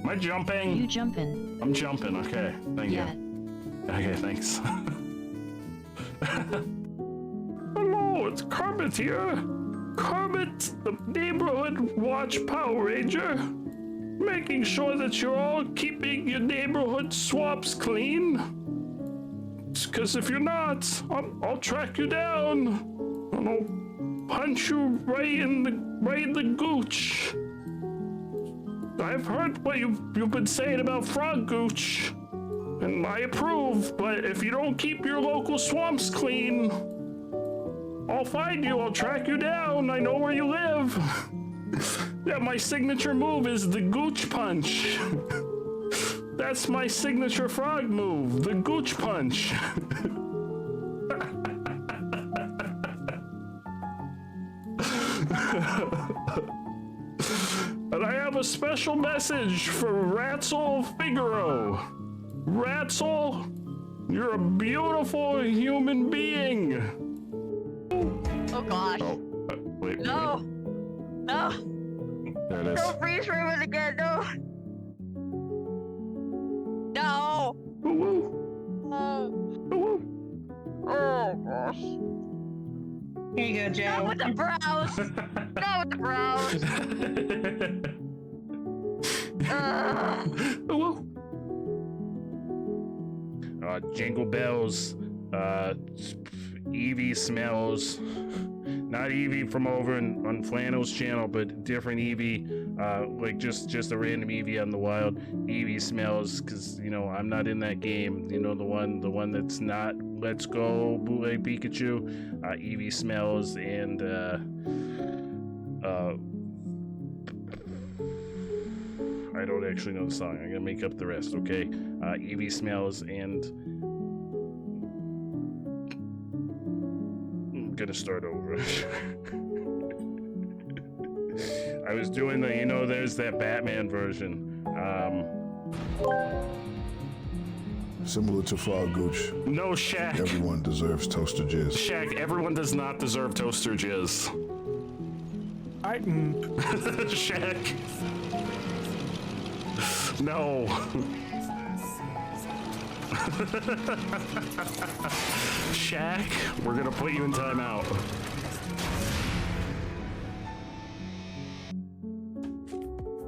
I jumping? You jumping. I'm jumping, okay. Thank you. Okay, thanks. Hello, it's Kermit here. Kermit, the neighborhood watch Power Ranger. Making sure that you're all keeping your neighborhood swamps clean. Because if you're not, I'll track you down. And I'll punch you right in the gooch. I've heard what you've been saying about frog gooch. And I approve, but if you don't keep your local swamps clean, I'll find you, I'll track you down, I know where you live. Yeah, my signature move is the gooch punch. That's my signature frog move, the gooch punch. And I have a special message for Ratzel Figaro. Ratzel, you're a beautiful human being. Oh gosh. Oh, wait. No. No. There it is. Don't freeze frame it again. No. No. Woo-woo. Oh. Woo-woo. Oh gosh. Here you go, Joe. Not with the brows. Not with the brows. Woo-woo. Jingle bells. Evie smells. Not Evie from over on Flannel's channel, but different Evie. Like just a random Evie on the wild. Evie smells, cause you know I'm not in that game. You know the one that's not Let's Go Bootleg Pikachu. Evie smells and I don't actually know the song. I'm gonna make up the rest, okay? Evie smells and I'm gonna start over. I was doing the, you know, there's that Batman version. Similar to Frog Gooch, No, Shaq. everyone deserves toaster jizz. Shaq, everyone does not deserve toaster jizz. Shaq. No. Shaq, we're gonna put you in timeout.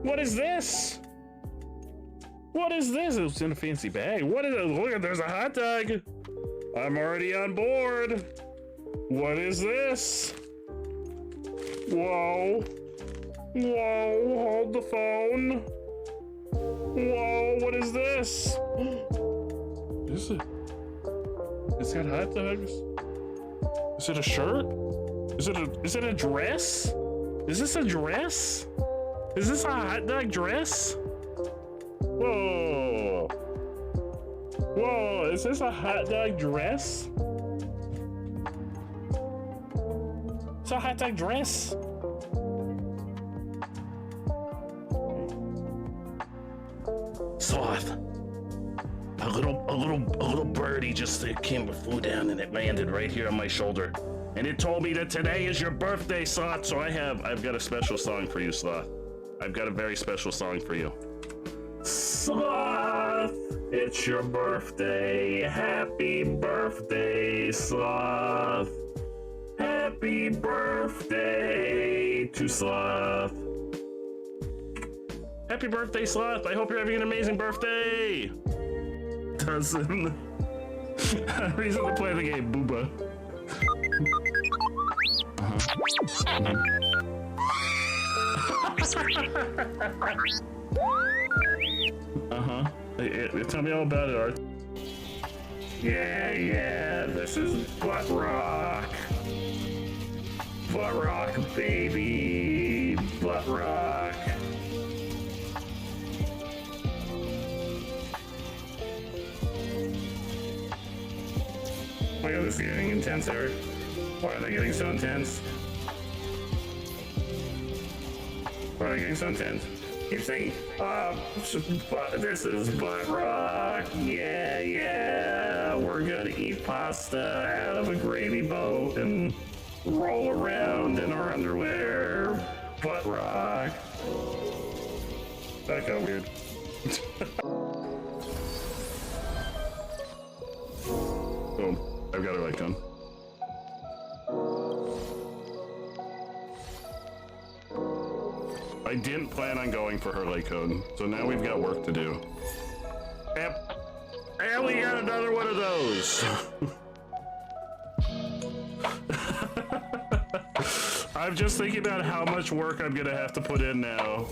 What is this? What is this? It's in a fancy bag. What is it? Look, there's a hot dog. I'm already on board. What is this? Whoa. Whoa, hold the phone. Whoa, what is this? Is it? It's got hot dogs. Is it a shirt? Is it a dress? Is this a dress? Is this a hot dog dress? Whoa. Whoa, is this a hot dog dress? It's a hot dog dress. Sloth. A little birdie just flew down and it landed right here on my shoulder. And it told me that today is your birthday, Sloth. So I've got a special song for you, Sloth. I've got a very special song for you. Sloth, it's your birthday. Happy birthday, Sloth. Happy birthday to Sloth. Happy birthday, Sloth. I hope you're having an amazing birthday. Doesn't. Reason to play the game, Booba. Tell me all about it, Art. Yeah, this is Butt Rock. Butt Rock, baby. Butt Rock. Oh my god, this is getting intense, Eric. Why are they getting so intense? Why are they getting so intense? Keep singing. This is Butt Rock. Yeah. We're gonna eat pasta out of a gravy boat and roll around in our underwear. Butt Rock. That got weird. Boom. I've got her light gun. I didn't plan on going for her light cone, so now we've got work to do. Yep. And we got another one of those. I'm just thinking about how much work I'm gonna have to put in now.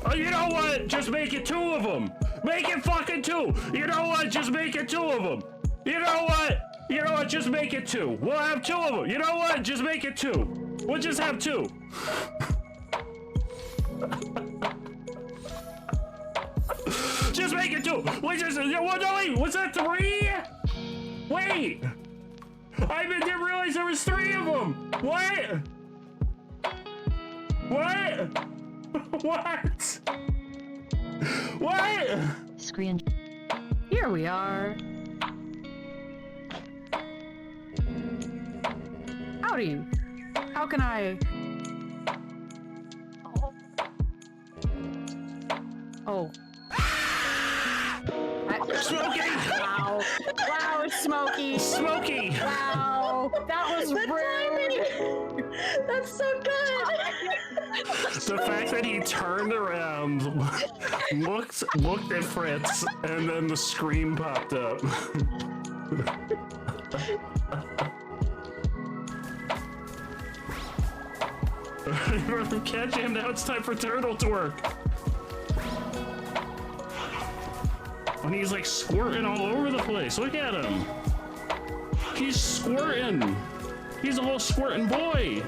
Oh, you know what? Just make it 2 of them. Make it fucking 2. You know what? Just make it 2 of them. You know what? You know what? Just make it 2. We'll have 2 of them. You know what? Just make it 2. We'll just have 2. Just make it 2. Wait, wait, was that 3? Wait. I didn't realize there was 3 of them. What? What? What? What? Screen. Here we are. Howdy. How can I? Oh. Smokey! Wow. Wow, it's Smokey. Smokey! Wow. That was rude. That's so good. The fact that he turned around, looked at Fritz, and then the scream popped up. Catch him, now it's time for Turtle to work. And he's like squirting all over the place. Look at him. He's squirting. He's a whole squirting boy.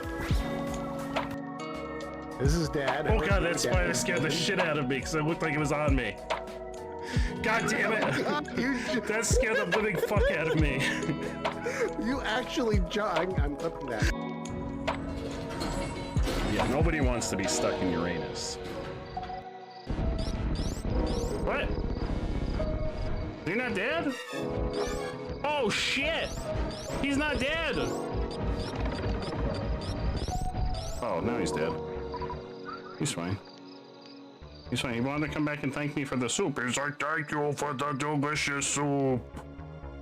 This is Dad. Oh god, that spider scared the shit out of me because it looked like it was on me. God damn it. That scared the living fuck out of me. You actually I'm clipping that. Yeah, nobody wants to be stuck in Uranus. What? You're not dead? Oh shit! He's not dead! Oh, now he's dead. He's fine. He's fine. He wanted to come back and thank me for the soup. He's like, thank you for the delicious soup.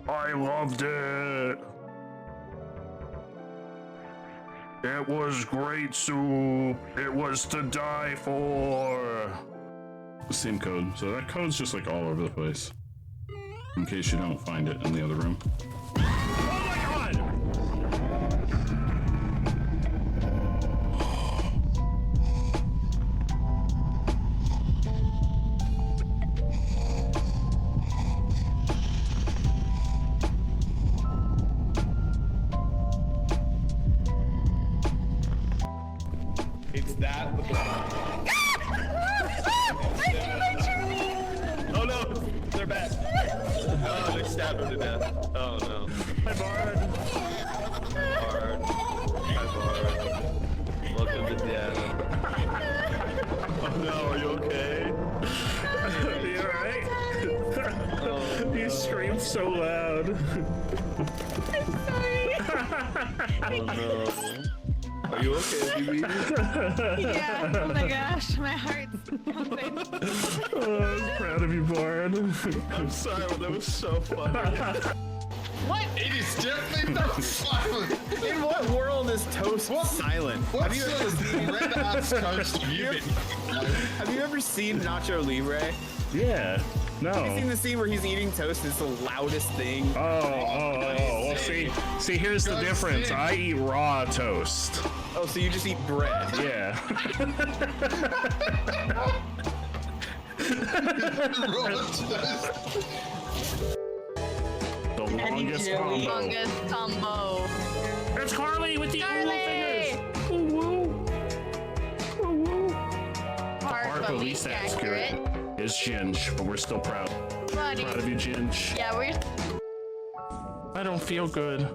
I loved it. It was great soup. It was to die for. The same code. So that code's just like all over the place. In case you don't find it in the other room. Oh my god! It's that. Oh no, they're back. Oh, they stabbed him to death. Oh no. Hi, Bard. Bard. Hi, Bard. Welcome to death. Oh no, are you okay? You alright? You screamed so loud. Oh no. Are you okay, baby? Yeah. Oh my gosh, my heart's pumping. Oh, I'm proud of you, Bard. I'm sorry, but that was so funny. What? It is definitely not silent. In what world is toast silent? Have you ever seen red ass toast have you ever seen Nacho Libre? Yeah. No. Have you seen the scene where he's eating toast? It's the loudest thing. Well, see, here's the difference. I eat raw toast. Oh, so you just eat bread? Yeah. The longest combo. Longest combo. It's Carly with the Carly! fingers. Woo woo. Woo woo. Hard, Part but but least accurate is Ginge, but we're still proud. Buddy. Proud of you, Ginge. Yeah, we're. I don't feel good.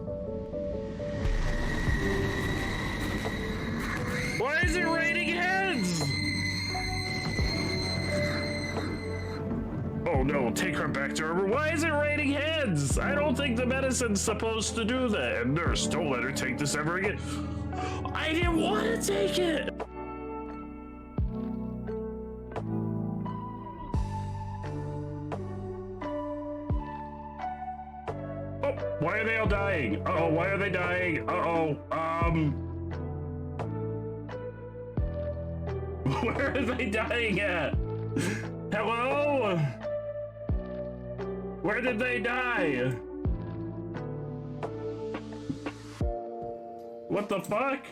Why is it raining heads? Oh no, take her back to her room. Why is it raining heads? I don't think the medicine's supposed to do that. Nurse, don't let her take this ever again. I didn't want to take it. Oh, why are they all dying? Uh-oh, why are they dying? Uh-oh, where are they dying at? Hello? Where did they die? What the fuck?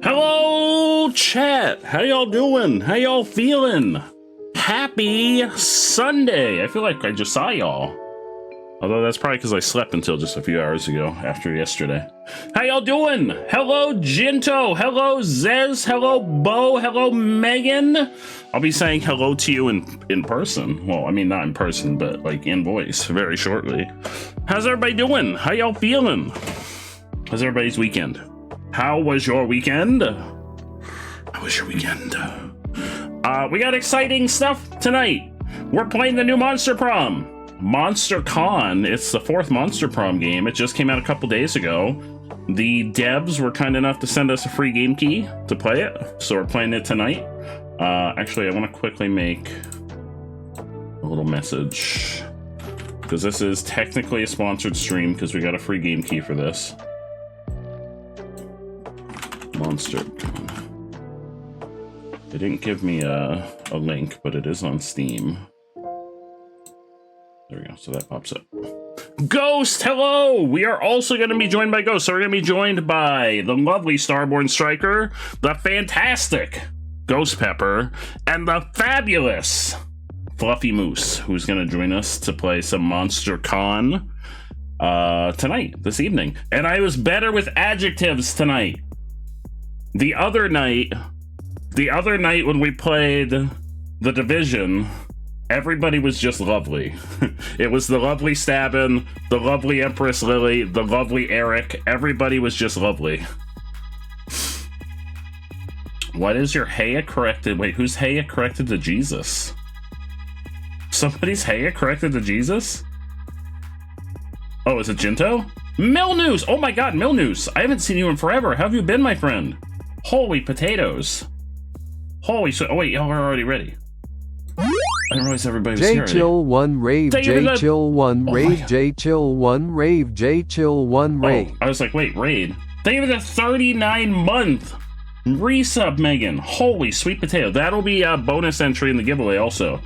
Hello, chat. How y'all doing? How y'all feeling? Happy Sunday. I feel like I just saw y'all. Although that's probably because I slept until just a few hours ago after yesterday. How y'all doing? Hello, Jinto. Hello, Zez. Hello, Bo. Hello, Megan. I'll be saying hello to you in person. Well, I mean, not in person, but like in voice very shortly. How's everybody doing? How y'all feeling? How's everybody's weekend? How was your weekend? How was your weekend? We got exciting stuff tonight. We're playing the new Monster Prom. Monster Con. It's the 4th Monster Prom game. It just came out a couple days ago. The devs were kind enough to send us a free game key to play it, so we're playing it tonight. Actually, I want to quickly make a little message, because this is technically a sponsored stream because we got a free game key for this. Monster Con. They didn't give me a link, but it is on Steam. There we go, so that pops up. Ghost, hello! We are also going to be joined by Ghost. So we're going to be joined by the lovely Starborn Striker, the fantastic Ghost Pepper, and the fabulous Fluffy Moose, who's going to join us to play some Monster Con tonight, this evening. And I was better with adjectives tonight. The other night when we played The Division, everybody was just lovely. It was the lovely Stabin, the lovely Empress Lily, the lovely Eric. Everybody was just lovely. What is your Heya corrected? Wait, who's Heya corrected to Jesus? Somebody's Heya corrected to Jesus? Oh, is it Jinto? Milnews! Oh my god, Milnews! I haven't seen you in forever. How have you been, my friend? Holy potatoes. Holy shit. Oh wait, y'all are already ready. I didn't realize everybody was here already. Chill 1 rave, J Chill 1 rave, J Chill 1 rave, J Chill 1 rave. Oh, I was like, wait, raid. Thank you for the 39-month resub, Megan. Holy sweet potato. That'll be a bonus entry in the giveaway also.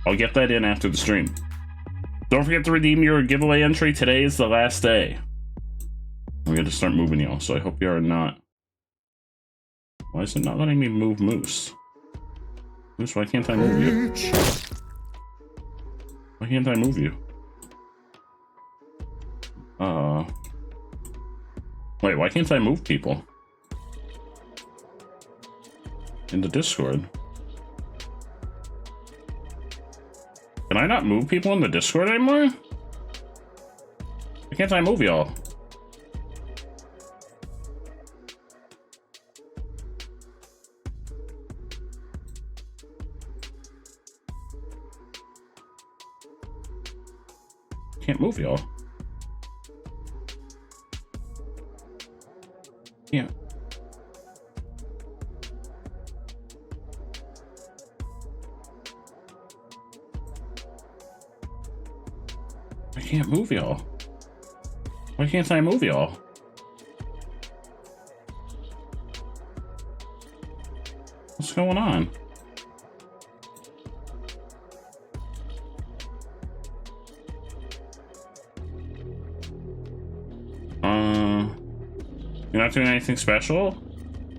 I'll get that in after the stream. Don't forget to redeem your giveaway entry. Today is the last day. I'm going to start moving y'all, so I hope you are not... Why is it not letting me move Moose? Moose, why can't I move you? Why can't I move you? Wait, why can't I move people? In the Discord. Can I not move people in the Discord anymore? Why can't I move y'all? Can't move y'all. Yeah. I can't move y'all. Why can't I move y'all? What's going on? You're not doing anything special?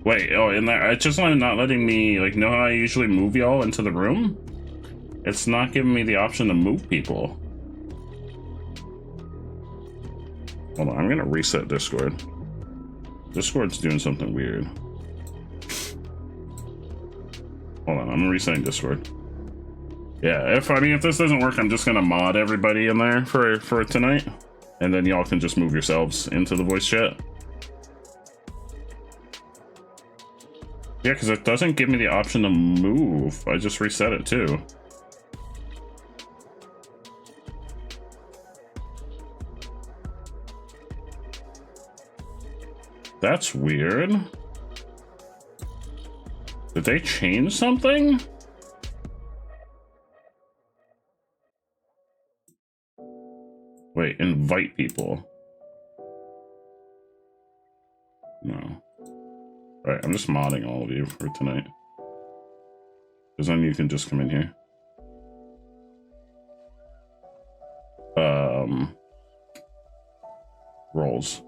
Wait, oh, in there, it's just not letting me, like, know how I usually move y'all into the room? It's not giving me the option to move people. Hold on, I'm gonna reset Discord. Discord's doing something weird. Hold on, I'm resetting Discord. Yeah, if this doesn't work, I'm just gonna mod everybody in there for tonight. And then y'all can just move yourselves into the voice chat. Yeah, because it doesn't give me the option to move. I just reset it too. That's weird. Did they change something? Wait, invite people. No. Alright, I'm just modding all of you for tonight. Because then you can just come in here. Roles.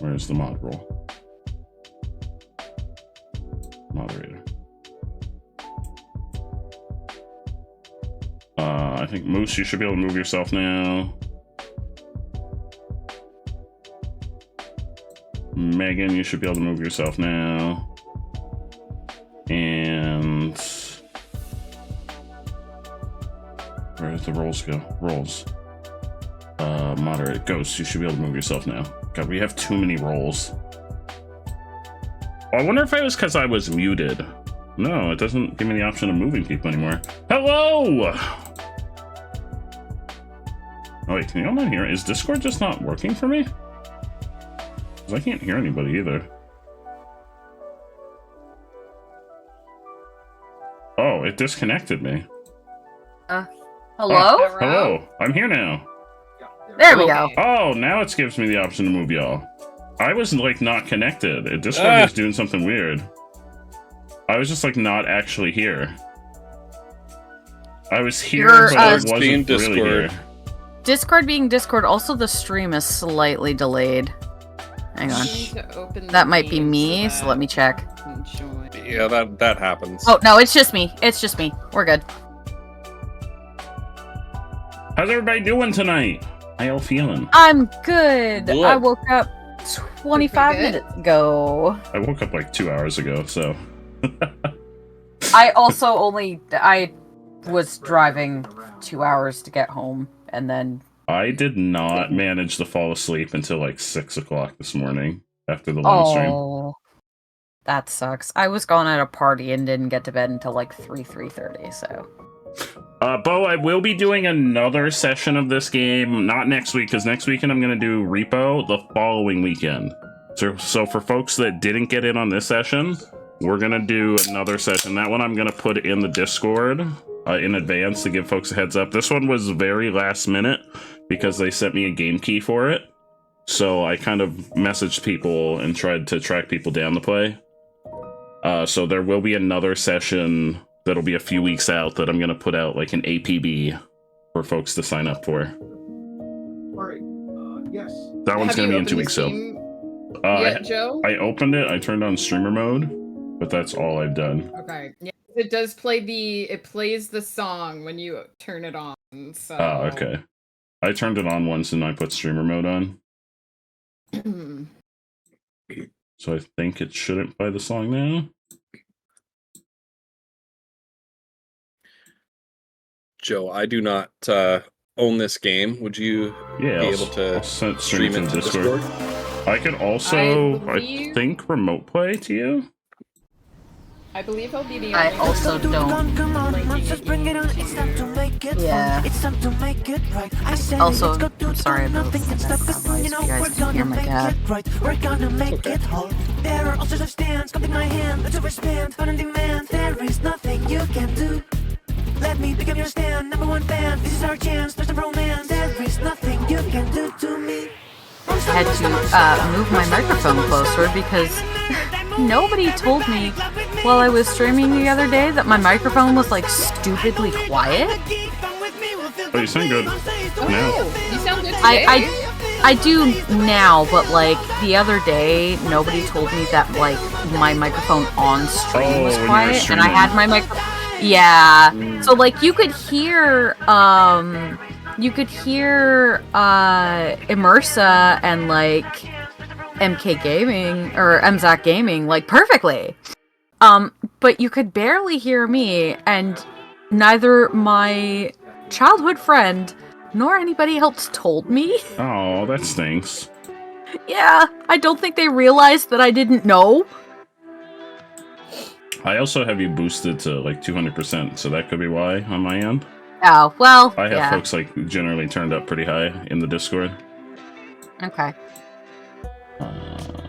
Where's the mod role? Moderator. I think Moose, you should be able to move yourself now. Megan, you should be able to move yourself now. And where did the roles go? Roles. Moderate. Ghost, you should be able to move yourself now. God, we have too many roles. I wonder if it was because I was muted. No, it doesn't give me the option of moving people anymore. Hello! Oh wait, can you all not hear? Is Discord just not working for me? Because I can't hear anybody either. Oh, it disconnected me. Hello? Oh, hello. I'm here now. There we go. Oh, now it gives me the option to move y'all. I was like not connected. Discord was doing something weird. I was just like not actually here. I was here, but I wasn't really here. Discord being Discord, also the stream is slightly delayed. Hang on. That might be me, so let me check. Yeah, that happens. Oh, no, it's just me. It's just me. We're good. How's everybody doing tonight? How y'all feeling? I'm good. Good. I woke up 25 minutes ago. I woke up like 2 hours ago, so... I was driving 2 hours to get home, and then... I did not manage to fall asleep until like 6 o'clock this morning after the live stream. Oh, that sucks. I was gone at a party and didn't get to bed until like 3:30, so... Bo, I will be doing another session of this game, not next week, because next weekend I'm going to do Repo the following weekend. So for folks that didn't get in on this session, we're going to do another session. That one I'm going to put in the Discord in advance to give folks a heads up. This one was very last minute because they sent me a game key for it. So I kind of messaged people and tried to track people down to play. So there will be another session that'll be a few weeks out that I'm going to put out like an APB for folks to sign up for. Alright, yes. That one's going to be in 2 weeks, so. Joe? I opened it, I turned on streamer mode, but that's all I've done. Okay. Yeah, it does play it plays the song when you turn it on, so... Oh, okay. I turned it on once and I put streamer mode on. So I think it shouldn't play the song now. Joe, I do not own this game. Would you be able to stream it to Discord? I can also, I think, remote play to you. I believe I'll be the I also don't. Yeah. Also, I'm sorry about this. You guys can hear my dad. We're gonna make it whole. There are all sorts of stands. Come take my hand. Let's overspend. Fun and demand. There is nothing you can do. Let me become your stand. #1 fan. This is our chance. There's no romance. There is nothing you can do to me. I had to move my microphone closer because nobody told me while I was streaming the other day that my microphone was like stupidly quiet. Oh, you sound good. You sound good today. I do now, but like the other day, nobody told me that like my microphone on stream was quiet, and I had my microphone. Yeah, so like you could hear Immersa and like MK Gaming or MZAC Gaming like perfectly. But you could barely hear me, and neither my childhood friend nor anybody else told me. Oh, that stinks. Yeah, I don't think they realized that I didn't know. I also have you boosted to like 200%, so that could be why on my end. Oh, well, I have folks like generally turned up pretty high in the Discord. Okay.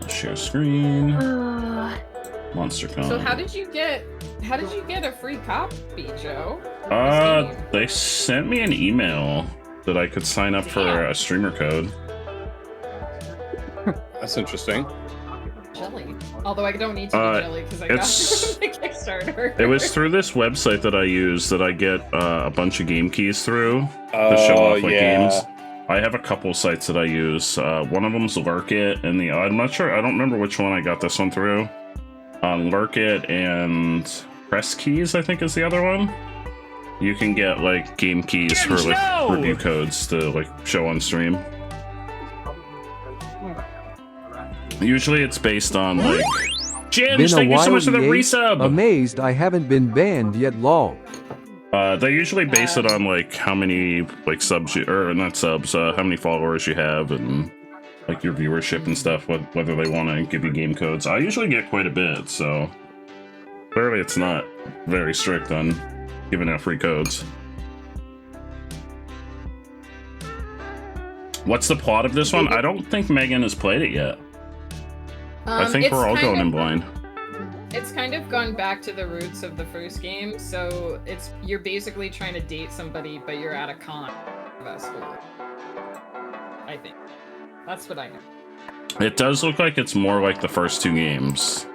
Share screen. MonsterCon. So how did you get a free copy, Joe? They sent me an email that I could sign up for a streamer code. That's interesting. Jelly. Although I don't need to be jelly because I got the Kickstarter. It was through this website that I use that I get a bunch of game keys through to show off games. I have a couple sites that I use. One of them's Lurkit, and I'm not sure. I don't remember which one I got this one through. Lurkit and Press Keys, I think, is the other one. You can get like game keys for like review codes to like show on stream. Usually it's based on like James, thank you so much for the resub. Amazed I haven't been banned yet long. They usually base it on like how many like subs or not subs, how many followers you have and like your viewership and stuff, whether they want to give you game codes. I usually get quite a bit, so clearly it's not very strict on giving out free codes. What's the plot of this one? I don't think Megan has played it yet. I think we're all going in blind. It's kind of gone back to the roots of the first game, so you're basically trying to date somebody, but you're at a con. I think. That's what I know. It does look like it's more like the first two games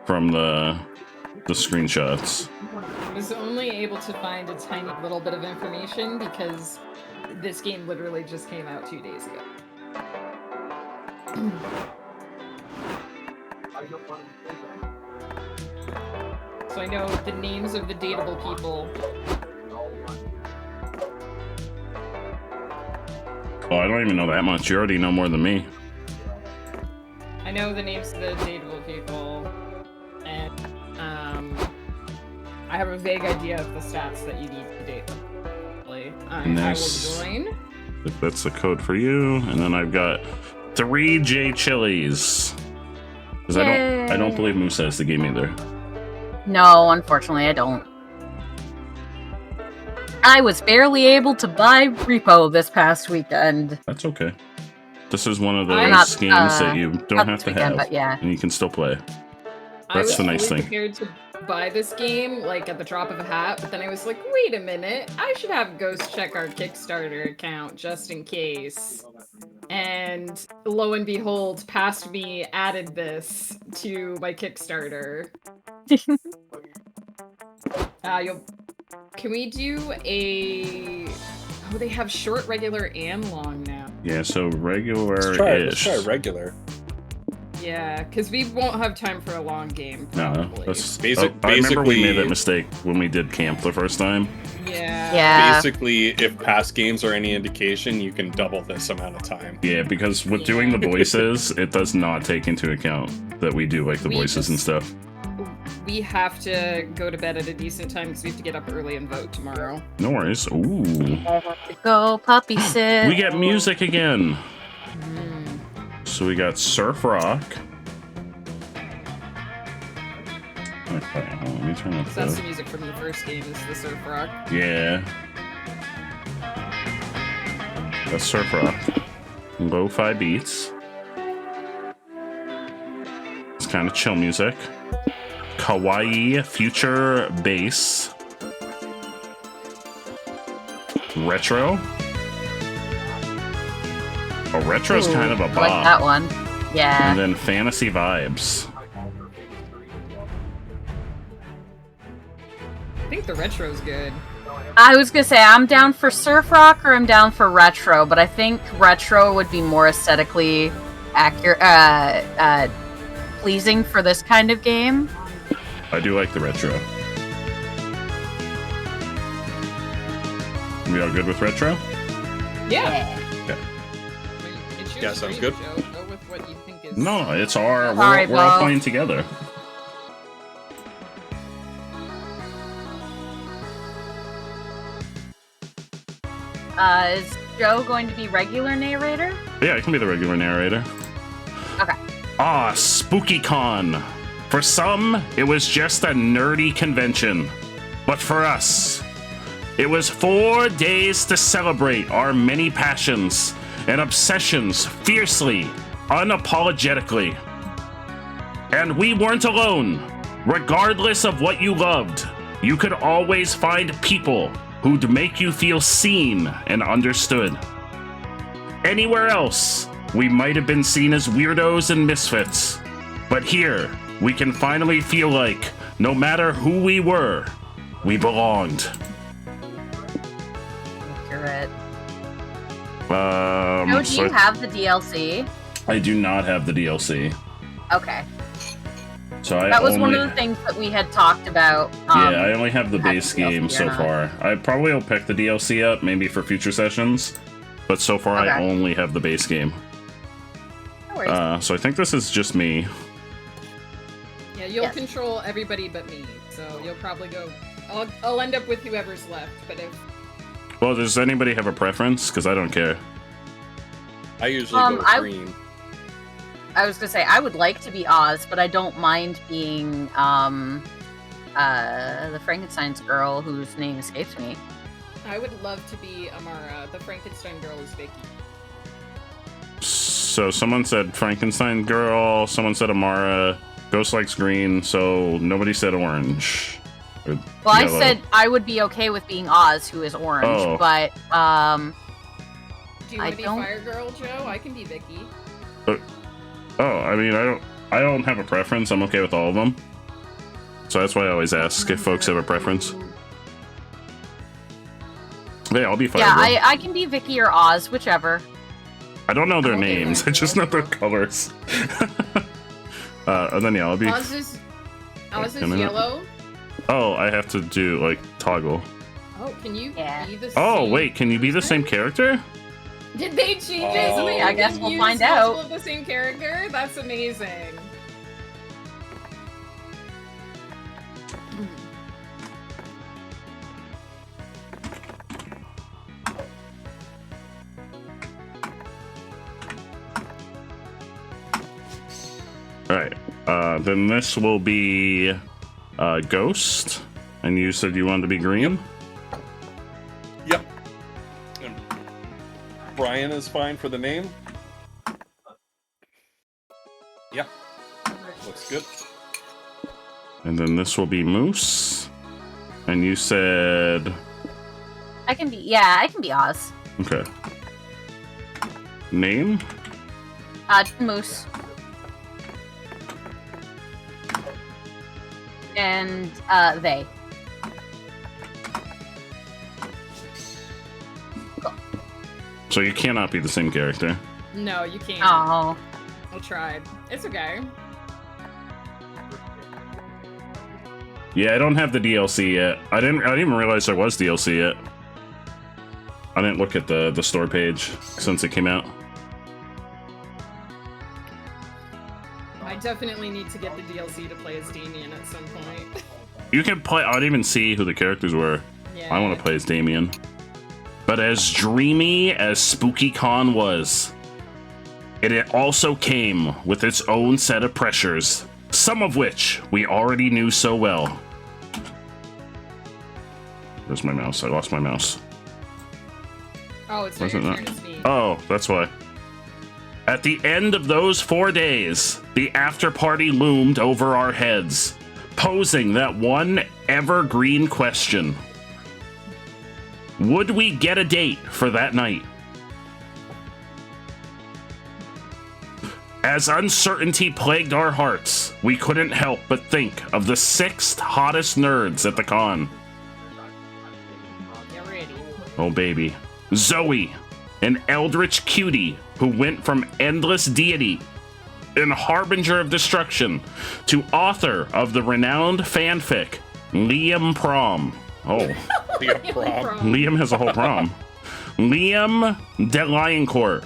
from the screenshots. I was only able to find a tiny little bit of information because this game literally just came out 2 days ago. So I know the names of the dateable people. Oh, I don't even know that much. You already know more than me. I know the names of the dateable people, and I have a vague idea of the stats that you need to date them. I will join. If that's the code for you, and then I've got 3 J Chilies. Because I don't believe Musa has the game either. No, unfortunately, I don't. I was barely able to buy Repo this past weekend. That's okay. This is one of those games that you don't have to have, and you can still play. That's the nice thing. I was prepared to buy this game, like, at the drop of a hat, but then I was like, wait a minute, I should have Ghost check our Kickstarter account just in case. And lo and behold, past me added this to my Kickstarter. Can we do a... Oh, they have short, regular, and long now. Yeah, so regular-ish. Let's try regular. Yeah, because we won't have time for a long game, probably. No, that's I remember we made that mistake when we did camp the first time. Yeah. Basically, if past games are any indication, you can double this amount of time. Yeah, because with doing the voices, it does not take into account that we do like the voices and stuff. We have to go to bed at a decent time because we have to get up early and vote tomorrow. No worries. Ooh. Go puppy sit. We get music again. So we got Surf Rock. Okay, let me turn up that's the music from the first game, is the Surf Rock. Yeah. That's Surf Rock. Lo-fi beats. It's kind of chill music. Kawaii future bass. Retro. Oh, retro's kind of a bop. I like that one. Yeah. And then fantasy vibes. I think the retro's good. I was gonna say I'm down for surf rock or I'm down for retro, but I think retro would be more aesthetically accurate, pleasing for this kind of game. I do like the retro. We all good with retro? Yeah. Okay. Yeah, sounds good. Joe. Go with what you think is... No, it's our. Sorry, we're all playing together. Is Joe going to be regular narrator? Yeah, I can be the regular narrator. Okay. Ah, SpookyCon. For some, it was just a nerdy convention. But for us, it was 4 days to celebrate our many passions and obsessions fiercely, unapologetically. And we weren't alone. Regardless of what you loved, you could always find people who'd make you feel seen and understood. Anywhere else, we might have been seen as weirdos and misfits, but here, we can finally feel like, no matter who we were, we belonged. Accurate. So do you have the DLC? I do not have the DLC. Okay. So That was one of the things that we had talked about. Yeah, I only have the base DLC game or so not. far. I probably will pick the DLC up, maybe for future sessions, but so far I Okay. only have the base game. No worries. So I think this is just me. Yeah, you'll control everybody but me, so you'll probably go. I'll end up with whoever's left, but if Well, does anybody have a preference? Because I don't care. I usually go I- green. I was gonna say I would like to be Oz, but I don't mind being the Frankenstein's girl whose name escapes me. I would love to be Amara, the Frankenstein girl is Vicky. So someone said Frankenstein girl, someone said Amara, Ghost likes green, so nobody said orange. Or Well, I yellow. said I would be okay with being Oz, who is orange, Oh. but Do you I want to be don't- Fire Girl, Joe? I can be Vicky. Oh, I mean, I don't have a preference. I'm okay with all of them. So that's why I always ask if folks have a preference. Yeah, I'll be Fire yeah, Girl. I can be Vicky or Oz, whichever. I don't know their I'm okay names. with I just know their colors. And then yeah, I'll be. Oz is Can I not- yellow. Oh, I have to do like toggle. Oh, can you be the Oh same? wait, can you be the same character? Did they change it? So they I guess can we'll use find multiple out. of the same character? That's amazing. All right. Then this will be Ghost, and you said you wanted to be green. Yep. And Brian is fine for the name. Yep. Looks good. And then this will be Moose, and you said I can be Oz. okay. Name? Moose. And they. So you cannot be the same character. No, you can't. Oh. I tried. It's okay. Yeah, I don't have the DLC yet. I didn't even realize there was DLC yet. I didn't look at the store page since it came out. I definitely need to get the DLC to play as Damien at some point. You can play. I didn't even see who the characters were. Yeah. I want to play as Damien. But as dreamy as SpookyCon was, it also came with its own set of pressures, some of which we already knew so well. Where's my mouse? I lost my mouse. Oh, it's not Wasn't your that? turn, it's me. Oh, that's why. At the end of those 4 days, the after party loomed over our heads, posing that one evergreen question. Would we get a date for that night? As uncertainty plagued our hearts, we couldn't help but think of the 6th hottest nerds at the con. Get ready. Oh baby. Zoe, an eldritch cutie who went from endless deity and harbinger of destruction to author of the renowned fanfic, Liam Prom. Oh. Liam Prom. Liam has a whole prom. Liam de Lioncourt,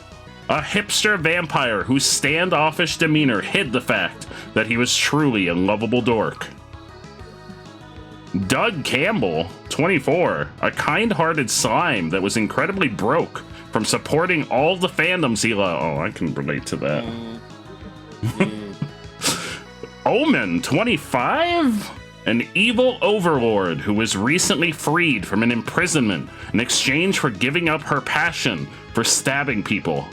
a hipster vampire whose standoffish demeanor hid the fact that he was truly a lovable dork. Doug Campbell, 24, a kind-hearted slime that was incredibly broke from supporting all the fandoms he loved. Oh, I can relate to that. Omen, 25? An evil overlord who was recently freed from an imprisonment in exchange for giving up her passion for stabbing people.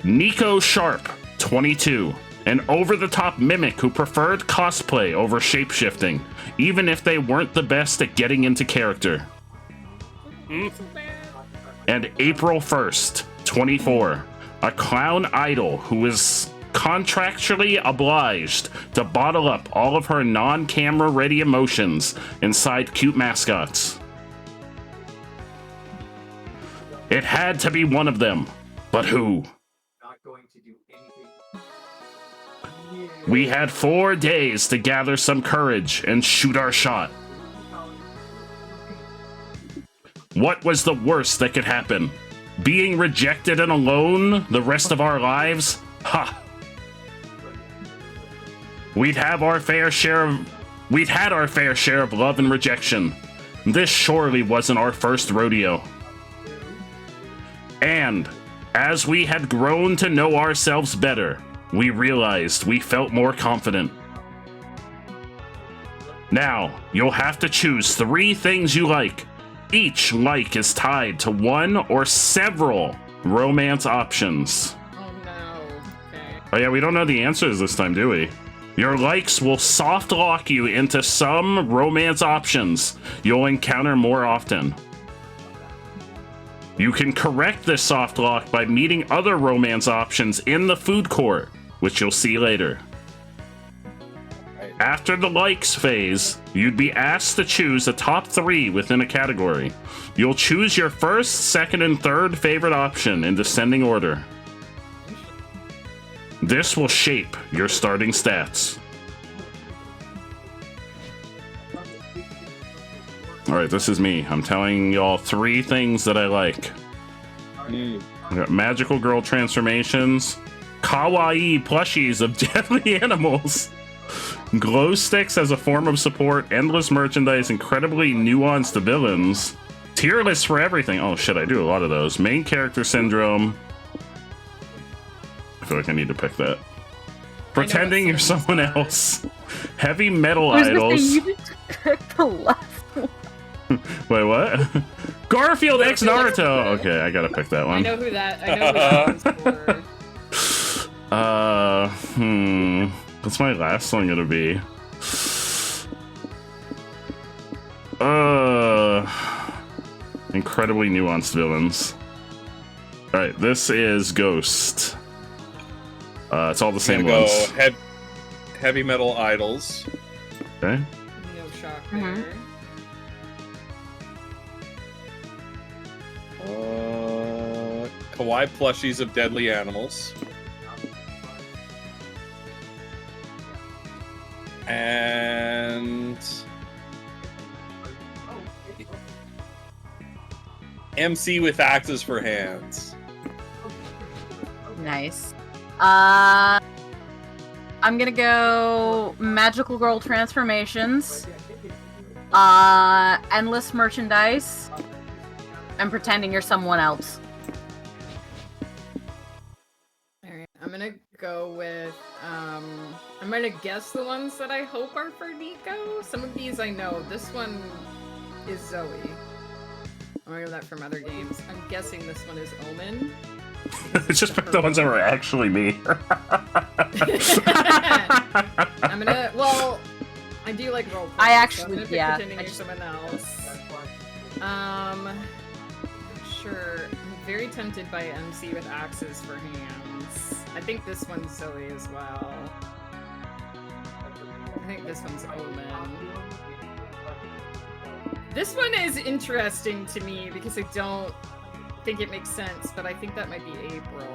Nico Sharp, 22, An over-the-top mimic who preferred cosplay over shapeshifting, even if they weren't the best at getting into character. And April 1st, 24, a clown idol who is contractually obliged to bottle up all of her non-camera ready emotions inside cute mascots. It had to be one of them, but who? We had 4 days to gather some courage and shoot our shot. What was the worst that could happen? Being rejected and alone the rest of our lives? Ha! We'd had our fair share of love and rejection. This surely wasn't our first rodeo. And as we had grown to know ourselves better, we realized we felt more confident. Now, you'll have to choose 3 things you like. Each like is tied to one or several romance options. Oh no. Okay. Oh yeah, we don't know the answers this time, do we? Your likes will soft lock you into some romance options you'll encounter more often. You can correct this soft lock by meeting other romance options in the food court, which you'll see later. After the likes phase, you'd be asked to choose a top 3 within a category. You'll choose your first, second, and third favorite option in descending order. This will shape your starting stats. Alright, this is me. I'm telling y'all 3 things that I like. I got magical girl transformations, kawaii plushies of deadly animals, glow sticks as a form of support, endless merchandise, incredibly nuanced villains, tier lists for everything. Oh shit, I do a lot of those. Main character syndrome. I feel like I need to pick that. Pretending you're someone else. Heavy metal idols. You need to pick the last one. Wait, what? Garfield X Naruto. Okay, I gotta pick that one. I know who that one's for. What's my last one gonna be? Incredibly nuanced villains. Alright, this is Ghost. It's all the same ones. Heavy metal idols. Okay. No shock there. Kawaii plushies of deadly animals. And MC with axes for hands. Nice. I'm gonna go magical girl transformations, endless merchandise, and pretending you're someone else. Alright, I'm gonna go with, I'm gonna guess the ones that I hope are for Nico. Some of these I know. This one is Zoe. I'm gonna go that from other games. I'm guessing this one is Omen. Just pick the ones that were actually me. I'm gonna, well, I do like role I actually, so I'm yeah. pretending you're someone else. Sure. I'm very tempted by MC with axes for hands. I think this one's Zoe as well. I think this one's Omen. This one is interesting to me because I don't think it makes sense, but I think that might be April.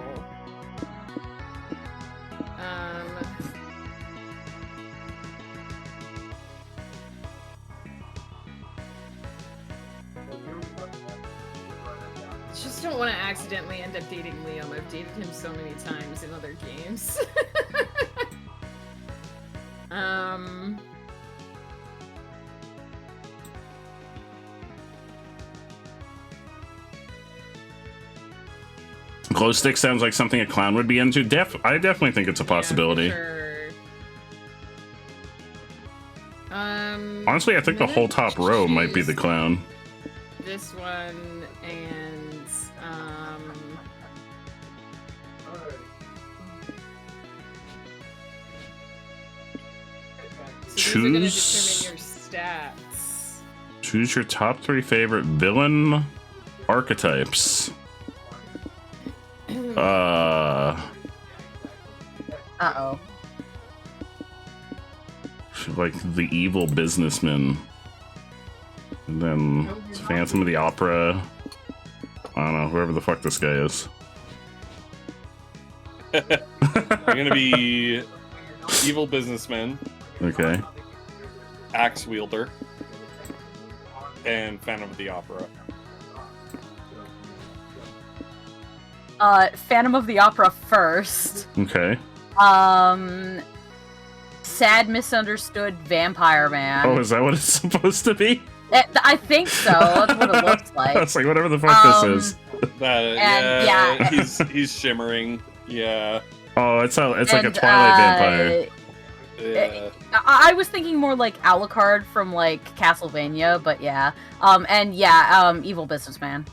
Just don't want to accidentally end up dating Liam. I've dated him so many times in other games. Glow stick sounds like something a clown would be into. I definitely think it's a possibility. Sure. Honestly, I think the whole top row might be the clown. This one and Choose Determine your stats. choose your top 3 favorite villain archetypes. Uh-oh. Like the evil businessman. And then Phantom of the Opera. I don't know, whoever the fuck this guy is. I'm gonna be evil businessman, Okay. axe wielder, and Phantom of the Opera. Phantom of the Opera first. Okay. Sad misunderstood vampire man. Oh, is that what it's supposed to be? I think so. That's what it looks like. It's like whatever the fuck this is. yeah. He's shimmering. Yeah. Oh, it's like a Twilight vampire. Yeah. I was thinking more like Alucard from like Castlevania, but yeah. Evil businessman.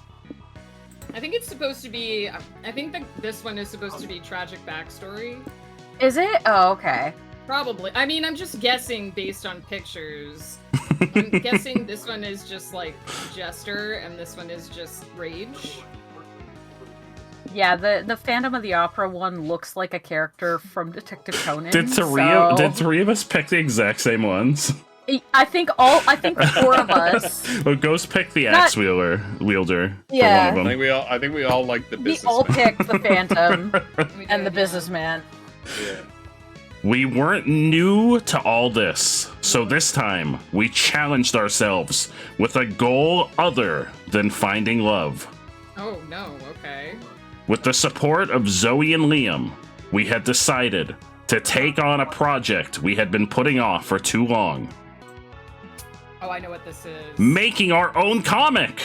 I think it's supposed to be. I think that this one is supposed to be tragic backstory. Is it? Oh, okay. Probably. I mean, I'm just guessing based on pictures. I'm guessing this one is just like Jester, and this one is just Rage. Yeah, the Phantom of the Opera one looks like a character from Detective Conan. Did three of us pick the exact same ones? I think 4 of us. Well, Ghost picked the axe wielder. Yeah. For one of them. I think we all like the We businessman. all picked the Phantom and the businessman. Yeah. We weren't new to all this, so this time we challenged ourselves with a goal other than finding love. Oh no, okay. With the support of Zoe and Liam, we had decided to take on a project we had been putting off for too long. Oh, I know what this is. Making our own comic!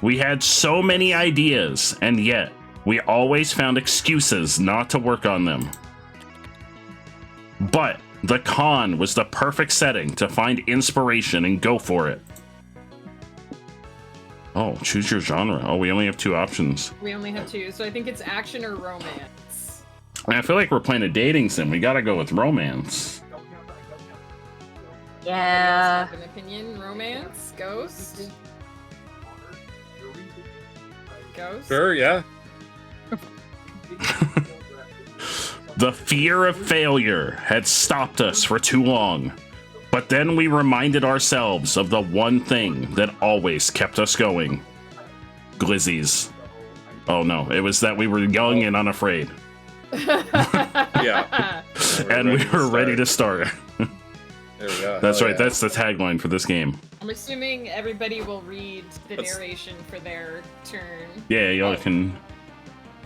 We had so many ideas, and yet we always found excuses not to work on them. But the con was the perfect setting to find inspiration and go for it. Oh, choose your genre. Oh, we only have 2 options. We only have 2, so I think it's action or romance. I feel like we're playing a dating sim. We gotta go with romance. Yeah. Have an opinion? Romance? Ghost? Ghost? Sure, yeah. The fear of failure had stopped us for too long. But then we reminded ourselves of the one thing that always kept us going. Glizzies. Oh no, it was that we were young and unafraid. Yeah. And we were ready to start. There we go. That's Hell right, yeah. that's the tagline for this game. I'm assuming everybody will read the Let's- narration for their turn. Yeah, y'all can...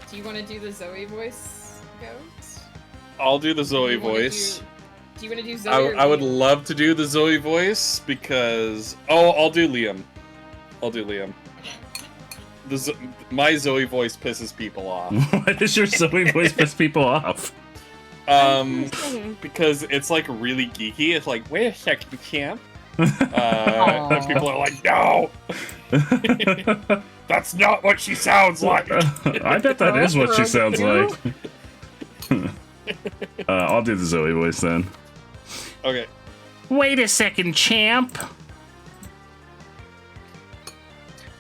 Do you want to do the Zoe voice, Ghost? I'll do the Zoe Do you wanna voice. Do you want to do Zoe? or I would Liam? love to do the Zoe voice because... Oh, I'll do Liam. I'll do Liam. My Zoe voice pisses people off. Why does your Zoe voice piss people off? Because it's like really geeky. It's like, wait a second, champ. And people are like, no! That's not what she sounds like! I bet that is what she sounds like. I'll do the Zoe voice then. Okay. Wait a second, champ.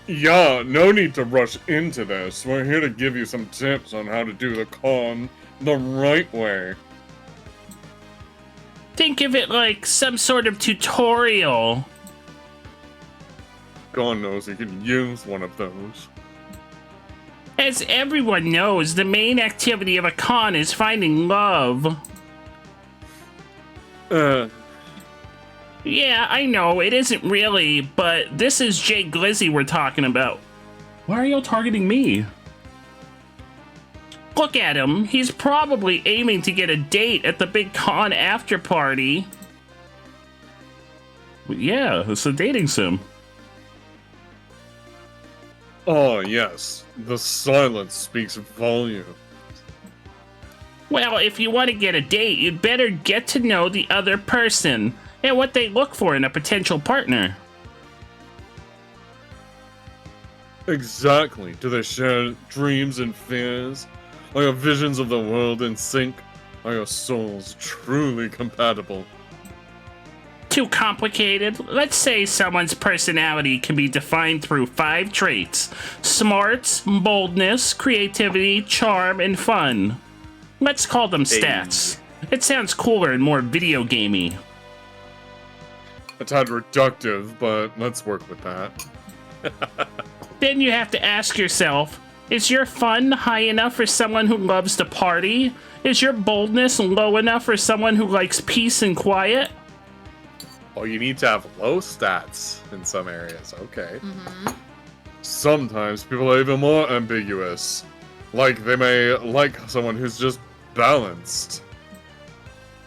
Yeah, no need to rush into this. We're here to give you some tips on how to do the con the right way. Think of it like some sort of tutorial. God knows you can use one of those. As everyone knows, the main activity of a con is finding love. Yeah, I know, it isn't really, but this is Jay Glizzy we're talking about. Why are y'all targeting me? Look at him. He's probably aiming to get a date at the big con after party. Yeah, it's a dating sim. Oh, yes. The silence speaks volume. Well, if you want to get a date, you'd better get to know the other person and what they look for in a potential partner. Exactly. Do they share dreams and fears? Or have visions of the world in sync? Are your souls truly compatible? Too complicated. Let's say someone's personality can be defined through 5 traits: smarts, boldness, creativity, charm, and fun. Let's call them stats. It sounds cooler and more video gamey. A tad reductive, but let's work with that. Then you have to ask yourself, is your fun high enough for someone who loves to party? Is your boldness low enough for someone who likes peace and quiet? Oh, you need to have low stats in some areas. Okay. Mm-hmm. Sometimes people are even more ambiguous. Like, they may like someone who's just balanced.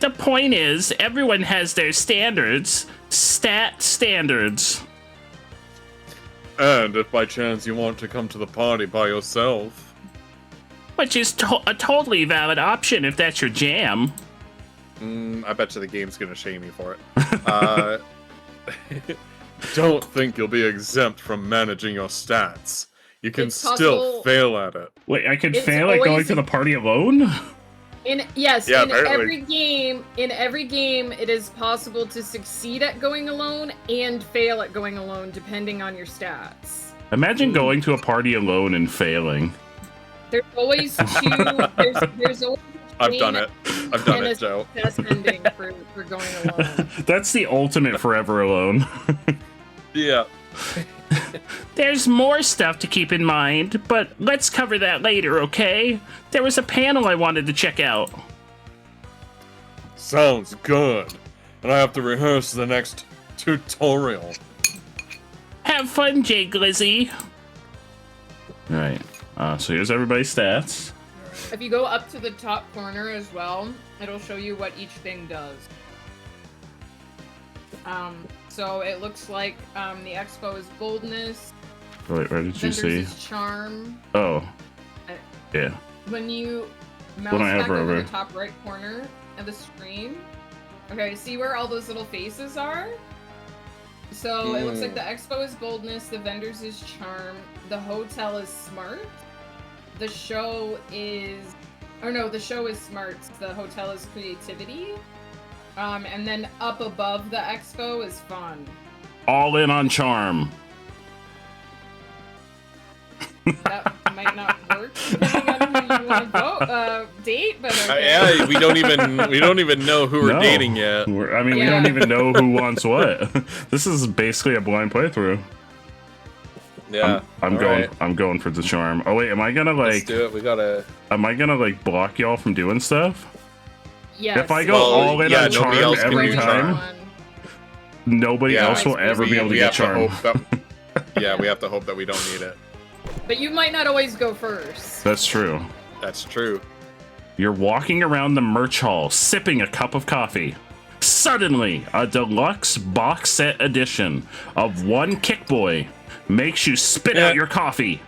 The point is, everyone has their standards. Stat standards. And if by chance you want to come to the party by yourself... Which is a totally valid option if that's your jam. I bet you the game's gonna shame you for it. Don't think you'll be exempt from managing your stats. You can still fail at it. Wait, I could fail at going to the party alone? Yes, Yeah, in apparently. every game, it is possible to succeed at going alone and fail at going alone, depending on your stats. Imagine going to a party alone and failing. There's always two. There's always. I've done it. I've done it, Joe. Success ending for going alone. That's the ultimate forever alone. Yeah. There's more stuff to keep in mind, but let's cover that later, okay? There was a panel I wanted to check out. Sounds good. And I have to rehearse the next tutorial. Have fun, Jay Glizzy. Alright, so here's everybody's stats. If you go up to the top corner as well, it'll show you what each thing does. So it looks like the expo is boldness. Wait, where did you Vendors see? is charm. Oh. Yeah. When you mouse When I back hover over over. the top right corner of the screen, okay, see where all those little faces are? So it looks like the expo is boldness, the vendors is charm, the hotel is smart, the show is... Or no, the show is smarts, the hotel is creativity. And then up above the expo is fun. All in on charm. That might not work depending on who you want to date, but okay. Yeah, we don't even know who we're dating yet. We don't even know who wants what. This is basically a blind playthrough. Yeah. I'm going for the charm. Oh wait, am I gonna Let's do it. We gotta. Am I gonna like block y'all from doing stuff? Yes. If I go all in on charm every time, nobody else will ever be able to get charm. Yeah, we have to hope that we don't need it. But you might not always go first. That's true. That's true. You're walking around the merch hall, sipping a cup of coffee. Suddenly, a deluxe box set edition of One Kick Boy makes you spit out your coffee.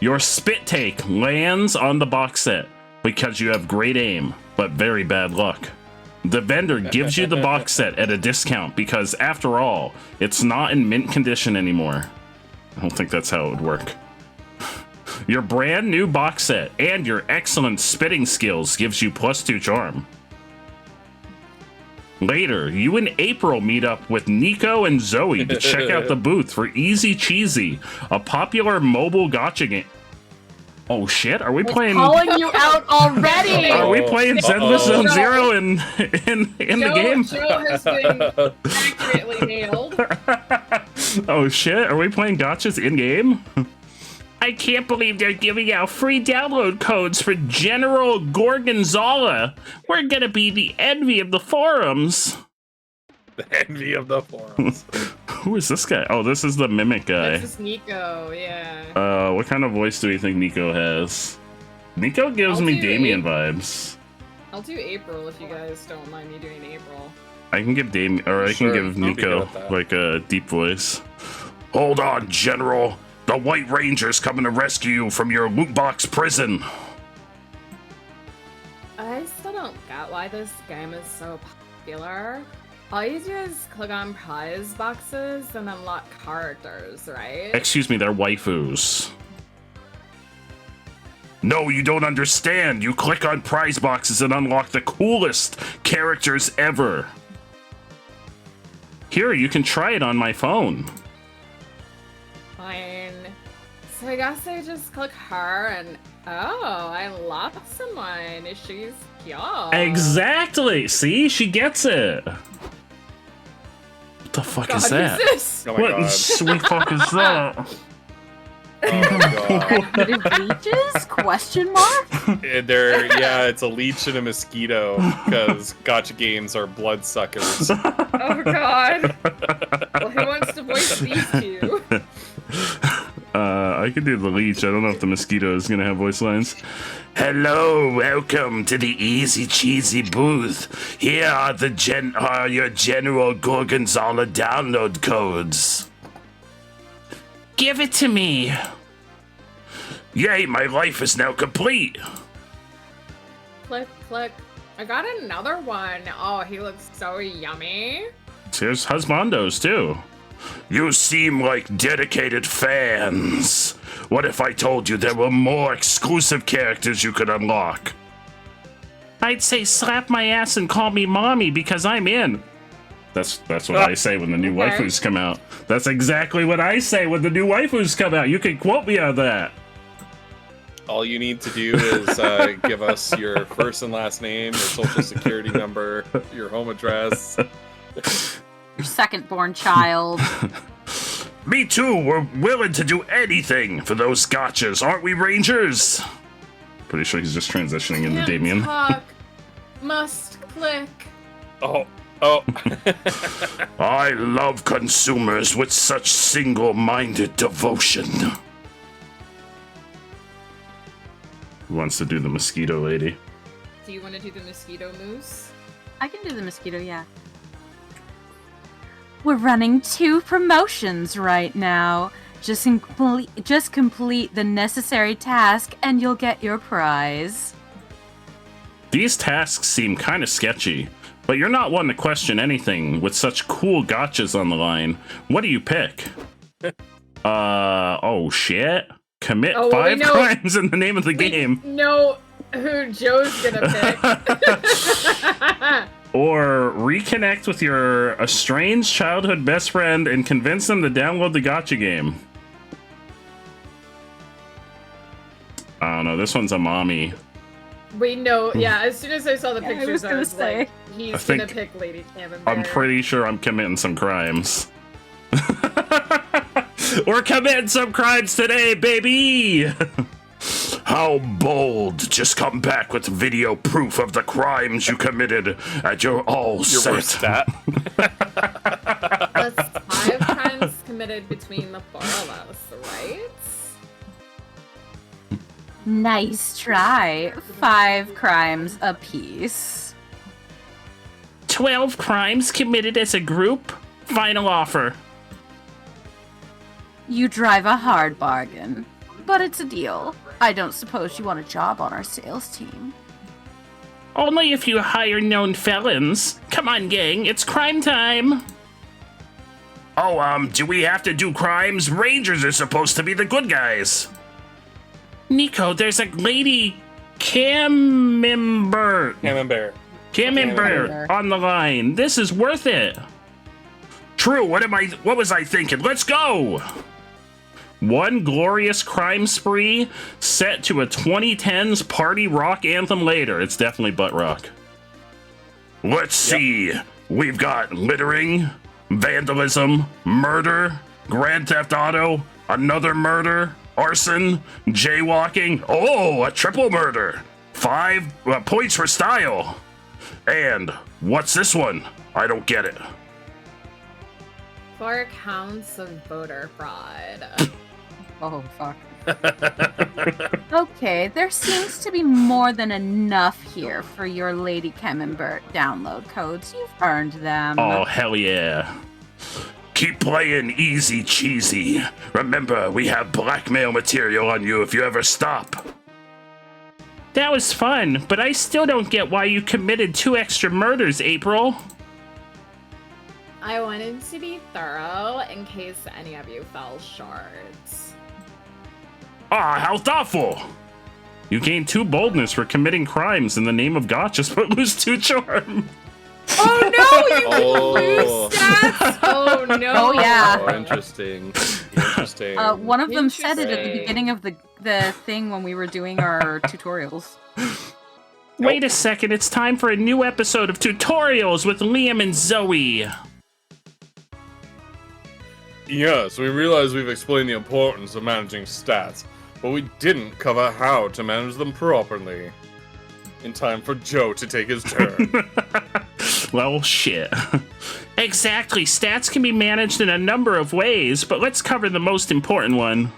Your spit take lands on the box set because you have great aim, but very bad luck. The vendor gives you the box set at a discount because, after all, it's not in mint condition anymore. I don't think that's how it would work. Your brand new box set and your excellent spitting skills gives you +2 charm. Later, you and April meet up with Nico and Zoe to check out the booth for Easy Cheesy, a popular mobile gacha game. Oh shit, are we playing... Calling you out already! Are we playing Zenless Zone Zero in the game? Joe has been accurately nailed. Oh shit, are we playing gachas in-game? I can't believe they're giving out free download codes for General Gorgonzola. We're gonna be the envy of the forums. The envy of the forums. Who is this guy? Oh, this is the mimic guy. This is Nico, yeah. What kind of voice do we think Nico has? Nico gives me Damien vibes. I'll do April if you guys don't mind me doing April. I can give Damien, or I can give Nico like a deep voice. Hold on, General. The White Ranger's coming to rescue you from your loot box prison. I still don't get why this game is so popular. All you do is click on prize boxes and unlock characters, right? Excuse me, they're waifus. No, you don't understand. You click on prize boxes and unlock the coolest characters ever. Here, you can try it on my phone. Fine. So I guess I just click her and oh, I love someone. She's cute. Exactly. See, she gets it. What the fuck is that? This? Oh my What God. sweet fuck is that? Oh my God. Leeches? Question mark? It's a leech and a mosquito because gotcha games are bloodsuckers. Oh god. Well, who wants to voice these two? I could do the leech. I don't know if the mosquito is gonna have voice lines. Hello, welcome to the Easy Cheesy booth. Here are your General Gorgonzola download codes. Give it to me. Yay, my life is now complete. Click, click. I got another one. Oh, he looks so yummy. Here's husbandos too. You seem like dedicated fans. What if I told you there were more exclusive characters you could unlock? I'd say slap my ass and call me mommy because I'm in. That's what I say when the new waifus come out. That's exactly what I say when the new waifus come out. You can quote me on that. All you need to do is give us your first and last name, your social security number, your home address. Your second-born child. Me too. We're willing to do anything for those gotchas, aren't we, Rangers? Pretty sure he's just transitioning into Damien. Talk. Must click. Oh. I love consumers with such single-minded devotion. Who wants to do the mosquito lady? Do you want to do the mosquito moose? I can do the mosquito, yeah. We're running 2 promotions right now. Just complete the necessary task and you'll get your prize. These tasks seem kind of sketchy, but you're not one to question anything with such cool gotchas on the line. What do you pick? Oh shit. Commit 5 crimes in the name of the game. Know who Joe's gonna pick. Or reconnect with your estranged childhood best friend and convince them to download the gotcha game. I don't know, this one's a mommy. We know, yeah, as soon as I saw the pictures, I was say. like, he's gonna pick Lady Camembert. I'm pretty sure I'm committing some crimes. We're committing some crimes today, baby! How bold. Just come back with video proof of the crimes you committed, and you're all set. Worst stat. That's 5 crimes committed between the 4 of us, right? Nice try. 5 crimes apiece. 12 crimes committed as a group? Final offer. You drive a hard bargain, but it's a deal. I don't suppose you want a job on our sales team. Only if you hire known felons. Come on, gang, it's crime time. Oh, do we have to do crimes? Rangers are supposed to be the good guys. Nico, there's a lady Camembert on the line. This is worth it. True, what was I thinking? Let's go! One glorious crime spree set to a 2010s party rock anthem later. It's definitely butt rock. Let's see. We've got littering, vandalism, murder, Grand Theft Auto, another murder, arson, jaywalking. Oh, a triple murder. 5 points for style. And what's this one? I don't get it. 4 counts of voter fraud. Oh, fuck. Okay, there seems to be more than enough here for your Lady Camembert download codes. You've earned them. Oh, hell yeah. Keep playing easy cheesy. Remember, we have blackmail material on you if you ever stop. That was fun, but I still don't get why you committed 2 extra murders, April. I wanted to be thorough in case any of you fell short. Ah, how thoughtful. You gain 2 boldness for committing crimes in the name of gotchas, but lose 2 charm. Oh no, you Oh. lose stats! Oh no. Oh, yeah. Oh, interesting. Interesting. One of them said it at the Interesting. beginning of the thing when we were doing our tutorials. Wait a second, it's time for a new episode of Tutorials with Liam and Zoe. Yes, we realize we've explained the importance of managing stats, but we didn't cover how to manage them properly. In time for Joe to take his turn. Well, shit. Exactly, stats can be managed in a number of ways, but let's cover the most important one.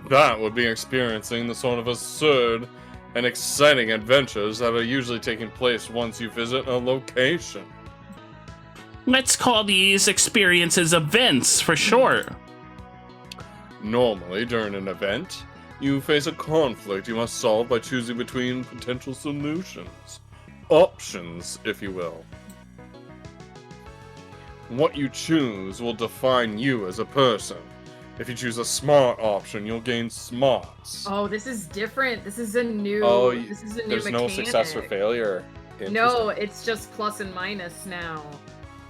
That would be experiencing the sort of absurd and exciting adventures that are usually taking place once you visit a location. Let's call these experiences events for short. Normally, during an event, you face a conflict you must solve by choosing between potential solutions. Options, if you will. What you choose will define you as a person. If you choose a smart option, you'll gain smarts. Oh, this is different. This is a new. Oh, this is a new there's no mechanic. success or failure. No, it's just plus and minus now.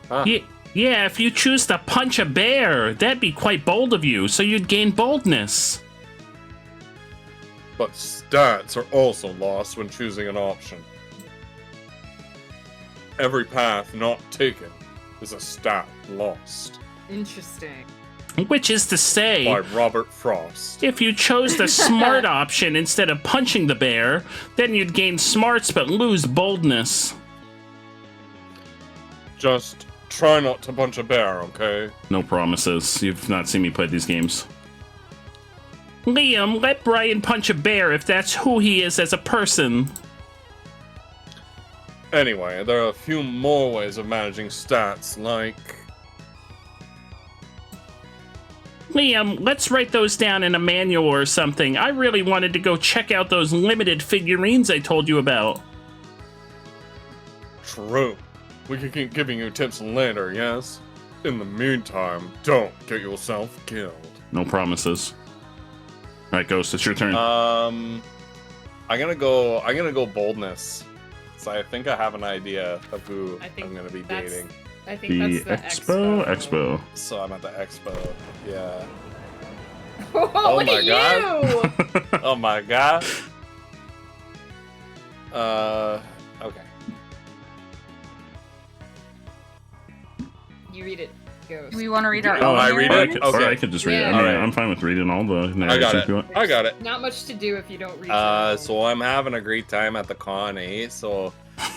Huh. Yeah, if you choose to punch a bear, that'd be quite bold of you, so you'd gain boldness. But stats are also lost when choosing an option. Every path not taken is a stat lost. Interesting. Which is to say, By Robert Frost. if you chose the smart option instead of punching the bear, then you'd gain smarts but lose boldness. Just try not to punch a bear, okay? No promises. You've not seen me play these games. Liam, let Brian punch a bear if that's who he is as a person. Anyway, there are a few more ways of managing stats, like... Liam, let's write those down in a manual or something. I really wanted to go check out those limited figurines I told you about. True. We can keep giving you tips later, yes? In the meantime, don't get yourself killed. No promises. Alright, Ghost, it's your turn. I'm gonna go boldness. So I think I have an idea of who I'm gonna be dating. I think that's the Expo. So I'm at the expo. Yeah. Oh, look my at God. you! Oh my god. Okay. You read it, Ghost. Do we want to read our Oh, own? I read narrative? it? Or Okay. I could just read it. Yeah. I mean, Alright. I'm fine with reading all the I narration got if you it. want. I got it. Not much to do if you don't read. So I'm having a great time at the con, eh? So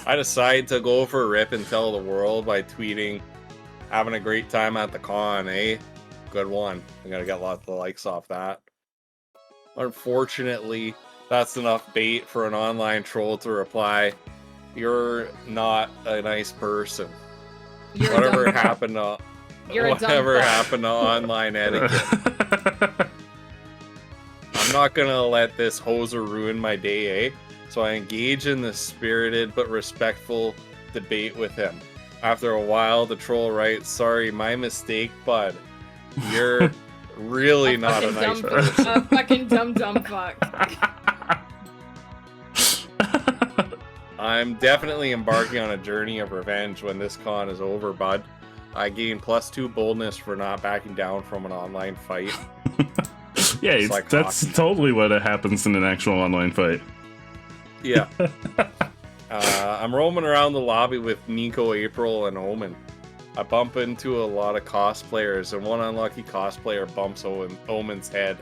I decide to go for a rip and tell the world by tweeting, having a great time at the con, eh? Good one. I'm gonna get lots of likes off that. Unfortunately, that's enough bait for an online troll to reply, "You're not a nice person." You're a Whatever dumb fuck. happened to You're a dumb whatever fuck. happened to online etiquette? I'm not gonna let this hoser ruin my day, eh? So I engage in this spirited but respectful debate with him. After a while, the troll writes, "Sorry, my mistake, bud. You're really not a nice dumb person." A fucking dumb fuck. I'm definitely embarking on a journey of revenge when this con is over, bud. I gain +2 boldness for not backing down from an online fight. Yeah, It's like that's hockey. totally what happens in an actual online fight. Yeah. I'm roaming around the lobby with Nico, April, and Omen. I bump into a lot of cosplayers, and one unlucky cosplayer bumps Omen's head.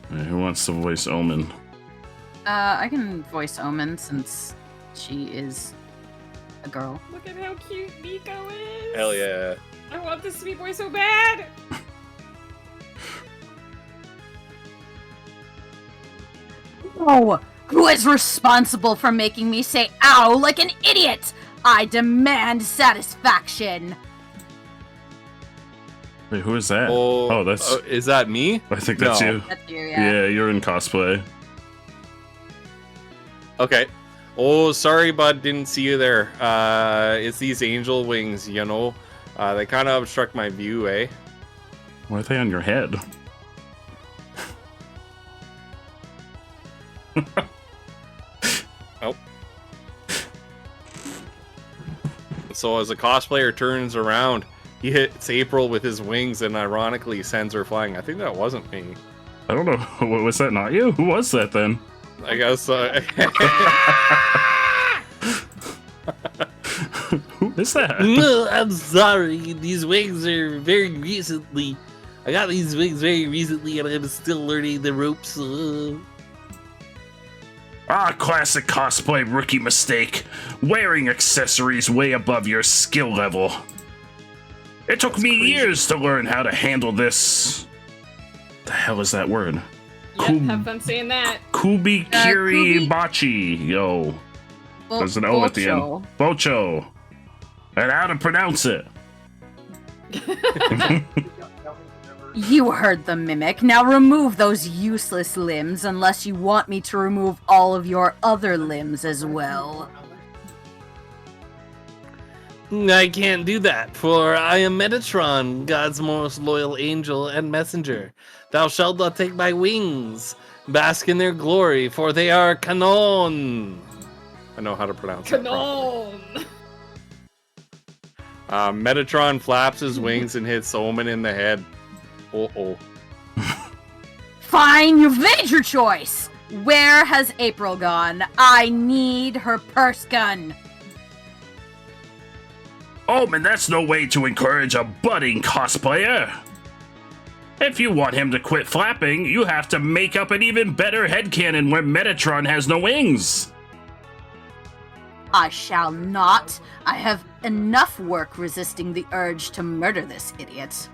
Who wants to voice Omen? I can voice Omen since she is a girl. Look at how cute Nico is. Hell yeah. I want this sweet boy so bad. Oh, who is responsible for making me say ow like an idiot? I demand satisfaction. Wait, who is that? Oh, that's. is that me? I think that's No. you. That's you, yeah. Yeah, you're in cosplay. Okay. Oh, sorry, bud. Didn't see you there. It's these angel wings, you know. They kind of obstruct my view, eh? Why are they on your head? Oh. So as the cosplayer turns around, he hits April with his wings and ironically sends her flying. I think that wasn't me. I don't know. Was that not you? Who was that then? I guess. Who is that? No, I'm sorry. These wings are very recently. I got these wings very recently, and I'm still learning the ropes. Classic cosplay rookie mistake. Wearing accessories way above your skill level. It took me years to learn how to handle this. The hell is that word? Yep, have fun saying that. Kubikiri Bachi. Yo. There's an O at the end. Bocho. And how to pronounce it. You heard the mimic. Now remove those useless limbs unless you want me to remove all of your other limbs as well. I can't do that, for I am Metatron, God's most loyal angel and messenger. Thou shalt not take my wings. Bask in their glory, for they are canon. I know how to pronounce Canon. it. Metatron flaps his wings and hits Omen in the head. Uh-oh. Fine, you've made your choice. Where has April gone? I need her purse gun. Oh, man, that's no way to encourage a budding cosplayer. If you want him to quit flapping, you have to make up an even better headcanon where Metatron has no wings. I shall not. I have enough work resisting the urge to murder this idiot.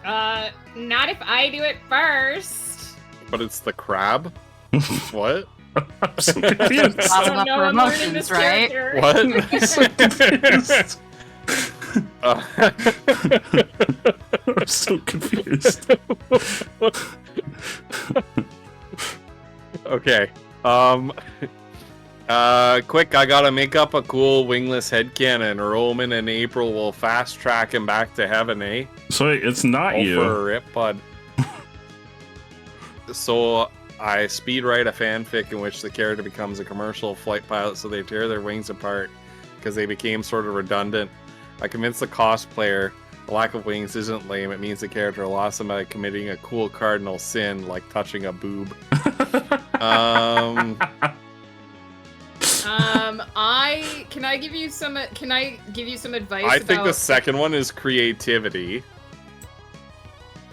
Not if I do it first. But it's the crab? What? I'm so confused. I don't know, I'm learning this right? character. What? I'm so confused. I'm so confused. Okay. Quick, I gotta make up a cool wingless headcanon, or Omen and April will fast track him back to heaven, eh? So it's not you. For a rip, bud. So I speed write a fanfic in which the character becomes a commercial flight pilot, so they tear their wings apart because they became sort of redundant. I convinced the cosplayer the lack of wings isn't lame. It means the character lost them by committing a cool cardinal sin, like touching a boob. Can I give you some advice? I think the second one is creativity.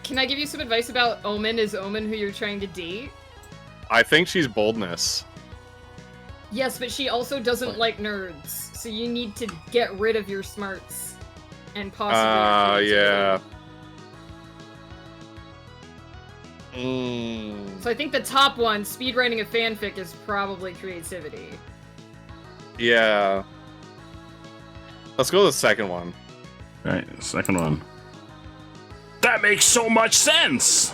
Can I give you some advice about Omen? Is Omen who you're trying to date? I think she's boldness. Yes, but she also doesn't like nerds, so you need to get rid of your smarts and possibly. Yeah. So I think the top one, speedwriting a fanfic, is probably creativity. Yeah. Let's go to the second one. Right, second one. That makes so much sense!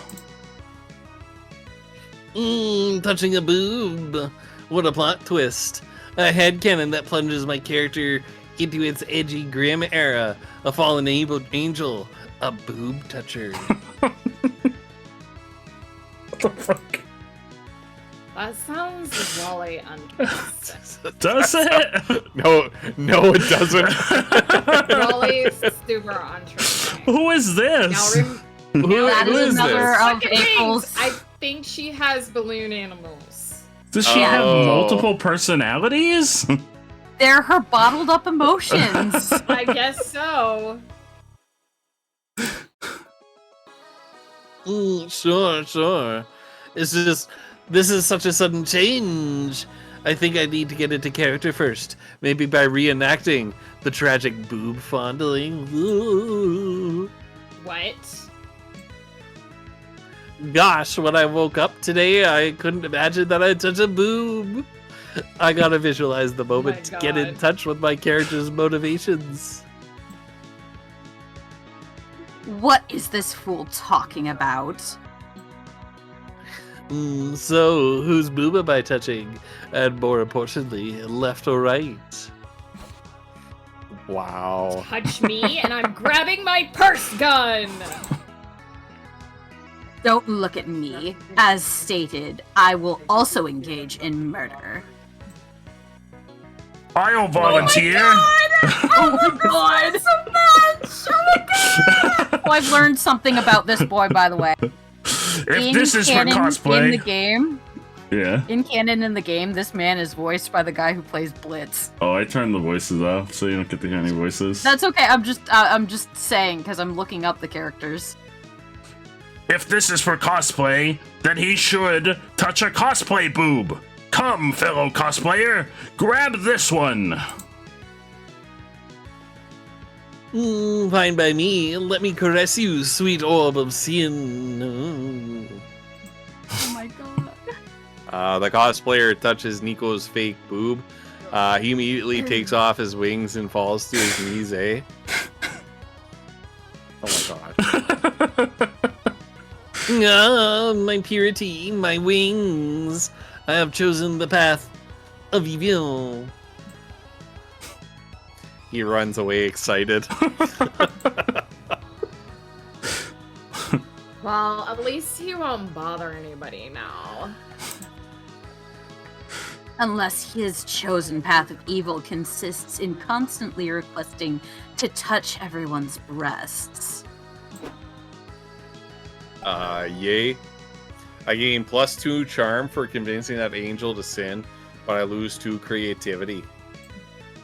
Touching a boob. What a plot twist. A headcanon that plunges my character into its edgy, grim era. A fallen angel. A boob toucher. What the fuck? That sounds really untrust. Does it? No, it doesn't. Really super untrusting. Who is this? Now, That is another of Second April's. things, I think she has balloon animals. Does she have multiple personalities? They're her bottled up emotions. I guess so. Sure. This is such a sudden change. I think I need to get into character first. Maybe by reenacting the tragic boob fondling. Ooh. What? Gosh, when I woke up today, I couldn't imagine that I'd touch a boob. I gotta visualize the moment to get in touch with my character's motivations. What is this fool talking about? So, whose boob am I touching? And more importantly, left or right? Wow. Touch me, and I'm grabbing my purse gun. Don't look at me. As stated, I will also engage in murder. I'll volunteer. Oh my god! So much! Oh my god! Oh, I've learned something about this boy, by the way. If this is for canon cosplay, in the game, yeah. in canon in the game, this man is voiced by the guy who plays Blitz. Oh, I turned the voices off, so you don't get to hear any voices. That's okay. I'm just saying because I'm looking up the characters. If this is for cosplay, then he should touch a cosplay boob. Come, fellow cosplayer, grab this one. Fine by me. Let me caress you, sweet orb of sin. Oh my god. The cosplayer touches Nico's fake boob. He immediately takes off his wings and falls to his knees, eh? Oh my god. Ah, my purity, my wings. I have chosen the path of evil. He runs away excited. Well, at least he won't bother anybody now. Unless his chosen path of evil consists in constantly requesting to touch everyone's breasts. Yay. I gain +2 charm for convincing that angel to sin, but I lose 2 creativity.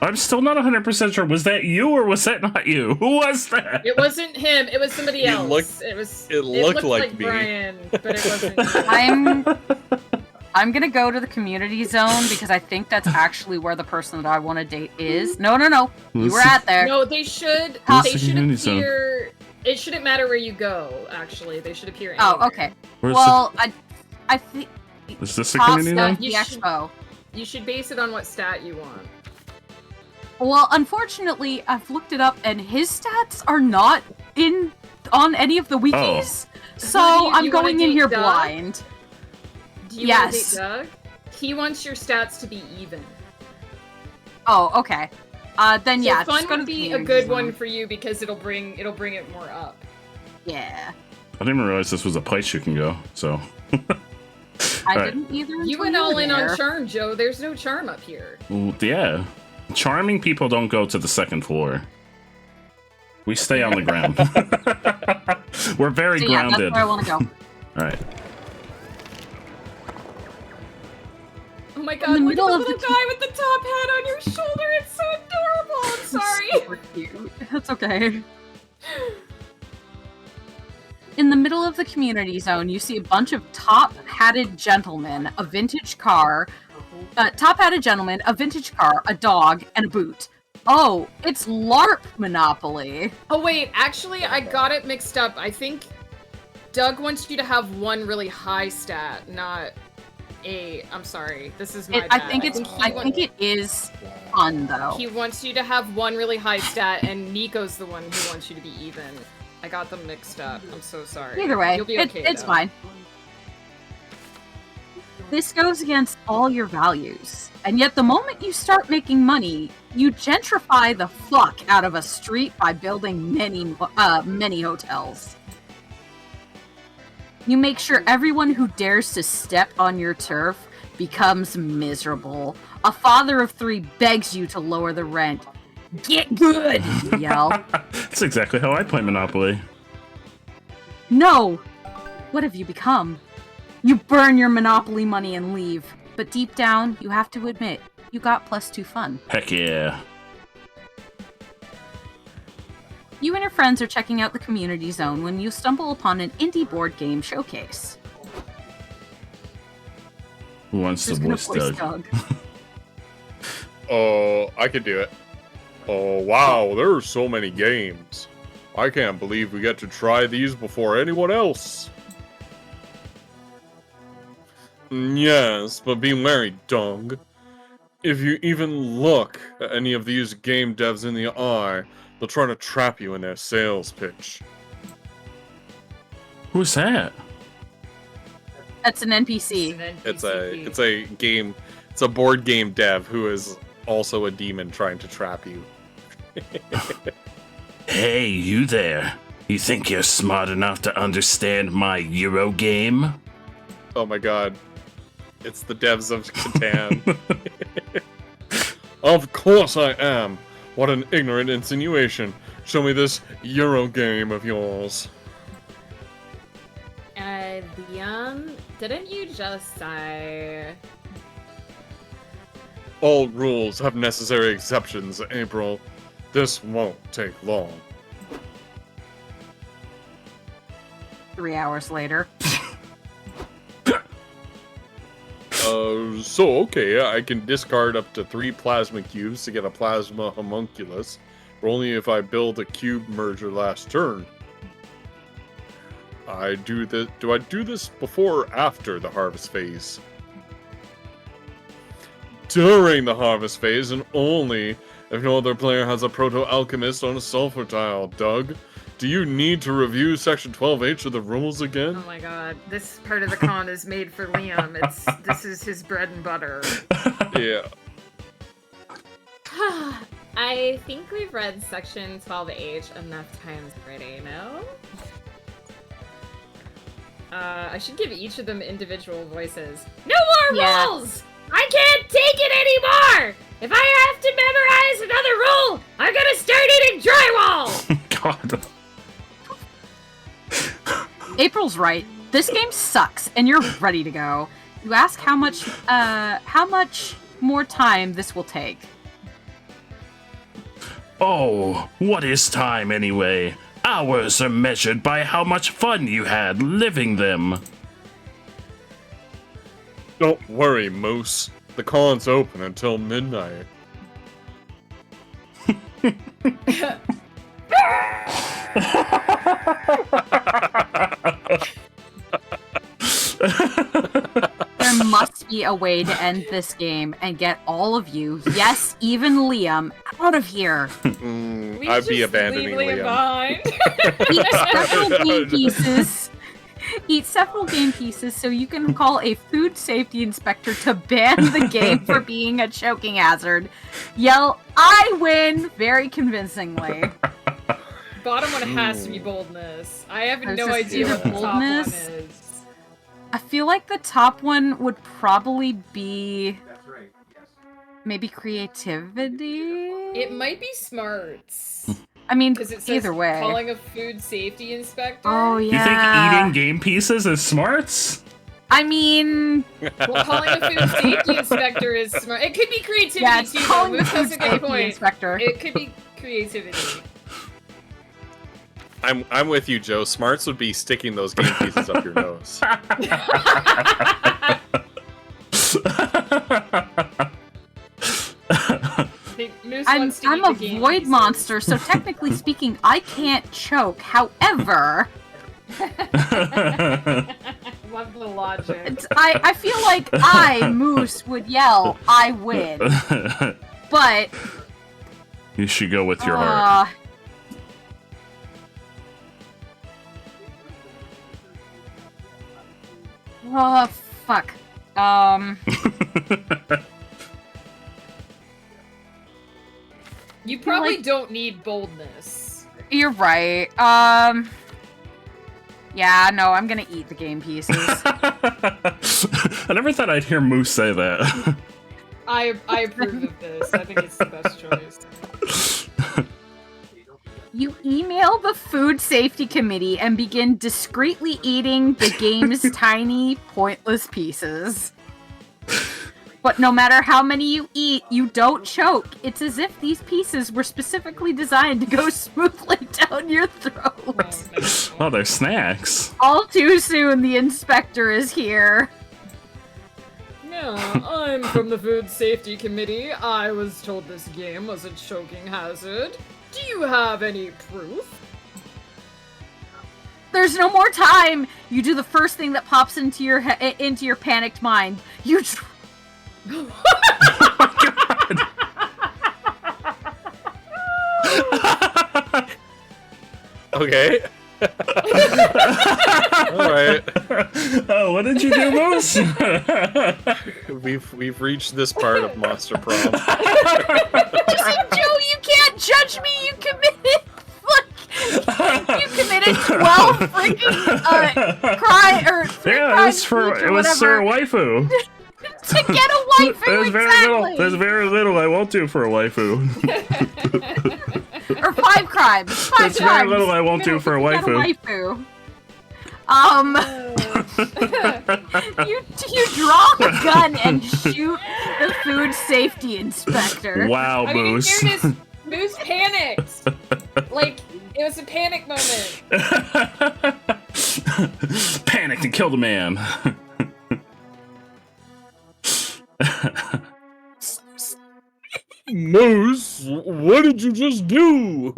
I'm still not 100% sure. Was that you or was that not you? Who was that? It wasn't him. It was somebody else. It looked like me. Brian, but it wasn't. You. I'm gonna go to the community zone because I think that's actually where the person that I want to date is. No. You were at there. No, they should. Where's They the should community zone? appear. It shouldn't matter where you go. Actually, they should appear. Anywhere. Oh, okay. Where's Well, I think Is this the top community stuff, zone? the You should- expo. You should base it on what stat you want. Well, unfortunately, I've looked it up, and his stats are not on any of the wikis. So Who do you- I'm you wanna going in date here Doug? blind. Do you Yes. want to date Doug? He wants your stats to be even. Oh, okay. Then yeah, so fun just go to would the be a community good zone. one for you because it'll bring it more up. Yeah. I didn't even realize this was a place you can go, so. I Right. didn't either. You until went all were in there. on charm, Joe. There's no charm up here. Well, yeah. Charming people don't go to the second floor. We stay on the ground. We're very So yeah, grounded. that's where I want to go. Alright. Oh my In god, the look at middle the of little the- guy with the top hat on your shoulder. It's so adorable. I'm sorry. Super cute. That's okay. In the middle of the community zone, you see a bunch of top-hatted gentlemen, a vintage car, top-hatted gentleman, a vintage car, a dog, and a boot. Oh, it's LARP Monopoly. Oh wait, actually, I got it mixed up. I think Doug wants you to have one really high stat, not a. I'm sorry, this is my I bad. think it is fun though. He wants you to have one really high stat, and Nico's the one who wants you to be even. I got them mixed up. I'm so sorry. Either way, You'll be okay, it's though. fine. This goes against all your values. And yet the moment you start making money, you gentrify the fuck out of a street by building many hotels. You make sure everyone who dares to step on your turf becomes miserable. A father of 3 begs you to lower the rent. Get good, you yell. That's exactly how I play Monopoly. No! What have you become? You burn your Monopoly money and leave. But deep down, you have to admit, you got +2 fun. Heck yeah. You and your friends are checking out the community zone when you stumble upon an indie board game showcase. Who wants to Who's gonna voice Doug? Oh, I could do it. Oh, wow, there are so many games. I can't believe we get to try these before anyone else. Yes, but be wary, Doug. If you even look at any of these game devs in the eye, they'll try to trap you in their sales pitch. Who's that? That's an NPC. It's a board game dev who is also a demon trying to trap you. Hey, you there. You think you're smart enough to understand my Euro game? Oh my god. It's the devs of Catan. Of course I am. What an ignorant insinuation. Show me this Euro game of yours. Liam, didn't you just say... All rules have necessary exceptions, April. This won't take long. 3 hours later. So okay, I can discard up to 3 plasma cubes to get a plasma homunculus, but only if I build a cube merger last turn. Do I do this before or after the harvest phase? During the harvest phase, and only if no other player has a proto-alchemist on a sulfur tile. Doug, do you need to review section 12H of the rules again? Oh my god, this part of the con is made for Liam. This is his bread and butter. Yeah. I think we've read section 12H enough times already, no? I should give each of them individual voices. No more rules! I can't take it anymore! If I have to memorize another rule, I'm gonna start eating drywall! God. April's right. This game sucks, and you're ready to go. You ask how much more time this will take. Oh, what is time anyway? Hours are measured by how much fun you had living them. Don't worry, Moose. The con's open until midnight. There must be a way to end this game and get all of you, yes, even Liam, out of here. I'd be abandoning Liam. Eat several game pieces so you can call a food safety inspector to ban the game for being a choking hazard. Yell, I win, very convincingly. Bottom one has to be boldness. I have There's no just idea what the top one boldness. is. I feel like the top one would probably be maybe creativity. It might be smarts. I mean, Because it says either way. calling a food safety inspector. Oh yeah. You think eating game pieces is smarts? I mean, Well, calling a food safety inspector is smart. It could be creativity yeah, it's too. calling though. the Moose food has a good safety point. inspector. It could be creativity. I'm with you, Joe. Smarts would be sticking those game pieces up your nose. Moose I'm wants to eat a the game void pieces. monster, so technically speaking, I can't choke. However, Love the logic. I feel like I, Moose, would yell, I win. But You should go with your heart. Oh, fuck. You probably like- don't need boldness. You're right. Yeah, no, I'm gonna eat the game pieces. I never thought I'd hear Moose say that. I approve of this. I think it's the best choice. You email the food safety committee and begin discreetly eating the game's tiny, pointless pieces. But no matter how many you eat, you don't choke. It's as if these pieces were specifically designed to go smoothly down your throat. Oh, they're snacks. All too soon, the inspector is here. Yeah, I'm from the Food Safety Committee. I was told this game was a choking hazard. Do you have any proof? There's no more time. You do the first thing that pops into your into your panicked mind. You. Okay. Alright. Oh, what did you do, Moose? We've reached this part of Monster Prom. Joe, you can't judge me. You committed. You committed 12 freaking cry or three Yeah, crimes it each or was for a whatever waifu. to get a waifu. There's Exactly. there's very little I won't do for a waifu. Or 5 crimes. 5 There's crimes. very little I won't do for a to get waifu. You draw a gun and shoot the food safety inspector. Wow, I mean, Moose. in fairness, Moose panicked. Like, it was a panic moment. Panicked and killed a man. Moose, what did you just do?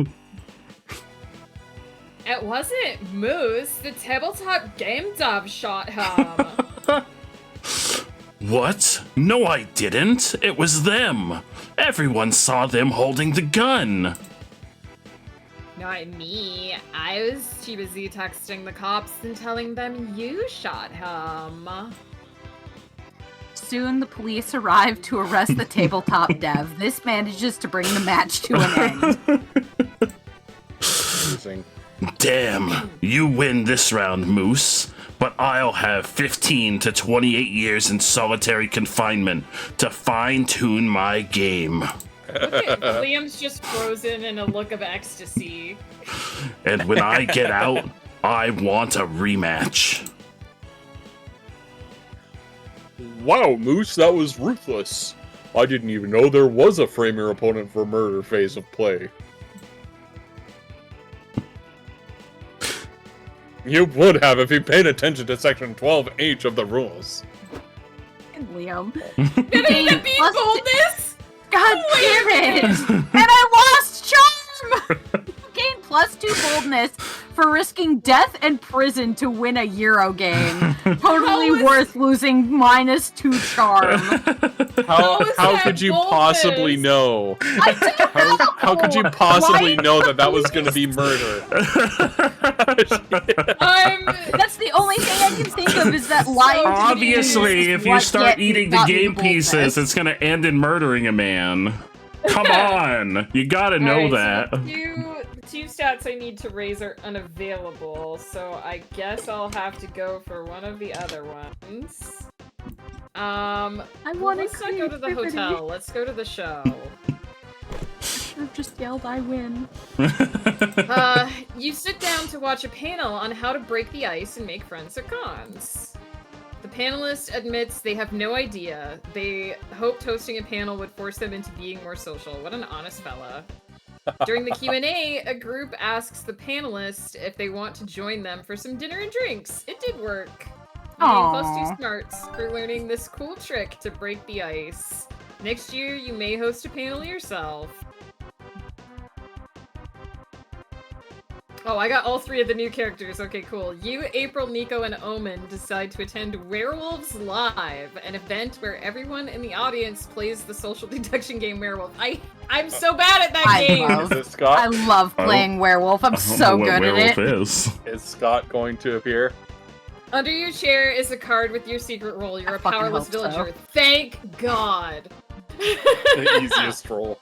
It wasn't Moose. The tabletop game dev shot him. What? No, I didn't. It was them. Everyone saw them holding the gun. Not me. I was too busy texting the cops and telling them you shot him. Soon the police arrive to arrest the tabletop dev. This manages to bring the match to an end. Amazing. Damn, you win this round, Moose. But I'll have 15 to 28 years in solitary confinement to fine-tune my game. Look at Liam's just frozen in a look of ecstasy. And when I get out, I want a rematch. Wow, Moose, that was ruthless. I didn't even know there was a frame your opponent for murder phase of play. You would have if you paid attention to section 12H of the rules. Liam. Did it be boldness? God damn it! And I lost charm! Gain +2 boldness for risking death and prison to win a Euro game. Totally worth losing -2 charm. How could you possibly know? How could you possibly know that that was going to be murder? That's the only thing I can think of is that lying to me Obviously, is if you what start eating the got me game boldness. pieces, it's gonna end in murdering a man. Come on! You gotta know that. So the two stats I need to raise are unavailable, so I guess I'll have to go for one of the other ones. Let's not go to the hotel. Let's go to the show. I've just yelled, I win. You sit down to watch a panel on how to break the ice and make friends at cons. The panelist admits they have no idea. They hoped hosting a panel would force them into being more social. What an honest fella. During the Q&A, a group asks the panelists if they want to join them for some dinner and drinks. It did work. You gain +2 smarts for learning this cool trick to break the ice. Next year, you may host a panel yourself. Oh, I got all 3 of the new characters. Okay, cool. You, April, Nico, and Omen decide to attend Werewolves Live, an event where everyone in the audience plays the social deduction game Werewolf. I'm so bad at that game! I love playing Werewolf. I'm so good at it. Is Scott going to appear? Under your chair is a card with your secret role. You're a fucking powerless hope so. villager. Thank God! The easiest roll.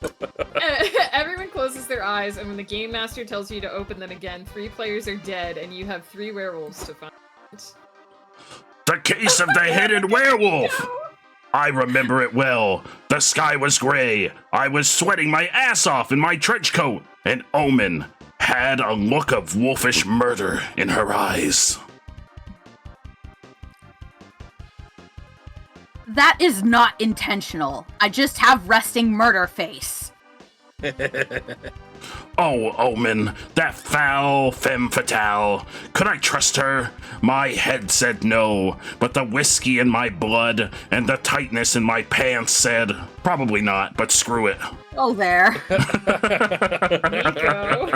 Everyone closes their eyes, and when the game master tells you to open them again, 3 players are dead, and you have 3 werewolves to find. The case of the hidden werewolf! I remember it well. The sky was gray. I was sweating my ass off in my trench coat. And Omen had a look of wolfish murder in her eyes. That is not intentional. I just have resting murder face. Oh, Omen, that foul femme fatale. Could I trust her? My head said no, but the whiskey in my blood and the tightness in my pants said, probably not, but screw it. Oh, there. Nico.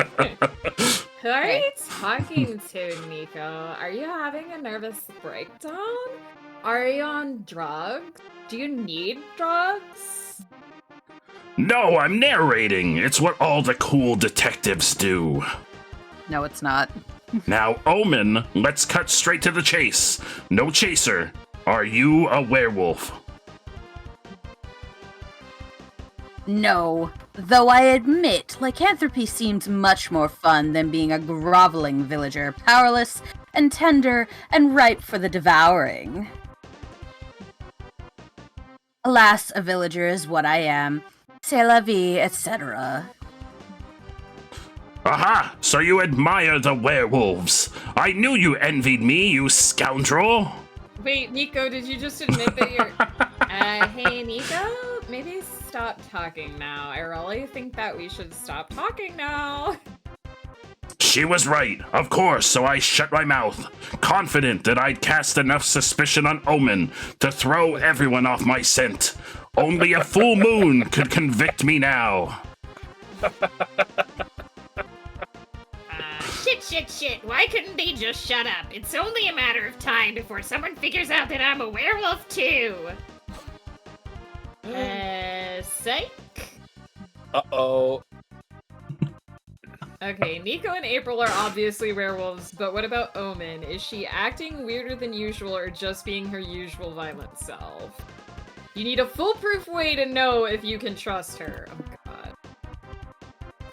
Who are you talking to, Nico? Are you having a nervous breakdown? Are you on drugs? Do you need drugs? No, I'm narrating. It's what all the cool detectives do. No, it's not. Now, Omen, let's cut straight to the chase. No chaser. Are you a werewolf? No, though I admit lycanthropy seems much more fun than being a groveling villager, powerless and tender and ripe for the devouring. Alas, a villager is what I am. C'est la vie, etc. Aha! So you admire the werewolves. I knew you envied me, you scoundrel. Wait, Nico, did you just admit that you're... hey, Nico? Maybe stop talking now. I really think that we should stop talking now. She was right, of course, so I shut my mouth, confident that I'd cast enough suspicion on Omen to throw everyone off my scent. Only a full moon could convict me now. Shit. Why couldn't they just shut up? It's only a matter of time before someone figures out that I'm a werewolf too. Psych? Uh-oh. Okay, Nico and April are obviously werewolves, but what about Omen? Is she acting weirder than usual or just being her usual violent self? You need a foolproof way to know if you can trust her. Oh god.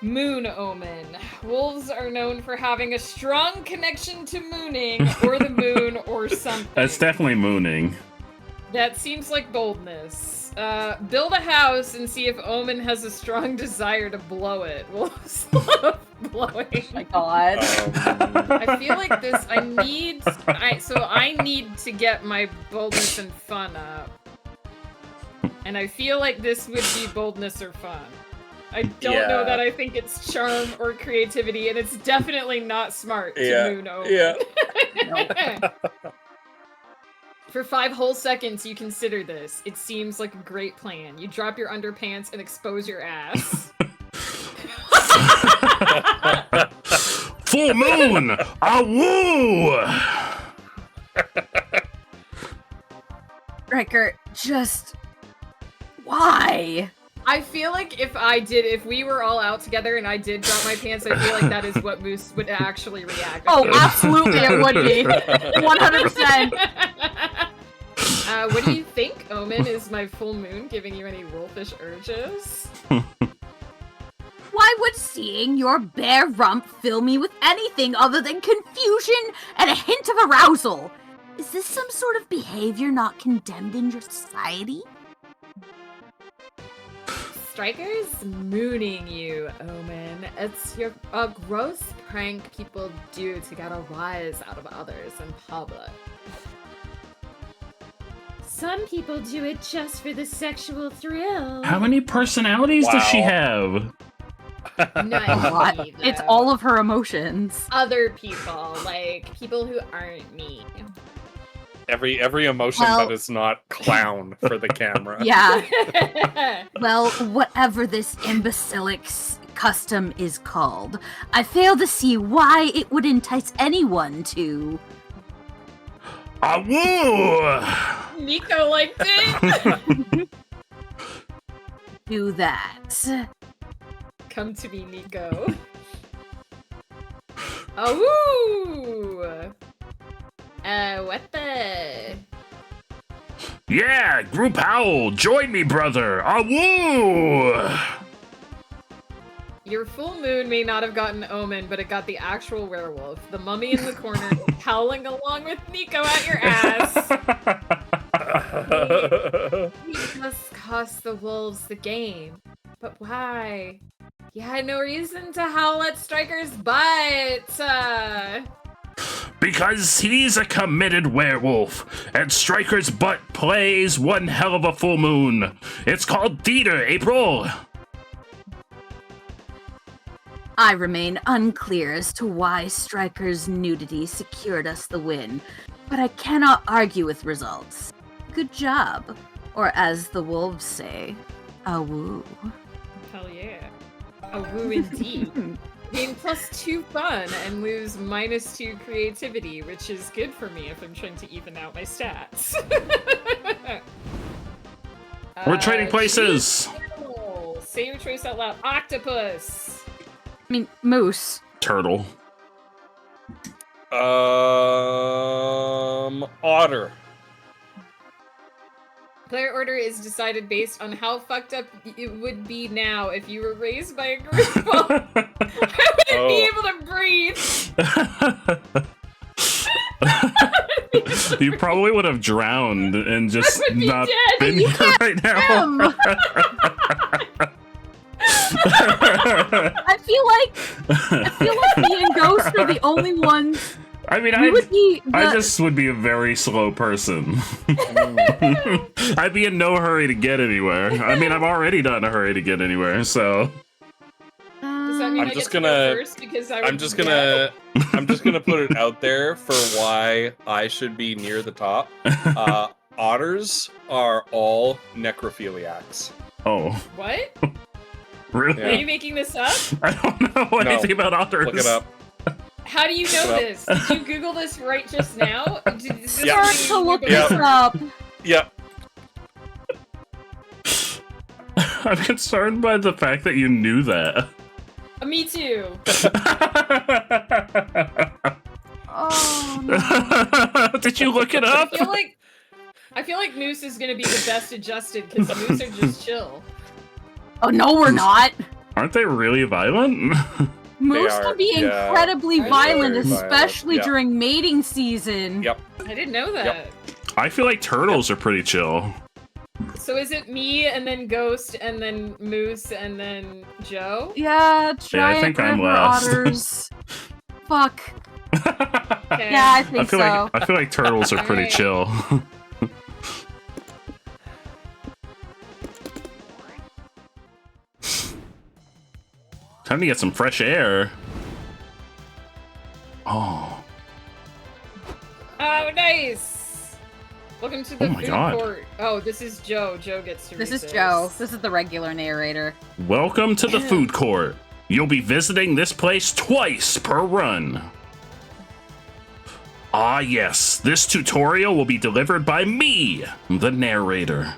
Moon Omen. Wolves are known for having a strong connection to mooning, or the moon, or something. That's definitely mooning. That seems like boldness. Build a house and see if Omen has a strong desire to blow it. Wolves love blowing. Oh my god. I feel like this, I need to get my boldness and fun up. And I feel like this would be boldness or fun. I don't know that I think it's charm or creativity, and it's definitely not smart to moon Omen. Yeah. For 5 whole seconds, you consider this. It seems like a great plan. You drop your underpants and expose your ass. Full moon! Awoo! Riker, just... why? I feel like if we were all out together and I did drop my pants, I feel like that is what Moose would actually react. Oh, absolutely it would be. 100%. What do you think, Omen? Is my full moon giving you any wolfish urges? Why would seeing your bare rump fill me with anything other than confusion and a hint of arousal? Is this some sort of behavior not condemned in your society? Striker's mooning you, Omen. It's a gross prank people do to get a rise out of others in public. Some people do it just for the sexual thrill. How many personalities does she have? Not me, though. It's all of her emotions. Other people, like people who aren't me. Every emotion that is not clown for the camera. Yeah. Well, whatever this imbecilic custom is called, I fail to see why it would entice anyone to... Awoo! Nico liked it! do that. Come to me, Nico. Oh! What the? Yeah, group howl! Join me, brother! Awoo! Your full moon may not have gotten Omen, but it got the actual werewolf. The mummy in the corner howling along with Nico at your ass. We just cost the wolves the game. But why? You had no reason to howl at Striker's butt. Because he's a committed werewolf, and Striker's butt plays one hell of a full moon. It's called theater, April. I remain unclear as to why Striker's nudity secured us the win, but I cannot argue with results. Good job. Or as the wolves say, awoo. Hell yeah. Awoo indeed. Gain +2 fun and lose -2 creativity, which is good for me if I'm trying to even out my stats. We're trading places. Say your choice out loud. Octopus. I mean, moose. Turtle. Otter. Player order is decided based on how fucked up it would be now if you were raised by a grease ball. I wouldn't be able to breathe. You probably would have drowned and just would be not dead. been You here right now. I feel like me and Ghost are the only ones. I mean, I just would be a very slow person. I'd be in no hurry to get anywhere. I mean, I'm already not in a hurry to get anywhere, so. Does that mean I'm I just get to gonna- go first because I'm just gonna put it out there for why I should be near the top. Otters are all necrophiliacs. Oh. What? Really? Are you making this up? I don't know anything about otters. Look it up. How do you know Look this? Did you Google this right just now? Did this Yeah. something To you look Googled? this up. Yep. I'm concerned by the fact that you knew that. Me too. Oh no. Did you look it up? I feel like Moose is gonna be the best adjusted because Moose are just chill. Oh no, we're not. Aren't they really violent? Moose are, can be yeah. incredibly They are violent, very violent, especially yeah. during mating season. Yep. I didn't know that. Yep. I feel like turtles are pretty chill. So is it me and then Ghost and then Moose and then Joe? Yeah, giant think I'm river last. otters. Fuck. Okay. Yeah, I I think feel so. like turtles are pretty Alright. chill. Time to get some fresh air. Oh. Oh, nice! Welcome to the Oh my food God. court. Oh, this is Joe. Joe gets to This is resist. Joe. This is the regular narrator. Welcome to the food court. You'll be visiting this place twice per run. Ah yes, this tutorial will be delivered by me, the narrator.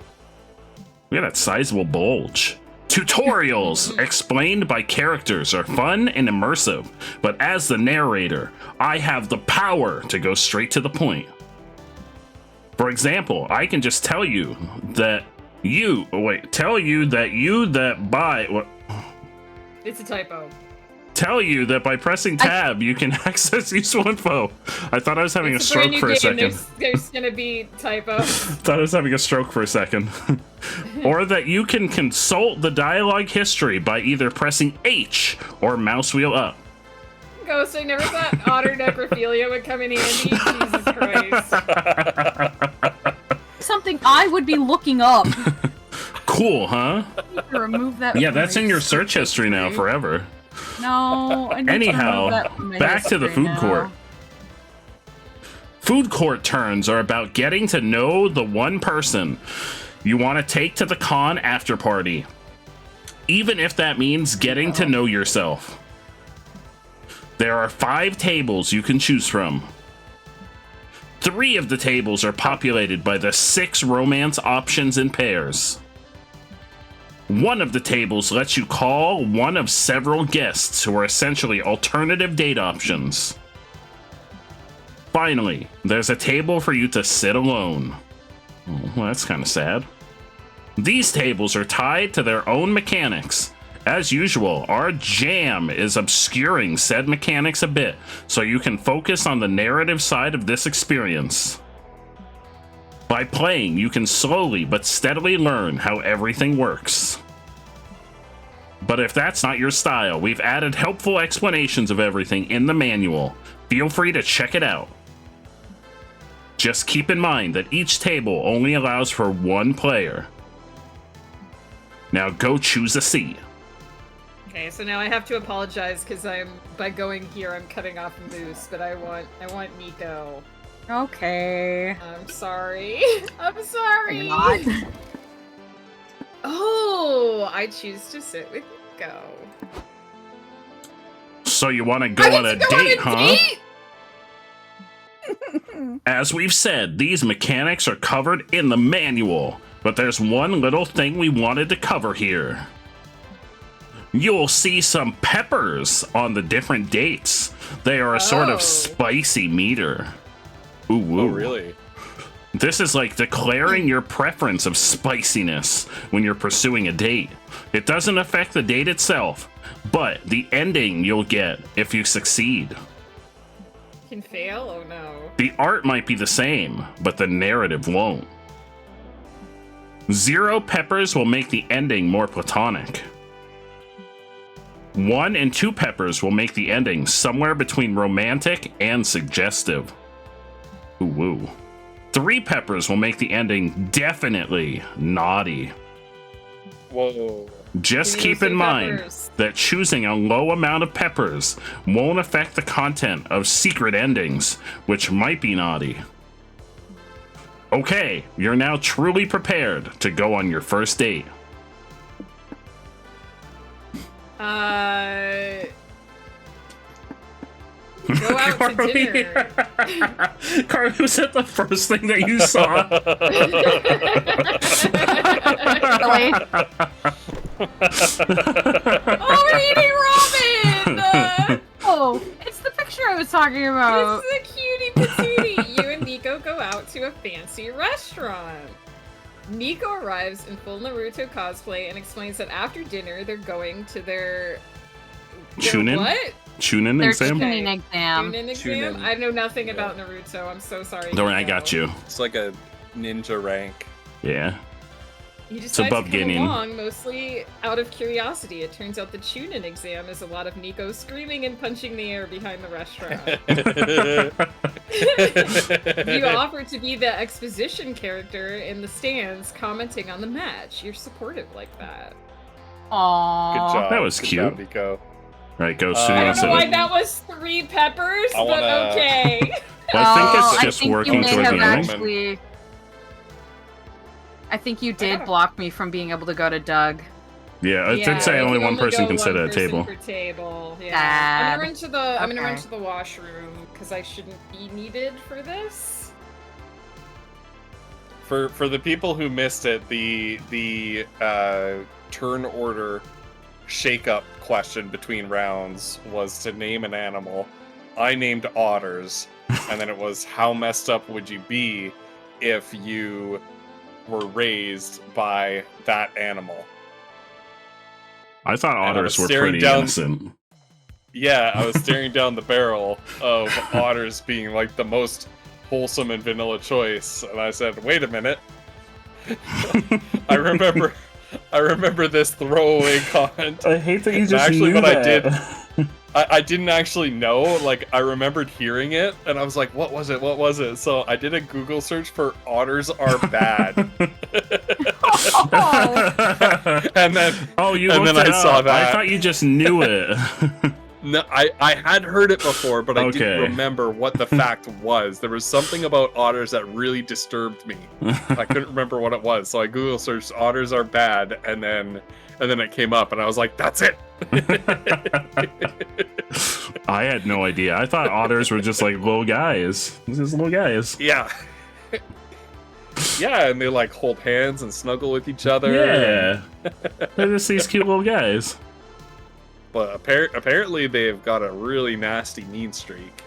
Look at that sizable bulge. Tutorials explained by characters are fun and immersive, but as the narrator, I have the power to go straight to the point. For example, I can just tell you that you It's a typo. tell you that by pressing tab you can access useful info. I thought I was having It's a stroke brand new for a game. second. There's gonna be typos. Thought I was having a stroke for a second. Or that you can consult the dialogue history by either pressing H or mouse wheel up. Ghost, I never thought otter necrophilia would come in handy. Jesus Christ. Something I would be looking up. Cool, huh? To remove that. Yeah, from that's my in your search history now history. forever. No. I need to remove Anyhow, that from my back to the history food now. court. Food court turns are about getting to know the one person you want to take to the con after party. Even if that means getting to know yourself. There are 5 tables you can choose from. 3 of the tables are populated by the 6 romance options in pairs. One of the tables lets you call one of several guests who are essentially alternative date options. Finally, there's a table for you to sit alone. Oh, well, that's kind of sad. These tables are tied to their own mechanics. As usual, our jam is obscuring said mechanics a bit, so you can focus on the narrative side of this experience. By playing, you can slowly but steadily learn how everything works. But if that's not your style, we've added helpful explanations of everything in the manual. Feel free to check it out. Just keep in mind that each table only allows for 1 player. Now go choose a seat. Okay, so now I have to apologize because by going here I'm cutting off Moose, but I want Nico. Okay. I'm sorry. I'm sorry. Not. Oh, I choose to sit with Nico. So you want to go on a date, huh? As we've said, these mechanics are covered in the manual, but there's one little thing we wanted to cover here. You'll see some peppers on the different dates. They are a sort of spicy meter. Ooh, Oh, really? This is like declaring your preference of spiciness when you're pursuing a date. It doesn't affect the date itself, but the ending you'll get if you succeed. Can fail? Oh no. The art might be the same, but the narrative won't. 0 peppers will make the ending more platonic. 1 and 2 peppers will make the ending somewhere between romantic and suggestive. Ooh, woo. 3 peppers will make the ending definitely naughty. Whoa. Just keep in mind that choosing a low amount of peppers won't affect the content of secret endings, which might be naughty. Okay, you're now truly prepared to go on your first date. Go out to dinner. Carly, was that the first thing that you saw? Oh, we're eating ramen! Oh, it's the picture I was talking about. It's the cutie patootie. You and Nico go out to a fancy restaurant. Nico arrives in full Naruto cosplay and explains that after dinner they're going to their Chunin? What? Chunin Their exam? Chunin exam. Chunin exam? I know nothing about Naruto. I'm so sorry. Don't worry, I Nico. got you. It's like a ninja rank. Yeah. He It's decides above to come getting. along mostly out of curiosity. It turns out the Chunin exam is a lot of Nico screaming and punching the air behind the restaurant. You offer to be the exposition character in the stands commenting on the match. You're supportive like that. Aww. Good job. That was Good cute. job, Nico. Right, go I don't know why soon. that was 3 peppers, I but wanna- okay. Well, I think it's I just think working you may towards have the ending. actually. I think you did block me from being able to go to Doug. Yeah, it did say you only can one person go can sit one at a person table. per table. Yeah. Sad. I'm gonna run Okay. to the washroom because I shouldn't be needed for this. For the people who missed it, the turn order shake-up question between rounds was to name an animal. I named otters, and then it was how messed up would you be if you were raised by that animal. I thought And I otters was were staring pretty down- innocent. Yeah, I was staring down the barrel of otters being like the most wholesome and vanilla choice, and I said, "Wait a minute." I remember this throwaway comment. I hate that you And just actually knew what that. I didn't actually know. Like, I remembered hearing it, and I was like, "What was it? What was it?" So I did a Google search for "otters are bad," and then and then looked I it saw up. that. I thought you just knew it. No, I had heard it before, but I Okay. didn't remember what the fact was. There was something about otters that really disturbed me. I couldn't remember what it was, so I Google searched "otters are bad," and then it came up, and I was like, "That's it." I had no idea. I thought otters were just like little guys. Just little guys. Yeah. Yeah, and they like hold hands and snuggle with each other. Yeah. They're just these cute little guys. But apparently they've got a really nasty mean streak.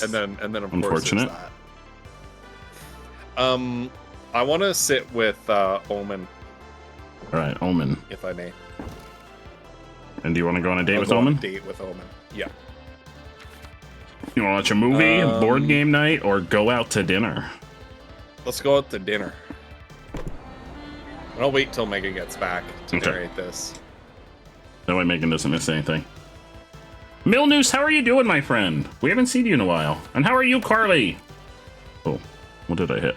And then of course unfortunate. there's that. I want to sit with Omen, All right, Omen. if I may. And do you want to go on a date I'll with go on a Omen? date with Omen. Yeah. You want to watch a movie, Um, board game night, or go out to dinner? Let's go out to dinner. I'll wait till Megan gets back to Okay. narrate this. That way Megan doesn't miss anything. Milnoose, how are you doing, my friend? We haven't seen you in a while. And how are you, Carly? Oh, what did I hit?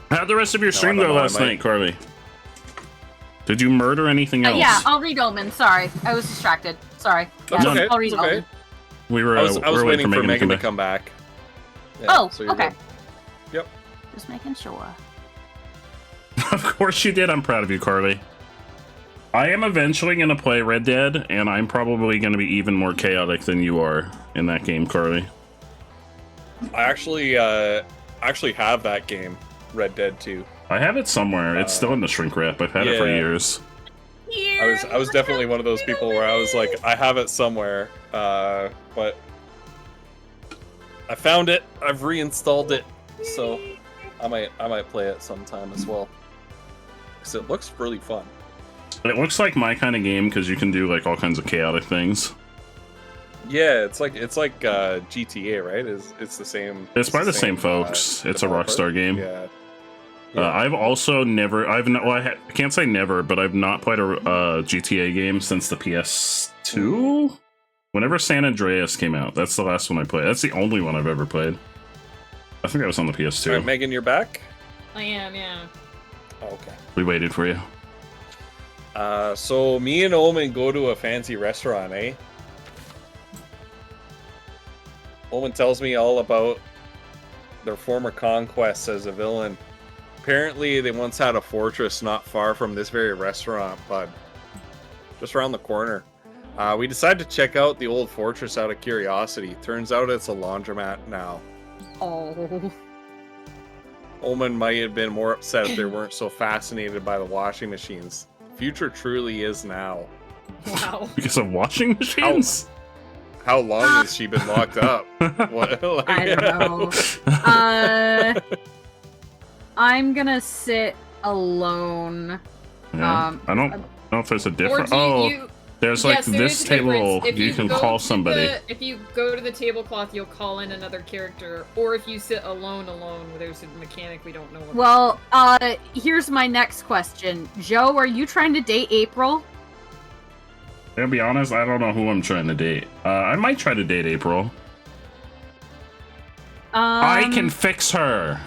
How'd the rest of your stream I don't go know, I last might- night, Carly? Did you murder anything else? Yeah, I'll read Omen. Sorry, I was distracted. Sorry. That's Yeah, okay. I'll read That's okay. Omen. We were, I was we're waiting for Megan to back. come back. Yeah, Oh, so you're okay. good. Yep. Just making sure. Of course you did. I'm proud of you, Carly. I am eventually going to play Red Dead, and I'm probably going to be even more chaotic than you are in that game, Carly. I actually have that game, Red Dead 2. I have it somewhere. It's still in the shrink wrap. I've had it for yeah. years. I was definitely one of those people where I was like, I have it somewhere, But I found it. I've reinstalled it, so I might play it sometime as well. Because it looks really fun. It looks like my kind of game because you can do like all kinds of chaotic things. Yeah, it's like GTA, right? It's the same. It's by the same folks. It's a developer. Rockstar game. Yeah. I've also never. I can't say never, but I've not played a GTA game since the PS2. Whenever San Andreas came out, that's the last one I played. That's the only one I've ever played. I think I was on the PS2. All right, Megan, you're back. I am, yeah. Oh, okay. We waited for you. So me and Omen go to a fancy restaurant, eh? Omen tells me all about their former conquests as a villain. Apparently, they once had a fortress not far from this very restaurant, bud. Just around the corner. We decided to check out the old fortress out of curiosity. Turns out it's a laundromat now. Oh. Omen might have been more upset if they weren't so fascinated by the washing machines. Future truly is now. Wow. Because of washing machines? How long has she been locked up? What, like, I don't know. I'm gonna sit alone. Yeah. I don't know if there's a difference. Or do you- there's yes, like there this is a table. difference. If You can go call to somebody. if you go to the tablecloth, you'll call in another character. Or if you sit alone, there's a mechanic we don't know about. Well, here's my next question. Joe, are you trying to date April? To be honest, I don't know who I'm trying to date. I might try to date April. I can fix her.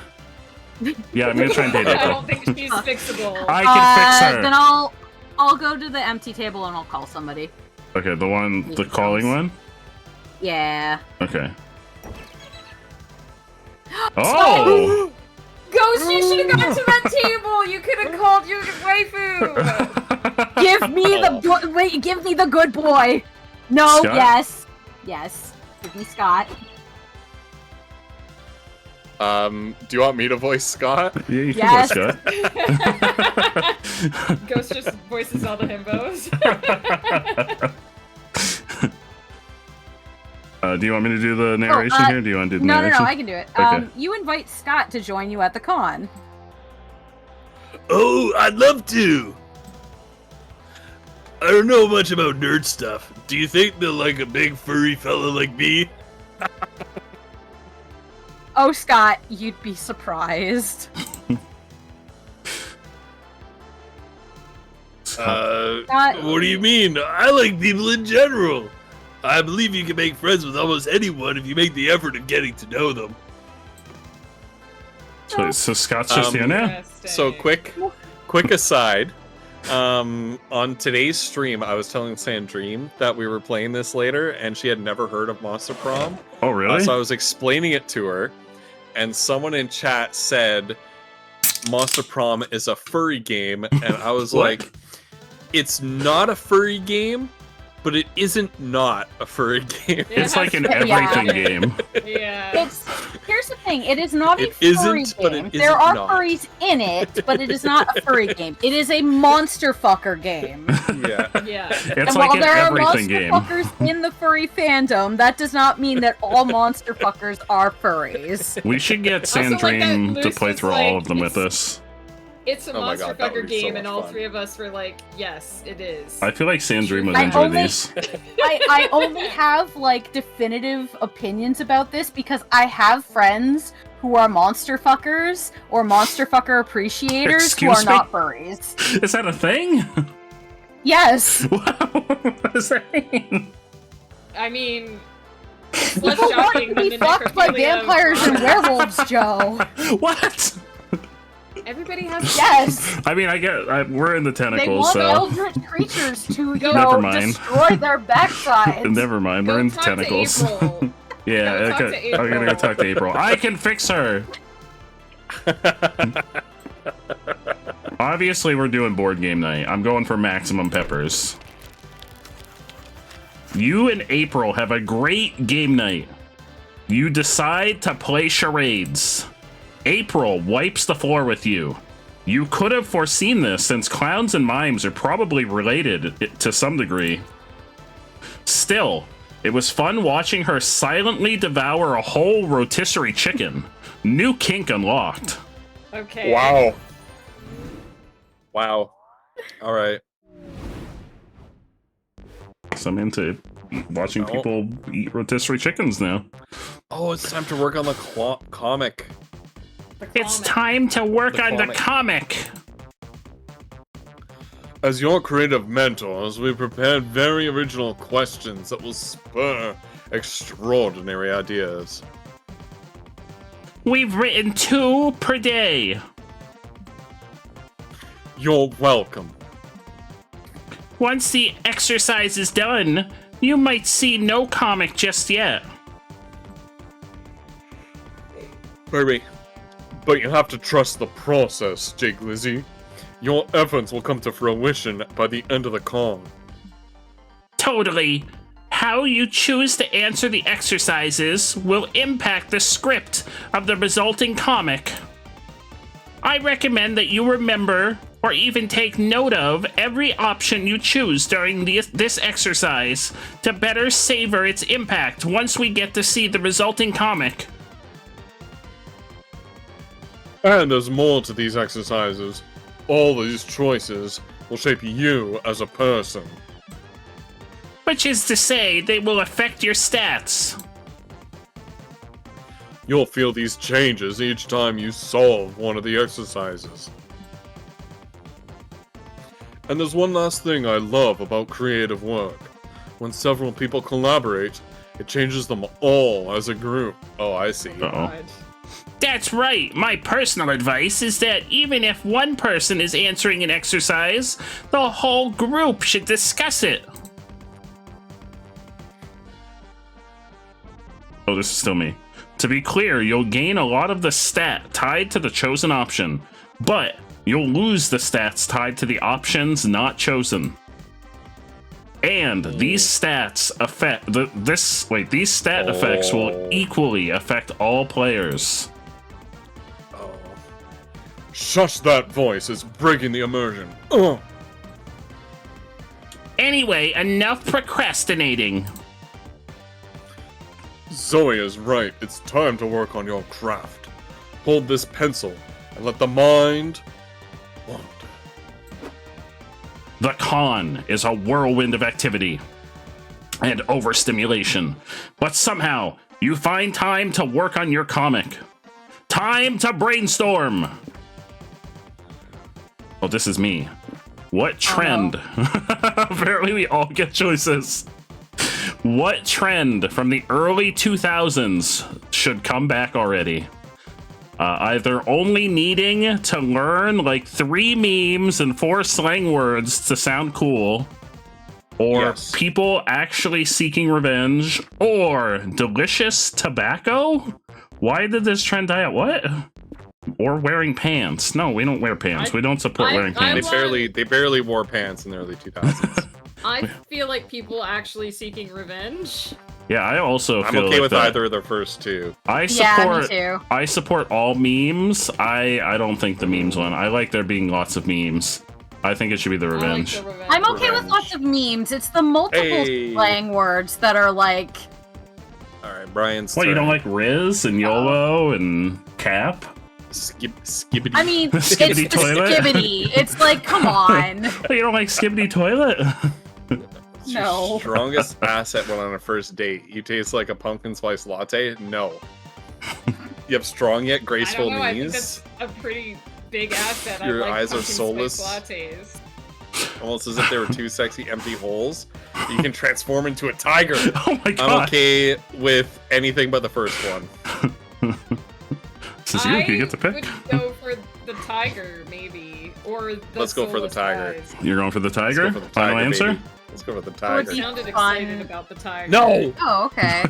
Yeah, I'm gonna try and date April. I don't think she's fixable. I can fix her. Then I'll go to the empty table and I'll call somebody. Okay, the calling one? Yeah. Okay. Oh! Ghost, you should have gone to that table! You could have called your waifu! Give me the good boy! No, Scott? yes. Give me Scott. Do you want me to voice Scott? Yeah, you Yes. can voice Scott. Ghost just voices all the himbos. Do you want me to do the narration here? Do you want to do the narration? No, I can do it. Okay. You invite Scott to join you at the con. Oh, I'd love to. I don't know much about nerd stuff. Do you think they'll like a big furry fella like me? Oh, Scott, you'd be surprised. What do you mean? I like people in general. I believe you can make friends with almost anyone if you make the effort of getting to know them. So Scott's just here now? So quick aside. On today's stream, I was telling Sandrine that we were playing this later, and she had never heard of Monster Prom. Oh, really? So I was explaining it to her, and someone in chat said Monster Prom is a furry game, and I was like, it's not a furry game, but it isn't not a furry game. It's like an everything game. Yeah. Here's the thing. It is not a It furry isn't, but game. it There isn't are not. furries in it, but it is not a furry game. It is a monster fucker game. Yeah. Yeah. It's And like while an there are everything monster game. fuckers in the furry fandom, that does not mean that all monster fuckers are furries. We should get Also, like, Sandrine that to Luce play was through all like, of them with us. It's a Oh my monster God, that would fucker be so game, much and all fun. three of us were like, yes, it is. I feel like Sandrine would I enjoy only- these. I only have like definitive opinions about this because I have friends who are monster fuckers or monster fucker appreciators Excuse who are not me? furries. Is that a thing? Yes. What does that mean? I mean, it's less People want shocking to than be the fucked by necrophilia of vampires and Ron. werewolves, Joe. What? Everybody has Yes. I mean, we're in the They tentacles, want so eldritch creatures to, you Never know, mind. destroy their backsides. never mind. We're in the talk to tentacles. April. Yeah, Go talk okay. to I'm gonna go April. talk to April. I can fix her. Obviously, we're doing board game night. I'm going for maximum peppers. You and April have a great game night. You decide to play charades. April wipes the floor with you. You could have foreseen this since clowns and mimes are probably related to some degree. Still, It was fun watching her silently devour a whole rotisserie chicken. New kink unlocked. Okay. Wow. Wow. All right. So I'm into watching people eat rotisserie chickens now. Oh, it's time to work on the comic. It's time to work on the comic. As your creative mentors, we prepared very original questions that will spur extraordinary ideas. We've written 2 per day. You're welcome. Once the exercise is done, you might see no comic just yet. Baby, but you have to trust the process, Jake Lizzie. Your efforts will come to fruition by the end of the con. Totally. How you choose to answer the exercises will impact the script of the resulting comic. I recommend that you remember or even take note of every option you choose during this exercise to better savor its impact once we get to see the resulting comic. And there's more to these exercises. All these choices will shape you as a person. Which is to say, they will affect your stats. You'll feel these changes each time you solve one of the exercises. And there's one last thing I love about creative work. When several people collaborate, it changes them all as a group. Oh, I see. Uh-oh. That's right. My personal advice is that even if one person is answering an exercise, the whole group should discuss it. Oh, this is still me. To be clear, you'll gain a lot of the stat tied to the chosen option, but you'll lose the stats tied to the options not chosen. And these stats affect these stat effects will equally affect all players. Shush that voice, it's breaking the immersion. Anyway, enough procrastinating. Zoe is right, it's time to work on your craft. Hold this pencil and let the mind wander. The con is a whirlwind of activity and overstimulation, but somehow you find time to work on your comic. Time to brainstorm. Oh, this is me. What trend? Apparently we all get choices. What trend from the early 2000s should come back already? Either only needing to learn like 3 memes and 4 slang words to sound cool, or people actually seeking revenge, or delicious tobacco? Why did this trend die out? What? Or wearing pants. No, we don't wear pants. We don't support wearing pants. They barely wore pants in the early 2000s. I feel like people actually seeking revenge. Yeah, I also feel I'm okay like with that. either of the first two. I support. Yeah, me too. I support all memes. I don't think the memes one. I like there being lots of memes. I think it should be the revenge. I'm okay with lots of memes. It's the multiple slang words that are like. All right, Brian's. What, turn. you don't like Riz and YOLO and Cap? Skibbity. I mean, Skibbity it's the toilet? skibbity. It's like, come on. You don't like Skibbity Toilet? No. Strongest asset when on a first date. You taste like a pumpkin spice latte? No. You have strong yet graceful I don't know, I think knees? that's a pretty big asset. Your I like eyes are pumpkin soulless. spice lattes. Almost as if they were 2 sexy empty holes. You can transform into a tiger. Oh my god. I'm okay with anything but the first one. This is you. You get to pick. would go for the tiger, maybe, or the Let's go for the soulless tiger. eyes. You're going for the tiger? Let's go for the Final tiger, answer? baby. Let's go for the tiger. You sounded excited about the tiger. No! Oh, okay.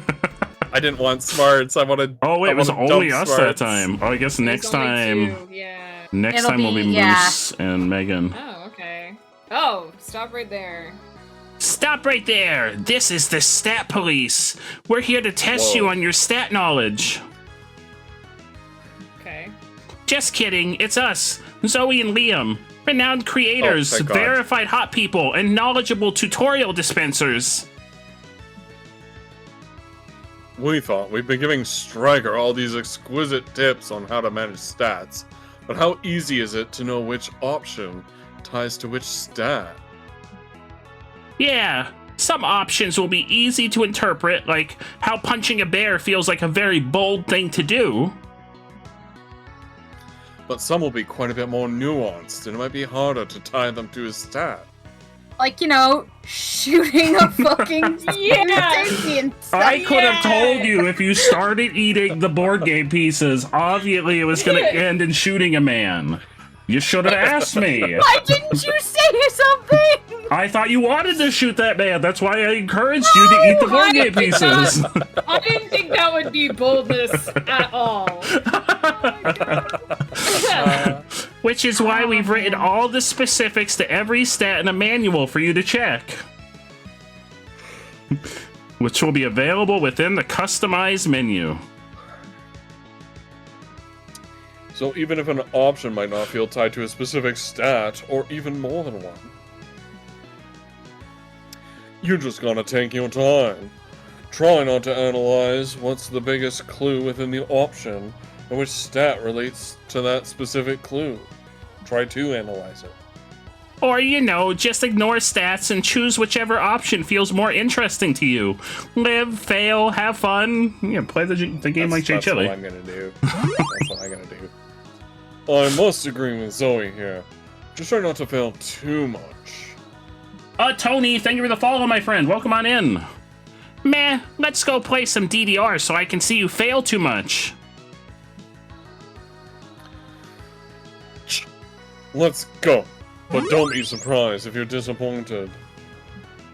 I didn't want smarts. I wanted. Oh wait, I it was wanted only dumb us smarts. that time. Oh, I guess next only time. 2, yeah. Next It'll time will be be- yeah. Moose and Megan. Oh, okay. Oh, stop right there. Stop right there! This is the Stat Police. We're here to test you on your stat knowledge. Okay. Just kidding, it's us, Zoe and Liam, renowned creators, thank God. verified hot people, and knowledgeable tutorial dispensers. We thought we'd been giving Striker all these exquisite tips on how to manage stats, but how easy is it to know which option ties to which stat? Yeah, some options will be easy to interpret, like how punching a bear feels like a very bold thing to do. But some will be quite a bit more nuanced, and it might be harder to tie them to a stat. Like, you know, shooting a fucking safety and stuff. I could have told you if you started eating the board game pieces, obviously it was going to end in shooting a man. You should have asked me. Why didn't you say something? I thought you wanted to shoot that man. That's why I encouraged you to eat the board game pieces. I didn't think that would be boldness at all. Which is why we've written all the specifics to every stat in a manual for you to check. Which will be available within the customized menu. So even if an option might not feel tied to a specific stat, or even more than one, you're just gonna take your time. Try not to analyze what's the biggest clue within the option, and which stat relates to that specific clue. Try to analyze it. Or, you know, just ignore stats and choose whichever option feels more interesting to you. Live, fail, have fun. Yeah, play the game like Jay Chili. That's what I'm gonna do. That's what I'm gonna do. I must agree with Zoe here. Just try not to fail too much. Tony, thank you for the follow, my friend. Welcome on in. Meh, let's go play some DDR so I can see you fail too much. Let's go. But don't be surprised if you're disappointed.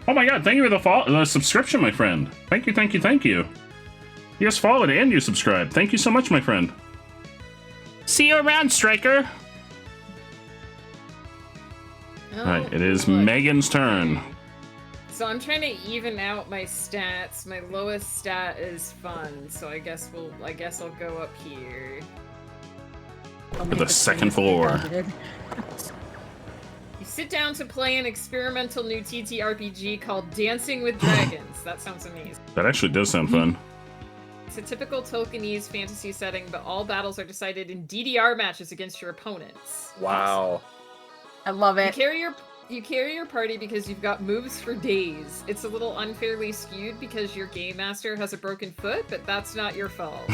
Oh my god, thank you for the subscription, my friend. Thank you, thank you, thank you. You just followed and you subscribed. Thank you so much, my friend. See you around, Striker. Alright, it is Megan's turn. So I'm trying to even out my stats. My lowest stat is fun, so I guess I'll go up here. To the second floor. You sit down to play an experimental new TTRPG called Dancing with Dragons. That sounds amazing. That actually does sound fun. It's a typical Tolkienese fantasy setting, but all battles are decided in DDR matches against your opponents. Wow. I love it. You carry your party because you've got moves for days. It's a little unfairly skewed because your game master has a broken foot, but that's not your fault.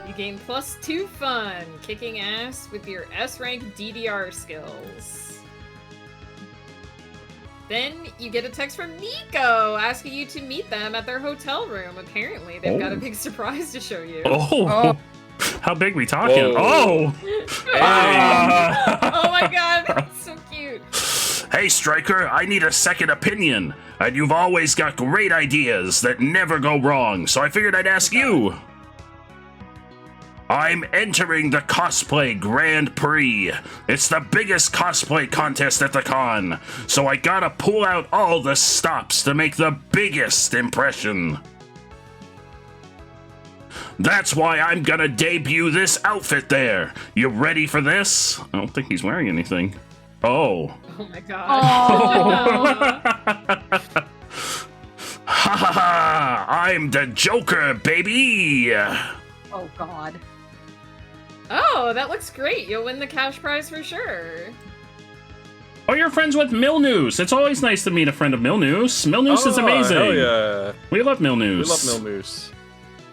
You gain +2 fun, kicking ass with your S-rank DDR skills. Then you get a text from Nico asking you to meet them at their hotel room. Apparently, they've got a big surprise to show you. Oh. How big we talking? Whoa. Oh! Oh my god, that's so cute. Hey, Striker, I need a second opinion. And you've always got great ideas that never go wrong, so I figured I'd ask you. I'm entering the Cosplay Grand Prix. It's the biggest cosplay contest at the con, so I gotta pull out all the stops to make the biggest impression. That's why I'm gonna debut this outfit there. You ready for this? I don't think he's wearing anything. Oh. Oh my god. Ha ha ha! I'm the Joker, baby! Oh god. Oh, that looks great. You'll win the cash prize for sure. Oh, you're friends with Milnews. It's always nice to meet a friend of Milnews. Milnews is amazing. Hell yeah. We love Milnews. We love Milnews.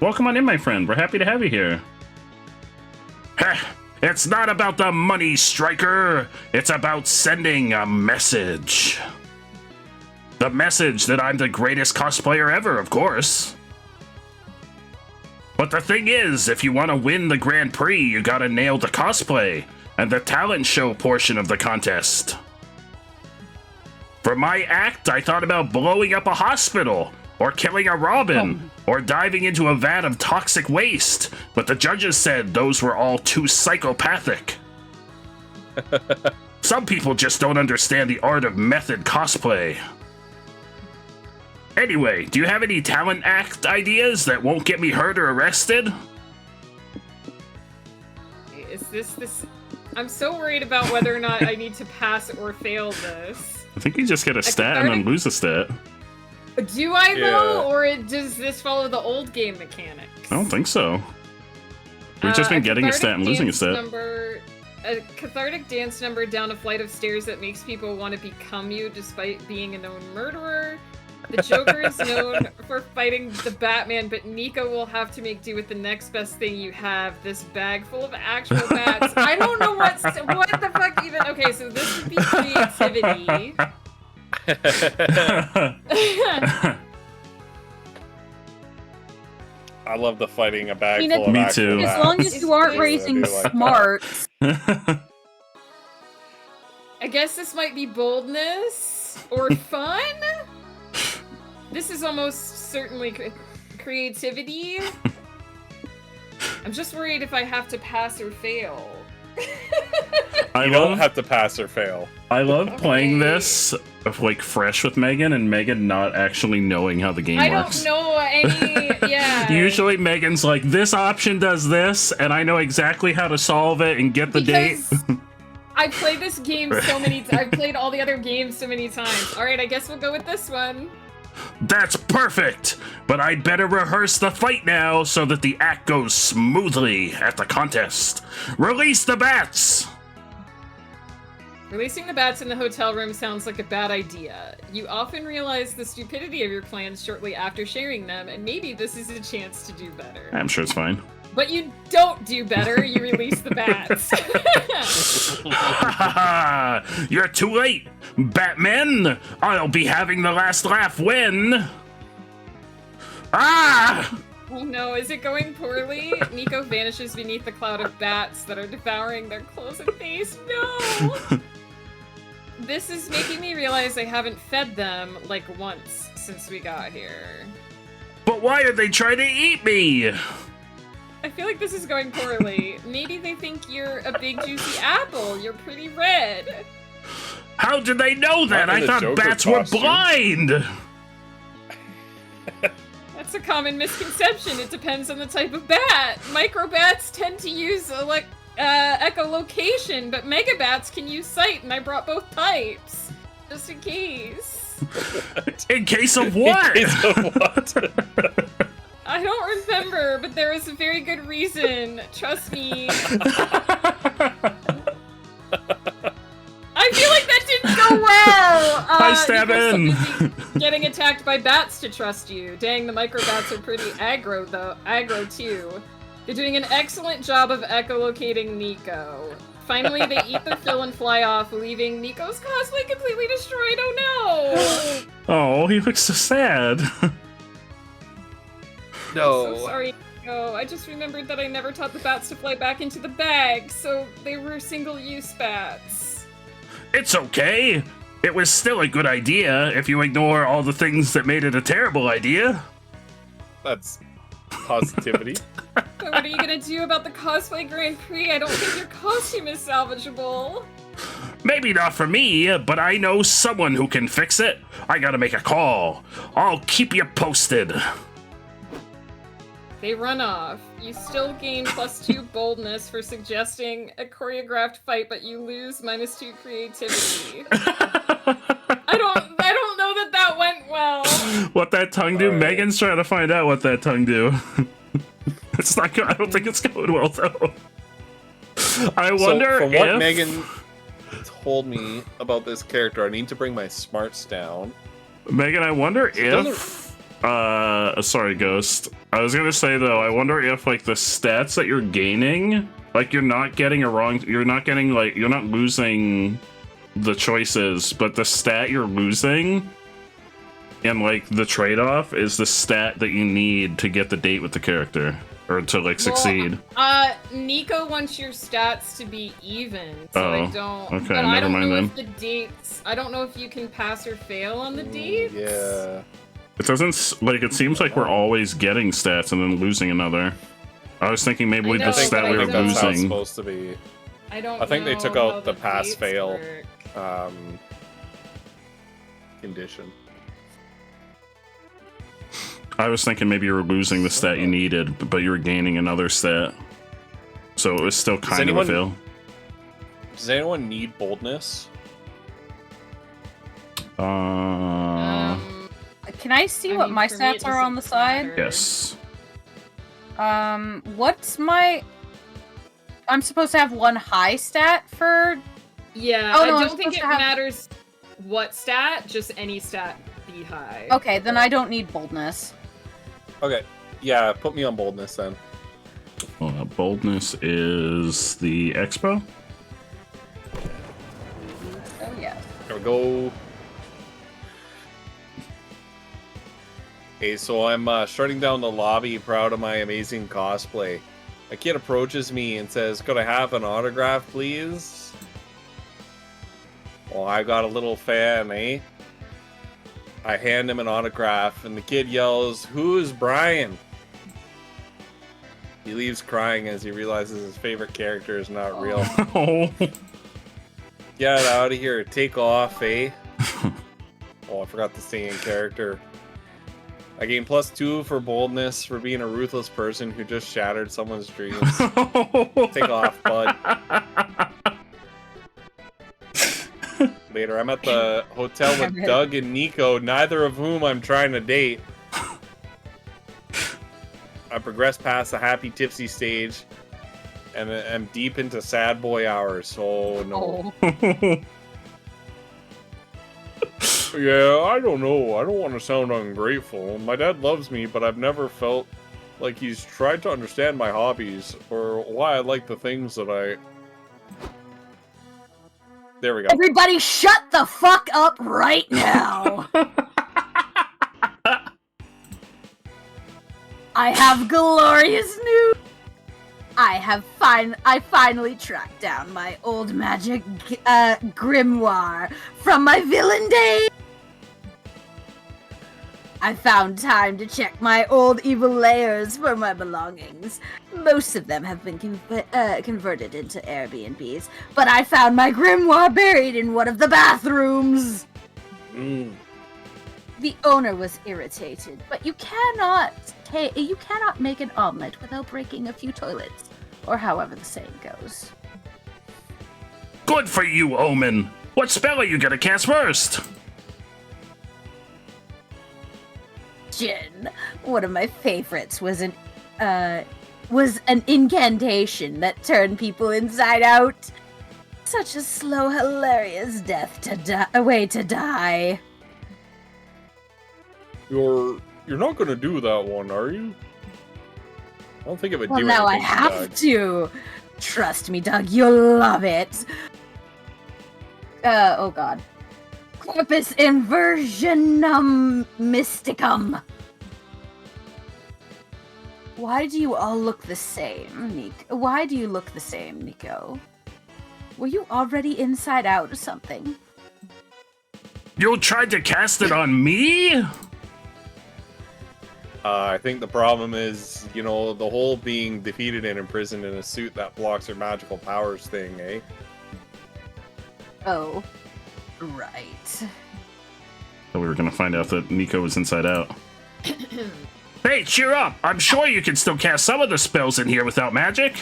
Welcome on in, my friend. We're happy to have you here. It's not about the money, Striker. It's about sending a message. The message that I'm the greatest cosplayer ever, of course. But the thing is, if you want to win the Grand Prix, you gotta nail the cosplay and the talent show portion of the contest. For my act, I thought about blowing up a hospital, or killing a robin, or diving into a vat of toxic waste, but the judges said those were all too psychopathic. Some people just don't understand the art of method cosplay. Anyway, do you have any talent act ideas that won't get me hurt or arrested? Is this... I'm so worried about whether or not I need to pass or fail this. I think you just get a stat and then lose a stat. Do I though, Yeah. or does this follow the old game mechanics? I don't think so. We've just been getting a stat and losing a stat. A cathartic dance number down a flight of stairs that makes people want to become you despite being a known murderer. The Joker is known for fighting the Batman, but Nico will have to make do with the next best thing you have, this bag full of actual bats. I don't know what the fuck even... Okay, so this would be creativity. I love the fighting a bag I mean, full of Me actual too. As bats. long as you aren't Yeah, I raising do like that. smarts. I guess this might be boldness or fun? This is almost certainly creativity. I'm just worried if I have to pass or fail. I You don't have to pass or fail. I love playing this like fresh with Megan and Megan not actually knowing how the game I works. don't know any. Yeah. Usually Megan's like, this option does this, and I know exactly how to solve it and get the date. I played this game so many. I've played all the other games so many times. All right, I guess we'll go with this one. That's perfect! But I'd better rehearse the fight now so that the act goes smoothly at the contest. Release the bats! Releasing the bats in the hotel room sounds like a bad idea. You often realize the stupidity of your plans shortly after sharing them, and maybe this is a chance to do better. I'm sure it's fine. But you don't do better, you release the bats. You're too late, Batman! I'll be having the last laugh when... Ah! Oh no, is it going poorly? Nico vanishes beneath the cloud of bats that are devouring their clothes and face. No! This is making me realize I haven't fed them, like, once since we got here. But why are they trying to eat me? I feel like this is going poorly. Maybe they think you're a big juicy apple. You're pretty red. How did they know that? Not in I a thought Joker bats costume. were blind! That's a common misconception. It depends on the type of bat. Microbats tend to use echolocation, but megabats can use sight, and I brought both types. Just in case. In case of what? In case of what? I don't remember, but there was a very good reason. Trust me. I feel like that didn't go well. I stab Nico's so in. busy getting attacked by bats to trust you. Dang, the microbats are pretty aggro though. Aggro too. They're doing an excellent job of echolocating Nico. Finally, they eat their fill and fly off, leaving Nico's cosplay completely destroyed. Oh no! Oh, he looks so sad. No. So sorry, Nico. I just remembered that I never taught the bats to fly back into the bag, so they were single-use bats. It's okay. It was still a good idea if you ignore all the things that made it a terrible idea. That's positivity. So what are you gonna do about the cosplay Grand Prix? I don't think your costume is salvageable. Maybe not for me, but I know someone who can fix it. I gotta make a call. I'll keep you posted. They run off. You still gain +2 boldness for suggesting a choreographed fight, but you lose -2 creativity. I don't know that went well. What that tongue do? All right. Megan's trying to find out what that tongue do. It's not good. I don't think it's going well though. I wonder so, from what if... Megan told me about this character, I need to bring my smarts down. Megan, I wonder doesn't- if... sorry, Ghost. I was gonna say, though, I wonder if, like, the stats that you're gaining, like, you're not getting you're not getting, like, you're not losing the choices, but the stat you're losing, and, like, the trade-off is the stat that you need to get the date with the character, or to, like, succeed. Nico wants your stats to be even, so Oh, I don't... okay, but I never don't mind know then. if the dates... I don't know if you can pass or fail on the dates. Yeah. It doesn't, like, it seems like we're always getting stats and then losing another. I was thinking maybe I the know, stat but we I were don't- That's how it's losing. supposed to be. I think they took know out how the dates pass-fail work. Condition. I was thinking maybe you were losing the stat you needed, but you were gaining another stat. So it was still kind of a fail. Does anyone need boldness? can I see I what mean, my for me, it stats are on the doesn't side? matter. Yes. What's my... I'm supposed to have one high stat for... Yeah, Oh, I no, I'm don't think supposed it to have- matters what stat, just any stat be high. Okay, then I don't need boldness. Okay. Yeah, put me on boldness then. Boldness is the expo. Oh, yeah. There we go. Okay, so I'm shutting down the lobby, proud of my amazing cosplay. A kid approaches me and says, "Could I have an autograph, please?" Well, I got a little fan, eh? I hand him an autograph, and the kid yells, "Who's Brian?" He leaves crying as he realizes his favorite character is not real. Oh. Get out of here. Take off, eh? Oh, I forgot to stay in character. I gain +2 for boldness for being a ruthless person who just shattered someone's dreams. Take off, bud. Later, I'm at the hotel with Doug and Nico, neither of whom I'm trying to date. I progress past the happy tipsy stage, and I'm deep into sad boy hours. Oh no. Yeah, I don't know. I don't want to sound ungrateful. My dad loves me, but I've never felt like he's tried to understand my hobbies or why I like the things that I... There we go. Everybody shut the fuck up right now! I have glorious news! I finally tracked down my old magic grimoire from my villain days! I found time to check my old evil layers for my belongings. Most of them have been converted into Airbnbs, but I found my grimoire buried in one of the bathrooms. The owner was irritated, but you cannot make an omelet without breaking a few toilets, or however the saying goes. Good for you, Omen. What spell are you gonna cast first? Jin. One of my favorites was an incantation that turned people inside out. Such a slow, hilarious death way to die. You're not gonna do that one, are you? I don't think it would Well, do now I anything, have Doug. to. Trust me, Doug, you'll love it. Oh god. Corpus inversionum mysticum. Why do you all look the same, Nico? Why do you look the same, Nico? Were you already inside out or something? You tried to cast it on me? I think the problem is, you know, the whole being defeated and imprisoned in a suit that blocks your magical powers thing, eh? Oh. Right. So we were gonna find out that Nico was inside out. Hey, cheer up! I'm sure you can still cast some of the spells in here without magic.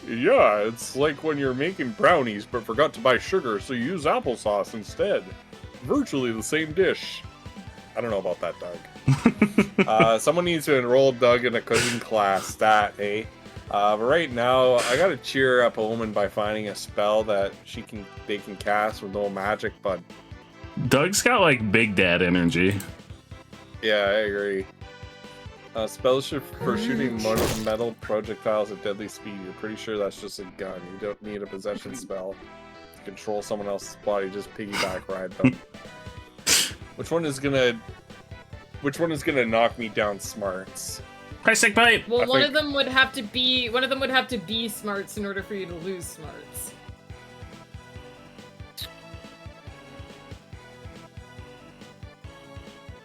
Yeah, it's like when you're making brownies but forgot to buy sugar, so you use applesauce instead. Virtually the same dish. I don't know about that, Doug. Someone needs to enroll Doug in a cooking class, stat, eh? But right now, I gotta cheer up Omen by finding a spell that they can cast with no magic, but... Doug's got, like, Big Dad energy. Yeah, I agree. Spells for shooting metal projectiles at deadly speed. You're pretty sure that's just a gun. You don't need a possession spell to control someone else's body. Just piggyback ride them. Which one is gonna knock me down smarts? Hi, sick pipe. Well, one of them would have to be smarts in order for you to lose smarts.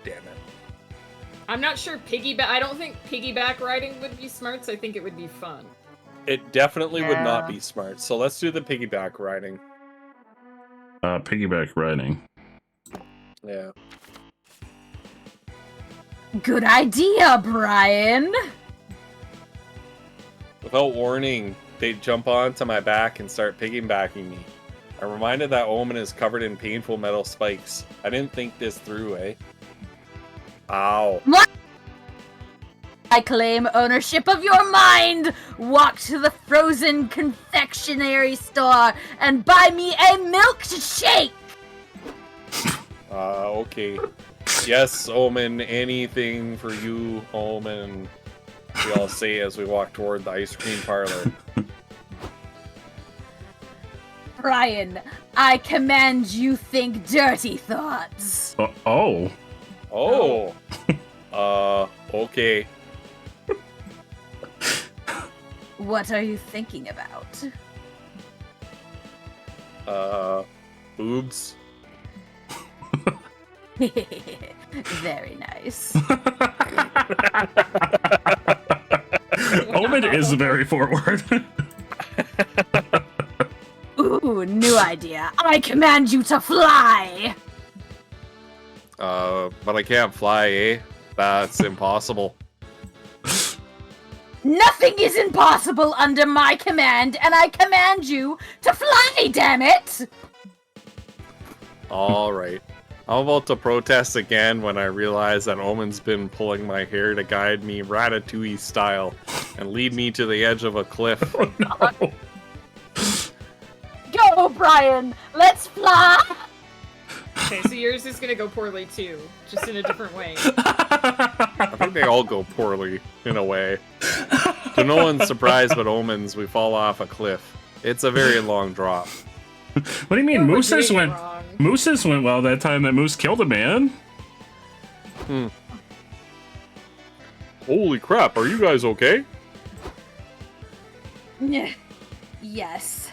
Damn it. I'm not sure I don't think piggyback riding would be smarts. I think it would be fun. It definitely would not be smart. So let's do the piggyback riding. Piggyback riding. Yeah. Good idea, Brian. Without warning, they jump onto my back and start piggybacking me. I'm reminded that Omen is covered in painful metal spikes. I didn't think this through, eh? Ow. I claim ownership of your mind! Walk to the frozen confectionery store and buy me a milkshake! Okay. Yes, Omen, anything for you, Omen. We all say as we walk toward the ice cream parlor. Brian, I command you think dirty thoughts. Oh. Oh. Okay. What are you thinking about? Boobs. Very nice. Omen is very forward. Ooh, new idea. I command you to fly! But I can't fly, eh? That's impossible. Nothing is impossible under my command, and I command you to fly, damn it! Alright. I'm about to protest again when I realize that Omen's been pulling my hair to guide me Ratatouille style and lead me to the edge of a cliff. Oh, no. Go, Brian! Let's fly! Okay, so yours is gonna go poorly too, just in a different way. I think they all go poorly, in a way. To no one's surprise but Omen's, we fall off a cliff. It's a very long drop. What do you mean? Moose's went well that time that Moose killed a man. Holy crap, are you guys okay? Yes.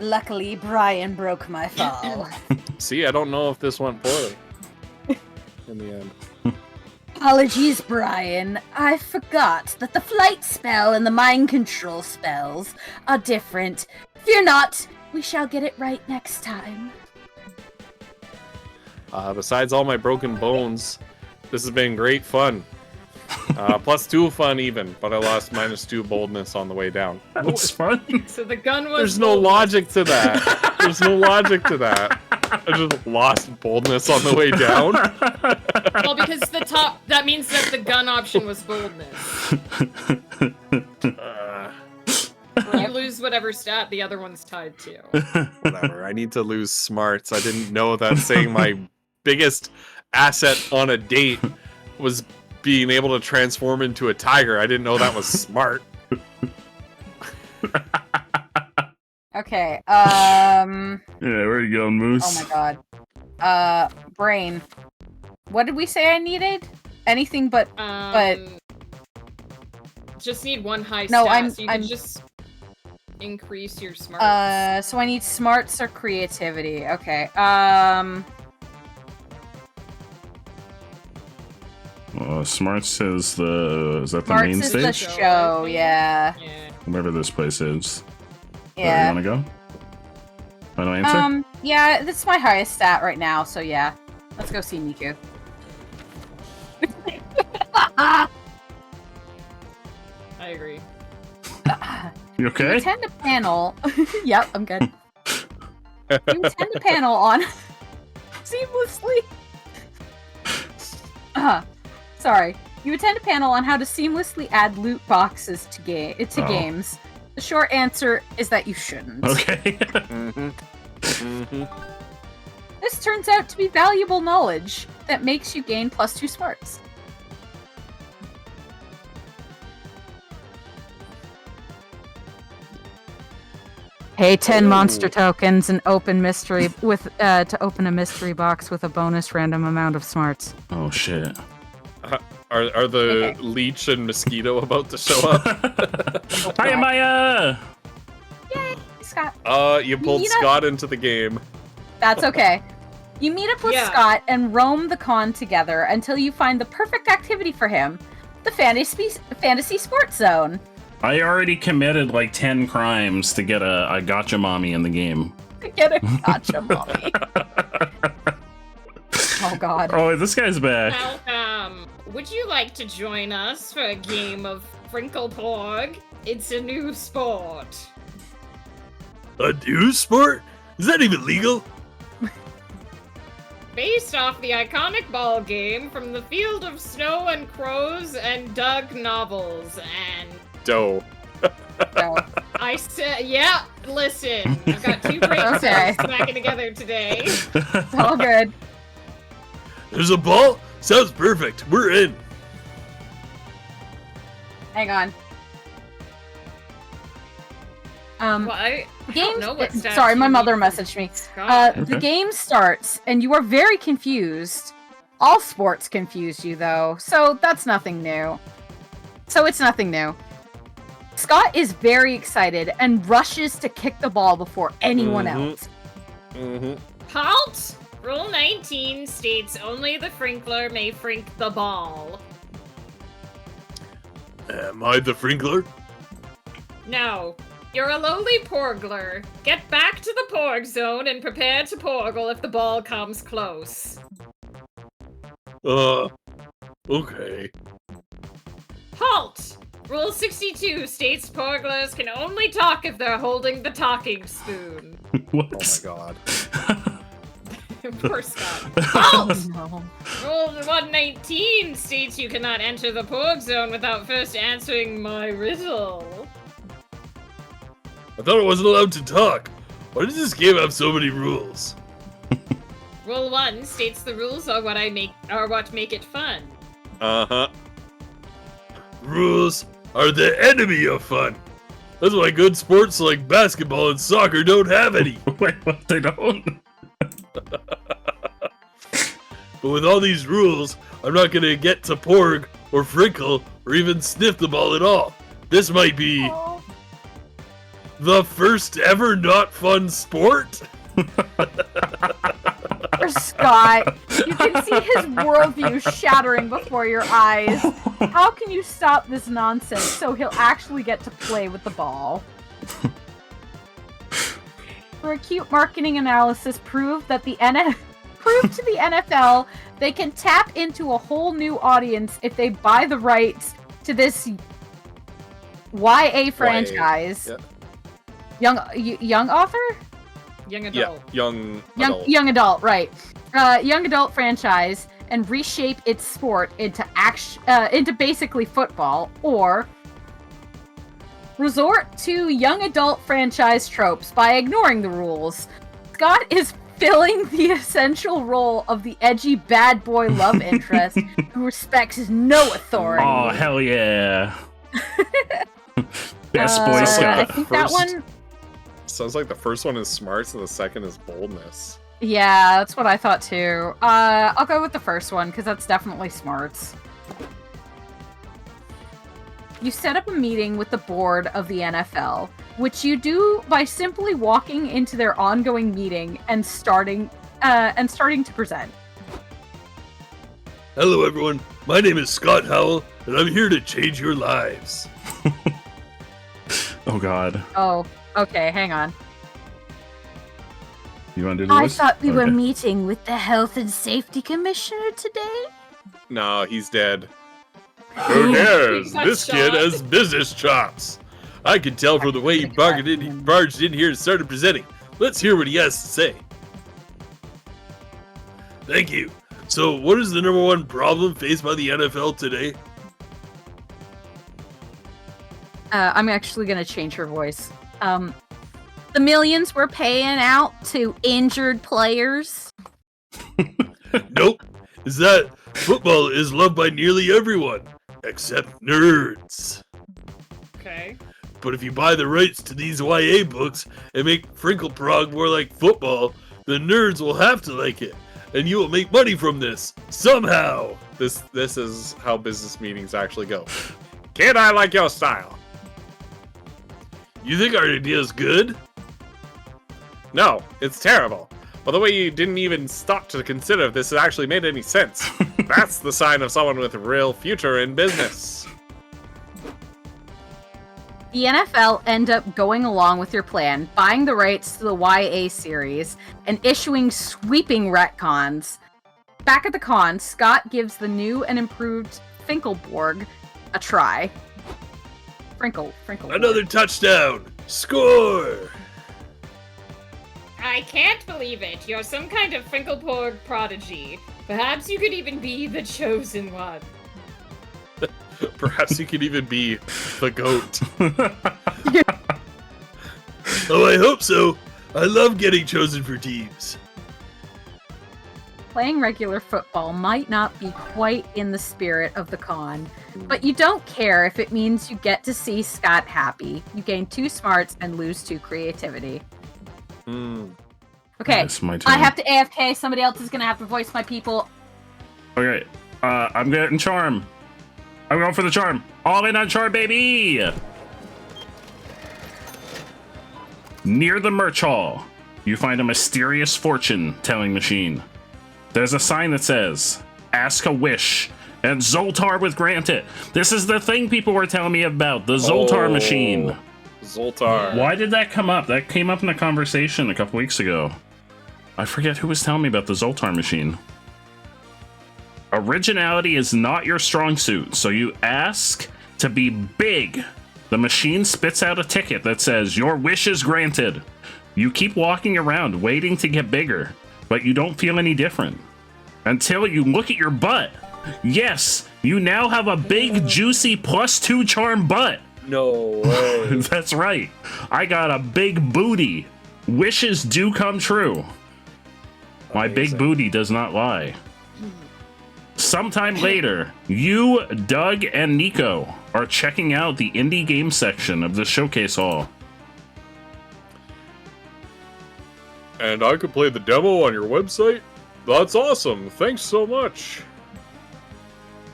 Luckily, Brian broke my fall. See, I don't know if this went poorly. In the end. Apologies, Brian. I forgot that the flight spell and the mind control spells are different. Fear not, we shall get it right next time. Besides all my broken bones, this has been great fun. +2 fun even, but I lost -2 boldness on the way down. That was fun. So the gun was. There's no logic to that. There's no logic to that. I just lost boldness on the way down. Well, because that means that the gun option was boldness. You lose whatever stat the other one's tied to. Whatever, I need to lose smarts. I didn't know that saying my biggest asset on a date was being able to transform into a tiger. I didn't know that was smart. Okay, Yeah, where you going, Moose? Oh my god. Brain. What did we say I needed? Anything but Just need one high No, stat, so you can just increase your smarts. So I need smarts or creativity. Okay. Smarts is is that the Smarts main is stage? the show, yeah. Wherever this place is. Yeah. Where you wanna go? Final answer? Yeah, this is my highest stat right now, so yeah. Let's go see Miku. I agree. You okay? You attend a panel. Yep, I'm good. You attend a panel on seamlessly. Sorry. You attend a panel on how to seamlessly add loot boxes to games. The short answer is that you shouldn't. Okay. This turns out to be valuable knowledge that makes you gain +2 smarts. Pay 10 monster tokens and open mystery to open a mystery box with a bonus random amount of smarts. Oh shit. Are the leech and mosquito about to show up? Hi, Maya! Yay, Scott. You pulled Scott into the game. That's okay. You meet up with Scott and roam the con together until you find the perfect activity for him, the fantasy sports zone. I already committed like 10 crimes to get a gotcha mommy in the game. To get a gotcha mommy. Oh god. Oh, this guy's back. Welcome. Would you like to join us for a game of Frinkle Porg? It's a new sport. A new sport? Is that even legal? based off the iconic ball game from the Field of Snow and Crows and Doug novels. And Doe. I said, yeah, listen, I've got two brain Okay. cells smacking together today. It's all good. There's a ball? Sounds perfect. We're in. Hang on. Well, I Game. don't know what stats Sorry, my you mother need messaged me. Scott. The game starts, and you are very confused. All sports confuse you, though, so that's nothing new. So it's nothing new. Scott is very excited and rushes to kick the ball before anyone else. Halt! Rule 19 states only the Frinkler may frink the ball. Am I the Frinkler? No. You're a lowly porgler. Get back to the porg zone and prepare to porgle if the ball comes close. Okay. Halt! Rule 62 states porglers can only talk if they're holding the talking spoon. What? Oh my god. Poor Scott. Halt! No. Rule 119 states you cannot enter the porg zone without first answering my riddle. I thought I wasn't allowed to talk. Why does this game have so many rules? Rule 1 states the rules are what make it fun. Uh-huh. Rules are the enemy of fun. That's why good sports like basketball and soccer don't have any. Wait, what? They don't? But with all these rules, I'm not gonna get to porg or frinkle or even sniff the ball at all. This might be the first ever not fun sport. For Scott, you can see his worldview shattering before your eyes. How can you stop this nonsense so he'll actually get to play with the ball? For acute marketing analysis proved that proved to the NFL they can tap into a whole new audience if they buy the rights to this YA franchise. Yeah. Young author? Young adult. Yeah, Young adult, right. Young adult franchise and reshape its sport into basically football, or resort to young adult franchise tropes by ignoring the rules. Scott is filling the essential role of the edgy bad boy love interest who respects no authority. Oh, hell yeah. Best Boy I Scout. think that one... Sounds like the first one is smarts and the second is boldness. Yeah, that's what I thought too. I'll go with the first one, because that's definitely smarts. You set up a meeting with the board of the NFL, which you do by simply walking into their ongoing meeting and starting to present. Hello everyone, my name is Scott Howell, and I'm here to change your lives. Oh god. Oh, okay, hang on. You want to do the I voice? thought we were Okay. meeting with the Health and Safety Commissioner today. No, he's dead. Who cares? He got This kid shot. has business chops. I can tell from the way he barged in here and started presenting. Let's hear what he has to say. Thank you. So, what is the number one problem faced by the NFL today? I'm actually gonna change her voice. The millions we're paying out to injured players. Nope. Is that football is loved by nearly everyone, except nerds. Okay. But if you buy the rights to these YA books and make Frinkle Prog more like football, the nerds will have to like it, and you will make money from this somehow. This is how business meetings actually go. Kid, I like your style. You think our idea is good? No, it's terrible. By the way, you didn't even stop to consider if this actually made any sense. That's the sign of someone with a real future in business. The NFL end up going along with your plan, buying the rights to the YA series, and issuing sweeping retcons. Back at the con, Scott gives the new and improved Finkelborg a try. Frinkle. Another touchdown! Score! I can't believe it. You're some kind of Finkelporg prodigy. Perhaps you could even be the chosen one. Perhaps you could even be the goat. Oh, I hope so. I love getting chosen for teams. Playing regular football might not be quite in the spirit of the con, but you don't care if it means you get to see Scott happy. You gain 2 smarts and lose 2 creativity. Okay, It's my turn. I have to AFK. Somebody else is gonna have to voice my people. Okay, I'm getting charm. I'm going for the charm. All in on charm, baby! Near the merch hall, you find a mysterious fortune-telling machine. There's a sign that says, "Ask a wish," and Zoltar would grant it. This is the thing people were telling me about, the Zoltar machine. Zoltar. Why did that come up? That came up in a conversation a couple weeks ago. I forget who was telling me about the Zoltar machine. Originality is not your strong suit, so you ask to be big. The machine spits out a ticket that says, "Your wish is granted." You keep walking around, waiting to get bigger, but you don't feel any different. Until you look at your butt. Yes, you now have a big, juicy +2 charm butt. No way. That's right. I got a big booty. Wishes do come true. My big booty does not lie. Sometime later, you, Doug, and Nico are checking out the indie game section of the showcase hall. And I could play the demo on your website? That's awesome. Thanks so much.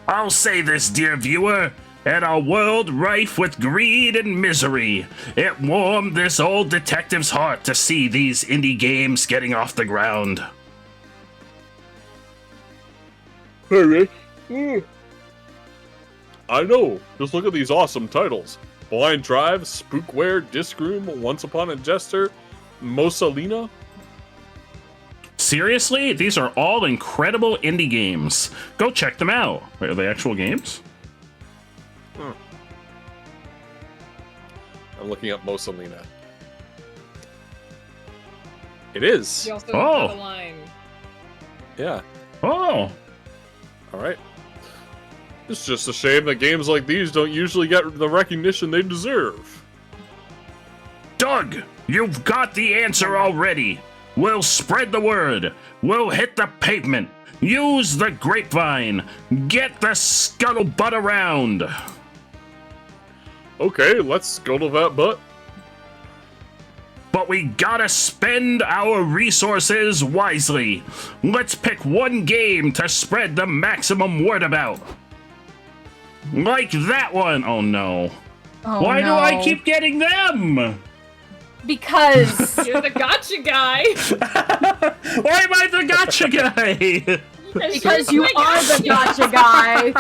I'll say this, dear viewer. In a world rife with greed and misery, it warmed this old detective's heart to see these indie games getting off the ground. Hey, Rick. I know. Just look at these awesome titles. Blind Drive, Spookware, Disc Room, Once Upon a Jester, Mosalina. Seriously? These are all incredible indie games. Go check them out. Wait, are they actual games? I'm looking up Mosalina. It is. You also have a line. Yeah. Oh. All right. It's just a shame that games like these don't usually get the recognition they deserve. Doug, you've got the answer already. We'll spread the word. We'll hit the pavement. Use the grapevine. Get the scuttlebutt around. Okay, let's scuttle that butt. But we gotta spend our resources wisely. Let's pick one game to spread the maximum word about. Like that one. Oh no. Oh, Why do no. I keep getting them? Because you're the gotcha guy. Why am I the gotcha guy? Because you are the gotcha guy.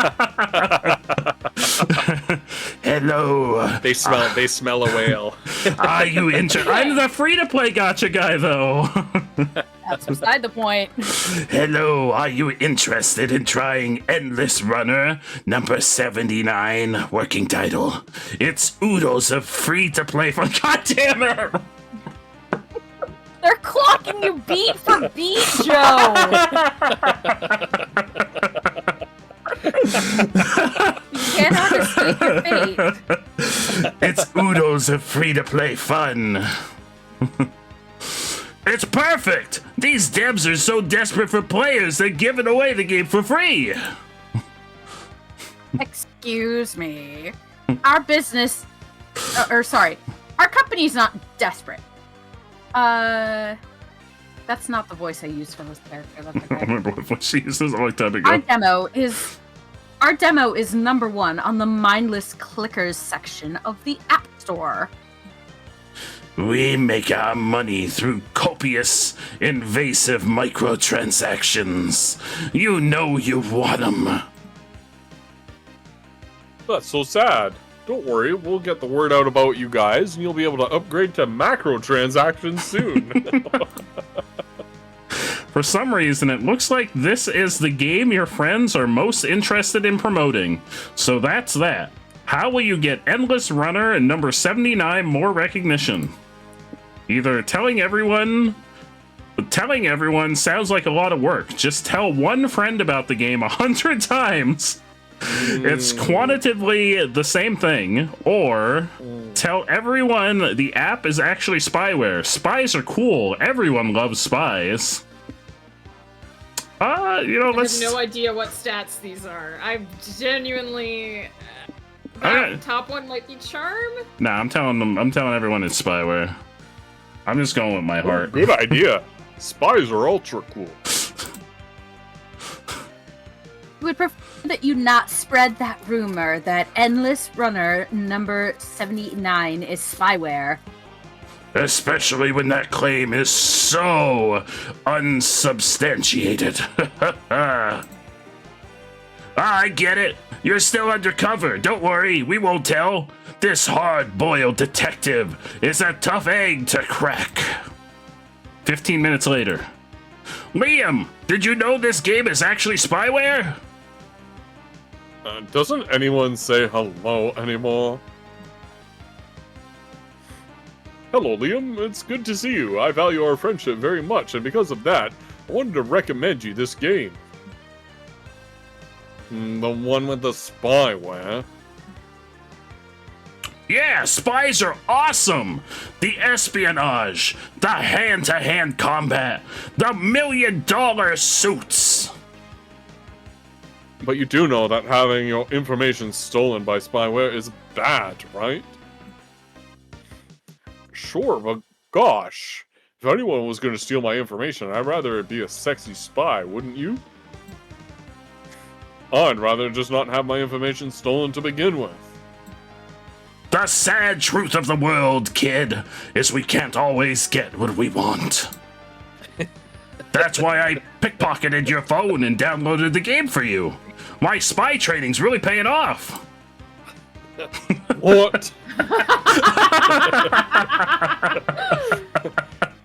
Hello. They smell a whale. Are you interested? I'm the free-to-play gotcha guy, though. That's beside the point. Hello, are you interested in trying Endless Runner number 79 working title? It's oodles of free-to-play fun. God damn it! They're clocking you beat for beat, Joe. You cannot escape your fate. It's oodles of free-to-play fun. It's perfect! These devs are so desperate for players, they're giving away the game for free! Excuse me. Our business... our company's not desperate. That's not the voice I use for this character. That's okay. I remember what voice she uses a long time ago. Our demo is #1 on the mindless clickers section of the App Store. We make our money through copious, invasive microtransactions. You know you want them. That's so sad. Don't worry, we'll get the word out about you guys, and you'll be able to upgrade to macro transactions soon. For some reason, it looks like this is the game your friends are most interested in promoting. So that's that. How will you get Endless Runner and number 79 more recognition? Either telling everyone Telling everyone sounds like a lot of work. Just tell one friend about the game 100 times. It's quantitatively the same thing. Or tell everyone the app is actually spyware. Spies are cool. Everyone loves spies. I have no idea what stats these are. I genuinely... That top one might be charm? Nah, I'm telling everyone it's spyware. I'm just going with my heart. Good idea. Spies are ultra cool. Would prefer that you not spread that rumor that Endless Runner number 79 is spyware. Especially when that claim is so unsubstantiated. I get it. You're still undercover. Don't worry, we won't tell. This hard-boiled detective is a tough egg to crack. 15 minutes later. Liam, did you know this game is actually spyware? Doesn't anyone say hello anymore? Hello, Liam. It's good to see you. I value our friendship very much, and because of that, I wanted to recommend you this game. The one with the spyware. Yeah, spies are awesome! The espionage, the hand-to-hand combat, the $1 million suits! But you do know that having your information stolen by spyware is bad, right? Sure, but gosh, if anyone was going to steal my information, I'd rather it be a sexy spy, wouldn't you? I'd rather just not have my information stolen to begin with. The sad truth of the world, kid, is we can't always get what we want. That's why I pickpocketed your phone and downloaded the game for you. My spy training's really paying off. What?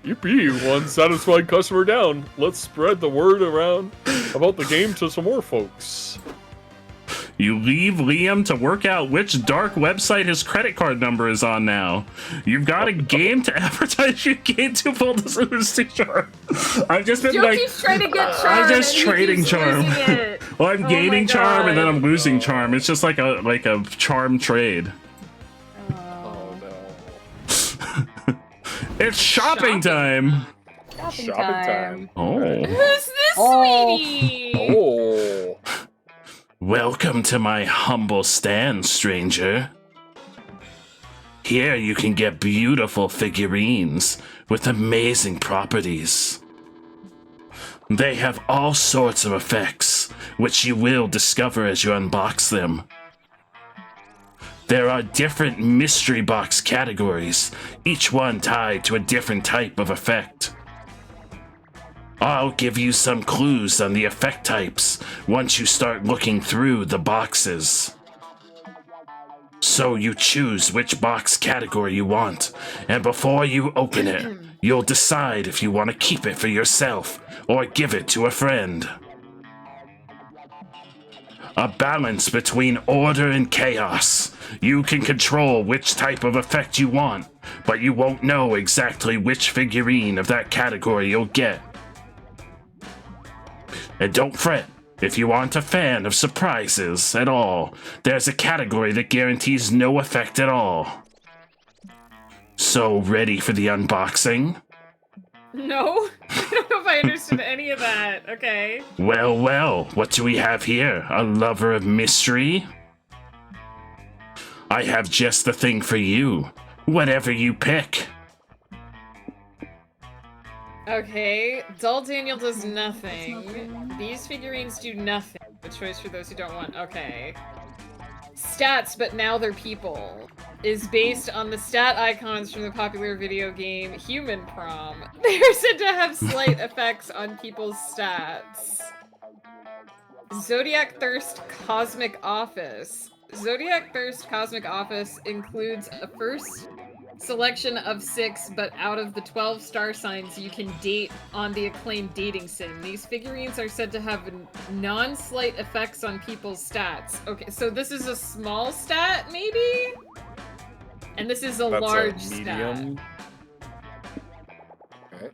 Yippee, one satisfied customer down. Let's spread the word around about the game to some more folks. You leave Liam to work out which dark website his credit card number is on now. You've got a game to advertise your game to pull this losing charm. I've just been Joe keeps trying to get charm. I'm just and trading he keeps charm. losing it. Well, I'm Oh gaining my charm and then God. I'm losing charm. It's just like a charm trade. Oh no. It's shopping time. Shopping time. Oh. Who's this sweetie? Oh. Welcome to my humble stand, stranger. Here you can get beautiful figurines with amazing properties. They have all sorts of effects, which you will discover as you unbox them. There are different mystery box categories, each one tied to a different type of effect. I'll give you some clues on the effect types once you start looking through the boxes. So you choose which box category you want, and before you open it, you'll decide if you want to keep it for yourself or give it to a friend. A balance between order and chaos. You can control which type of effect you want, but you won't know exactly which figurine of that category you'll get. And don't fret, if you aren't a fan of surprises at all, there's a category that guarantees no effect at all. So, ready for the unboxing? No, I don't know if I understood any of that. Okay. Well, well, what do we have here? A lover of mystery? I have just the thing for you. Whatever you pick. Okay, Dull Daniel does nothing. These figurines do nothing. A choice for those who don't want. Okay. Stats, but now they're people. Is based on the stat icons from the popular video game Human Prom. They're said to have slight effects on people's stats. Zodiac Thirst Cosmic Office. Zodiac Thirst Cosmic Office includes a first selection of 6, but out of the 12 star signs you can date on the acclaimed dating sim. These figurines are said to have non-slight effects on people's stats. Okay, so this is a small stat, maybe? And this is a That's large medium. stat. Okay.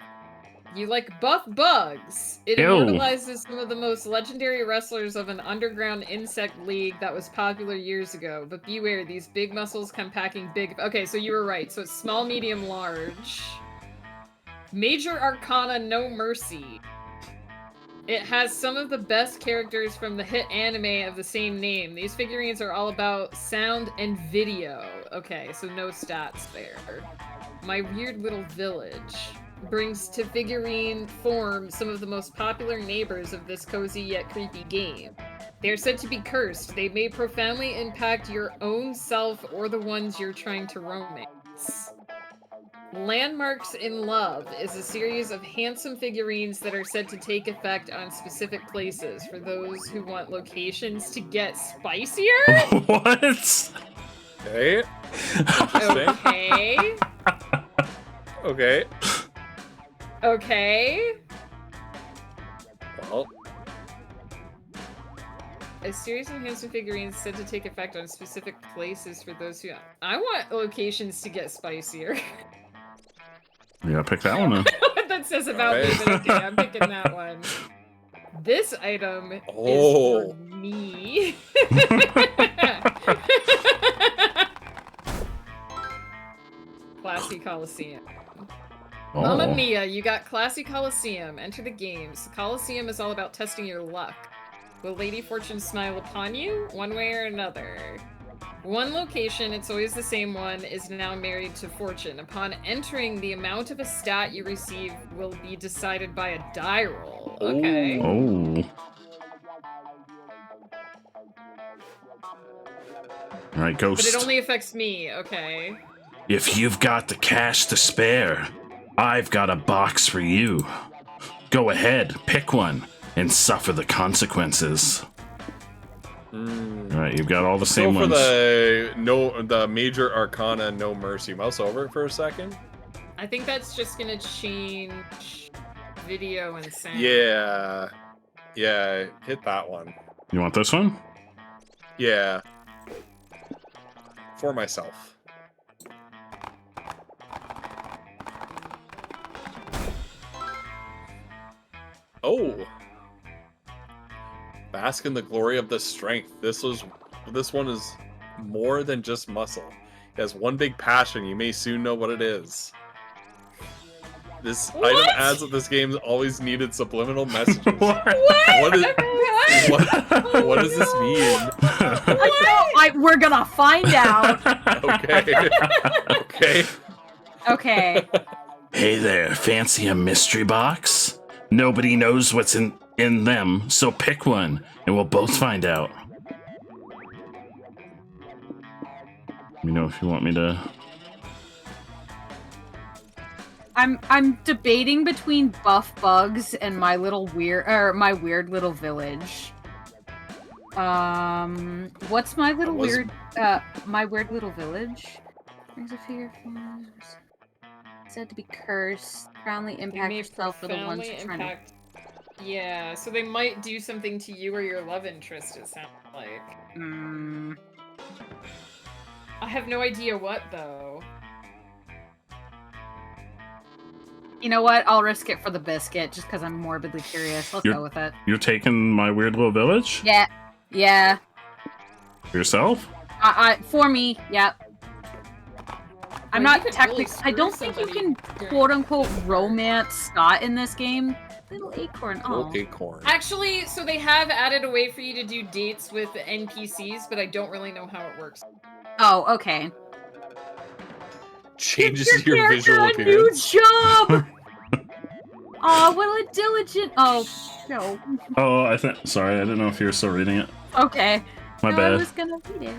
You like buff bugs. It Ew. immortalizes some of the most legendary wrestlers of an underground insect league that was popular years ago. But beware, these big muscles come packing big. Okay, so you were right. So it's small, medium, large. Major Arcana No Mercy. It has some of the best characters from the hit anime of the same name. These figurines are all about sound and video. Okay, so no stats there. My Weird Little Village brings to figurine form some of the most popular neighbors of this cozy yet creepy game. They are said to be cursed. They may profoundly impact your own self or the ones you're trying to romance. Landmarks in Love is a series of handsome figurines that are said to take effect on specific places for those who want locations to get spicier? What? Okay. Okay. Okay. Okay. Well. A series of handsome figurines said to take effect on specific places for those who... I want locations to get spicier. Yeah, pick that one then. I don't know what that says about me, but okay, I'm picking that one. This item is for me. Classy Coliseum. Oh. Mamma Mia, you got Classy Coliseum. Enter the games. Coliseum is all about testing your luck. Will Lady Fortune smile upon you? One way or another. One location, it's always the same one, is now married to Fortune. Upon entering, the amount of a stat you receive will be decided by a die roll. Okay. Oh. All right, Ghost. But it only affects me, okay. If you've got the cash to spare, I've got a box for you. Go ahead, pick one, and suffer the consequences. All right, you've got all the same Go for ones. the Major Arcana No Mercy. Mouse over for a second. I think that's just gonna change video and sound. Yeah. Yeah, hit that one. You want this one? Yeah. For myself. Oh. Bask in the glory of the strength. This one is more than just muscle. It has one big passion. You may soon know what it is. This item adds that this game always needed subliminal messages. What does this mean? We're gonna find out. Okay. Okay. Okay. Hey there, fancy a mystery box? Nobody knows what's in them, so pick one, and we'll both find out. Let me know if you want me to... I'm debating between buff bugs and my weird little village. What's my little weird little village? Brings a figure said to be cursed. Profoundly impact yourself for the ones you're trying to. Yeah, so they might do something to you or your love interest, it sounds like. I have no idea what, though. You know what? I'll risk it for the biscuit, just because I'm morbidly curious. Let's go with it. You're taking my weird little village? Yeah. Yeah. Yourself? For me, yep. I'm not technically... I don't think you can, quote-unquote, romance Scott in this game. Little acorn. Oh. Little acorn. Actually, so they have added a way for you to do dates with NPCs, but I don't really know how it works. Oh, okay. Changes your visual a appearance. new job! Oh, what a diligent... Oh, no. Oh, sorry, I didn't know if you were still reading it. Okay. My bad. I was gonna read it.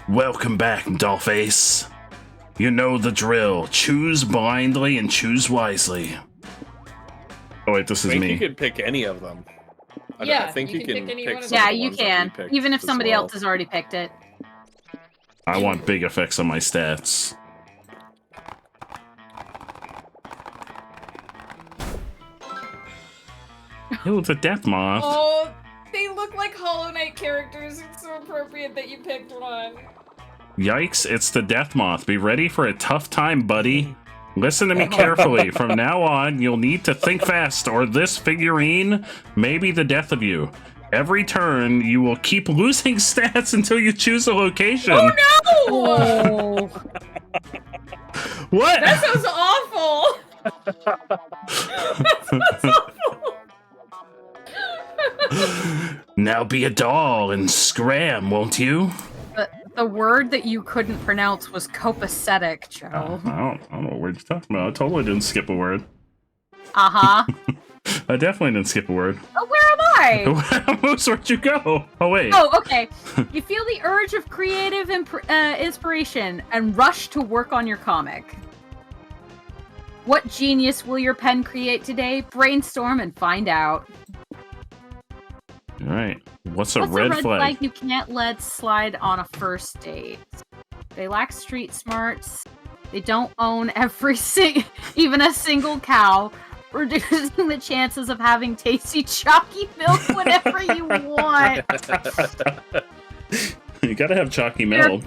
Welcome back, Dollface. You know the drill. Choose blindly and choose wisely. Oh wait, this is me. You could pick any of them. Yeah, I think you can pick some of the Yeah, you ones that can. picked Even if as somebody well. else has already picked it. I want big effects on my stats. Oh, it's a death moth. Oh, they look like Hollow Knight characters. It's so appropriate that you picked one. Yikes, it's the death moth. Be ready for a tough time, buddy. Listen to me carefully. From now on, you'll need to think fast, or this figurine may be the death of you. Every turn, you will keep losing stats until you choose a location. Oh no! What? That sounds awful. That sounds awful. Now be a doll and scram, won't you? The word that you couldn't pronounce was copacetic, Joe. I don't know what word you're talking about. I totally didn't skip a word. Uh-huh. I definitely didn't skip a word. Oh, where am I? Moose, where'd you go? Oh, wait. Oh, okay. You feel the urge of creative inspiration and rush to work on your comic. What genius will your pen create today? Brainstorm and find out. All right. What's a red flag? You can't let slide on a first date? They lack street smarts. They don't own even a single cow, reducing the chances of having tasty chalky milk whenever you want. You gotta have chalky milk.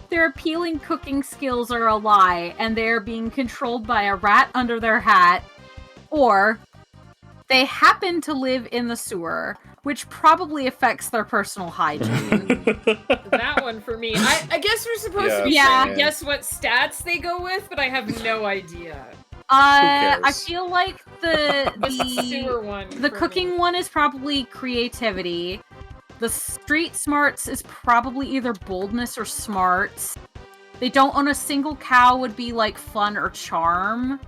Their appealing cooking skills are a lie, and they are being controlled by a rat under their hat, or they happen to live in the sewer, which probably affects their personal hygiene. That one for me. I guess we're supposed to be trying to guess what stats they go with, but I have no idea. I feel like the sewer one the cooking one is probably creativity. The street smarts is probably either boldness or smarts. They don't own a single cow would be like fun or charm.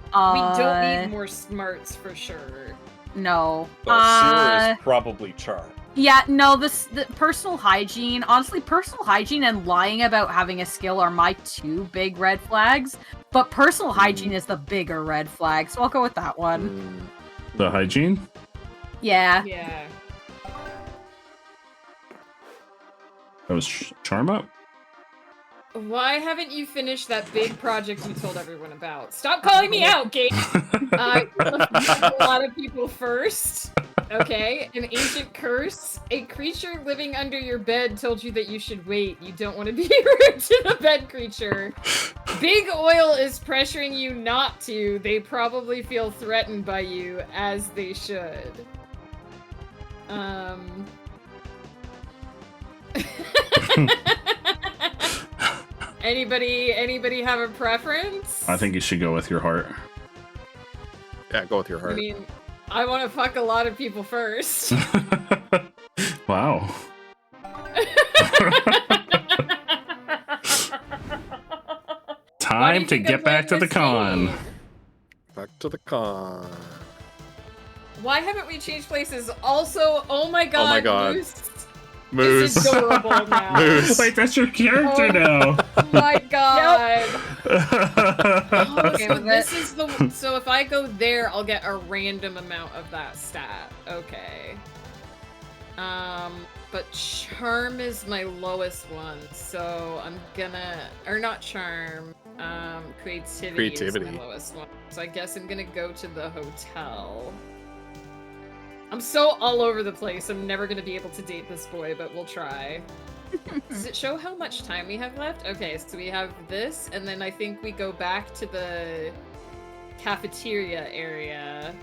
We don't need more smarts for sure. No. Sewer is probably charm. Yeah, no, the personal hygiene, honestly, personal hygiene and lying about having a skill are my two big red flags, but personal hygiene is the bigger red flag, so I'll go with that one. The hygiene? Yeah. Yeah. That was charm up? Why haven't you finished that big project you told everyone about? Stop calling me out, Kate! A lot of people first. Okay, an ancient curse. A creature living under your bed told you that you should wait. You don't want to be rude to the bed creature. Big oil is pressuring you not to. They probably feel threatened by you, as they should. Anybody have a preference? I think you should go with your heart. Yeah, go with your heart. I mean, I want to fuck a lot of people first. Wow. Time to get back to the con. Back to the con. Why haven't we changed places? Also, oh my god. Oh my god. Moose. This is adorable now. Moose. Wait, that's your character now. Oh my god. Okay, so this is the. So if I go there, I'll get a random amount of that stat. Okay. But charm is my lowest one, so I'm gonna, or not charm. Creativity is my lowest one. So I guess I'm gonna go to the hotel. I'm so all over the place. I'm never gonna be able to date this boy, but we'll try. Does it show how much time we have left? Okay, so we have this, and then I think we go back to the cafeteria area.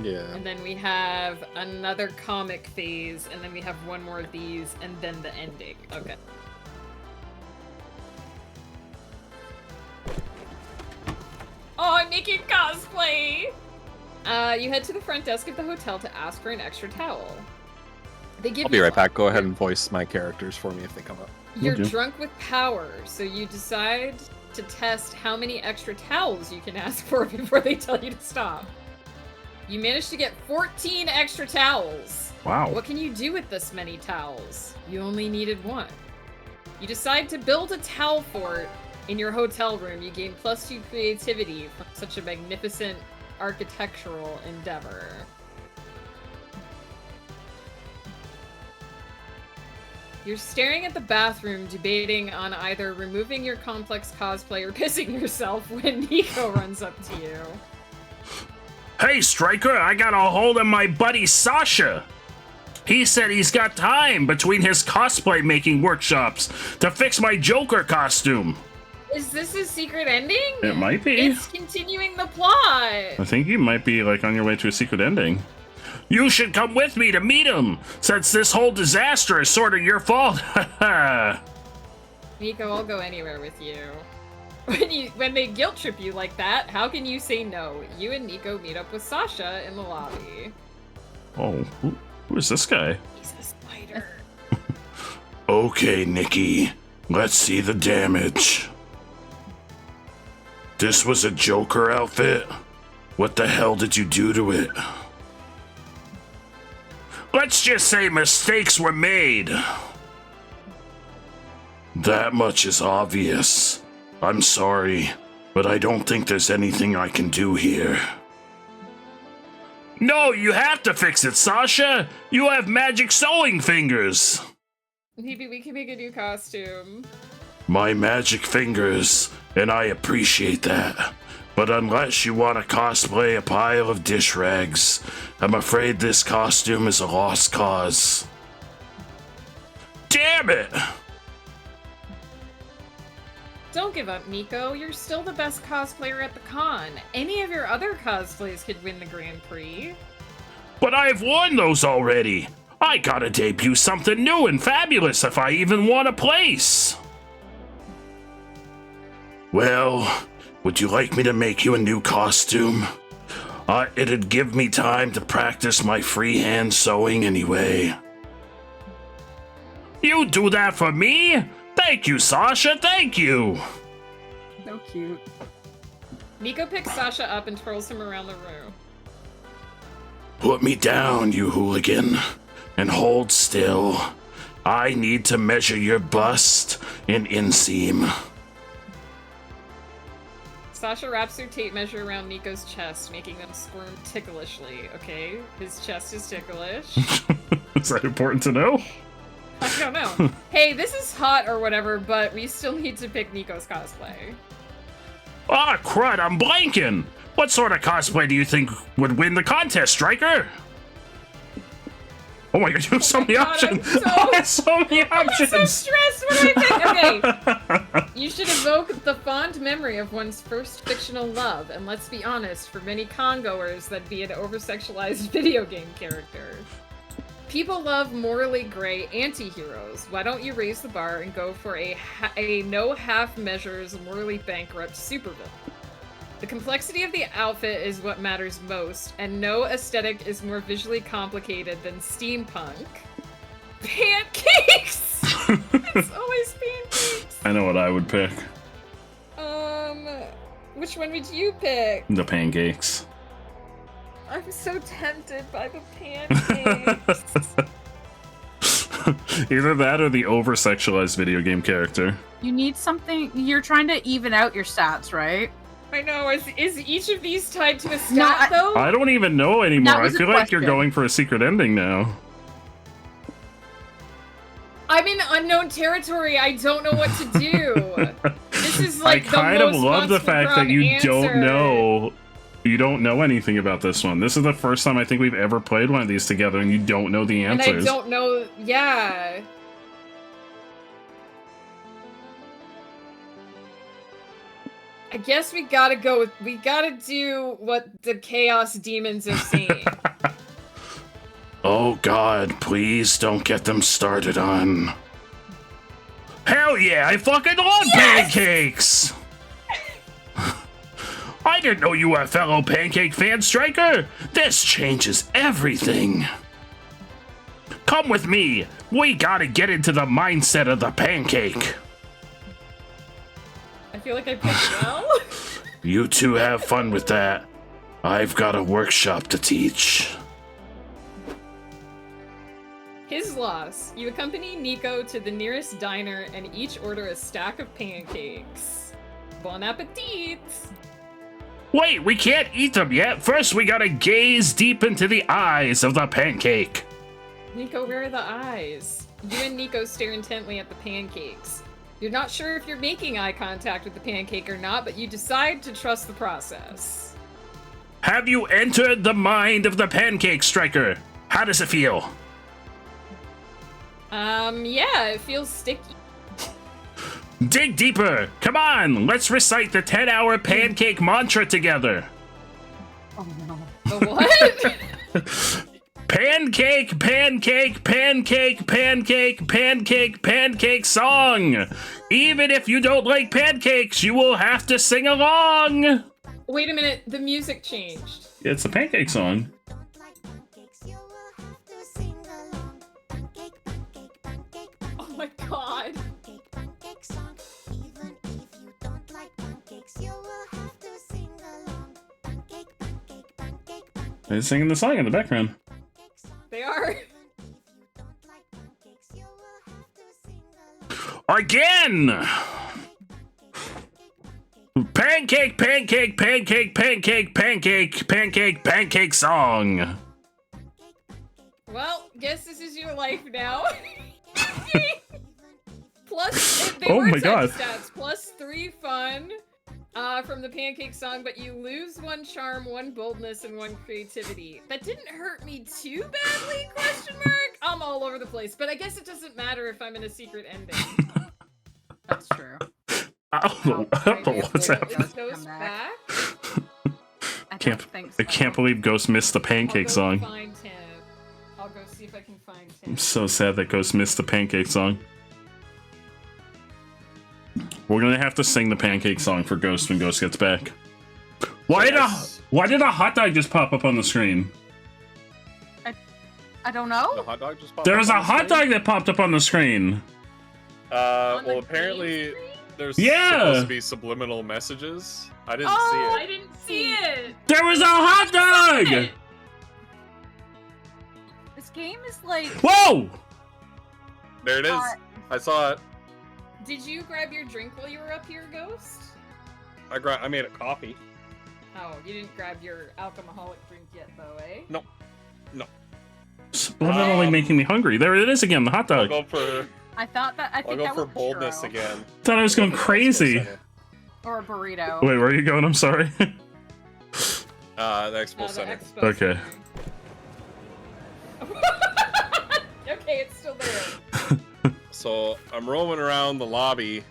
Yeah. And then we have another comic phase, and then we have one more of these, and then the ending. Okay. Oh, I'm making cosplay! You head to the front desk of the hotel to ask for an extra towel. They give I'll be right back. Go ahead and voice my characters for me if they come up. You're drunk with power, so you decide to test how many extra towels you can ask for before they tell you to stop. You managed to get 14 extra towels. Wow. What can you do with this many towels? You only needed one. You decide to build a towel fort in your hotel room. You gain +2 creativity from such a magnificent architectural endeavor. You're staring at the bathroom, debating on either removing your complex cosplay or pissing yourself when Nico runs up to you. Hey, Striker, I got a hold of my buddy Sasha. He said he's got time between his cosplay making workshops to fix my Joker costume. Is this a secret ending? It might be. It's continuing the plot. I think you might be like on your way to a secret ending. You should come with me to meet him, since this whole disaster is sort of your fault. Nico, I'll go anywhere with you. When they guilt trip you like that, how can you say no? You and Nico meet up with Sasha in the lobby. Oh, who is this guy? He's a spider. Okay, Nikki, let's see the damage. This was a Joker outfit? What the hell did you do to it? Let's just say mistakes were made. That much is obvious. I'm sorry, but I don't think there's anything I can do here. No, you have to fix it, Sasha! You have magic sewing fingers! Maybe we can make a new costume. My magic fingers, and I appreciate that. But unless you want to cosplay a pile of dish rags, I'm afraid this costume is a lost cause. Damn it! Don't give up, Nico. You're still the best cosplayer at the con. Any of your other cosplays could win the Grand Prix. But I've won those already! I gotta debut something new and fabulous if I even want a place! Well, would you like me to make you a new costume? It'd give me time to practice my freehand sewing anyway. You do that for me? Thank you, Sasha, thank you! So cute. Nico picks Sasha up and twirls him around the room. Put me down, you hooligan, and hold still. I need to measure your bust and inseam. Sasha wraps her tape measure around Nico's chest, making them squirm ticklishly, okay? His chest is ticklish. Is that important to know? I don't know. Hey, this is hot or whatever, but we still need to pick Nico's cosplay. Ah, crud, I'm blanking! What sort of cosplay do you think would win the contest, Striker? Oh my god, you have so many options! So many options! I'm so stressed when I pick. Okay. You should evoke the fond memory of one's first fictional love, and let's be honest, for many con-goers, that'd be an over-sexualized video game character. People love morally gray anti-heroes. Why don't you raise the bar and go for a no half measures, morally bankrupt supervillain? The complexity of the outfit is what matters most, and no aesthetic is more visually complicated than steampunk. Pancakes! It's always pancakes! I know what I would pick. Which one would you pick? The pancakes. I'm so tempted by the pancakes. Either that or the over-sexualized video game character. You need something. You're trying to even out your stats, right? I know. Is each of these tied to a stat, though? I don't even know anymore. I was a feel like you're question. going for a secret ending now. I'm in unknown territory. I don't know what to do. This is like I kind the of most love the fact that you answer. don't know. You don't know anything about this one. This is the first time I think we've ever played one of these together, and you don't know the And answers. I don't know. Yeah. I guess we gotta go with. We gotta do what the Chaos Demons are saying. Oh god, please don't get them started on. Hell yeah, I fucking love pancakes! I didn't know you were a fellow pancake fan, Striker! This changes everything! Come with me! We gotta get into the mindset of the pancake! I feel like I picked well. You two have fun with that. I've got a workshop to teach. His loss. You accompany Nico to the nearest diner and each order a stack of pancakes. Bon appetit! Wait, we can't eat them yet. First, we gotta gaze deep into the eyes of the pancake. Nico, where are the eyes? You and Nico stare intently at the pancakes. You're not sure if you're making eye contact with the pancake or not, but you decide to trust the process. Have you entered the mind of the pancake, Striker? How does it feel? Yeah, it feels sticky. Dig deeper. Come on, let's recite the 10-hour pancake mantra together. Oh no. The what? Pancake, pancake, pancake, pancake, pancake, pancake song. Even if you don't like pancakes, you will have to sing along. Wait a minute, the music changed. It's a pancake song. Oh my god. They're singing the song in the background. They are. Again! Pancake, pancake, pancake, pancake, pancake, pancake, pancake song. Well, guess this is your life now. Plus, they Oh were my God. stats. Plus 3 fun from the pancake song, but you lose 1 charm, 1 boldness, and 1 creativity. That didn't hurt me too badly, question mark? I'm all over the place, but I guess it doesn't matter if I'm in a secret ending. That's true. I don't know what's happening. Goes back. I can't believe Ghost missed the pancake song. Find him. I'll go see if I can find him. I'm so sad that Ghost missed the pancake song. We're gonna have to sing the pancake song for Ghost when Ghost gets back. Why did a hot dog just pop up on the screen? I don't know. The hot dog just popped There's up a on the hot screen? dog that popped up on the screen. Well, apparently there's Yeah. supposed to be subliminal messages. I didn't see it. I didn't see it. There was a hot dog! This game is like. Whoa! There it is. I saw it. Did you grab your drink while you were up here, Ghost? I made a coffee. Oh, you didn't grab your alcoholic drink yet, though, eh? No. No. Subliminally making me hungry. There it is again, the hot I'll dog. go for. I thought that. I I'll think go that for was boldness churro. again. Thought I was going crazy. Or a burrito. Wait, where are you going? I'm sorry. The Expo Center. Okay. Okay, it's still there. So I'm roaming around the lobby,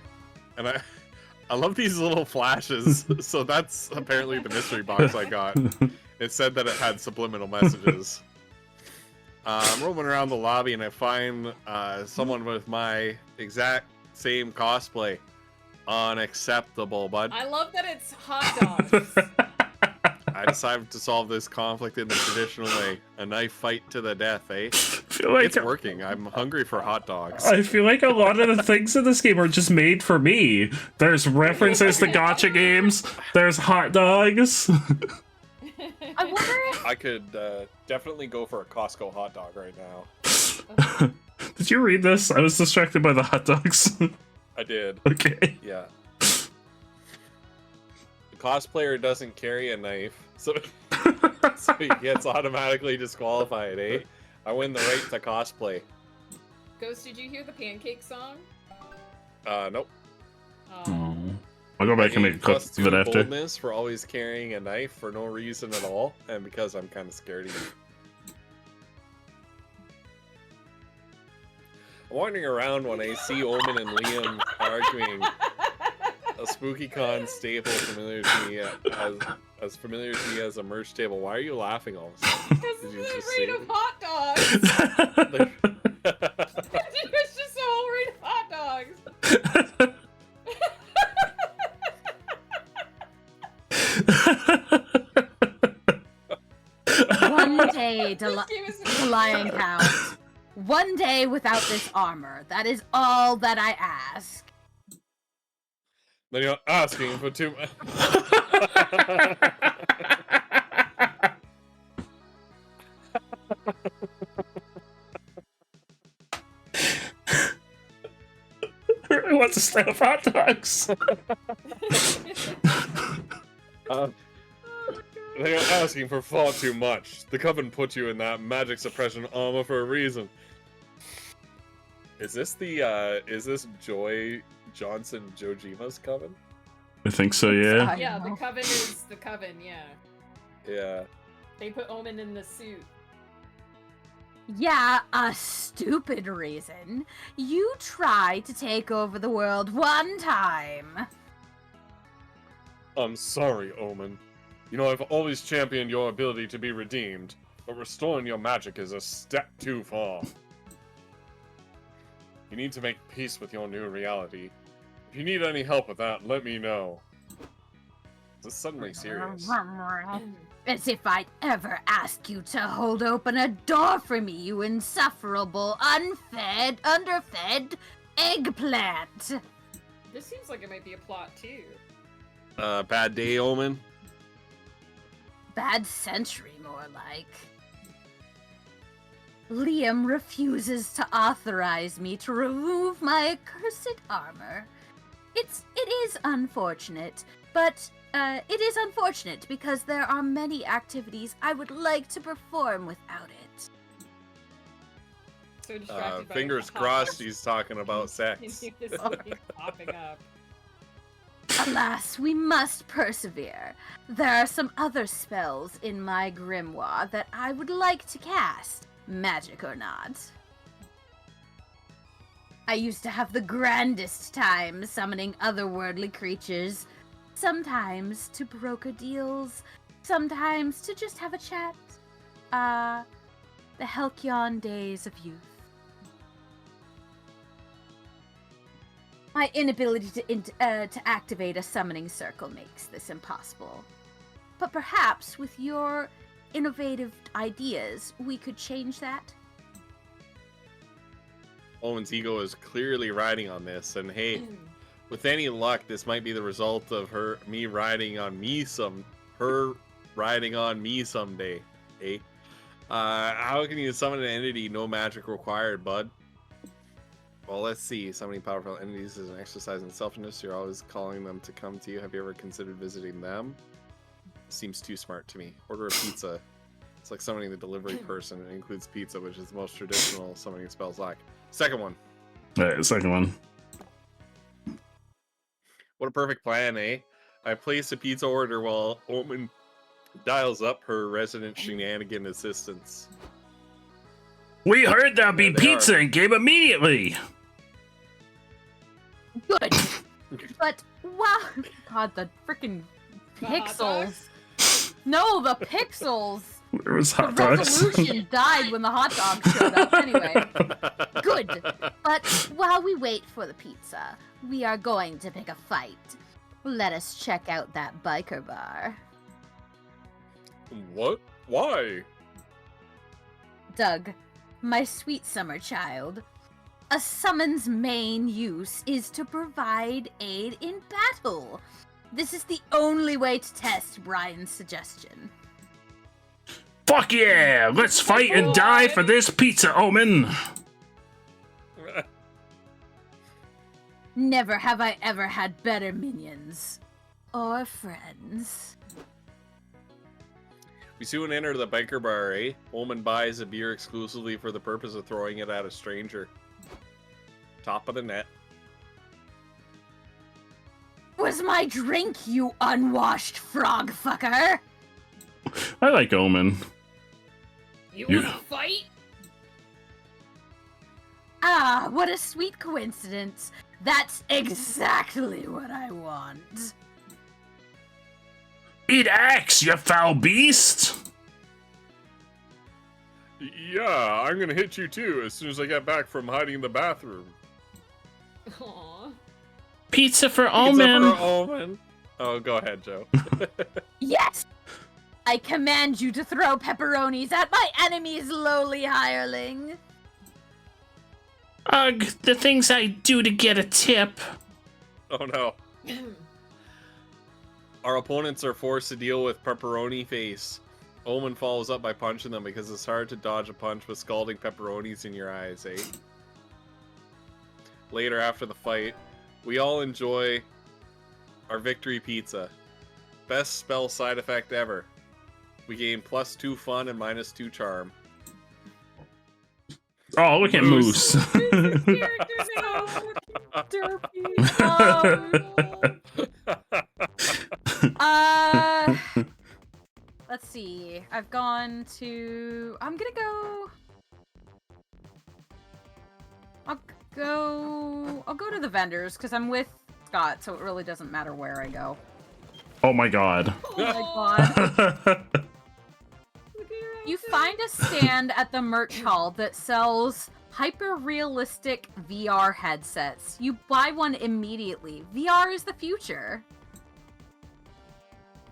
and I love these little flashes. So that's apparently the mystery box I got. It said that it had subliminal messages. I'm roaming around the lobby and I find someone with my exact same cosplay. Unacceptable, bud. I love that it's hot dogs. I decided to solve this conflict in the traditional way. A knife fight to the death, eh? Feel like it's working. I'm hungry for hot dogs. I feel like a lot of the things in this game are just made for me. There's references to gacha games. There's hot dogs. I wonder if I could definitely go for a Costco hot dog right now. Did you read this? I was distracted by the hot dogs. I did. Okay. Yeah. The cosplayer doesn't carry a knife, so he gets automatically disqualified, eh? I win the right to cosplay. Ghost, did you hear the pancake song? Nope. Oh. I'll go back and make a clip Plus of it 2 after. boldness for always carrying a knife for no reason at all, and because I'm kind of scared of you. I'm wandering around when I see Omen and Liam arguing. A SpookyCon staple familiar to me as familiar to me as a merch table. Why are you laughing all of a sudden? Because Did you it's just a see rate it? of hot dogs. It's just a whole rate of hot dogs. one day to lion count. One day without this armor. That is all that I ask. Then you're asking for too much. I really want to stuff hot dogs. They are asking for far too much. The coven put you in that magic suppression armor for a reason. Is this Joy Johnson Jojima's coven? I think so, yeah. Yeah, the coven is the coven, yeah. Yeah. They put Omen in the suit. Yeah, a stupid reason. You tried to take over the world one time. I'm sorry, Omen. You know, I've always championed your ability to be redeemed, but restoring your magic is a step too far. You need to make peace with your new reality. If you need any help with that, let me know. Is this suddenly serious? As if I'd ever ask you to hold open a door for me, you insufferable, unfed, underfed eggplant. This seems like it might be a plot too. Bad day, Omen? Bad century, more like. Liam refuses to authorize me to remove my accursed armor. It is unfortunate, but it is unfortunate because there are many activities I would like to perform without it. So distracted by Fingers the crossed he's talking about sex. This thing popping up. Alas, we must persevere. There are some other spells in my grimoire that I would like to cast, magic or not. I used to have the grandest time summoning otherworldly creatures, sometimes to broker deals, sometimes to just have a chat. The halcyon days of youth. My inability to activate a summoning circle makes this impossible. But perhaps with your innovative ideas, we could change that. Owen's ego is clearly riding on this, and hey, with any luck, this might be the result of her riding on me someday. Eh? How can you summon an entity? No magic required, bud. Well, let's see. Summoning powerful entities is an exercise in selfishness. You're always calling them to come to you. Have you ever considered visiting them? Seems too smart to me. Order a pizza. It's like summoning the delivery person. It includes pizza, which is the most traditional summoning spells like. Second one. Alright, second one. What a perfect plan, eh? I place a pizza order while Omen dials up her resident shenanigan assistants. We heard there'd be pizza and came immediately. Good. But wow, God, the freaking pixels. No, the pixels. There was The hot dogs. revolution died when the hot dogs showed up. Anyway, good. But while we wait for the pizza, we are going to pick a fight. Let us check out that biker bar. What? Why? Doug, my sweet summer child, a summon's main use is to provide aid in battle. This is the only way to test Brian's suggestion. Fuck yeah! Let's fight and die for this pizza, Omen! Never have I ever had better minions. Or friends. We soon enter the biker bar, eh? Omen buys a beer exclusively for the purpose of throwing it at a stranger. Top of the net. Was my drink, you unwashed frog fucker? I like Omen. You wanna fight? Ah, what a sweet coincidence. That's exactly what I want. Eat axe, you foul beast! Yeah, I'm gonna hit you too as soon as I get back from hiding in the bathroom. Aww. Pizza for Pizza Omen! for Omen. Oh, go ahead, Joe. Yes! I command you to throw pepperonis at my enemy's lowly hireling. Ugh, the things I do to get a tip. Oh no. Our opponents are forced to deal with Pepperoni Face. Omen follows up by punching them because it's hard to dodge a punch with scalding pepperonis in your eyes, eh? Later, after the fight, we all enjoy our victory pizza. Best spell side effect ever. We gain +2 fun and -2 charm. Oh, look at Moose. Let's see. I've gone to... I'm gonna go... I'll go to the vendors because I'm with Scott, so it really doesn't matter where I go. Oh my god. Oh my god. You find a stand at the merch hall that sells hyper-realistic VR headsets. You buy one immediately. VR is the future.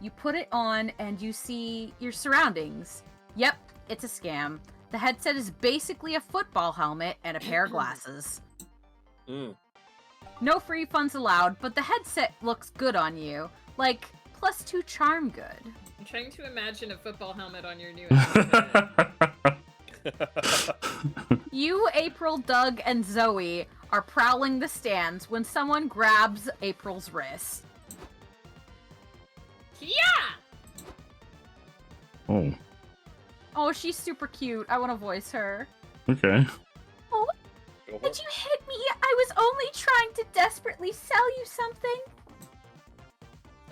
You put it on and you see your surroundings. Yep, it's a scam. The headset is basically a football helmet and a pair of glasses. No free funds allowed, but the headset looks good on you. Like, +2 charm good. I'm trying to imagine a football helmet on your new outfit. You, April, Doug, and Zoe are prowling the stands when someone grabs April's wrist. Yeah! Oh, Oh, she's super cute. I want to voice her. okay. Oh, Go did you hit me? I was only trying to desperately sell you something.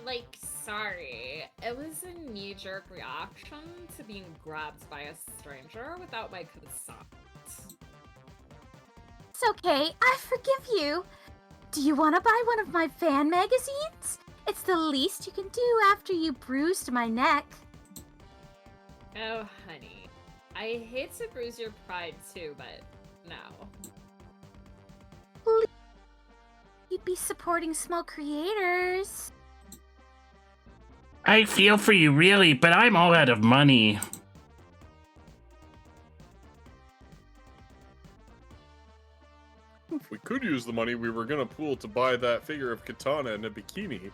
Like, sorry. It was a knee-jerk reaction to being grabbed by a stranger without my consent. It's okay, I forgive you. Do you want to buy one of my fan magazines? It's the least you can do after you bruised my neck. Oh, honey. I hate to bruise your pride too, but no. You'd be supporting small creators. I feel for you, really, but I'm all out of money. We could use the money we were gonna pool to buy that figure of Katana in a bikini.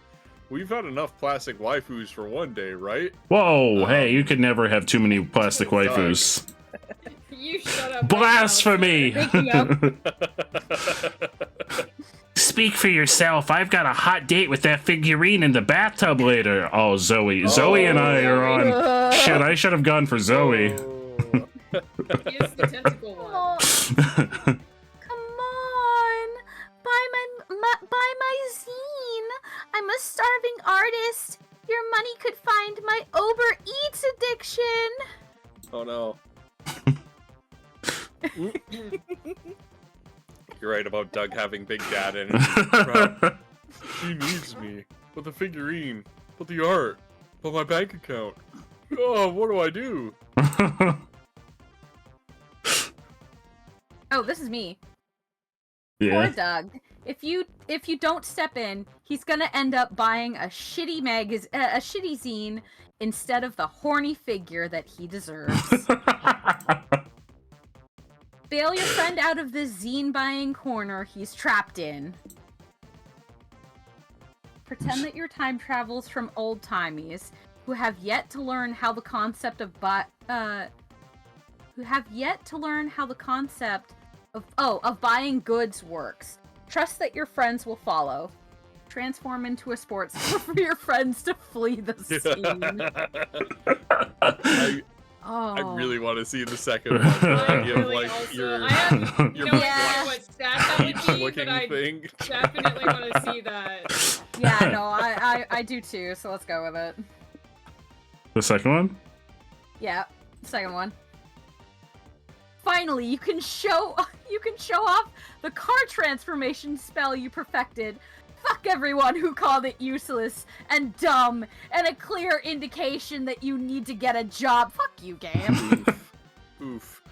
We've had enough plastic waifus for one day, right? Whoa, hey, you could never have too many plastic waifus. You shut up. Blasphemy! Speak for yourself. I've got a hot date with that figurine in the bathtub later. Oh, Zoe. Zoe and I are on... Shit, I should have gone for Zoe. He is the tentacle one. Come on, buy my zine. I'm a starving artist. Your money could find my Uber Eats addiction. Oh no. You're right about Doug having big dad energy. Crap. He needs me. But the figurine. But the art. But my bank account. Oh, what do I do? Oh, this is me. Yeah. Poor Doug. If you don't step in, he's gonna end up buying a shitty a shitty zine instead of the horny figure that he deserves. Bail your friend out of the zine buying corner he's trapped in. Pretend that your time travels from old timies who have yet to learn how the concept of buying goods works. Trust that your friends will follow. Transform into a sports car for your friends to flee the scene. I really want to see the second one. Your what stat that would be, looking but I thing. definitely want to see that. Yeah, no, I do too, so let's go with it. The second one? Yeah, second one. Finally, you can show off the car transformation spell you perfected. Fuck everyone who called it useless and dumb and a clear indication that you need to get a job. Fuck you, game. Oof.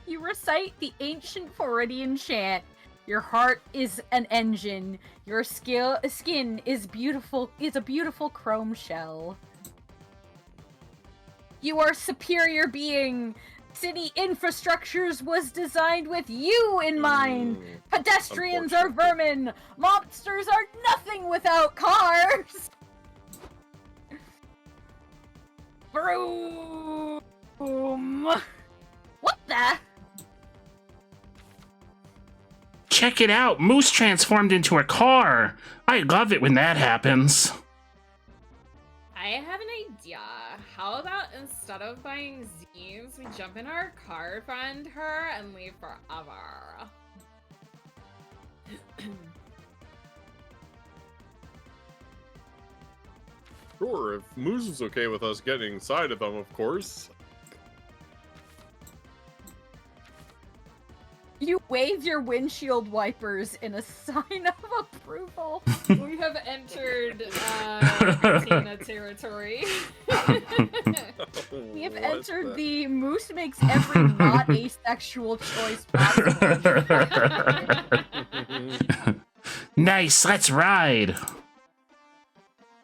You recite the ancient Floridian chant. Your heart is an engine. Your skin is a beautiful chrome shell. You are superior being. City infrastructures was designed with you in mind. Pedestrians are vermin. Monsters are nothing without cars. Vroom. What the? Check it out. Moose transformed into a car. I love it when that happens. I have an idea. How about instead of buying zines, we jump in our car, find her, and leave forever? Sure, if Moose is okay with us getting inside of them, of course. wave your windshield wipers in a sign of approval. We have entered Tina territory. We have entered the Moose makes every not asexual choice possible. Nice, let's ride.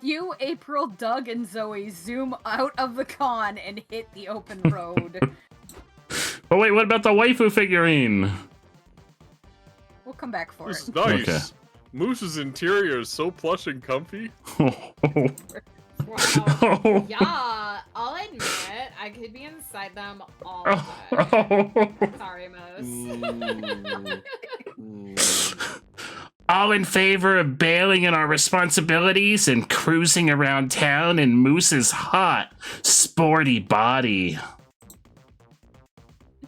You, April, Doug, and Zoe zoom out of the con and hit the open road. Oh wait, what about the waifu figurine? We'll come back for This it. is nice. Okay. Moose's interior is so plush and comfy. Wow. Yeah, I'll admit, I could be inside them all day. Sorry, Moose. All in favor of bailing in our responsibilities and cruising around town in Moose's hot, sporty body.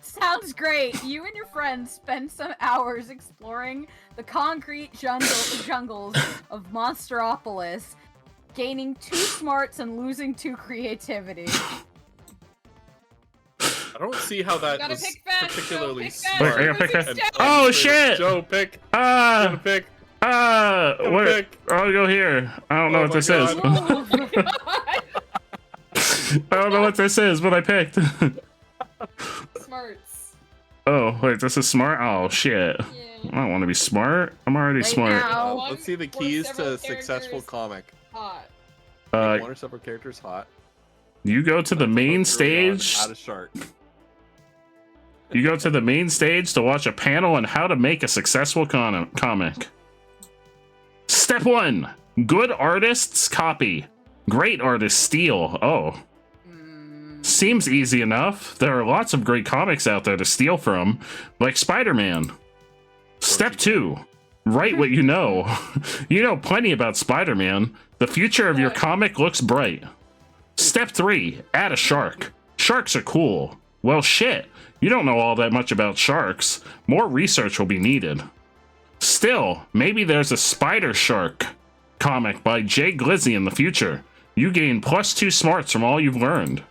Sounds great. You and your friends spend some hours exploring the concrete jungles of Monsteropolis, gaining 2 smarts and losing 2 creativity. I don't see how that Gotta was pick fast, particularly Joe, pick fast. smart. Wait, I gotta pick And that. Oh shit! Joe, pick. Gotta pick. What? pick. I'll go here. I don't know what my this is. I don't know what this is, but I picked. Smarts. Oh, wait, this is smart? Oh, shit. I don't want to be smart. I'm already smart. Let's see the keys to a successful comic. Hot. One or several characters hot. You go to the main stage. Add a shark. You go to the main stage to watch a panel on how to make a successful comic. Step 1. Good artists copy. Great artists steal. Oh. Seems easy enough. There are lots of great comics out there to steal from, like Spider-Man. Step 2. Write what you know. You know plenty about Spider-Man. The future of your comic looks bright. Step 3. Add a shark. Sharks are cool. Well, shit. You don't know all that much about sharks. More research will be needed. Still, maybe there's a Spider Shark comic by Jay Glizzy in the future. You gain +2 smarts from all you've learned.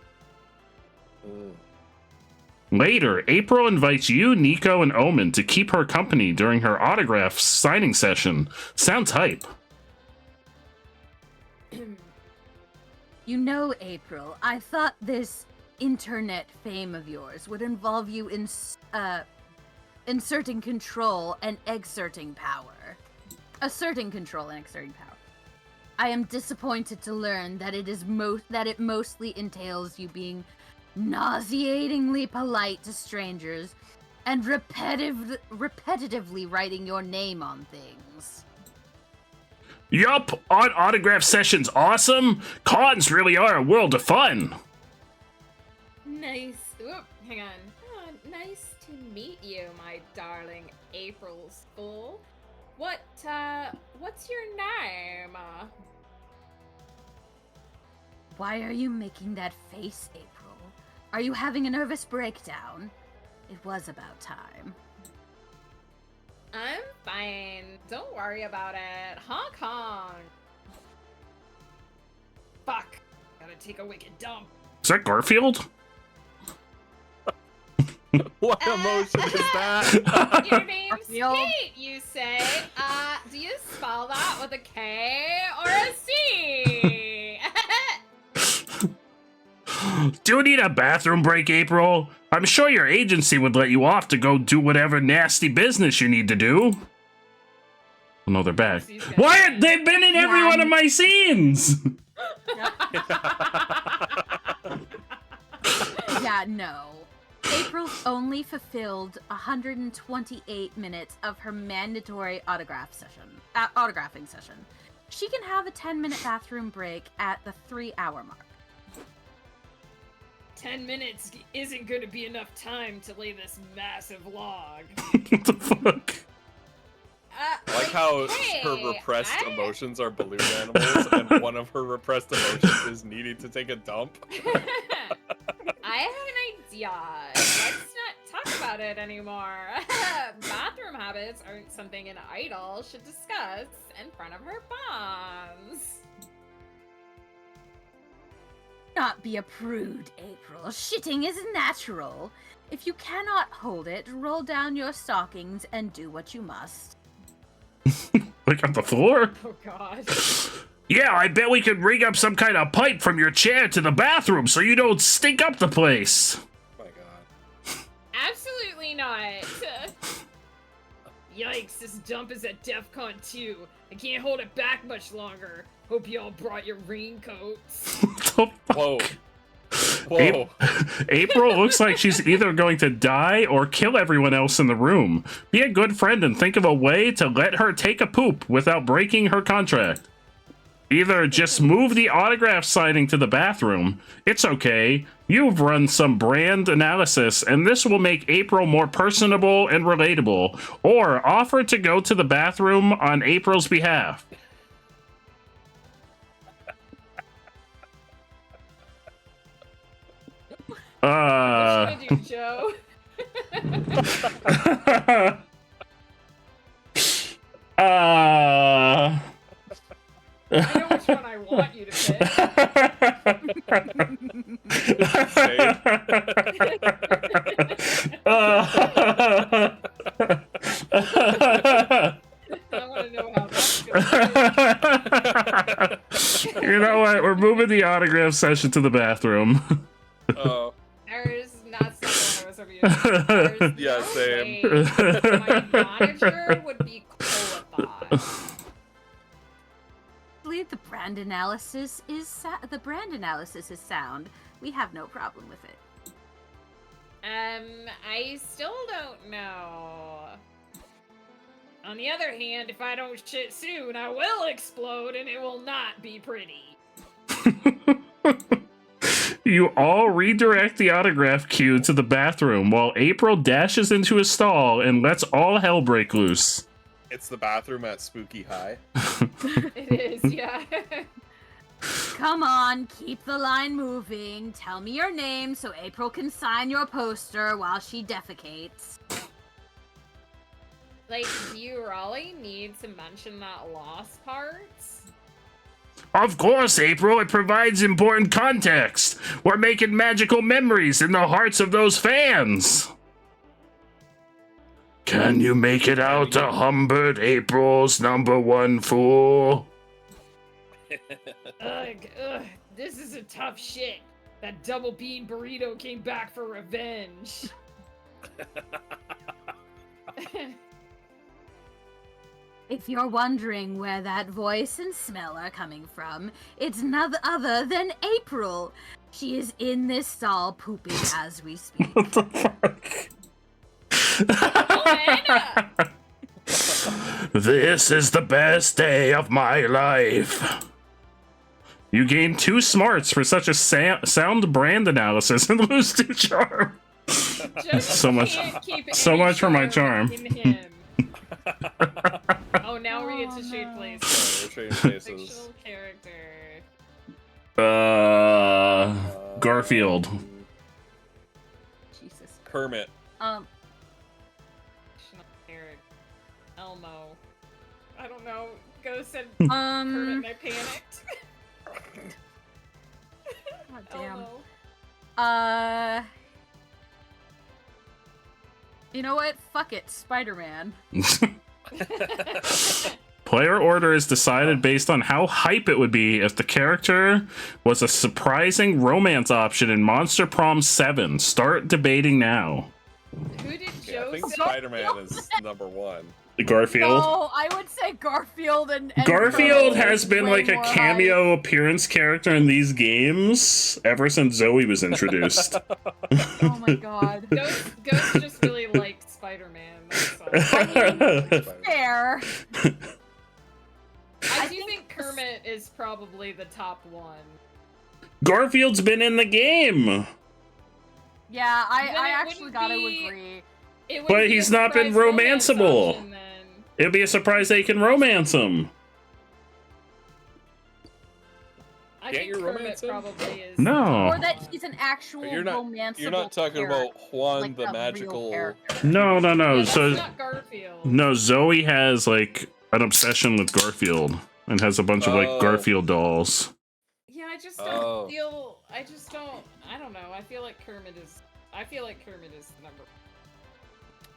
Later, April invites you, Nico, and Omen to keep her company during her autograph signing session. Sounds hype. You know, April, I thought this internet fame of yours would involve you in inserting control and exerting power. Asserting control and exerting power. I am disappointed to learn that it mostly entails you being nauseatingly polite to strangers and repetitively writing your name on things. Yup, autograph session's awesome. Cons really are a world of fun. Nice. Oop, hang on. Oh, nice to meet you, my darling April's Fool. What's your name? Why are you making that face, April? Are you having a nervous breakdown? It was about time. I'm fine. Don't worry about it. Hong Kong. Fuck. Gotta take a wicked dump. Is that Garfield? What emotion is that? Your name's Kate, you say. Do you spell that with a K or a C? Do you need a bathroom break, April? I'm sure your agency would let you off to go do whatever nasty business you need to do. Oh no, they're back. What? They've been in every one of my scenes! Yeah, no. April's only fulfilled 128 minutes of her mandatory autographing session. She can have a 10-minute bathroom break at the 3-hour mark. 10 minutes isn't going to be enough time to lay this massive log. What the fuck? I like how her repressed emotions are balloon animals, and one of her repressed emotions is needing to take a dump. I have an idea. Let's not talk about it anymore. Bathroom habits aren't something an idol should discuss in front of her boss. not be a prude, April. Shitting is natural. If you cannot hold it, roll down your stockings and do what you must. Like on the floor? Oh god. Yeah, I bet we could rig up some kind of pipe from your chair to the bathroom so you don't stink up the place. Oh my god. Absolutely not. Yikes, this dump is at DEFCON 2. I can't hold it back much longer. Hope y'all brought your raincoats. Whoa. Whoa. April looks like she's either going to die or kill everyone else in the room. Be a good friend and think of a way to let her take a poop without breaking her contract. Either just move the autograph signing to the bathroom. It's okay. You've run some brand analysis, and this will make April more personable and relatable. Or offer to go to the bathroom on April's behalf. What should I do, Joe? I know which one I want you to pick. I want to know how that's going. You know what? We're moving the autograph session to the bathroom. Oh. There's not something I was over you. Yeah, same. My manager would be cool with that. The brand analysis is sound. We have no problem with it. I still don't know. On the other hand, if I don't shit soon, I will explode and it will not be pretty. You all redirect the autograph queue to the bathroom while April dashes into a stall and lets all hell break loose. It's the bathroom at Spooky High. It is, yeah. Come on, keep the line moving. Tell me your name so April can sign your poster while she defecates. Like, do you really need to mention that lost part? Of course, April, it provides important context. We're making magical memories in the hearts of those fans. Can you make it out to Humbert, April's #1 fool? Ugh, this is a tough shit. That double bean burrito came back for revenge. If you're wondering where that voice and smell are coming from, it's none other than April. She is in this stall pooping as we speak. What the fuck? This is the best day of my life. You gain 2 smarts for such a sound brand analysis and lose 2 charm. So much for my charm. Oh, now we get to shade places. We're trading places. Fictional character. Garfield. Jesus. Kermit. Fictional character. Elmo. I don't know. Ghost said Kermit and I panicked. God damn. Elmo. You know what? Fuck it. Spider-Man. Player order is decided based on how hype it would be if the character was a surprising romance option in Monster Prom 7. Start debating now. Who did Yeah, Joe I think say? Spider-Man is #1. Garfield. No, I would say Garfield and Garfield Kermit has is been way like a more cameo appearance character in these games ever since Zoe was introduced. hype. Oh my god. Ghost just really liked Spider-Man. That's all. Fair. I do think Kermit is probably the top one. Garfield's been in the game, Yeah, Then I it actually wouldn't gotta be- agree. It would but be he's a not been surprise romance romanceable. option, then. It'd be a surprise they can romance him. I Can't think you Kermit romance him? probably is. No. Or that he's an actual You're not romanceable talking character, about Juan like the a real magical. character. No. Yeah, that's So not Garfield. no, Zoe has like an obsession with Garfield and has a bunch of like Oh. Garfield dolls. Yeah, I just Oh. don't feel. just don't. I don't know. I feel like Kermit is the number.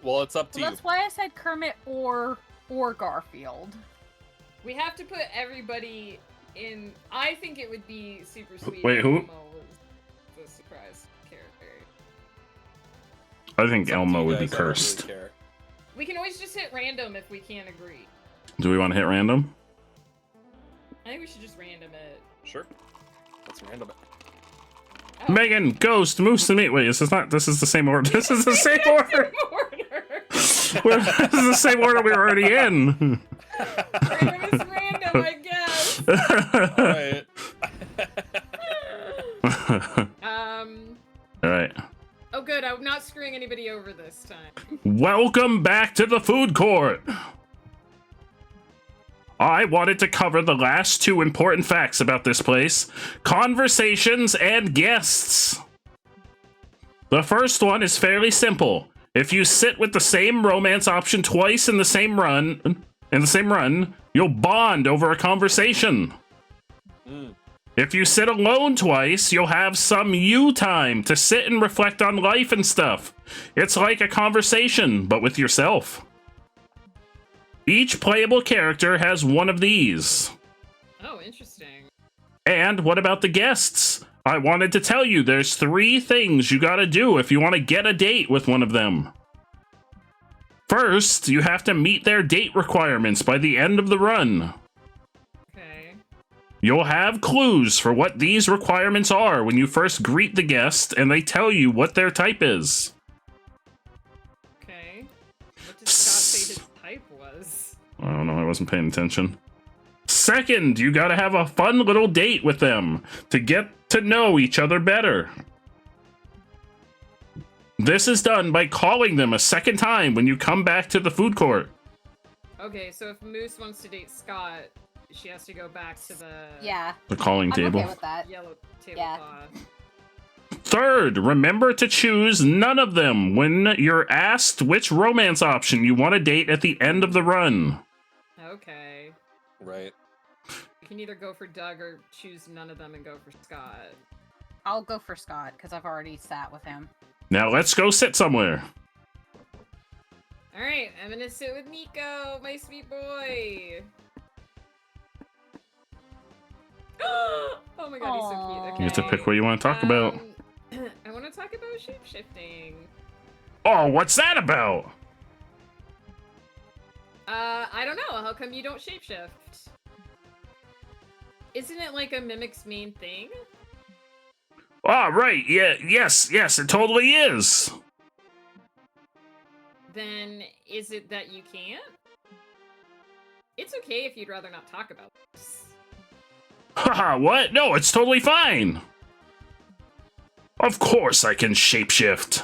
Well, it's up to Well, you. that's why I said Kermit or Garfield. We have to put everybody in. I think it would be super sweet. Wait, if who? Elmo was the surprise character. I think It's up to Elmo you would be guys, I don't really cursed. care. We can always just hit random if we can't agree. Do we want to hit random? I think we should just random it. Sure. Let's random it. Oh. Megan, Ghost, Moose, and me. Wait, this is not. This is the same order. This is the same order. This is the same order we were already in. Random is random, I guess. All right. Oh, good. I'm not screwing anybody over this time. Welcome back to the food court. I wanted to cover the last two important facts about this place: conversations and guests. The first one is fairly simple. If you sit with the same romance option twice in the same run, you'll bond over a conversation. If you sit alone twice, you'll have some you time to sit and reflect on life and stuff. It's like a conversation, but with yourself. Each playable character has one of these. Oh, interesting. And what about the guests? I wanted to tell you there's 3 things you gotta do if you want to get a date with one of them. First, you have to meet their date requirements by the end of the run. Okay. You'll have clues for what these requirements are when you first greet the guest and they tell you what their type is. Okay. What did Scott say his type was? I don't know, I wasn't paying attention. Second, you gotta have a fun little date with them to get to know each other better. This is done by calling them a second time when you come back to the food court. Okay, so if Moose wants to date Scott, she has to go back to Yeah. The calling table. Okay with that. yellow tablecloth. Third, remember to choose none of them when you're asked which romance option you want to date at the end of the run. Okay. Right. You can either go for Doug or choose none of them and go for Scott. I'll go for Scott because I've already sat with him. Now let's go sit somewhere. Alright, I'm gonna sit with Nico, my sweet boy. Oh my god, he's so cute. Okay. You have to pick what you want to talk about. I want to talk about shapeshifting. Oh, what's that about? I don't know. How come you don't shapeshift? Isn't it like a mimic's main thing? Ah, right. Yeah, yes, it totally is. Then is it that you can't? It's okay if you'd rather not talk about this. Haha, what? No, it's totally fine. Of course I can shapeshift.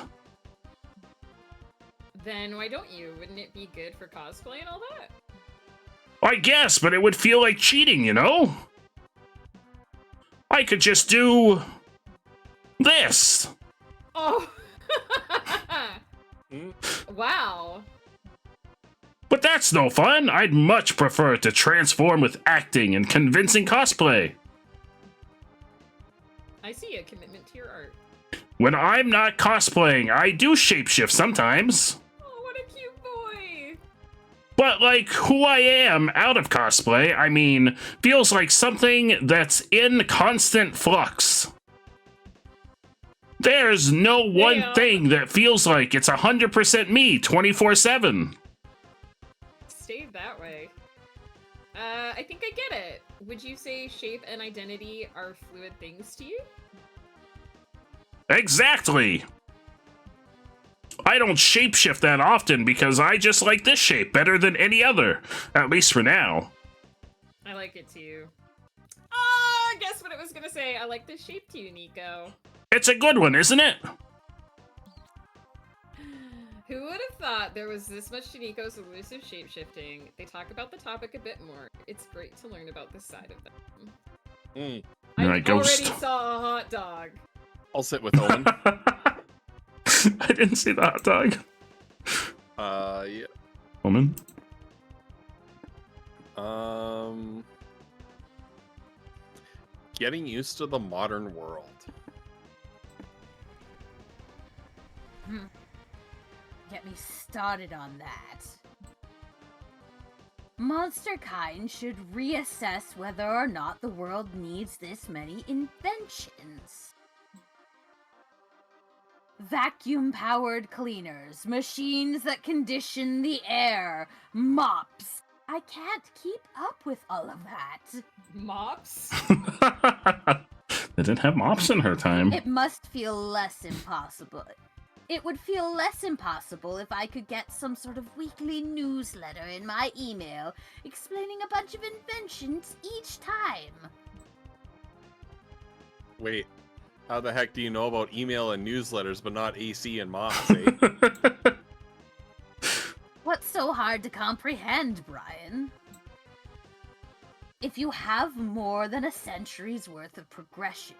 Then why don't you? Wouldn't it be good for cosplay and all that? I guess, but it would feel like cheating, you know? I could just do this. Oh! Wow. But that's no fun. I'd much prefer to transform with acting and convincing cosplay. I see a commitment to your art. When I'm not cosplaying, I do shapeshift sometimes. Oh, what a cute boy! But like who I am out of cosplay, I mean, feels like something that's in constant flux. There's no one thing that feels like it's 100% me 24/7. Stay that way. I think I get it. Would you say shape and identity are fluid things to you? Exactly. I don't shapeshift that often because I just like this shape better than any other, at least for now. I like it too. Ah, guess what it was gonna say? I like this shape too, Nico. It's a good one, isn't it? Who would have thought there was this much to Nico's elusive shapeshifting? They talk about the topic a bit more. It's great to learn about this side of them. I Alright, already Ghost. saw a hot dog. I'll sit with Owen. I didn't see the hot dog. Yeah. Woman. Getting used to the modern world. Get me started on that. Monsterkind should reassess whether or not the world needs this many inventions. Vacuum-powered cleaners, machines that condition the air, mops. I can't keep up with all of that. Mops? They didn't have mops in her time. It must feel less impossible. It would feel less impossible if I could get some sort of weekly newsletter in my email explaining a bunch of inventions each time. Wait, how the heck do you know about email and newsletters but not AC and mops, eh? What's so hard to comprehend, Brian? If you have more than a century's worth of progress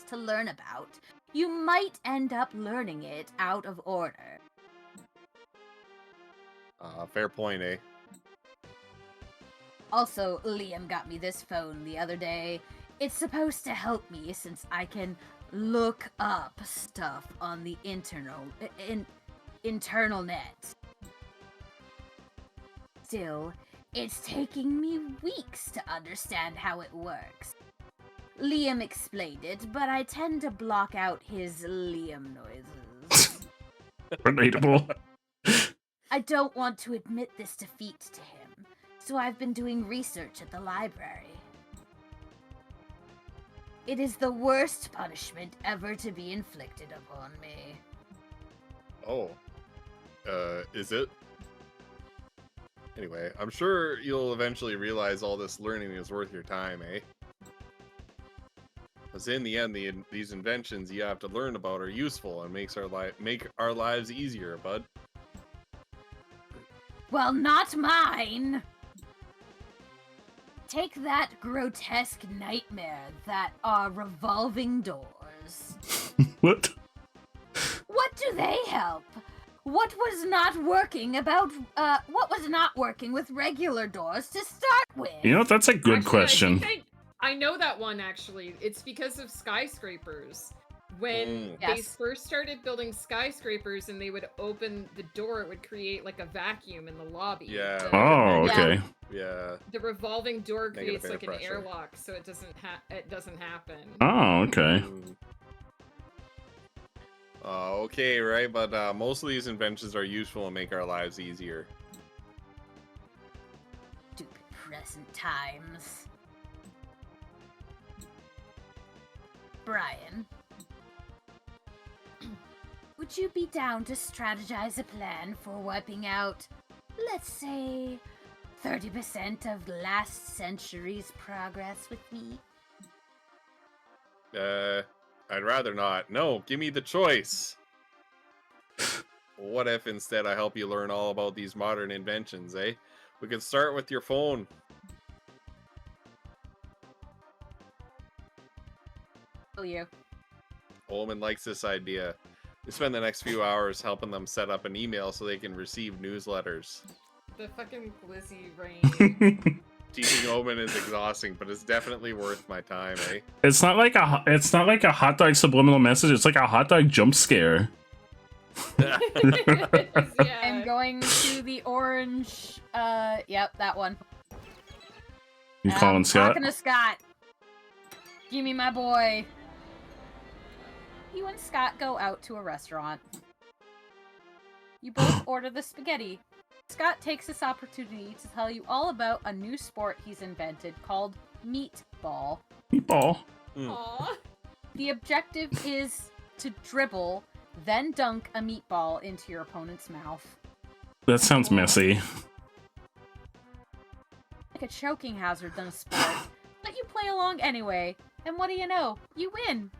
to learn about, you might end up learning it out of order. Fair point, eh? Also, Liam got me this phone the other day. It's supposed to help me since I can look up stuff on the internal net. Still, it's taking me weeks to understand how it works. Liam explained it, but I tend to block out his Liam noises. Relatable. I don't want to admit this defeat to him, so I've been doing research at the library. It is the worst punishment ever to be inflicted upon me. Oh. Is it? Anyway, I'm sure you'll eventually realize all this learning is worth your time, eh? Because in the end, these inventions you have to learn about are useful and make our lives easier, bud. Well, not mine! Take that grotesque nightmare that are revolving doors. What? What do they help? What was not working with regular doors to start with? You know, that's a good question. I know that one, actually. It's because of skyscrapers. When they Yes. first started building skyscrapers and they would open the door, it would create like a vacuum in the lobby. Yeah. Oh, okay. Yeah. The revolving door Negative creates like an pressure. airlock, so it doesn't happen. Oh, okay. Okay, right, but most of these inventions are useful and make our lives easier. Stupid present times. Brian, would you be down to strategize a plan for wiping out, let's say, 30% of last century's progress with me? I'd rather not. No, give me the choice. What if instead I help you learn all about these modern inventions, eh? We could start with your phone. Oh, you. Ullman likes this idea. We spend the next few hours helping them set up an email so they can receive newsletters. The fucking glizzy rain. Teaching Omen is exhausting, but it's definitely worth my time, eh? It's not like a hot dog subliminal message. It's like a hot dog jump scare. I'm going to the orange, yep, that one. You calling Scott? Talking to Scott. Give me my boy. You and Scott go out to a restaurant. You both order the spaghetti. Scott takes this opportunity to tell you all about a new sport he's invented called meatball. Meatball. Aww. The objective is to dribble, then dunk a meatball into your opponent's mouth. That sounds messy. Like a choking hazard than a sport. But you play along anyway, and what do you know? You win!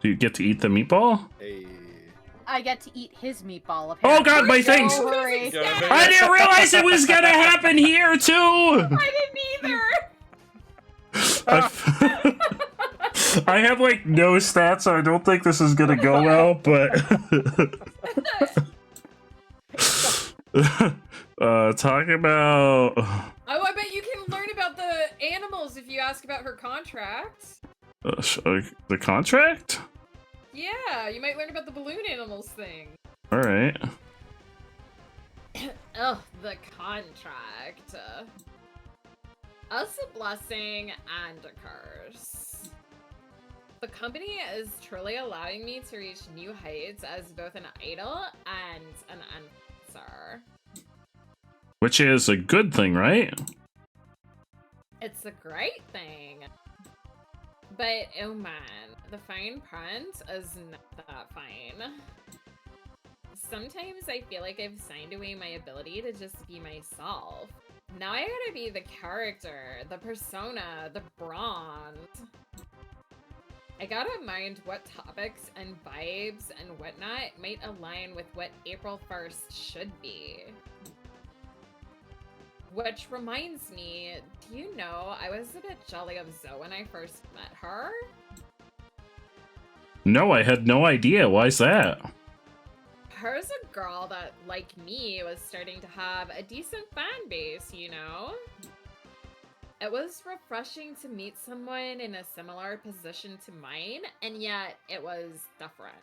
Do you get to eat the meatball? Hey. I get to eat his meatball, apparently. Oh god, my things! Don't worry. I didn't realize it was gonna happen here too! I didn't either! I have like no stats, so I don't think this is gonna go well, but talk about Oh, I bet you can learn about the animals if you ask about her contract. the contract? Yeah, you might learn about the balloon animals thing. All right. Ugh, the contract. Us a blessing and a curse. The company is truly allowing me to reach new heights as both an idol and an answer. Which is a good thing, right? It's a great thing. But, oh man, the fine print is not that fine. Sometimes I feel like I've signed away my ability to just be myself. Now I gotta be the character, the persona, the brand. I gotta mind what topics and vibes and whatnot might align with what April 1st should be. Which reminds me, do you know, I was a bit jelly of Zoe when I first met her? No, I had no idea. Why's that? Her's a girl that, like me, was starting to have a decent fan base, you know? It was refreshing to meet someone in a similar position to mine, and yet it was different.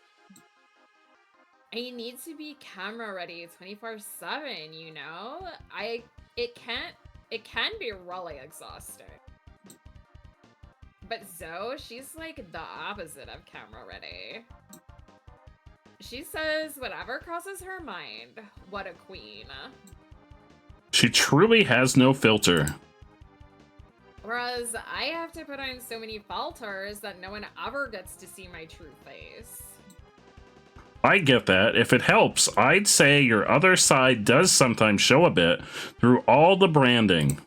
I need to be camera ready 24/7, you know? It can be really exhausting. But Zoe, she's like the opposite of camera ready. She says whatever crosses her mind. What a queen. She truly has no filter. Whereas I have to put on so many filters that no one ever gets to see my true face. I get that. If it helps, I'd say your other side does sometimes show a bit through all the branding.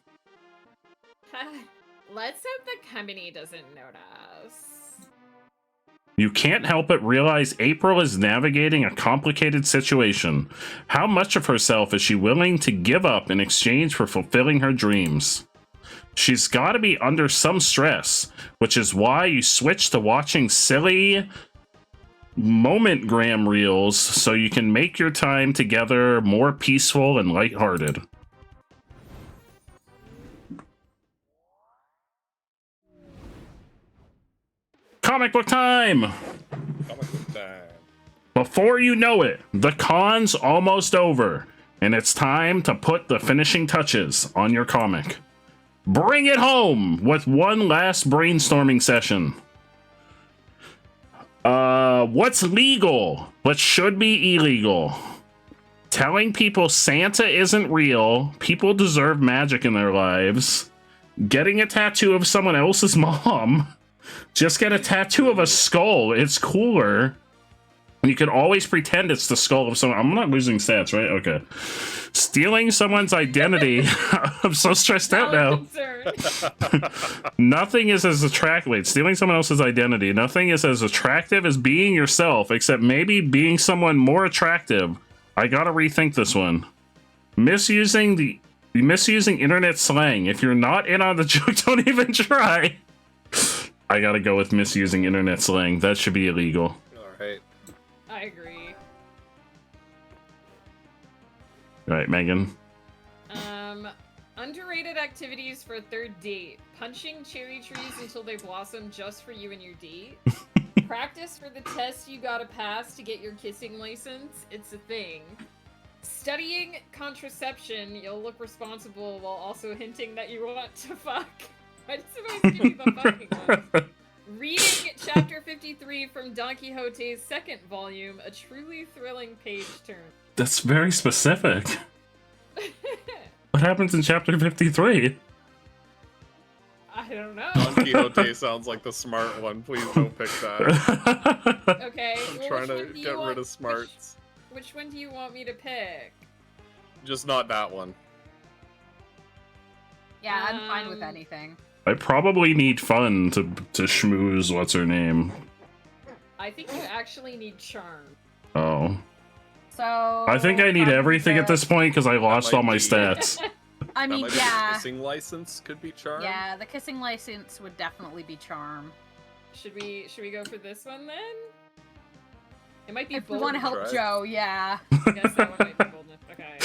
Let's hope the company doesn't notice. You can't help but realize April is navigating a complicated situation. How much of herself is she willing to give up in exchange for fulfilling her dreams? She's got to be under some stress, which is why you switch to watching silly moment-gram reels so you can make your time together more peaceful and lighthearted. Comic book time! Comic book time. Before you know it, the con's almost over, and it's time to put the finishing touches on your comic. Bring it home with one last brainstorming session. What's legal but should be illegal? Telling people Santa isn't real, people deserve magic in their lives, getting a tattoo of someone else's mom. Just get a tattoo of a skull. It's cooler. And you can always pretend it's the skull of someone. I'm not losing stats, right? Okay. Stealing someone's identity. I'm so stressed out now. Nothing is as attractive. Wait, stealing someone else's identity. Nothing is as attractive as being yourself, except maybe being someone more attractive. I gotta rethink this one. Misusing internet slang. If you're not in on the joke, don't even try. I gotta go with misusing internet slang. That should be illegal. Alright. I agree. Right, Megan. Underrated activities for a third date. Punching cherry trees until they blossom just for you and your date. Practice for the test you gotta pass to get your kissing license. It's a thing. Studying contraception. You'll look responsible while also hinting that you want to fuck. I'm supposed to be the fucking one. Reading Chapter 53 from Don Quixote's second volume, a truly thrilling page turn. That's very specific. What happens in chapter 53? I don't know. Don Quixote sounds like the smart one. Please don't pick that. Okay. I'm trying to get rid of smarts. Which one do you want me to pick? Just not that one. Yeah, I'm fine with anything. I probably need fun to schmooze what's her name. I think you actually need charm. Oh. So I think I need everything at this point because I lost all my stats. I mean, That might be yeah. the kissing license could be charm. Yeah, the kissing license would definitely be charm. Should we go for this one then? It might be If we bold. want to help Joe, yeah. I guess that one might be bold enough. Okay.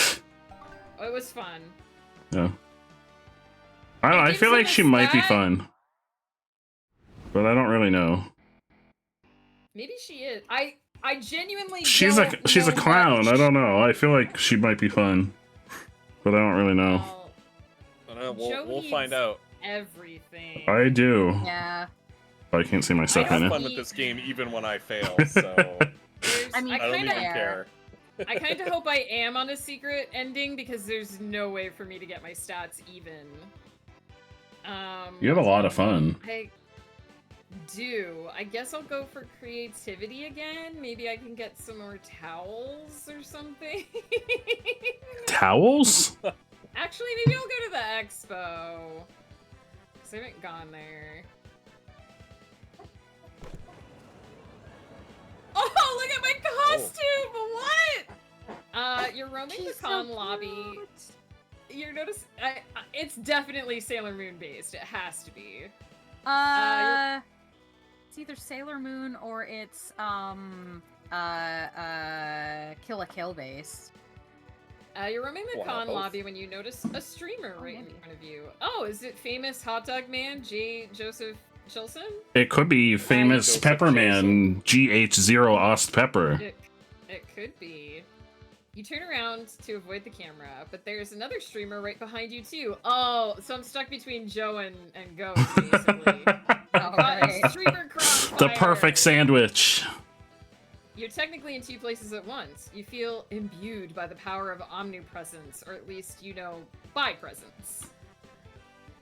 Oh, it was fun. Yeah. I don't know, I feel like she might be fun. But I don't really know. Maybe she is. I genuinely She's a don't know clown. much. I don't know. She's don't a know clown. much. I don't know. I feel like she might be fun, but I don't really know. I don't know, Joe we'll needs find out. Everything. I do. Yeah. I can't see myself I in have it. fun with this game even when I fail, so I mean, I don't even care. I kind of hope I am on a secret ending because there's no way for me to get my stats even. You have a lot of fun. I do. I guess I'll go for creativity again. Maybe I can get some more towels or something. Towels? Actually, maybe I'll go to the expo. Because I haven't gone there. Oh, look at my costume! What? You're roaming the con lobby. You're notice. It's definitely Sailor Moon based. It has to be. It's either Sailor Moon or it's Kill la Kill based. You're roaming the Wow, con both. lobby when you notice a streamer right in front of you. Oh, is it famous hot dog man J. Joseph Chilson? It could be famous Pepperman GH0 Ost Pepper. It could be. You turn around to avoid the camera, but there's another streamer right behind you too. Oh, so I'm stuck between Joe and Ghost, basically. Streamer crossfire. The perfect sandwich. You're technically in two places at once. You feel imbued by the power of omnipresence, or at least, you know, by presence.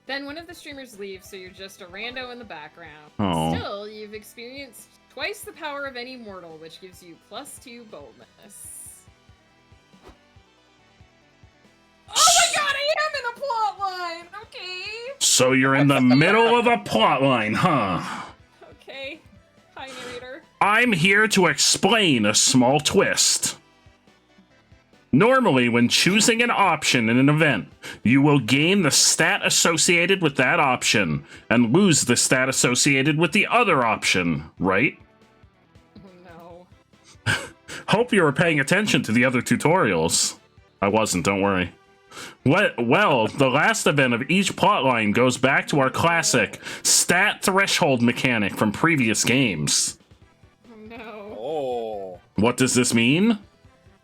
Then one of the streamers leaves, so you're just a rando in the background. Oh. Still, you've experienced twice the power of any mortal, which gives you +2 boldness. Oh my god, I am in a plot line! Okay. So you're in the middle of a plot line, huh? Okay. Hi, narrator. I'm here to explain a small twist. Normally, when choosing an option in an event, you will gain the stat associated with that option and lose the stat associated with the other option, right? No. Hope you were paying attention to the other tutorials. I wasn't, don't worry. Well, the last event of each plotline goes back to our classic stat threshold mechanic from previous games. No. Oh. What does this mean?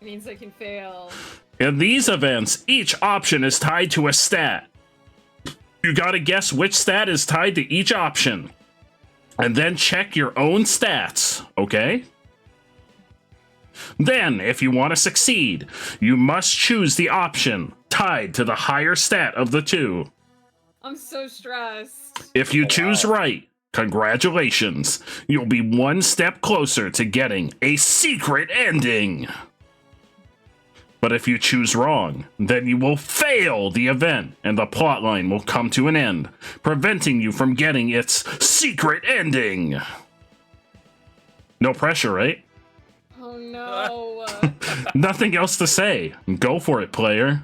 It means I can fail. In these events, each option is tied to a stat. You gotta guess which stat is tied to each option. And then check your own stats, okay? Then, if you want to succeed, you must choose the option tied to the higher stat of the two. I'm so stressed. If you choose right, congratulations. You'll be one step closer to getting a secret ending. But if you choose wrong, then you will fail the event and the plotline will come to an end, preventing you from getting its secret ending. No pressure, right? Oh no. Nothing else to say. Go for it, player.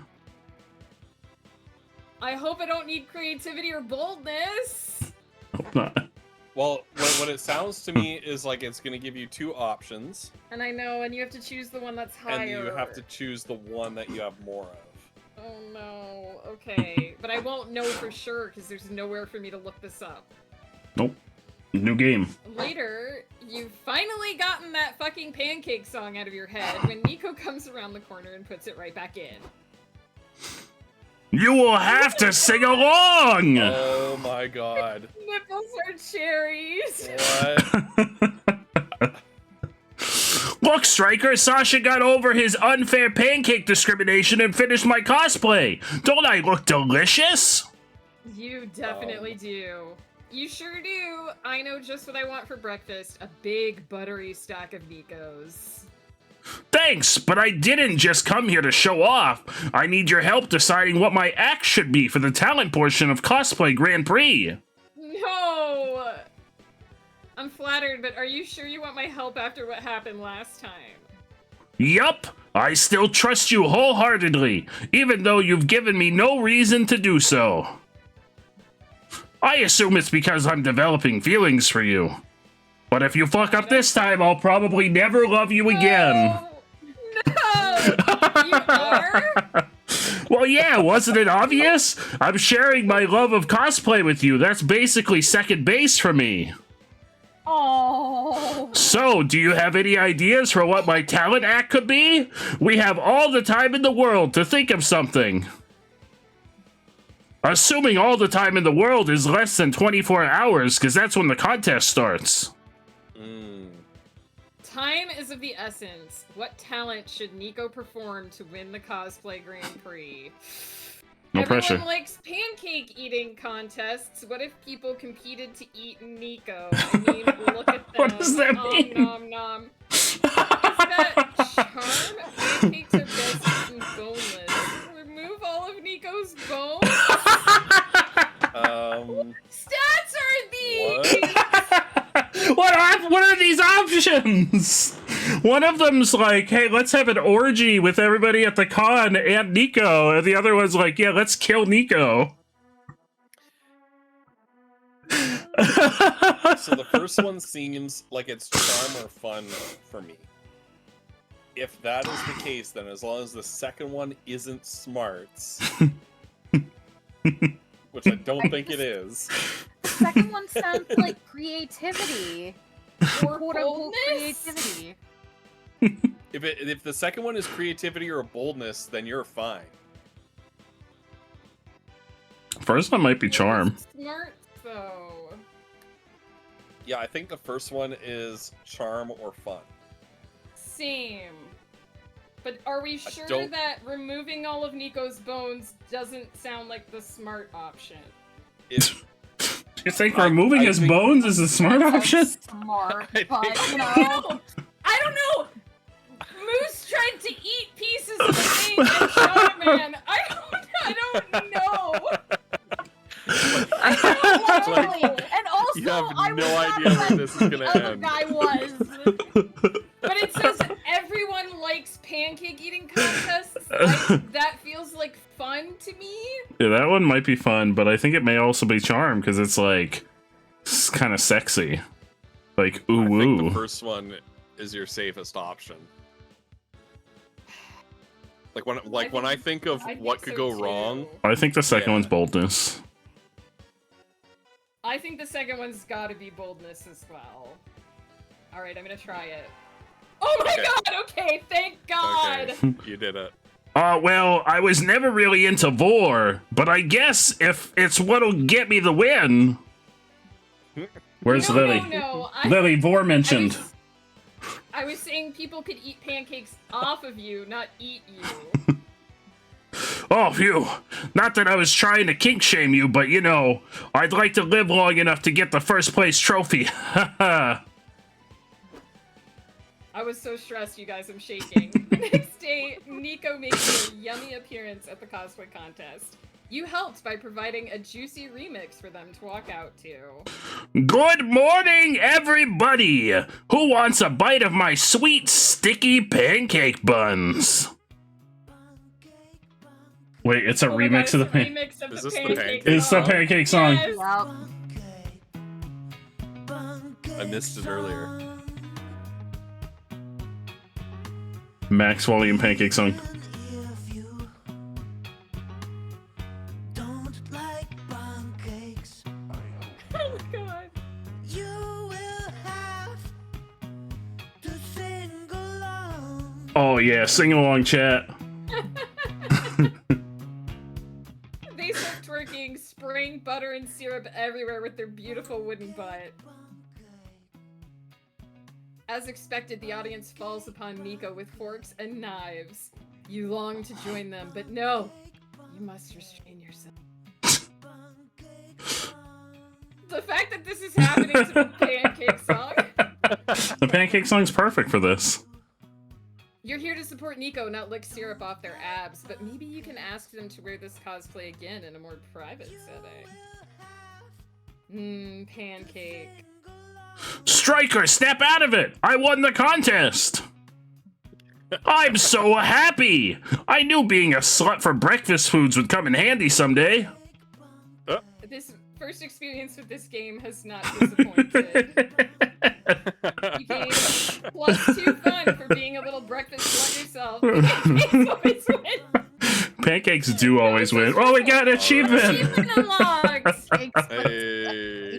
I hope I don't need creativity or boldness. Hope not. Well, what it sounds to me is like it's going to give you two options, And I know, and you have to choose the one that's higher. and you have to choose the one that you have more of. Oh no. Okay. But I won't know for sure because there's nowhere for me to look this up. Nope. New game. Later, you've finally gotten that fucking pancake song out of your head when Nico comes around the corner and puts it right back in. You will have to sing along! Oh my god. Nipples are cherries. What? Look, Striker, Sasha got over his unfair pancake discrimination and finished my cosplay. Don't I look delicious? You definitely do. You sure do. I know just what I want for breakfast. A big buttery stack of Nikos. Thanks, but I didn't just come here to show off. I need your help deciding what my act should be for the talent portion of Cosplay Grand Prix. No! I'm flattered, but are you sure you want my help after what happened last time? Yup, I still trust you wholeheartedly, even though you've given me no reason to do so. I assume it's because I'm developing feelings for you. But if you fuck up this time, I'll probably never love you again. No! You are? Well, yeah, wasn't it obvious? I'm sharing my love of cosplay with you. That's basically second base for me. Oh. So, do you have any ideas for what my talent act could be? We have all the time in the world to think of something. Assuming all the time in the world is less than 24 hours, because that's when the contest starts. Time is of the essence. What talent should Nico perform to win the cosplay Grand Prix? No Everyone pressure. likes pancake eating contests. What if people competed to eat Nico? I mean, look at them. What does that mean? Nom nom. Is that charm? Pancakes are best eaten boneless. Remove all of Nico's bones? Stats are these? What are these options? One of them's like, hey, let's have an orgy with everybody at the con and Nico. And the other one's like, yeah, let's kill Nico. So the first one seems like it's charm or fun for me. If that is the case, then as long as the second one isn't smarts, which I don't think it is. The second one sounds like creativity. Or quote-unquote boldness? creativity. If the second one is creativity or boldness, then you're fine. First one might be charm. Smart, though. Yeah, I think the first one is charm or fun. Same. But are we sure don't- that removing all of Nico's bones doesn't sound like the smart option? You think removing his bones is a smart option? Smart, but you No, know. I don't know. Moose tried to eat pieces of the thing and shot a man. I don't know. Literally. And also, You have I no was not idea where aware this is gonna the other end. guy was. But it says everyone likes pancake eating contests. That feels like fun to me. Yeah, that one might be fun, but I think it may also be charm because it's like it's kind of sexy, like ooh I think woo. the first one is your safest option. Like when I think of what could go wrong, I think the second Yeah. one's boldness. I think the second one's gotta be boldness as well. Alright, I'm gonna try it. Oh my Okay. god, okay, thank god! okay, you did it. Well, I was never really into vor, but I guess if it's what'll get me the win. Where's No, Lily? no, Lily, vor mentioned. I was saying people could eat pancakes off of you, not eat you. Oh, phew. Not that I was trying to kink shame you, but you know, I'd like to live long enough to get the first place trophy. I was so stressed, you guys, I'm shaking. The next day, Nico makes a yummy appearance at the cosplay contest. You helped by providing a juicy remix for them to walk out to. Good morning, everybody! Who wants a bite of my sweet, sticky pancake buns? Wait, it's a Oh my remix God, of the it's a remix of Is the this the pancake pancake It's the song. pancake song. Yes. I missed it earlier. Max volume pancake song. Oh my god. Oh yeah, sing along chat. They start twerking, spraying butter and syrup everywhere with their beautiful wooden butt. As expected, the audience falls upon Nico with forks and knives. You long to join them, but no! You must restrain yourself. The fact that this is happening to the pancake song. The pancake song's perfect for this. You're here to support Nico, not lick syrup off their abs, but maybe you can ask them to wear this cosplay again in a more private setting. Pancake. Striker, snap out of it! I won the contest! I'm so happy! I knew being a slut for breakfast foods would come in handy someday. This first experience with this game has not disappointed. You gain +2 fun for being a little breakfast slut yourself. Pancakes always win. Pancakes do always win. Oh, we got an achievement! Achievement unlocked! Hey.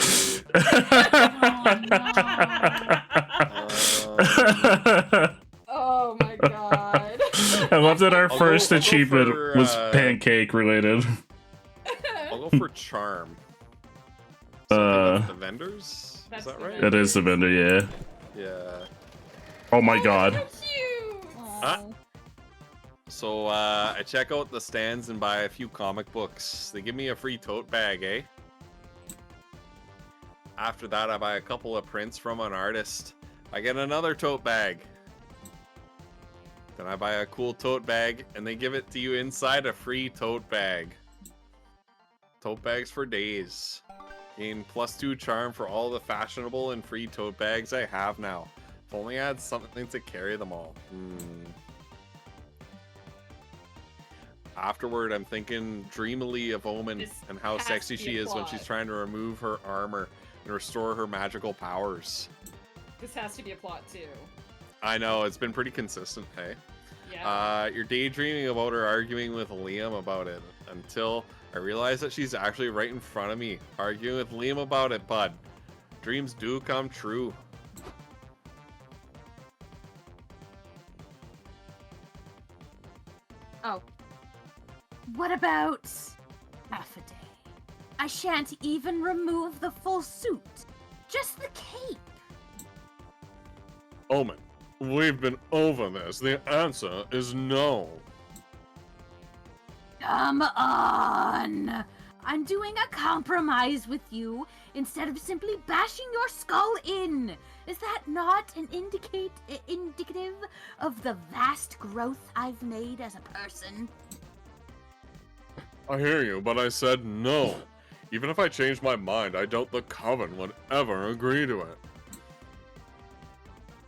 Oh my god. I love that our I'll first go achievement for, was pancake related. I'll go for charm. So I think that's the vendors? Is that right? It is the vendor, yeah. Yeah. Oh my god. So I check out the stands and buy a few comic books. They give me a free tote bag, eh? After that, I buy a couple of prints from an artist. I get another tote bag. Then I buy a cool tote bag, and they give it to you inside a free tote bag. Tote bags for days. Gain +2 charm for all the fashionable and free tote bags I have now. If only I had something to carry them all. Afterward, I'm thinking dreamily of Omen and how sexy she is when she's trying to remove her armor and restore her magical powers. This has to be a plot too. I know, it's been pretty consistent, hey? Yeah. You're daydreaming about her arguing with Liam about it until I realize that she's actually right in front of me, arguing with Liam about it, bud. Dreams do come true. Oh. What about half a day? I shan't even remove the full suit. Just the cape. Omen, we've been over this. The answer is no. Come on! I'm doing a compromise with you instead of simply bashing your skull in. Is that not an indicative of the vast growth I've made as a person? I hear you, but I said no. Even if I changed my mind, I doubt the Coven would ever agree to it.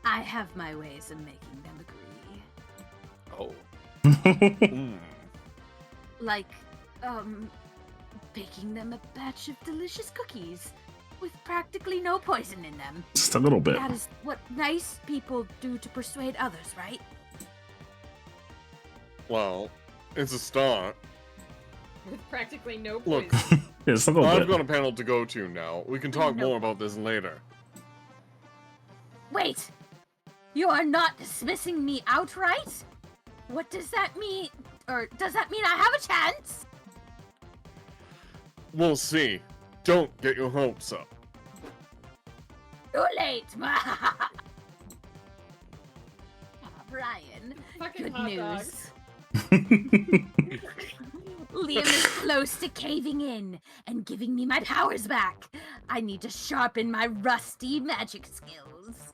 I have my ways of making them agree. Oh. Like, baking them a batch of delicious cookies with practically no poison in them. Just a little bit. That is what nice people do to persuade others, right? Well, it's a start. With practically no Look, poison. It's a little I've bit. got a panel to go to now. We can talk more about this later. Wait! You are not dismissing me outright? What does that mean? Or does that mean I have a chance? We'll see. Don't get your hopes up. Too late! Brian, Fucking good hot news. dogs. Liam is close to caving in and giving me my powers back. I need to sharpen my rusty magic skills.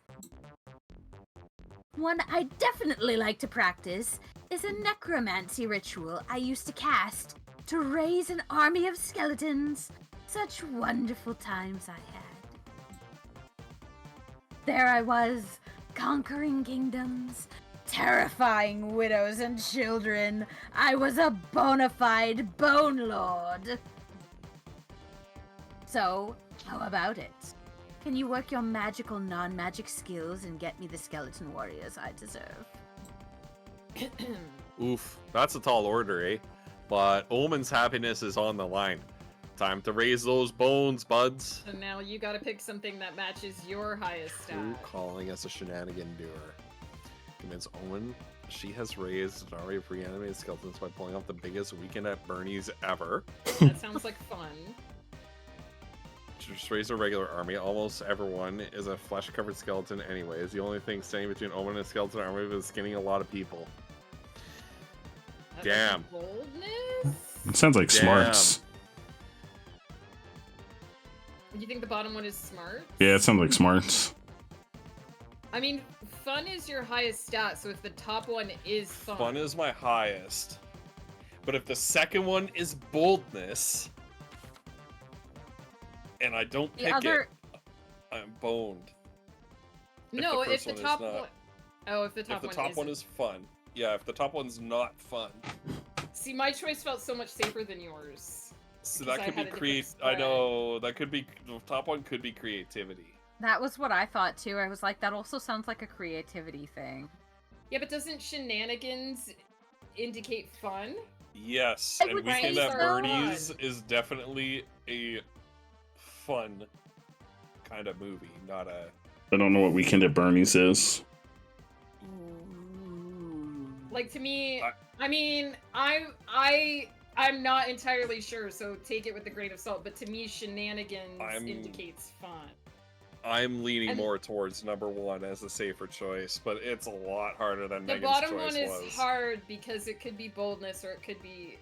One I definitely like to practice is a necromancy ritual I used to cast to raise an army of skeletons. Such wonderful times I had. There I was, conquering kingdoms, terrifying widows and children. I was a bona fide bone lord. So, how about it? Can you work your magical non-magic skills and get me the skeleton warriors I deserve? Oof, that's a tall order, eh? But Omen's happiness is on the line. Time to raise those bones, buds. So now you gotta pick something that matches your highest stat. True calling us a shenanigan doer. Convince Owen she has raised an army of reanimated skeletons by pulling off the biggest weekend at Bernie's ever. That sounds like fun. Just raise a regular army. Almost everyone is a flesh-covered skeleton anyways. The only thing standing between Omen and a skeleton army is skinning a lot of people. That's Damn. like boldness? It sounds like smarts. You think the bottom one is smart? Yeah, it sounds like smarts. I mean, fun is your highest stat, so if the top one is fun. Fun is my highest. But if the second one is boldness, and I don't pick it, I'm boned. No, if the one is top not. one. Oh, if the top, If the top one is fun. Yeah, if the top one's not fun. See, my choice felt so much safer than yours. So because that I could be had a different I spread. know, that could be, the top one could be creativity. That was what I thought too. I was like, that also sounds like a creativity thing. Yeah, but doesn't shenanigans indicate fun? Yes, I and would Weekend say at so. Bernie's is definitely a fun kind of movie, not a. I don't know what Weekend at Bernie's is. Like to me, I mean, I'm not entirely sure, so take it with a grain of salt. But to me, shenanigans indicates fun. I'm leaning more towards number 1 as a safer choice, but it's a lot harder than The Megan's bottom choice one is was. hard because it could be boldness or it could be.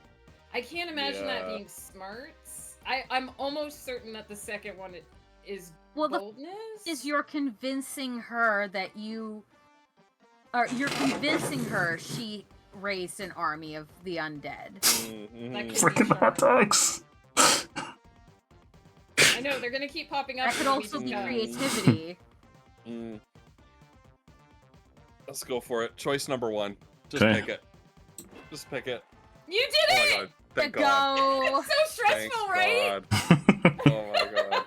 I can't imagine that being smarts. I'm almost certain that the second one is boldness. Is you're convincing her that you're convincing her she raised an army of the undead. Freaking hot dogs. I know they're gonna keep popping up. That could also be creativity. Let's go for it. Choice number 1. Just Okay. pick it. Just pick it. You did Oh it! my god. Thank God. It's so stressful, right? God. Oh my god.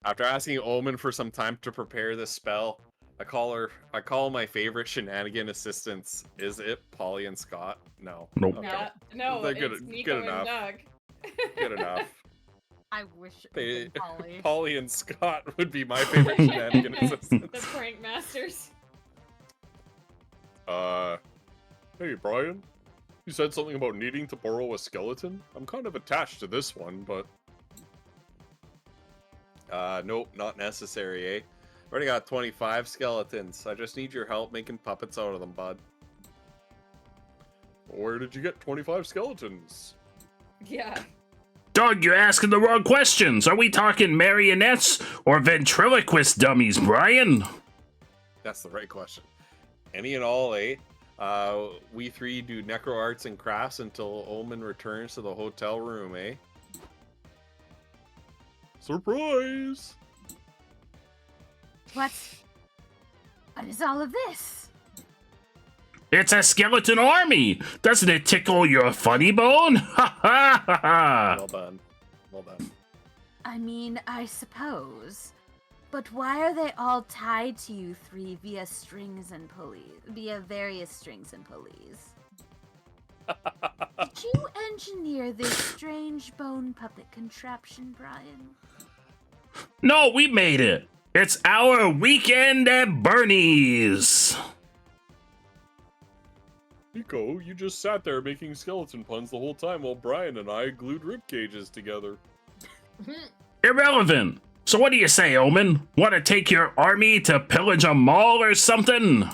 After asking Omen for some time to prepare this spell, I call my favorite shenanigan assistants. Is it Polly and Scott? No. Nope. Okay. No, They're it's Nico good enough. and Doug. Good enough. I wish it was Polly. Polly and Scott would be my favorite shenanigan The assistants. prank masters. Hey, Brian. You said something about needing to borrow a skeleton? I'm kind of attached to this one, but... Nope, not necessary, eh? Already got 25 skeletons. I just need your help making puppets out of them, bud. Where did you get 25 skeletons? Yeah. Doug, you're asking the wrong questions. Are we talking marionettes or ventriloquist dummies, Brian? That's the right question. Any and all, eh? We 3 do necro arts and crafts until Omen returns to the hotel room, eh? Surprise! What is all of this? It's a skeleton army. Doesn't it tickle your funny bone? Ha ha ha ha. Well done. Well done. I mean, I suppose. But why are they all tied to you 3 via strings and pulleys? Via various strings and pulleys. Did you engineer this strange bone puppet contraption, Brian? No, we made it. It's our weekend at Bernie's. Nico, you just sat there making skeleton puns the whole time while Brian and I glued rib cages together. Irrelevant. So what do you say, Omen? Want to take your army to pillage a mall or something?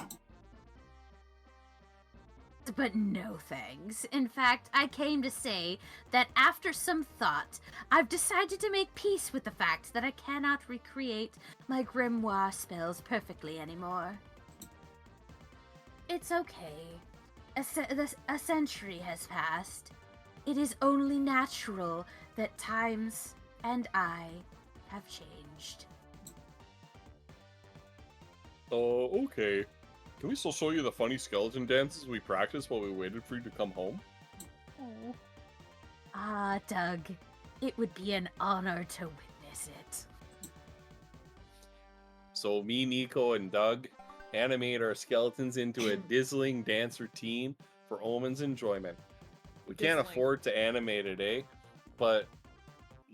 But no thanks. In fact, I came to say that after some thought, I've decided to make peace with the fact that I cannot recreate my grimoire spells perfectly anymore. It's okay. A century has passed. It is only natural that times and I have changed. Oh, okay. Can we still show you the funny skeleton dances we practiced while we waited for you to come home? Oh. Ah, Doug. It would be an honor to witness it. So me, Nico, and Doug animate our skeletons into a dizzling dance routine for Omen's enjoyment. We can't afford to animate it, eh? But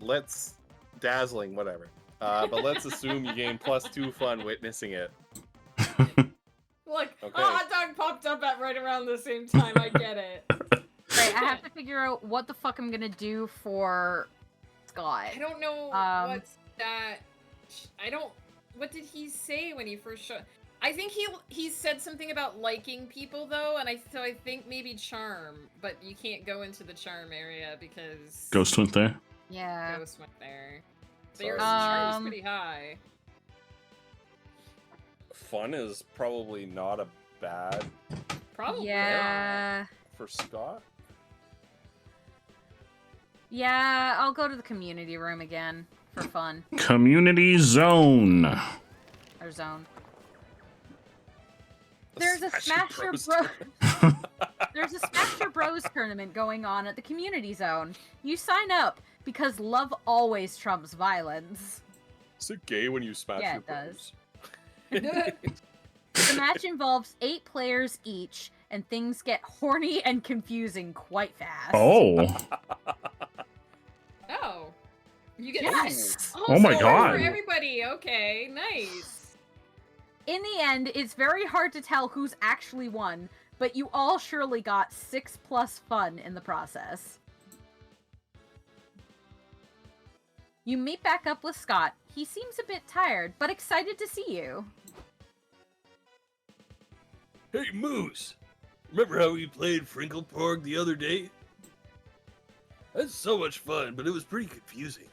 let's... Dazzling, whatever. But let's assume you gain +2 fun witnessing it. Look, Okay. a hot dog popped up at right around the same time. I get it. Right, I have to figure out what the fuck I'm gonna do for Scott. I don't know what's that. I don't. What did he say when he first showed? I think he said something about liking people though, and so I think maybe charm, but you can't go into the charm area because Ghost went there. Yeah. Ghost went there. But Sorry. your charm's pretty high. Fun is probably not a bad Probably. Yeah. for Scott. Yeah, I'll go to the community room again for fun. Community zone. Or zone. There's a Smash Your Bros Bros. There's a Smash Your Bros tournament going on at the community zone. You sign up because love always trumps violence. Is it gay when you smash Yeah, your it does. bros? The match involves 8 players each, and things get horny and confusing quite fast. Oh. Oh. You get Yes. Oh my so God. For everybody. Okay, nice. In the end, it's very hard to tell who's actually won, but you all surely got 6+ fun in the process. You meet back up with Scott. He seems a bit tired, but excited to see you. Hey, Moose! Remember how we played Frinkleporg the other day? That's so much fun, but it was pretty confusing.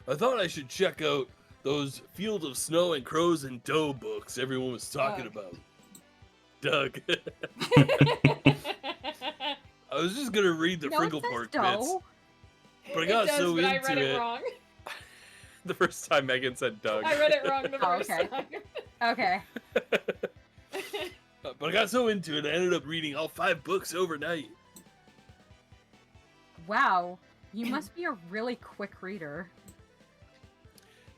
I thought I should check out those Field of Snow and Crows and Doe books everyone was talking about. Doug. I was just gonna read the Frinkleporg bits, but I got so but into I read it wrong. The first time Megan said Doug. I read it wrong the first okay. time. Okay. But I got so into it, I ended up reading all 5 books overnight. Wow. You must be a really quick reader.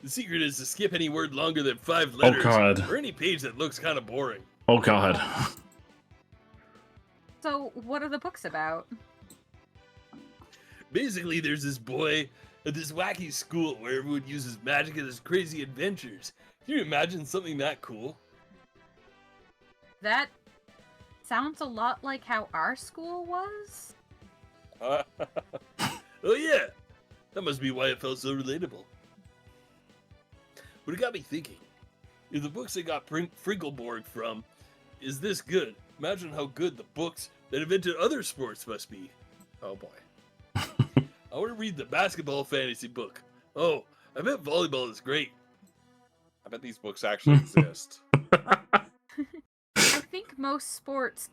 The secret is to skip any word longer than 5 letters, God. or any page that looks kind of boring. Oh God. So, what are the books about? Basically, there's this boy at this wacky school where everyone uses magic and has crazy adventures. Can you imagine something that cool? That sounds a lot like how our school was. Oh yeah, that must be why it felt so relatable. But it got me thinking, if the books they got Frinkleborg from is this good, imagine how good the books that invented other sports must be. Oh boy. I want to read the basketball fantasy book. Oh, I bet volleyball is great. I bet these books actually exist. I think most sports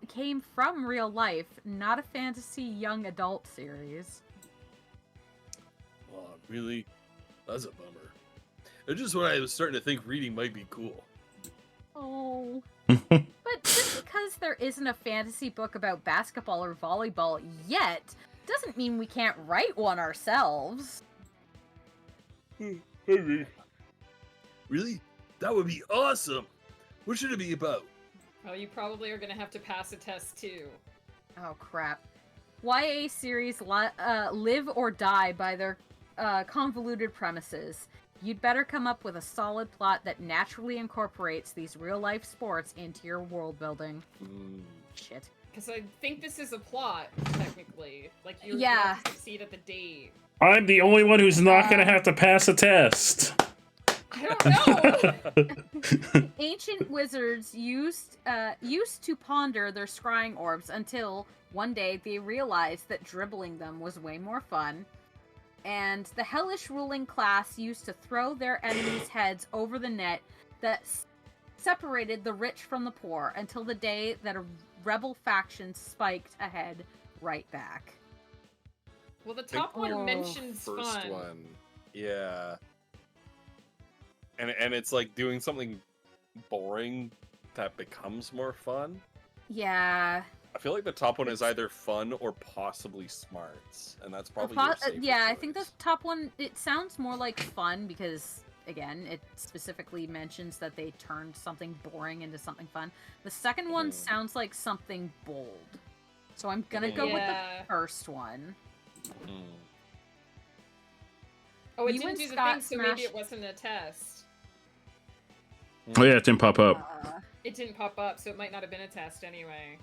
came from real life, not a fantasy young adult series. Oh, really? That's a bummer. It's just when I was starting to think reading might be cool. Oh. But just because there isn't a fantasy book about basketball or volleyball yet, doesn't mean we can't write one ourselves. Really? That would be awesome! What should it be about? Well, you probably are gonna have to pass a test too. Oh crap. YA series live or die by their convoluted premises. You'd better come up with a solid plot that naturally incorporates these real-life sports into your world building. Shit. Because I think this is a plot, technically. Like, you Yeah. have to succeed at the date. I'm the only one who's not gonna have to pass a test. I don't know! Ancient wizards used to ponder their scrying orbs until one day they realized that dribbling them was way more fun. And the hellish ruling class used to throw their enemies' heads over the net that separated the rich from the poor until the day that a rebel faction spiked ahead right back. Well, the top one mentions First fun. one. Yeah. And it's like doing something boring that becomes more fun. Yeah. I feel like the top one is either fun or possibly smarts, and that's probably Yeah, I think the top one, it sounds more like fun because, again, it specifically mentions that they turned something boring into something fun. The second one sounds like something bold. So I'm gonna go with the first one. Oh, it You didn't and do the Scott thing, so smash- maybe it wasn't a test. Oh yeah, it didn't pop up. It didn't pop up, so it might not have been a test anyway.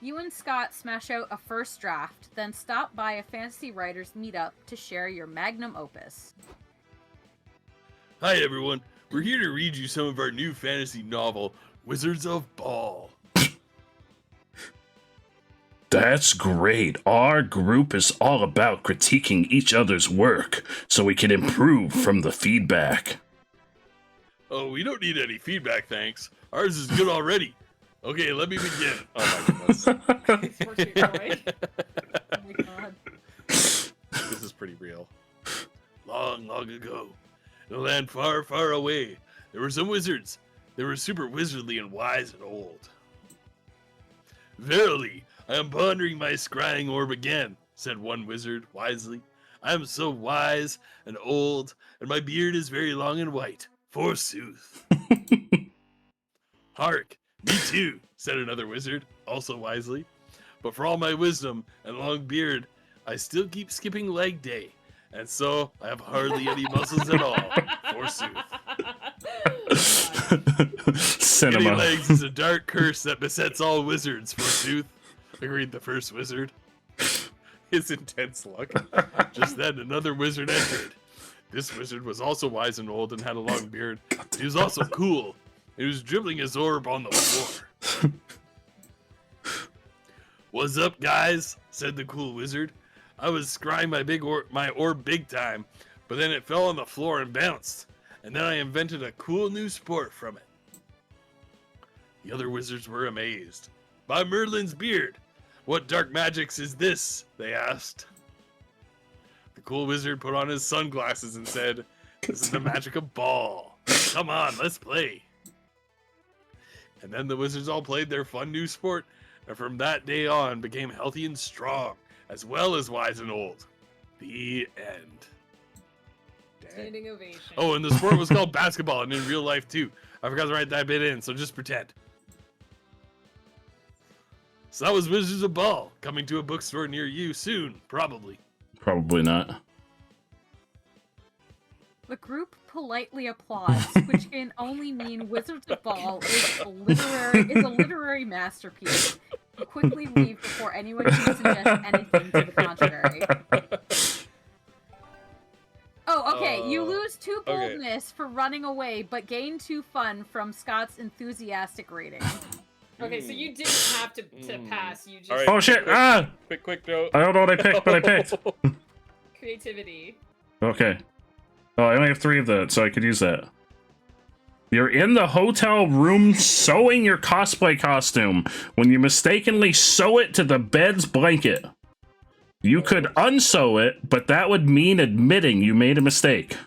You and Scott smash out a first draft, then stop by a fantasy writers meetup to share your magnum opus. Hi everyone, we're here to read you some of our new fantasy novel, Wizards of Ball. That's great. Our group is all about critiquing each other's work so we can improve from the feedback. Oh, we don't need any feedback, thanks. Ours is good already. Okay, let me begin. Oh my goodness. Oh my god. This is pretty real. Long, long ago, in a land far, far away, there were some wizards. They were super wizardly and wise and old. Verily, I am pondering my scrying orb again, said one wizard wisely. I am so wise and old, and my beard is very long and white, forsooth. Hark, me too, said another wizard, also wisely. But for all my wisdom and long beard, I still keep skipping leg day, and so I have hardly any muscles at all, forsooth. Skinny Cinema. legs is a dark curse that besets all wizards, forsooth, agreed the first wizard. His intense luck. Just then, another wizard entered. This wizard was also wise and old and had a long beard. He was also cool. He was dribbling his orb on the floor. "What's up, guys?" said the cool wizard. "I was scrying my orb big time, but then it fell on the floor and bounced. And then I invented a cool new sport from it." The other wizards were amazed. "By Merlin's beard, what dark magics is this?" they asked. The cool wizard put on his sunglasses and said, "This is the magic of ball. Come on, let's play." And then the wizards all played their fun new sport, and from that day on became healthy and strong, as well as wise and old. The end. Standing ovation. Oh, and the sport was called basketball, and in real life too. I forgot to write that bit in, so just pretend. So that was Wizards of Ball, coming to a bookstore near you soon, probably. Probably not. The group politely applauds, which can only mean Wizards of Ball is a literary masterpiece. You quickly leave before anyone can suggest anything to the contrary. Oh, okay. You lose 2 boldness for running away, but gain 2 fun from Scott's enthusiastic rating. Okay, so you didn't have to pass. You just. All right, Oh shit! Quick note. I don't know what I picked, but I picked. Creativity. Okay. Oh, I only have 3 of that, so I could use that. You're in the hotel room sewing your cosplay costume when you mistakenly sew it to the bed's blanket. You could unsew it, but that would mean admitting you made a mistake.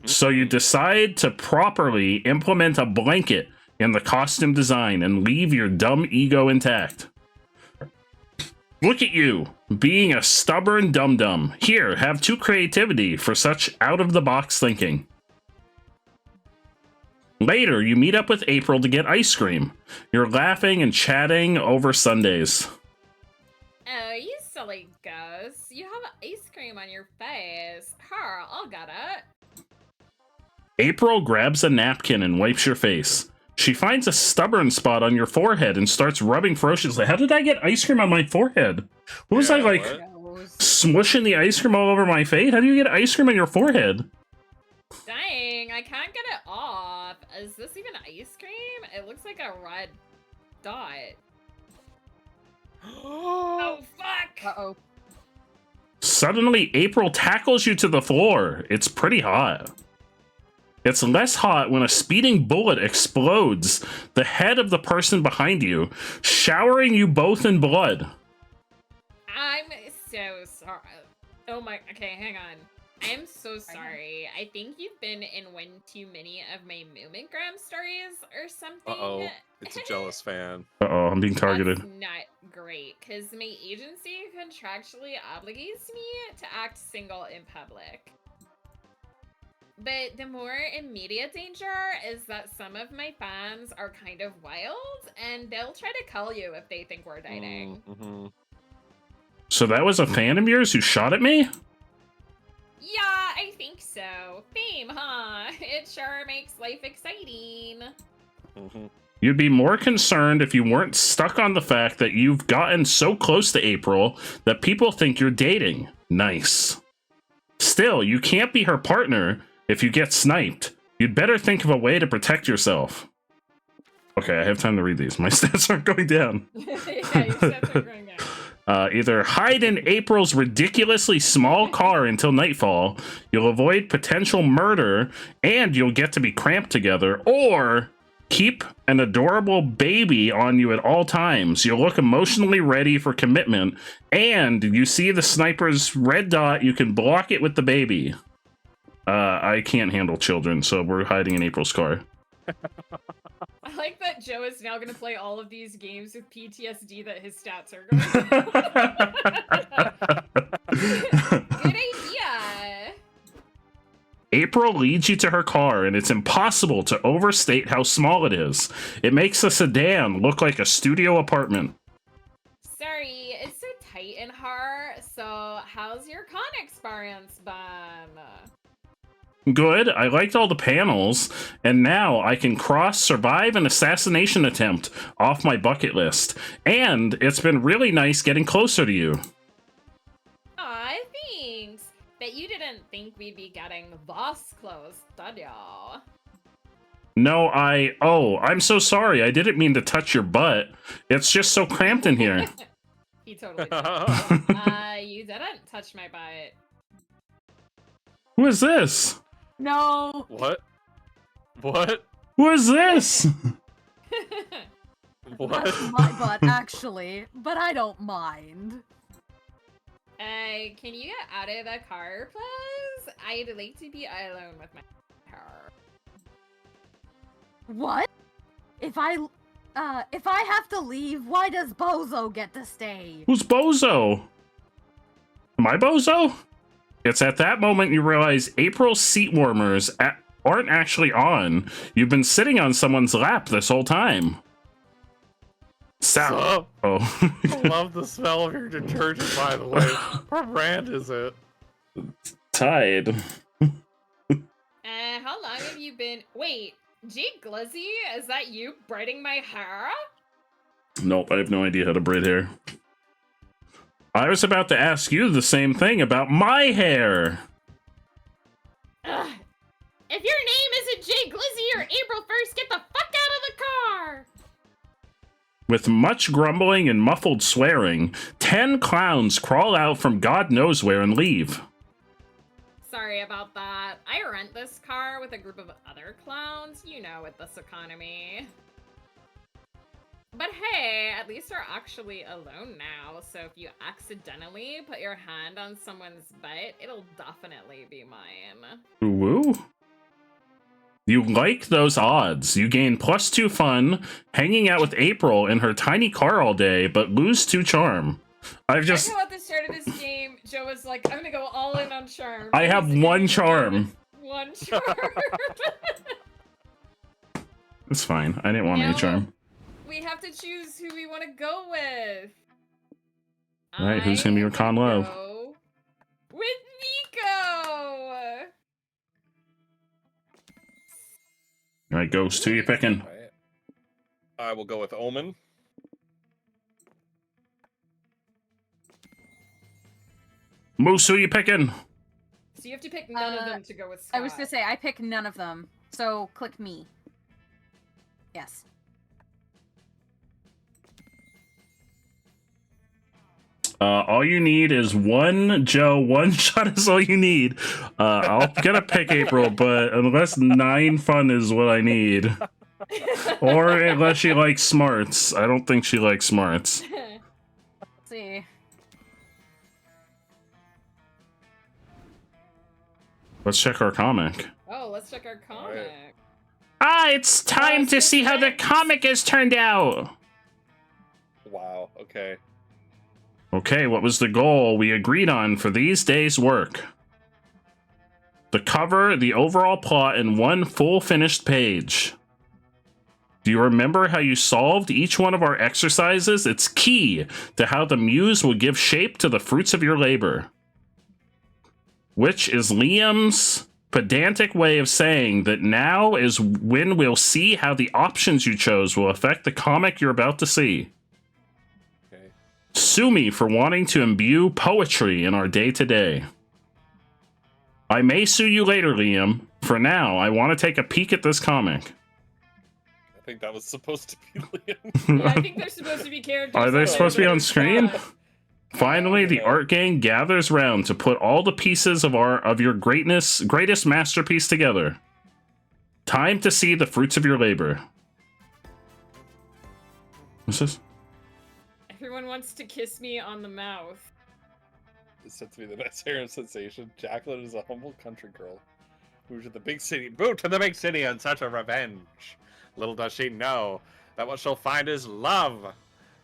So you decide to properly implement a blanket in the costume design and leave your dumb ego intact. Look at you, being a stubborn dum-dum. Here, have 2 creativity for such out-of-the-box thinking. Later, you meet up with April to get ice cream. You're laughing and chatting over sundaes. Oh, you silly ghost. You have ice cream on your face. Her, I'll get it. April grabs a napkin and wipes your face. She finds a stubborn spot on your forehead and starts rubbing ferociously. How did I get ice cream on my forehead? What was I, like, smushing the ice cream all over my face? How do you get ice cream on your forehead? Dang, I can't get it off. Is this even ice cream? It looks like a red dot. Oh, fuck! Uh-oh. Suddenly, April tackles you to the floor. It's pretty hot. It's less hot when a speeding bullet explodes the head of the person behind you, showering you both in blood. I'm so sorry. Oh my, okay, hang on. I'm so sorry. I think you've been in one too many of my Moomingram stories or something. Uh-oh, it's a jealous fan. Uh-oh, I'm being targeted. That's not great, because my agency contractually obligates me to act single in public. But the more immediate danger is that some of my fans are kind of wild, and they'll try to kill you if they think we're dating. Mm-hmm. So that was a fan of yours who shot at me? Yeah, I think so. Fame, huh? It sure makes life exciting. Mm-hmm. You'd be more concerned if you weren't stuck on the fact that you've gotten so close to April that people think you're dating. Nice. Still, you can't be her partner if you get sniped. You'd better think of a way to protect yourself. Okay, I have time to read these. My stats aren't going down. Yeah, your stats are going down. Either hide in April's ridiculously small car until nightfall, you'll avoid potential murder, and you'll get to be cramped together, or keep an adorable baby on you at all times. You'll look emotionally ready for commitment, and you see the sniper's red dot, you can block it with the baby. I can't handle children, so we're hiding in April's car. I like that Joe is now going to play all of these games with PTSD that his stats are going. Good idea. April leads you to her car, and it's impossible to overstate how small it is. It makes a sedan look like a studio apartment. Sorry, it's so tight in car. So, how's your con experience been? Good. I liked all the panels, and now I can survive an assassination attempt off my bucket list. And it's been really nice getting closer to you. Aw, thanks. Bet you didn't think we'd be getting this close, did ya? No, I'm so sorry. I didn't mean to touch your butt. It's just so cramped in here. He totally did. You didn't touch my butt. Who is this? No. What? What? Who is this? What? That's my butt, actually, but I don't mind. Can you get out of the car, please? I'd like to be alone with my car. What? If I have to leave, why does Bozo get to stay? Who's Bozo? Am I Bozo? It's at that moment you realize April's seat warmers aren't actually on. You've been sitting on someone's lap this whole time. Sup? Oh. I love the smell of your detergent, by the way. What brand is it? Tide. How long have you been... Wait, Jake Glizzy? Is that you braiding my hair? Nope, I have no idea how to braid hair. I was about to ask you the same thing about my hair. Ugh. If your name isn't Jay Glizzy or April 1st, get the fuck out of the car! With much grumbling and muffled swearing, 10 clowns crawl out from God knows where and leave. Sorry about that. I rent this car with a group of other clowns, you know, with this economy. But hey, at least we're actually alone now, so if you accidentally put your hand on someone's butt, it'll definitely be mine. Woo? You like those odds. You gain +2 fun, hanging out with April in her tiny car all day, but lose 2 charm. I know at the start of this game, Joe was like, I'm gonna go all in on charm. I have 1 charm. 1 charm. It's fine. I didn't want any charm. We have to choose who we want to go with. Alright, who's gonna be your con love? With Nico! Alright, Ghost, who you picking? I will go with Omen. Moose, who you picking? So you have to pick none of them to go with Scott. I was gonna say, I pick none of them, so click me. Yes. All you need is 1 Joe. 1 shot is all you need. I'll gonna pick April, but unless 9 fun is what I need. Or unless she likes smarts. I don't think she likes smarts. Let's see. Let's check our comic. Oh, let's check our comic. Ah, it's time to see how the comic has turned out. Wow, okay. Okay, what was the goal we agreed on for these days' work? The cover, the overall plot, and 1 full finished page. Do you remember how you solved each one of our exercises? It's key to how the muse will give shape to the fruits of your labor. Which is Liam's pedantic way of saying that now is when we'll see how the options you chose will affect the comic you're about to see. Sue me for wanting to imbue poetry in our day-to-day. I may sue you later, Liam. For now, I want to take a peek at this comic. I think that was supposed to be Liam. Yeah, I think they're supposed to be characters. Are they that supposed to be on screen? Scott. Finally, the art gang gathers round to put all the pieces of your greatest masterpiece together. Time to see the fruits of your labor. What's this? Everyone wants to kiss me on the mouth. It's said to be the best hair sensation. Jacqueline is a humble country girl. Moved to the big city. Moved to the big city on such a revenge. Little does she know that what she'll find is love.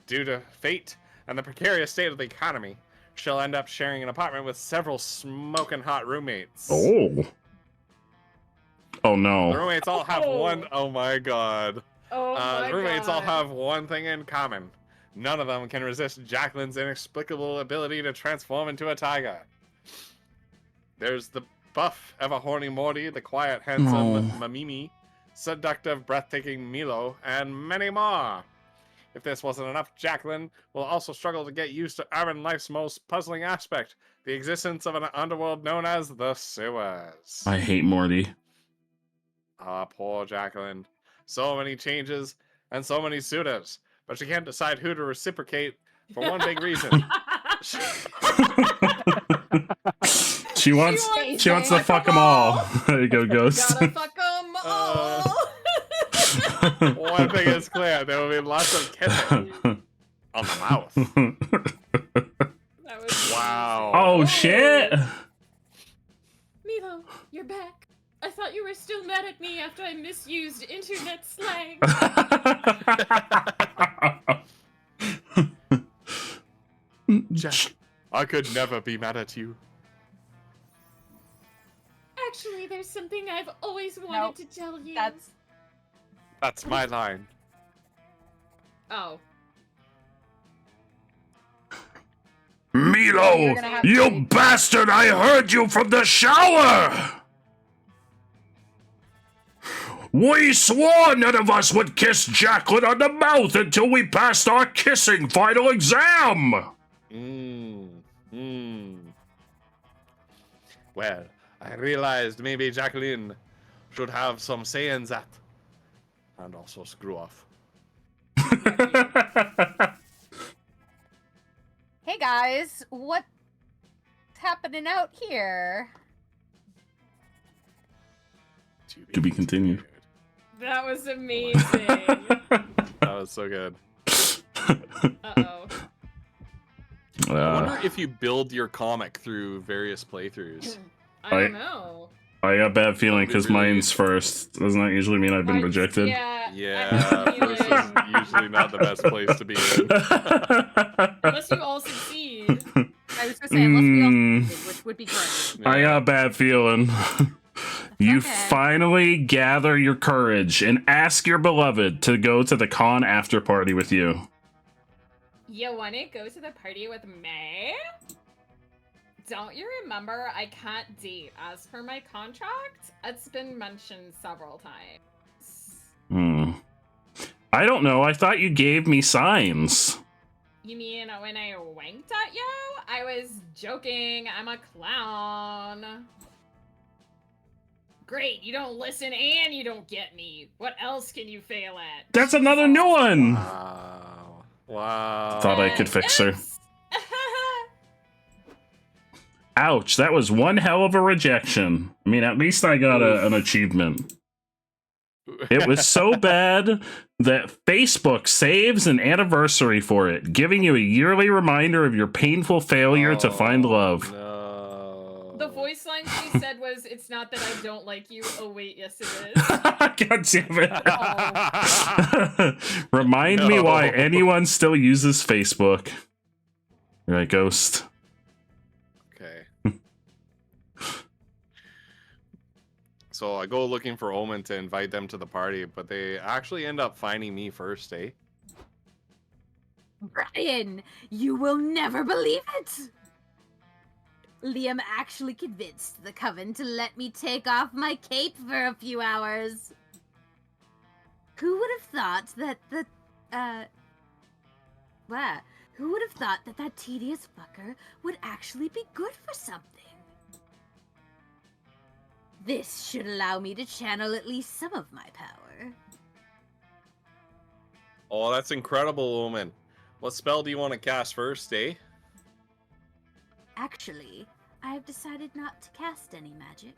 Due to fate and the precarious state of the economy, she'll end up sharing an apartment with several smoking hot roommates. Oh. Oh no. The roommates all have one. Oh my god. Oh my roommates all God. have one thing in common. none of them can resist Jacqueline's inexplicable ability to transform into a tiger. There's the buff, ever-horny Morty, the quiet, handsome Mamimi, seductive, breathtaking Milo, and many more. If this wasn't enough, Jacqueline will also struggle to get used to urban life's most puzzling aspect, the existence of an underworld known as the sewers. I hate Morty. Ah, poor Jacqueline. So many changes and so many suitors, but she can't decide who to reciprocate for one big reason. She wants to fuck them all. There you go, Ghost. Gotta fuck 'em all. One thing is clear, there will be lots of kissing on the mouth. That was Wow. Oh shit! Milo, you're back. I thought you were still mad at me after I misused internet slang. Jack, I could never be mad at you. Actually, there's something I've always wanted to tell you. That's my line. Oh. Milo, you bastard! I heard you from the shower! We swore none of us would kiss Jacqueline on the mouth until we passed our kissing final exam! Well, I realized maybe Jacqueline should have some say in that. And also screw off. Hey guys, what's happening out here? To be continued. That was amazing. That was so good. Uh-oh. I wonder if you build your comic through various playthroughs. I don't know. I got a bad feeling because mine's first. Doesn't that usually mean I've been rejected? Yeah, first is usually not the best place to be in. Unless you all succeed. I was gonna say, unless we all succeeded, which would be great. I got a bad feeling. You finally gather your courage and ask your beloved to go to the con after party with you. You wanna go to the party with me? Don't you remember I can't date as per my contract? It's been mentioned several times. I don't know. I thought you gave me signs. You mean when I winked at you? I was joking. I'm a clown. Great, you don't listen and you don't get me. What else can you fail at? That's another new one. Wow. Thought I could fix her. Ouch, that was one hell of a rejection. I mean, at least I got an achievement. It was so bad that Facebook saves an anniversary for it, giving you a yearly reminder of your painful failure to find love. The voice line she said was, "It's not that I don't like you." Oh wait, yes it is. God damn it. Remind me why anyone still uses Facebook. Right, Ghost. Okay. So I go looking for Omen to invite them to the party, but they actually end up finding me first, eh? Brian, you will never believe it! Liam actually convinced the Coven to let me take off my cape for a few hours. Who would have thought that who would have thought that that tedious fucker would actually be good for something? This should allow me to channel at least some of my power. Oh, that's incredible, Omen. What spell do you want to cast first, eh? Actually, I have decided not to cast any magic.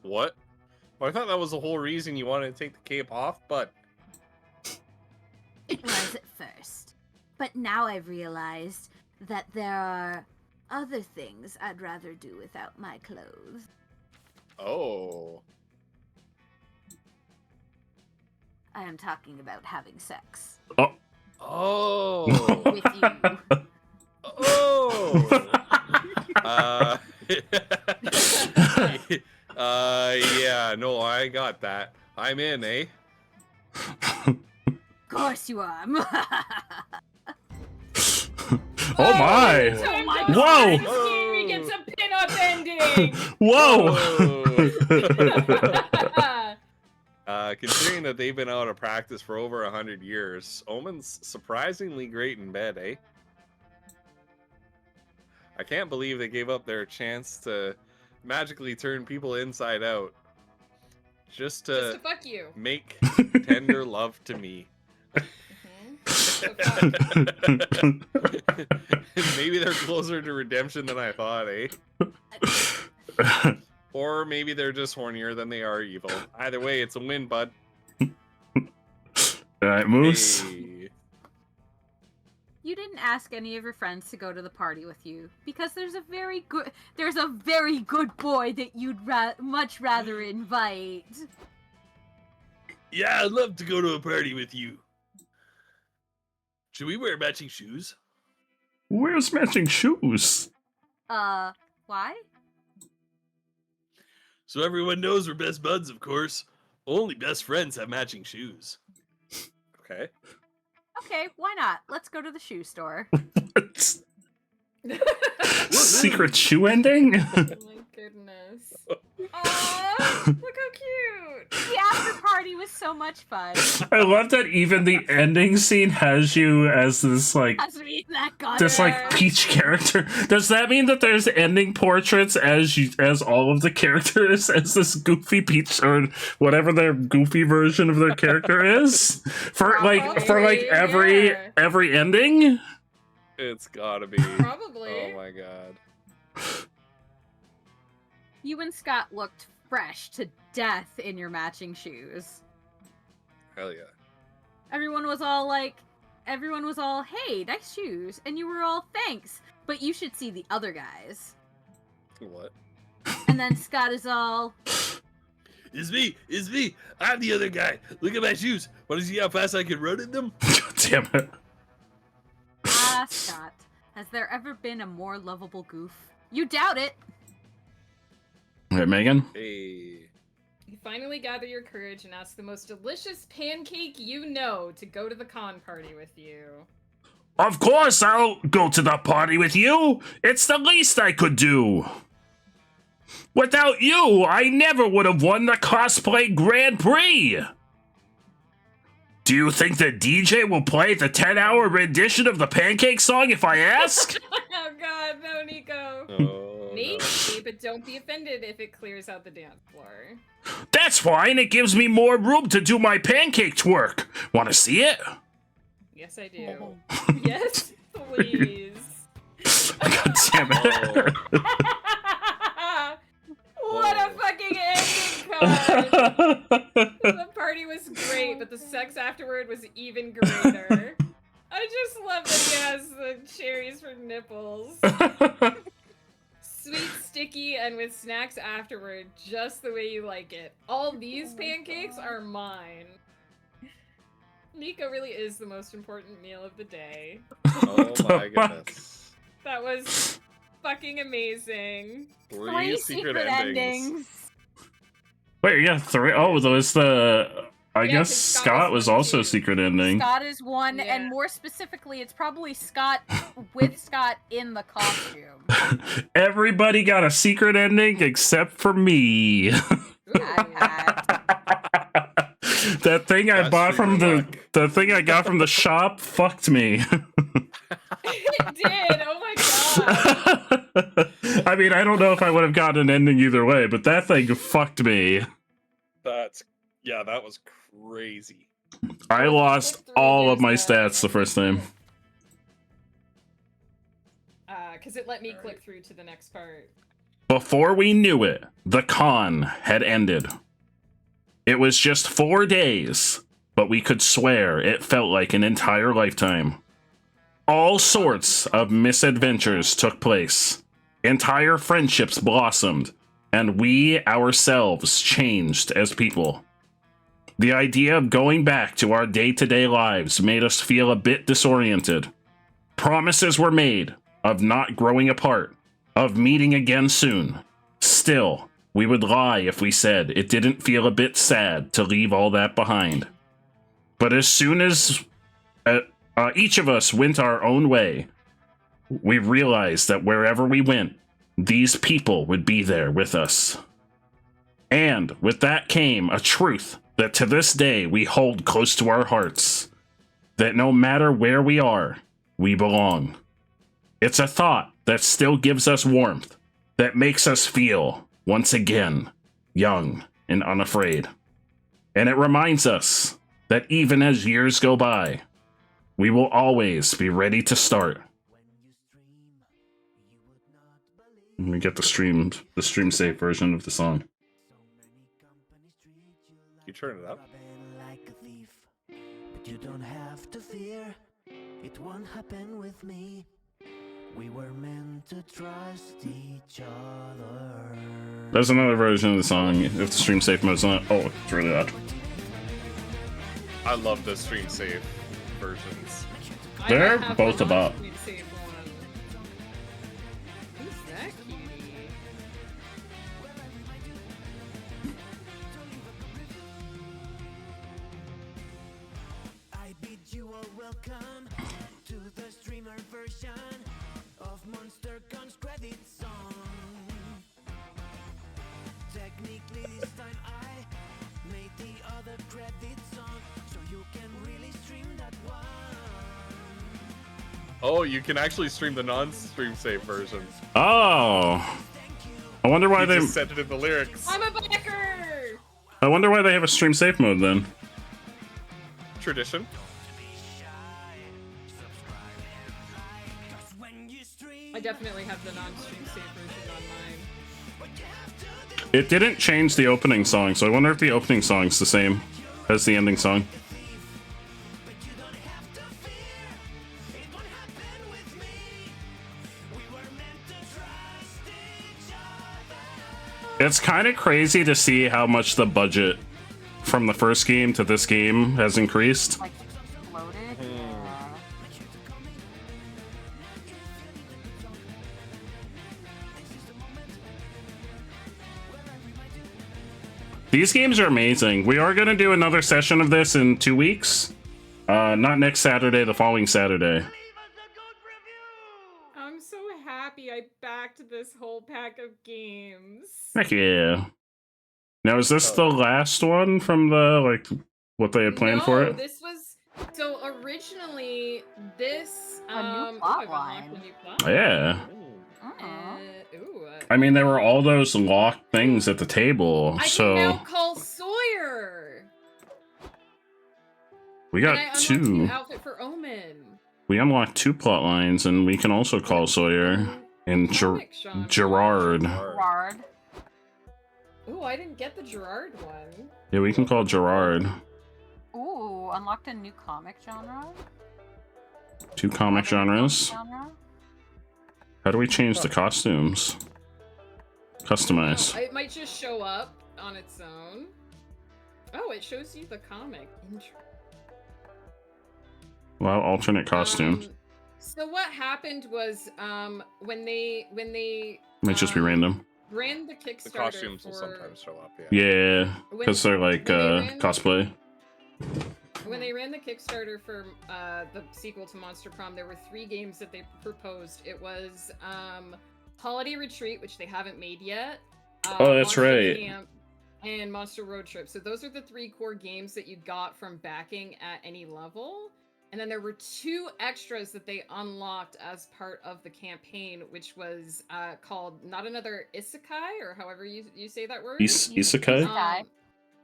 What? Well, I thought that was the whole reason you wanted to take the cape off, but... It was at first. But now I've realized that there are other things I'd rather do without my clothes. Oh. I am talking about having sex. Oh. Oh. With you. Oh. Yeah, no, I got that. I'm in, eh? course you are. Oh my! Oh my Whoa! God, this game gets a pin-up ending! Whoa! Considering that they've been out of practice for over 100 years, Omen's surprisingly great in bed, eh? I can't believe they gave up their chance to magically turn people inside out just to fuck you. make tender love to me. Maybe they're closer to redemption than I thought, eh? Or maybe they're just hornier than they are evil. Either way, it's a win, bud. Alright, Moose. Hey. You didn't ask any of your friends to go to the party with you because there's a very good boy that you'd much rather invite. Yeah, I'd love to go to a party with you. Should we wear matching shoes? Where's matching shoes? Why? So everyone knows we're best buds, of course. Only best friends have matching shoes. Okay. Okay, why not? Let's go to the shoe store. Secret shoe ending? Oh my goodness. Aww, look how cute. The after party was so much fun. I love that even the ending scene has you as this like peach character. Does that mean that there's ending portraits as all of the characters as this goofy peach or whatever their goofy version of their character is for every ending? It's gotta be. Probably. Oh my god. You and Scott looked fresh to death in your matching shoes. Hell yeah. Everyone was all, hey, nice shoes. And you were all, thanks. But you should see the other guys. What? And then Scott is all, It's me. I'm the other guy. Look at my shoes. Want to see how fast I can run in them? Damn it. Scott, has there ever been a more lovable goof? You doubt it. Alright, Megan? Hey. You finally gather your courage and ask the most delicious pancake you know to go to the con party with you. Of course I'll go to the party with you. It's the least I could do. Without you, I never would have won the cosplay Grand Prix. Do you think the DJ will play the 10-hour rendition of the Pancake song if I ask? Oh god, no, Nico. Oh, Maybe, but don't be offended if it clears out the dance floor. That's fine. It gives me more room to do my pancake twerk. Want to see it? Yes, I do. Yes, please. God damn it. What a fucking ending card! The party was great, but the sex afterward was even greater. I just love that he has the cherries for nipples. Sweet, sticky, and with snacks afterward, just the way you like it. All these pancakes are mine. Nico really is the most important meal of the day. Oh my goodness. That was fucking amazing. Three secret endings. Wait, yeah, 3. Oh, there's the. I guess Scott was also secret ending. Scott is one, and more specifically, it's probably Scott with Scott in the costume. Everybody got a secret ending except for me. That thing I bought from the thing I got from the shop fucked me. It did. Oh my god. I mean, I don't know if I would have gotten an ending either way, but that thing fucked me. That was crazy. I lost all of my stats the first time. Because it let me click through to the next part. Before we knew it, the con had ended. It was just 4 days, but we could swear it felt like an entire lifetime. All sorts of misadventures took place. Entire friendships blossomed, and we ourselves changed as people. The idea of going back to our day-to-day lives made us feel a bit disoriented. Promises were made of not growing apart, of meeting again soon. Still, we would lie if we said it didn't feel a bit sad to leave all that behind. But as soon as each of us went our own way, we realized that wherever we went, these people would be there with us. And with that came a truth that to this day we hold close to our hearts, that no matter where we are, we belong. It's a thought that still gives us warmth, that makes us feel, once again, young and unafraid. And it reminds us that even as years go by, we will always be ready to start. Let me get the stream safe version of the song. You turn it up. But you don't have to fear, it won't happen with me. We were meant to trust each other. There's another version of the song if the stream safe mode's on. Oh, it's really loud. I love the stream safe versions. They're both about. Oh, you can actually stream the non-stream safe version. Oh, I wonder why they just said it in the lyrics. I'm a biker. I wonder why they have a stream safe mode then. Tradition. I definitely have the non-stream safe version on mine. It didn't change the opening song, so I wonder if the opening song's the same as the ending song. It's kind of crazy to see how much the budget from the first game to this game has increased. Like, exploded? These games are amazing. We are going to do another session of this in 2 weeks. Not next Saturday, the following Saturday. I'm so happy I backed this whole pack of games. Heck yeah. Now, is this the last one from the, like, what they had planned for it? This was... So, originally, this... A new plot line. Yeah. Ooh. I mean, there were all those locked things at the table, I so... can now call Sawyer! We got and I unlocked two. a new outfit for Omen. We unlocked 2 plot lines, and we can also call Sawyer and Gerard. Gerard. Ooh, I didn't get the Gerard one. Yeah, we can call Gerard. Ooh, unlocked a new comic genre? 2 comic genres. Genre? How do we change the costumes? Customize. It might just show up on its own. Oh, it shows you the comic. Interesting. Well, alternate costumes. So what happened was, when they Might just be random. ran the Kickstarter The costumes for... will sometimes show up, yeah. Yeah, because they're like cosplay. When they ran the Kickstarter for the sequel to Monster Prom, there were 3 games that they proposed. It was Holiday Retreat, which they haven't made yet. Oh, that's Monster right. Camp, and Monster Road Trip. So those are the 3 core games that you got from backing at any level. And then there were 2 extras that they unlocked as part of the campaign, which was called Not Another Isekai, or however you say that word. Isekai?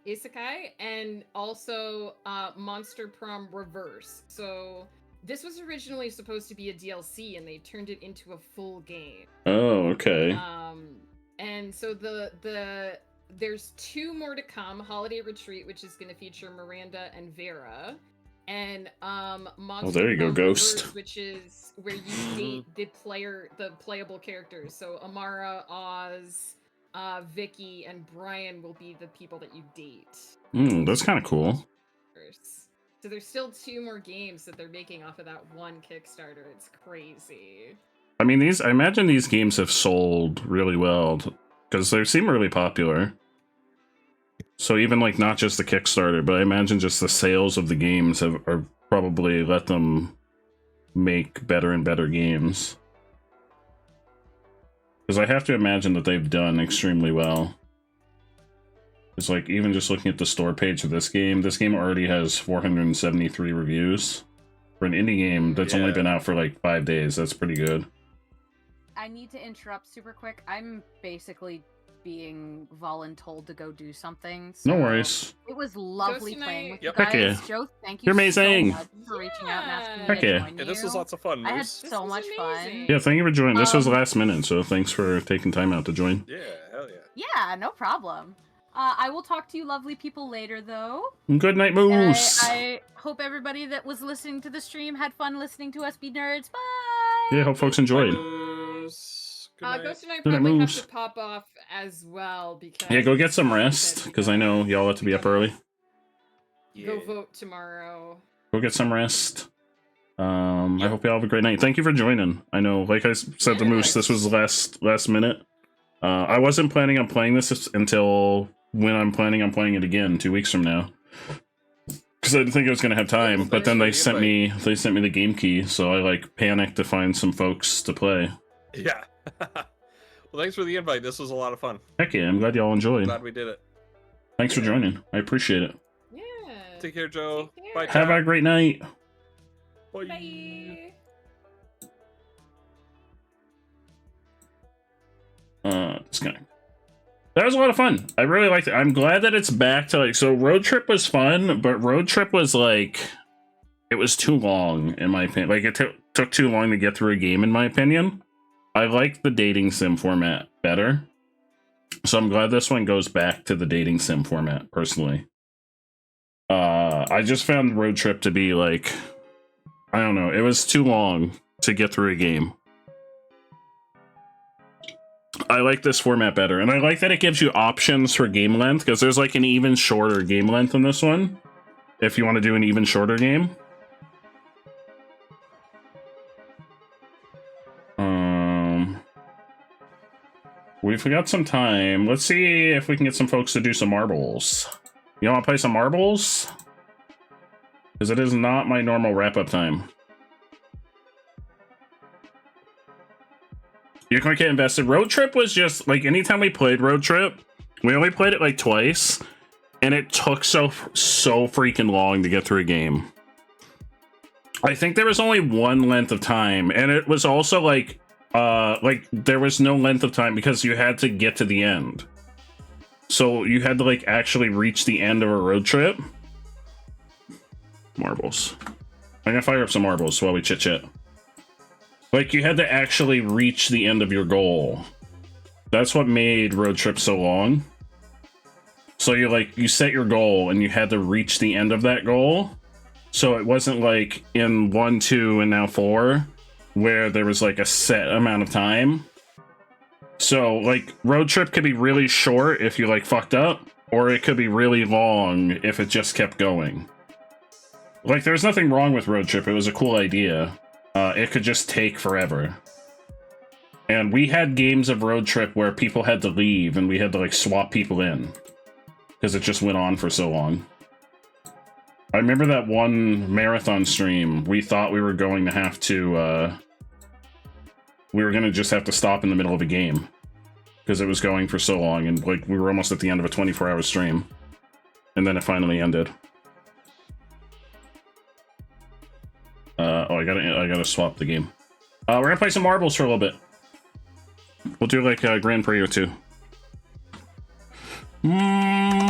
Isekai, and also Monster Prom Reverse. So this was originally supposed to be a DLC, and they turned it into a full game. Oh, okay. And so there's 2 more to come. Holiday Retreat, which is going to feature Miranda and Vera. And Monster there you go, Prom Ghost. Reverse, which is where you date the playable characters. So Amara, Oz, Vicky, and Brian will be the people that you date. That's kind of cool. So there's still 2 more games that they're making off of that one Kickstarter. It's crazy. I mean, I imagine these games have sold really well because they seem really popular. So even like not just the Kickstarter, but I imagine just the sales of the games are probably let them make better and better games. Because I have to imagine that they've done extremely well. It's like, even just looking at the store page of this game already has 473 reviews. For an indie game that's only been out for like 5 days, that's pretty good. I need to interrupt super quick. I'm basically being voluntold to go do something. No so worries. It was lovely playing with you Heck guys. yeah. Joe, thank you You're amazing. so much for reaching out and asking me Heck to yeah. join Yeah, this you. was lots of fun, I had Moose. so much fun. Yeah, thank you for joining. This was last minute, so thanks for taking time out to join. Yeah, hell yeah. Yeah, no problem. I will talk to you lovely people later, though. Good night, And Moose. I hope everybody that was listening to the stream had fun listening to us be nerds. Bye! Yeah, hope folks enjoyed. Ghost and I Good night, probably have Moose. to pop off as well because Yeah, go get some rest, because I know y'all have to be up early. go vote tomorrow. Go get some rest. I hope y'all have a great night. Thank you for joining. I know, like I said to Moose, this was last minute. I wasn't planning on playing this until when I'm planning on playing it again 2 weeks from now. Because I didn't think I was gonna have time, but then they sent me the game key, so I like panicked to find some folks to play. Yeah. Well, thanks for the invite. This was a lot of fun. Heck yeah, I'm glad y'all enjoyed. Glad we did it. Thanks for joining. I appreciate it. Take care, Joe. Bye. Have a great night. Bye. Just kidding. That was a lot of fun. I really liked it. I'm glad that it's back to like, so Road Trip was fun, but Road Trip was like, it was too long in my opinion. Like it took too long to get through a game in my opinion. I like the dating sim format better. So I'm glad this one goes back to the dating sim format personally. I just found Road Trip to be like, I don't know, it was too long to get through a game. I like this format better, and I like that it gives you options for game length, because there's like an even shorter game length in this one, if you want to do an even shorter game. We've got some time. Let's see if we can get some folks to do some marbles. You want to play some marbles? Because it is not my normal wrap-up time. You can get invested. Road Trip was just, like, anytime we played Road Trip, we only played it, like, twice, and it took so freaking long to get through a game. I think there was only one length of time, and it was also, like, there was no length of time because you had to get to the end. So you had to, like, actually reach the end of a road trip. Marbles. I'm gonna fire up some marbles while we chit-chat. Like, you had to actually reach the end of your goal. That's what made Road Trip so long. So you set your goal and you had to reach the end of that goal. So it wasn't like in 1, 2, and now 4, where there was like a set amount of time. So like Road Trip could be really short if you like fucked up, or it could be really long if it just kept going. Like, there's nothing wrong with Road Trip. It was a cool idea. It could just take forever. And we had games of Road Trip where people had to leave and we had to like swap people in because it just went on for so long. I remember that one marathon stream, we thought we were going to have to, we were going to just have to stop in the middle of a game because it was going for so long, and like we were almost at the end of a 24-hour stream. And then it finally ended. I gotta swap the game. We're gonna play some marbles for a little bit. We'll do like a Grand Prix or two.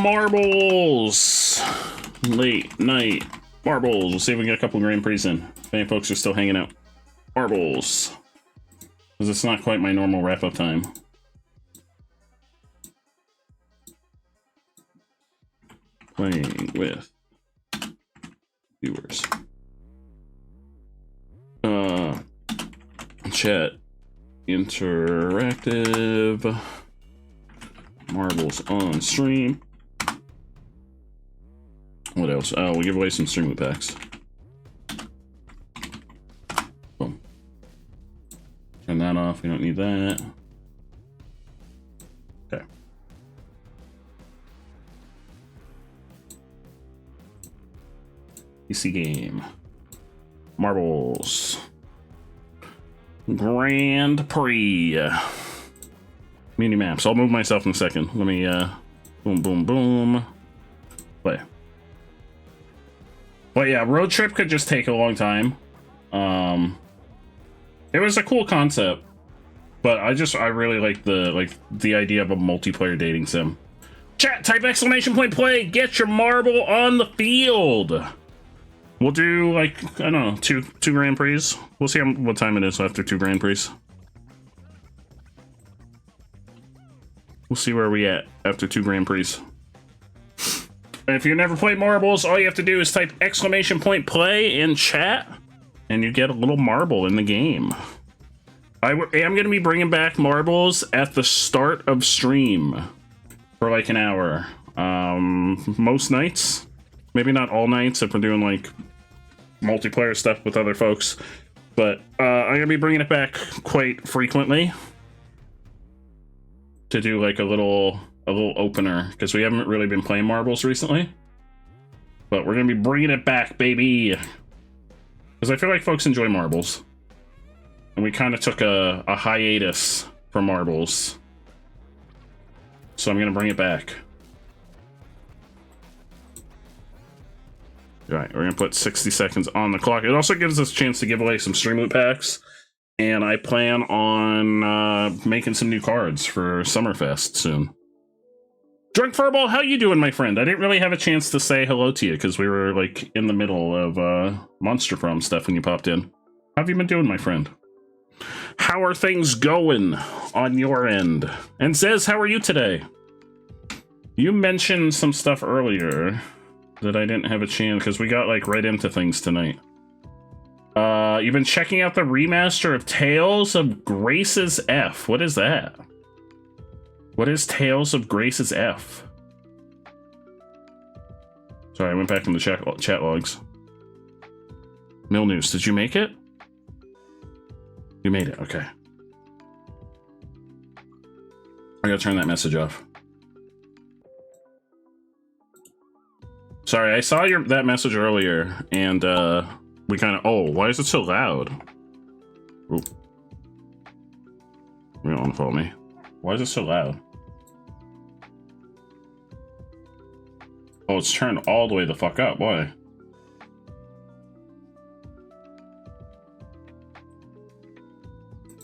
Marbles! Late night marbles. We'll see if we can get a couple Grand Prix in. If any folks are still hanging out. Marbles. Because it's not quite my normal wrap-up time. Playing with viewers. Chat. Interactive. Marbles on stream. What else? Oh, we give away some stream packs. Boom. Turn that off. We don't need that. Okay. PC game. Marbles. Grand Prix. Mini maps. I'll move myself in a second. Let me, boom, boom, boom. Play. But yeah, road trip could just take a long time. It was a cool concept, but I really like the idea of a multiplayer dating sim. Chat, type exclamation point play, get your marble on the field. We'll do like, I don't know, two Grand Prix. We'll see what time it is after 2 Grand Prix. We'll see where we at after 2 Grand Prix. And if you've never played marbles, all you have to do is type exclamation point play in chat, and you get a little marble in the game. I am going to be bringing back marbles at the start of stream for like an hour. Most nights. Maybe not all nights if we're doing like multiplayer stuff with other folks. But I'm going to be bringing it back quite frequently to do like a little opener, because we haven't really been playing marbles recently. But we're going to be bringing it back, baby. Because I feel like folks enjoy marbles. And we kind of took a hiatus from marbles. So I'm going to bring it back. Alright, we're going to put 60 seconds on the clock. It also gives us a chance to give away some stream loot packs. And I plan on making some new cards for Summerfest soon. Drunk Furball, how you doing, my friend? I didn't really have a chance to say hello to you because we were like in the middle of Monster Prom stuff when you popped in. How have you been doing, my friend? How are things going on your end? And Zez, how are you today? You mentioned some stuff earlier that I didn't have a chance because we got like right into things tonight. You've been checking out the remaster of Tales of Grace's F. What is that? What is Tales of Grace's F? Sorry, I went back in the chat logs. Mill News, did you make it? You made it, okay. I gotta turn that message off. Sorry, I saw that message earlier, and we kind of... Oh, why is it so loud? Ooh. You don't want to follow me. Why is it so loud? Oh, it's turned all the way the fuck up. Why?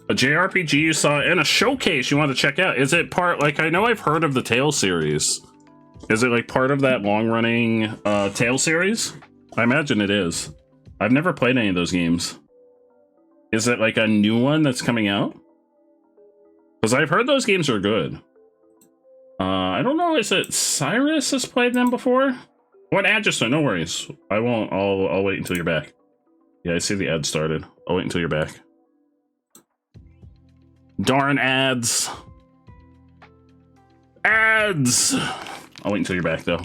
A JRPG you saw in a showcase you want to check out. Is it part... Like, I know I've heard of the Tales series. Is it, like, part of that long-running Tales series? I imagine it is. I've never played any of those games. Is it, like, a new one that's coming out? Because I've heard those games are good. I don't know, is it Cyrus has played them before? What ad just no worries. I won't, I'll wait until you're back. Yeah, I see the ad started. I'll wait until you're back. Darn ads. Ads! I'll wait until you're back, though.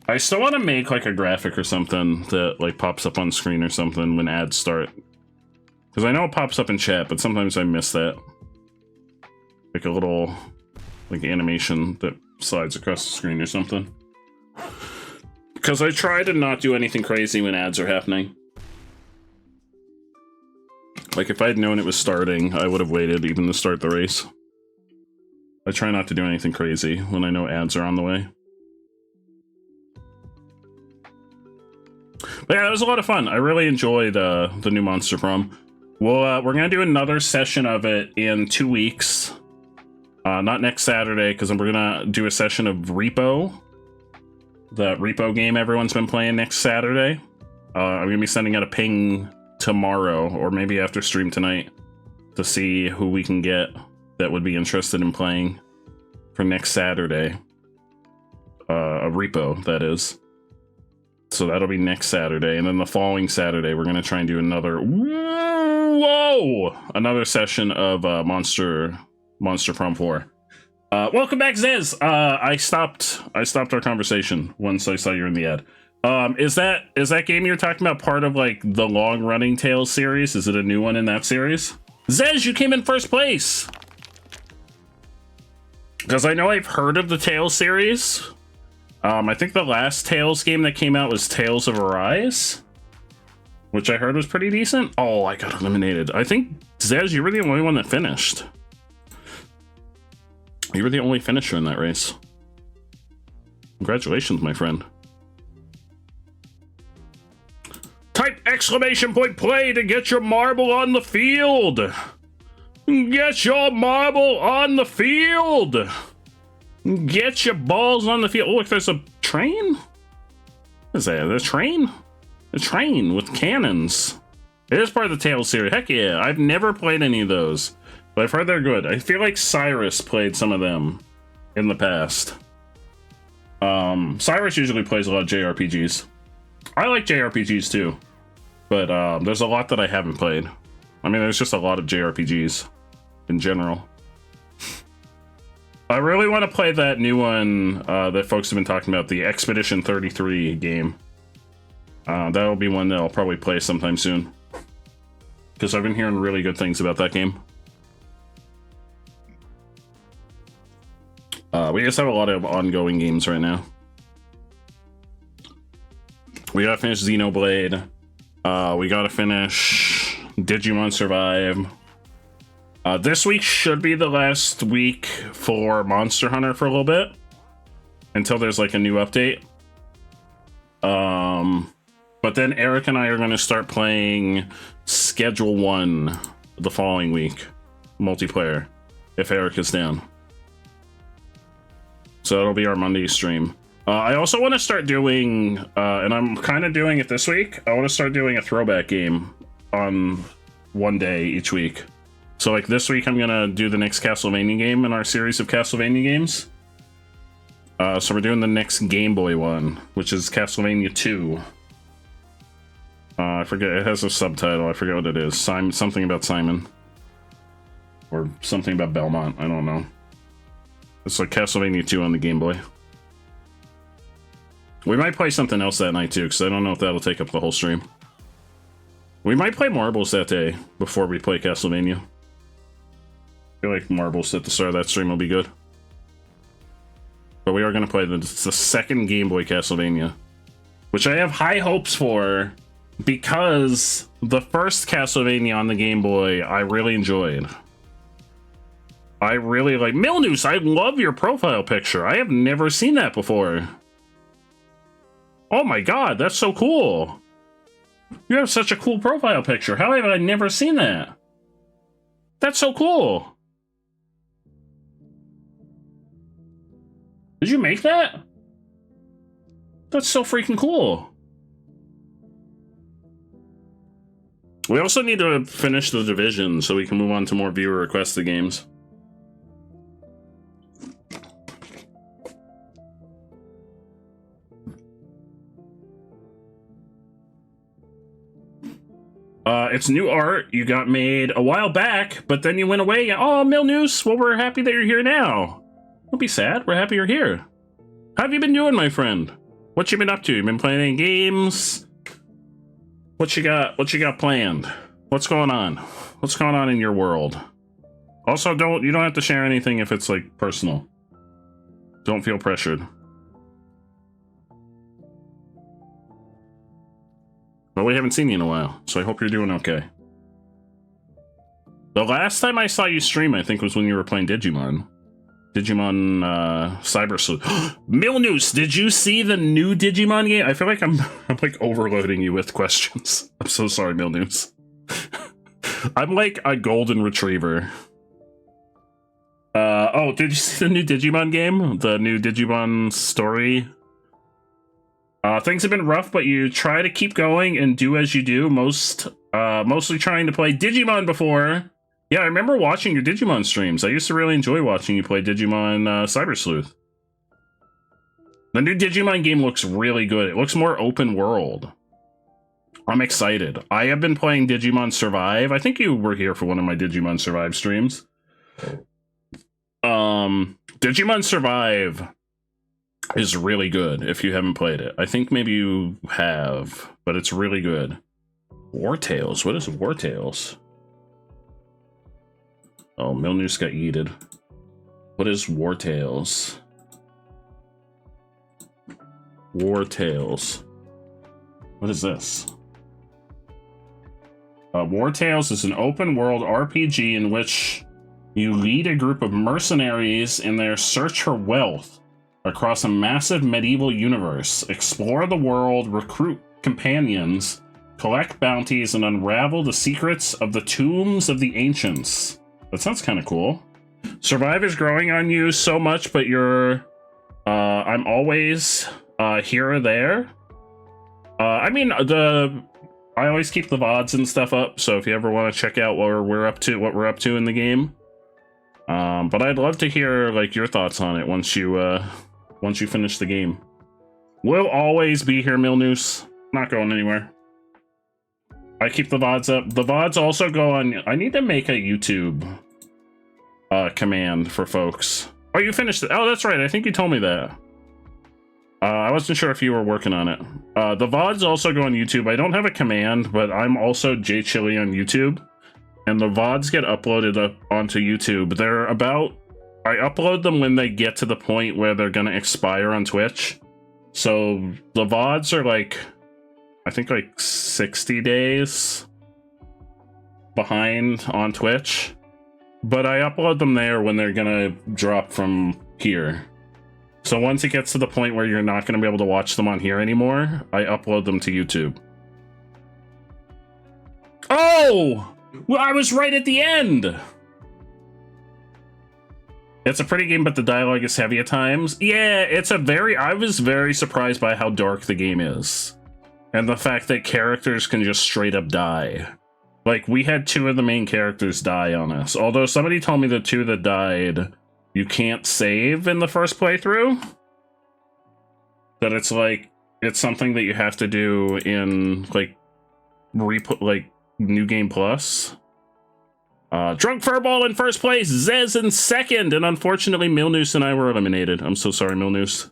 I still want to make, like, a graphic or something that, like, pops up on screen or something when ads start. Because I know it pops up in chat, but sometimes I miss that. Like a little, like, animation that slides across the screen or something. Because I try to not do anything crazy when ads are happening. Like, if I had known it was starting, I would have waited even to start the race. I try not to do anything crazy when I know ads are on the way. But yeah, that was a lot of fun. I really enjoyed the new Monster Prom. Well, we're going to do another session of it in 2 weeks. Not next Saturday, because we're going to do a session of Repo. The Repo game everyone's been playing next Saturday. I'm going to be sending out a ping tomorrow, or maybe after stream tonight, to see who we can get that would be interested in playing for next Saturday. A Repo, that is. So that'll be next Saturday, and then the following Saturday we're gonna try and do another another session of Monster Prom 4. Welcome back, Zez. I stopped our conversation once I saw you in the ad. Is that game you're talking about part of like the long running Tales series? Is it a new one in that series? Zez, you came in first place. Because I know I've heard of the Tales series. I think the last Tales game that came out was Tales of Arise, which I heard was pretty decent. Oh, I got eliminated. I think, Zaz, you were the only one that finished. You were the only finisher in that race. Congratulations, my friend. Type exclamation point play to get your marble on the field. Get your marble on the field. Get your balls on the field. Oh, look, there's a train? What is that? A train? A train with cannons. It is part of the Tales series. Heck yeah. I've never played any of those, but I've heard they're good. I feel like Cyrus played some of them in the past. Cyrus usually plays a lot of JRPGs. I like JRPGs too, but there's a lot that I haven't played. I mean, there's just a lot of JRPGs in general. I really want to play that new one that folks have been talking about, the Expedition 33 game. That'll be one that I'll probably play sometime soon, because I've been hearing really good things about that game. We just have a lot of ongoing games right now. We gotta finish Xenoblade. We gotta finish Digimon Survive. This week should be the last week for Monster Hunter for a little bit, until there's like a new update. But then Eric and I are gonna start playing Schedule 1 the following week, multiplayer, if Eric is down. So it'll be our Monday stream. I also want to start doing, and I'm kind of doing it this week, I want to start doing a throwback game on one day each week. So like this week I'm going to do the next Castlevania game in our series of Castlevania games. So we're doing the next Game Boy one, which is Castlevania 2. I forget, it has a subtitle, I forget what it is. Something about Simon. Or something about Belmont, I don't know. It's like Castlevania 2 on the Game Boy. We might play something else that night too, because I don't know if that'll take up the whole stream. We might play Marbles that day before we play Castlevania. I feel like Marbles at the start of that stream will be good. But we are going to play the second Game Boy Castlevania, which I have high hopes for, because the first Castlevania on the Game Boy I really enjoyed. I really like Milnews. I love your profile picture. I have never seen that before. Oh my god, that's so cool. You have such a cool profile picture. How have I never seen that? That's so cool. Did you make that? That's so freaking cool. We also need to finish the Division so we can move on to more viewer requested games. It's new art you got made a while back, but then you went away. Oh, Milnews, well, we're happy that you're here now. Don't be sad, we're happy you're here. How have you been doing, my friend? What you been up to? You been playing any games? What you got planned? What's going on? What's going on in your world? Also, you don't have to share anything if it's like personal. Don't feel pressured. But we haven't seen you in a while, so I hope you're doing okay. The last time I saw you stream, I think, was when you were playing Digimon. Digimon Cyber Sleuth. Milnews, did you see the new Digimon game? I feel like I'm like overloading you with questions. I'm so sorry, Milnews. I'm like a golden retriever. Oh, did you see the new Digimon game? The new Digimon story? Things have been rough, but you try to keep going and do as you do. Mostly trying to play Digimon before. Yeah, I remember watching your Digimon streams. I used to really enjoy watching you play Digimon Cyber Sleuth. The new Digimon game looks really good. It looks more open world. I'm excited. I have been playing Digimon Survive. I think you were here for one of my Digimon Survive streams. Digimon Survive is really good if you haven't played it. I think maybe you have, but it's really good. War Tales. What is War Tales? Oh, Milnews got yeeted. What is War Tales? War Tales. What is this? War Tales is an open world RPG in which you lead a group of mercenaries in their search for wealth across a massive medieval universe. Explore the world, recruit companions, collect bounties, and unravel the secrets of the tombs of the ancients. That sounds kind of cool. Survive is growing on you so much, but you're... I'm always here or there. I mean, I always keep the VODs and stuff up, so if you ever want to check out what we're up to in the game. But I'd love to hear like your thoughts on it once you finish the game. We'll always be here, Milnoose. Not going anywhere. I keep the VODs up. The VODs also go on... I need to make a YouTube command for folks. Oh, you finished it. Oh, that's right. I think you told me that. I wasn't sure if you were working on it. The VODs also go on YouTube. I don't have a command, but I'm also JChili on YouTube. And the VODs get uploaded up onto YouTube. They're about... I upload them when they get to the point where they're going to expire on Twitch. So the VODs are like... I think like 60 days behind on Twitch. But I upload them there when they're gonna drop from here. So once it gets to the point where you're not gonna be able to watch them on here anymore, I upload them to YouTube. Oh! Well, I was right at the end! It's a pretty game, but the dialogue is heavy at times. Yeah, it's a very... I was very surprised by how dark the game is. And the fact that characters can just straight up die. Like, we had 2 of the main characters die on us. Although somebody told me the 2 that died, you can't save in the first playthrough. That it's like, it's something that you have to do in, like, New Game Plus. Drunk Furball in first place, Zez in second, and unfortunately Milnoose and I were eliminated. I'm so sorry, Milnoose.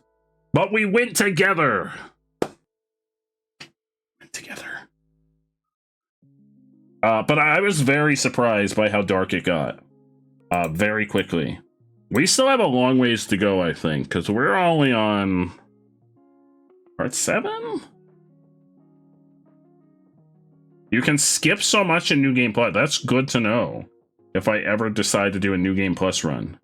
But we went together! But I was very surprised by how dark it got. Very quickly. We still have a long ways to go, I think, because we're only on... Part 7? You can skip so much in New Game Plus. That's good to know. If I ever decide to do a New Game Plus run.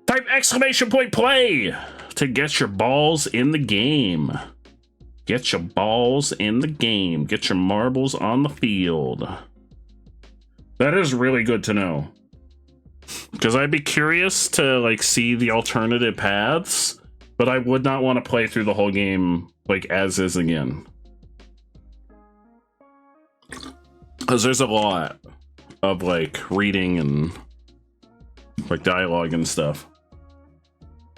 Type exclamation point play to get your balls in the game. Get your balls in the game. Get your marbles on the field. That is really good to know. Because I'd be curious to, like, see the alternative paths, but I would not want to play through the whole game, like, as is again. Because there's a lot of, like, reading and, like, dialogue and stuff.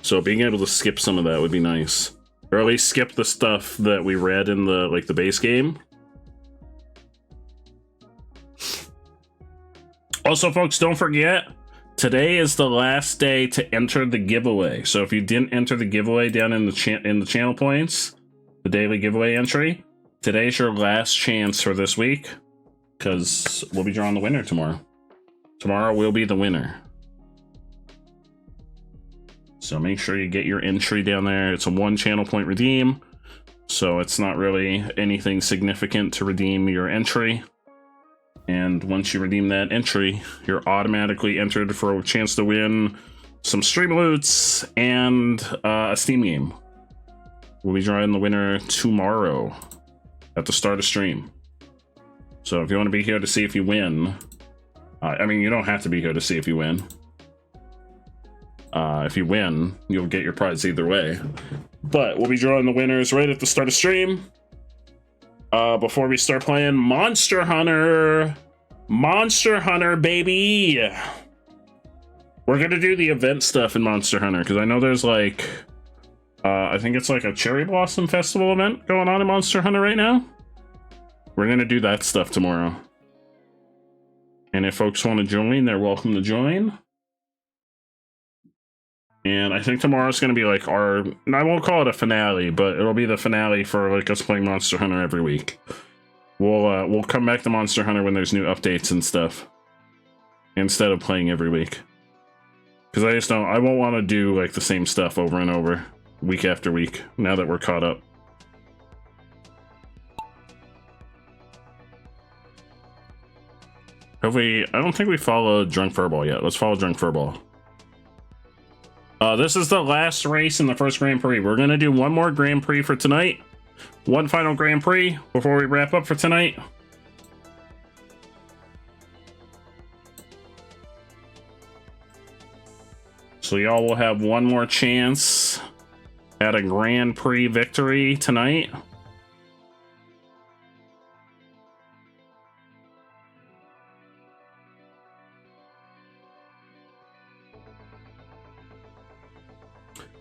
So being able to skip some of that would be nice. Or at least skip the stuff that we read in the, like, the base game. Also, folks, don't forget, today is the last day to enter the giveaway. So if you didn't enter the giveaway down in the channel points, the daily giveaway entry, today's your last chance for this week, because we'll be drawing the winner tomorrow. Tomorrow will be the winner. So make sure you get your entry down there. It's a 1 channel point redeem, so it's not really anything significant to redeem your entry. And once you redeem that entry, you're automatically entered for a chance to win some stream loots and a Steam game. We'll be drawing the winner tomorrow at the start of stream. So if you want to be here to see if you win, I mean, you don't have to be here to see if you win. If you win, you'll get your prize either way. But we'll be drawing the winners right at the start of stream. Before we start playing Monster Hunter. Monster Hunter, baby! We're gonna do the event stuff in Monster Hunter, because I know there's like... I think it's like a Cherry Blossom Festival event going on in Monster Hunter right now. We're gonna do that stuff tomorrow. And if folks want to join, they're welcome to join. And I think tomorrow's going to be like our... I won't call it a finale, but it'll be the finale for like us playing Monster Hunter every week. We'll come back to Monster Hunter when there's new updates and stuff. Instead of playing every week. Because I just don't... I won't want to do like the same stuff over and over. Week after week. Now that we're caught up. Have we? I don't think we followed Drunk Furball yet. Let's follow Drunk Furball. This is the last race in the first Grand Prix. We're gonna do one more Grand Prix for tonight. One final Grand Prix before we wrap up for tonight. So y'all will have one more chance at a Grand Prix victory tonight.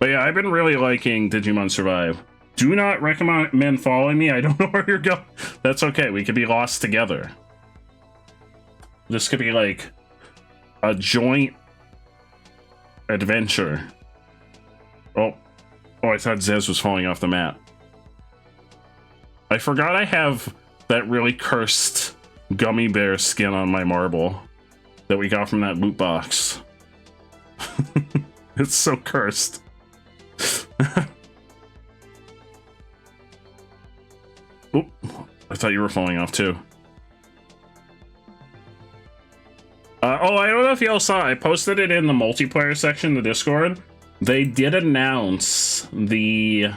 But yeah, I've been really liking Digimon Survive. Do not recommend following me. I don't know where you're going. That's okay. We could be lost together. This could be like a joint adventure. Oh, I thought Zez was falling off the map. I forgot I have that really cursed gummy bear skin on my marble that we got from that loot box. It's so cursed. Oop, I thought you were falling off too. Oh, I don't know if y'all saw, I posted it in the multiplayer section of the Discord. They did announce the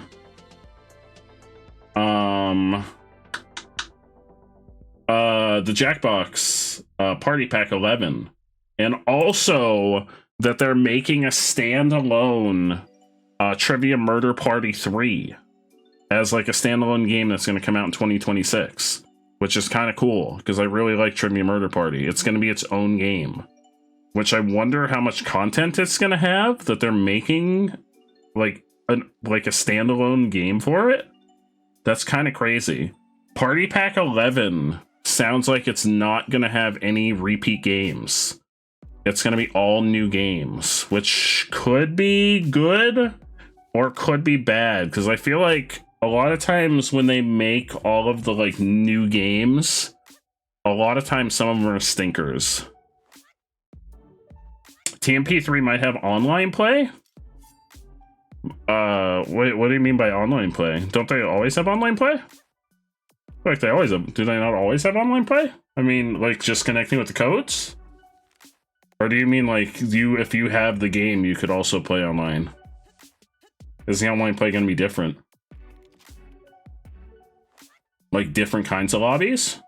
Jackbox Party Pack 11, and also that they're making a standalone Trivia Murder Party 3 as like a standalone game that's going to come out in 2026, which is kind of cool because I really like Trivia Murder Party. It's going to be its own game, which I wonder how much content it's going to have that they're making like a standalone game for it. That's kind of crazy. Party Pack 11 sounds like it's not going to have any repeat games. It's going to be all new games, which could be good or could be bad, because I feel like a lot of times when they make all of the like new games, a lot of times some of them are stinkers. TMP3 might have online play? What do you mean by online play? Don't they always have online play? Like they always have. Do they not always have online play? I mean, like just connecting with the codes? Or do you mean like if you have the game, you could also play online? Is the online play going to be different? Like different kinds of lobbies?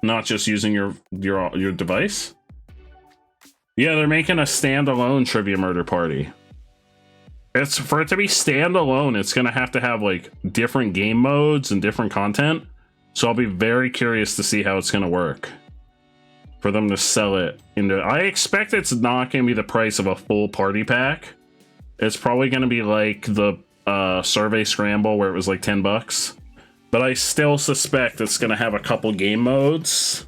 Not just using your device? Yeah, they're making a standalone Trivia Murder Party. It's for it to be standalone, it's going to have like different game modes and different content. So I'll be very curious to see how it's going to work for them to sell it into. I expect it's not going to be the price of a full party pack. It's probably going to be like the Survey Scramble where it was like $10. But I still suspect it's going to have a couple game modes.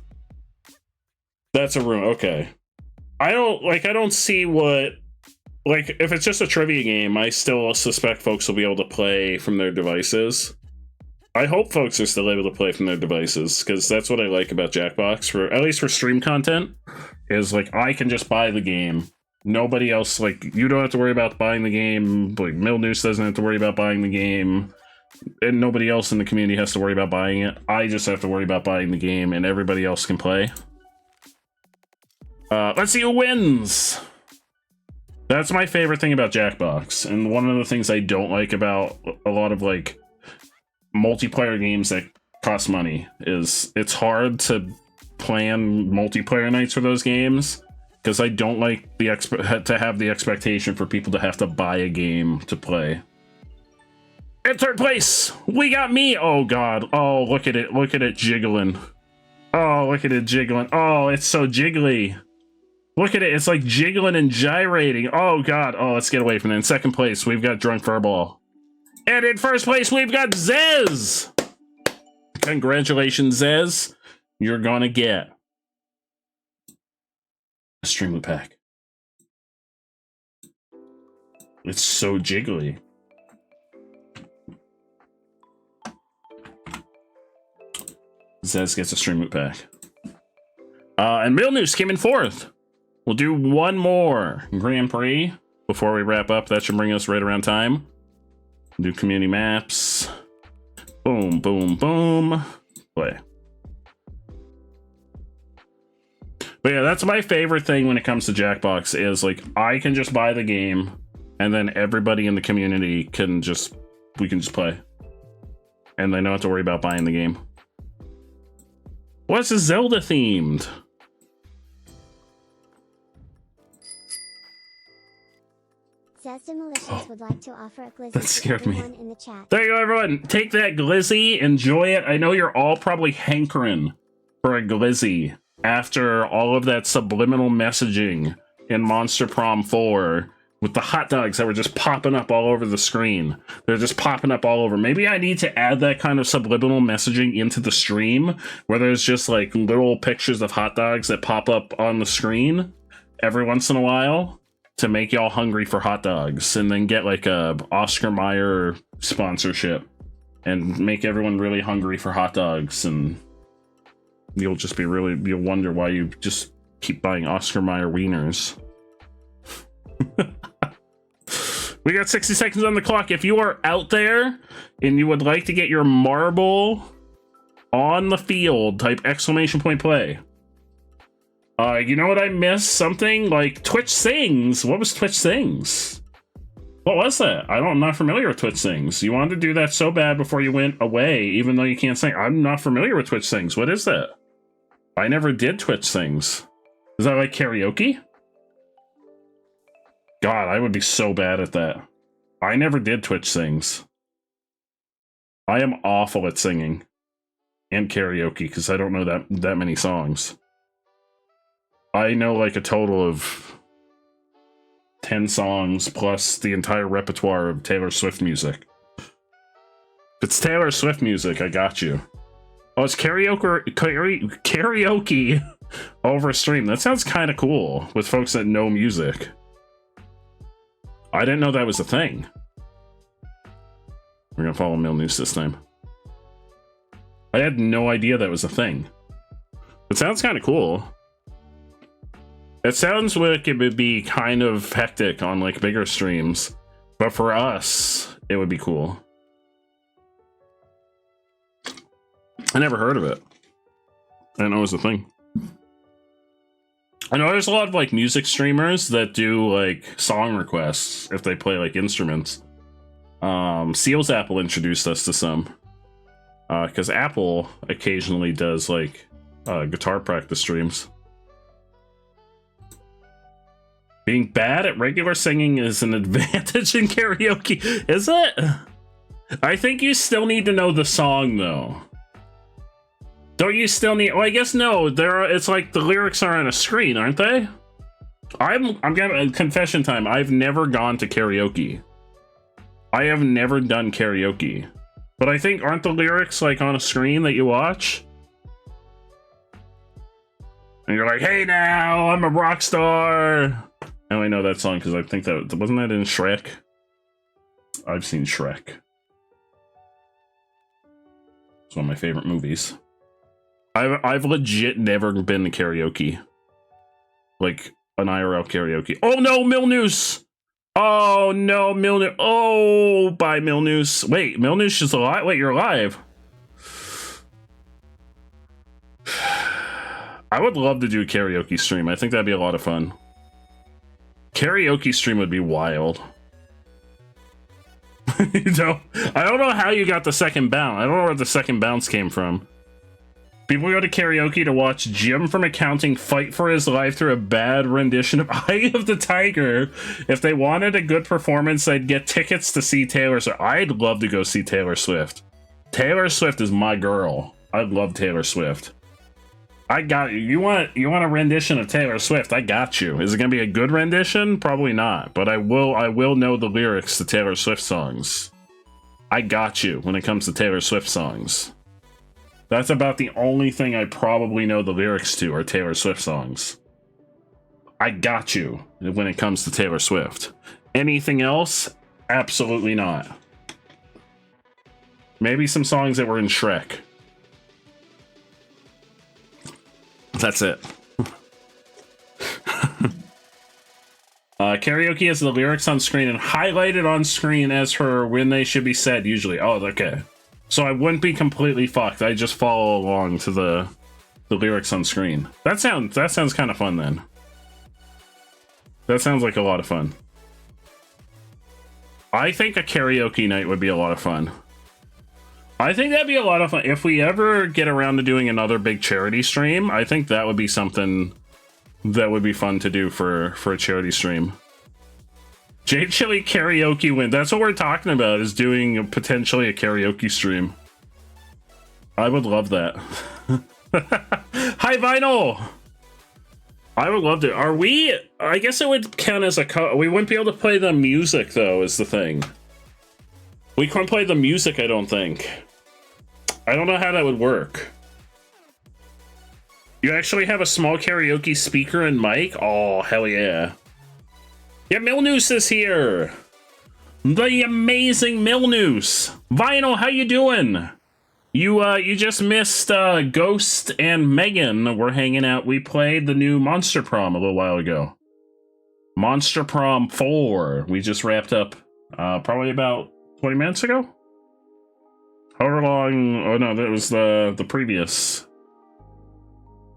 That's a room. Okay. I don't see what, like, if it's just a trivia game, I still suspect folks will be able to play from their devices. I hope folks are still able to play from their devices, because that's what I like about Jackbox, for at least for stream content, is like I can just buy the game. Nobody else, like, you don't have to worry about buying the game, like Milnews doesn't have to worry about buying the game, and nobody else in the community has to worry about buying it. I just have to worry about buying the game, and everybody else can play. Let's see who wins! That's my favorite thing about Jackbox, and one of the things I don't like about a lot of, like, multiplayer games that cost money is it's hard to plan multiplayer nights for those games, because I don't like to have the expectation for people to have to buy a game to play. In third place, we got me! Oh god, oh look at it jiggling. Oh, look at it jiggling. Oh, it's so jiggly. Look at it, it's like jiggling and gyrating. Oh god, oh let's get away from it. In second place, we've got Drunk Furball. And in first place, we've got Zez! Congratulations, Zez. You're gonna get a Streamlet Pack. It's so jiggly. Zez gets a Streamlet Pack. And Milnews came in fourth. We'll do one more Grand Prix before we wrap up. That should bring us right around time. Do community maps. Boom, boom, boom. Play. But yeah, that's my favorite thing when it comes to Jackbox is like I can just buy the game and then everybody in the community can just play. And they don't have to worry about buying the game. What's Zelda themed? Malicious would like to offer a glizzy That scared me. in the chat. There you go, everyone. Take that glizzy. Enjoy it. I know you're all probably hankering for a glizzy after all of that subliminal messaging in Monster Prom 4 with the hot dogs that were just popping up all over the screen. They're just popping up all over. Maybe I need to add that kind of subliminal messaging into the stream where there's just like little pictures of hot dogs that pop up on the screen every once in a while to make y'all hungry for hot dogs, and then get like a Oscar Mayer sponsorship and make everyone really hungry for hot dogs, and you'll just be you'll wonder why you just keep buying Oscar Mayer wieners. We got 60 seconds on the clock. If you are out there and you would like to get your marble on the field, type exclamation point play. You know what I missed? Something like Twitch Sings. What was Twitch Sings? What was that? I'm not familiar with Twitch Sings. You wanted to do that so bad before you went away, even though you can't sing. I'm not familiar with Twitch Sings. What is that? I never did Twitch Sings. Is that like karaoke? God, I would be so bad at that. I never did Twitch Sings. I am awful at singing and karaoke because I don't know that many songs. I know like a total of 10 songs plus the entire repertoire of Taylor Swift music. If it's Taylor Swift music, I got you. Oh, it's karaoke over stream. That sounds kind of cool with folks that know music. I didn't know that was a thing. We're gonna follow Mill News this time. I had no idea that was a thing. It sounds kind of cool. It sounds like it would be kind of hectic on like bigger streams, but for us, it would be cool. I never heard of it. I didn't know it was a thing. I know there's a lot of like music streamers that do like song requests if they play like instruments. Seals Apple introduced us to some. Because Apple occasionally does like guitar practice streams. Being bad at regular singing is an advantage in karaoke. Is it? I think you still need to know the song though. Don't you still need? Well, I guess no. It's like the lyrics are on a screen, aren't they? I'm gonna confession time. I've never gone to karaoke. I have never done karaoke, but I think aren't the lyrics like on a screen that you watch? And you're like, "Hey now, I'm a rock star." I only know that song because I think that wasn't that in Shrek. I've seen Shrek. It's one of my favorite movies. I've legit never been to karaoke. Like an IRL karaoke. Oh no, Milnoose! Oh no, Milnoose. Oh, bye, Milnoose. Wait, Milnoose is alive? Wait, you're alive. I would love to do a karaoke stream. I think that'd be a lot of fun. Karaoke stream would be wild. You know, I don't know how you got the second bounce. I don't know where the second bounce came from. People go to karaoke to watch Jim from accounting fight for his life through a bad rendition of Eye of the Tiger. If they wanted a good performance, they'd get tickets to see Taylor Swift. I'd love to go see Taylor Swift. Taylor Swift is my girl. I love Taylor Swift. I got you. You want a rendition of Taylor Swift? I got you. Is it gonna be a good rendition? Probably not. But I will know the lyrics to Taylor Swift songs. I got you when it comes to Taylor Swift songs. That's about the only thing I probably know the lyrics to are Taylor Swift songs. I got you when it comes to Taylor Swift. Anything else? Absolutely not. Maybe some songs that were in Shrek. That's it. Karaoke has the lyrics on screen and highlighted on screen as her when they should be said usually. Oh, okay. So I wouldn't be completely fucked. I just follow along to the the lyrics on screen. That sounds kind of fun then. That sounds like a lot of fun. I think a karaoke night would be a lot of fun. I think that'd be a lot of fun. If we ever get around to doing another big charity stream, I think that would be something that would be fun to do for a charity stream. J Chili karaoke win. That's what we're talking about, is doing potentially a karaoke stream. I would love that. Hi, Vinyl! I would love to. Are we... I guess it would count as a... We wouldn't be able to play the music, though, is the thing. We couldn't play the music, I don't think. I don't know how that would work. You actually have a small karaoke speaker and mic? Oh, hell yeah. Yeah, Milnoose is here! The amazing Milnoose! Vinyl, how you doing? You just missed Ghost and Megan were hanging out. We played the new Monster Prom a little while ago. Monster Prom 4. We just wrapped up probably about 20 minutes ago? However long... Oh no, that was the previous...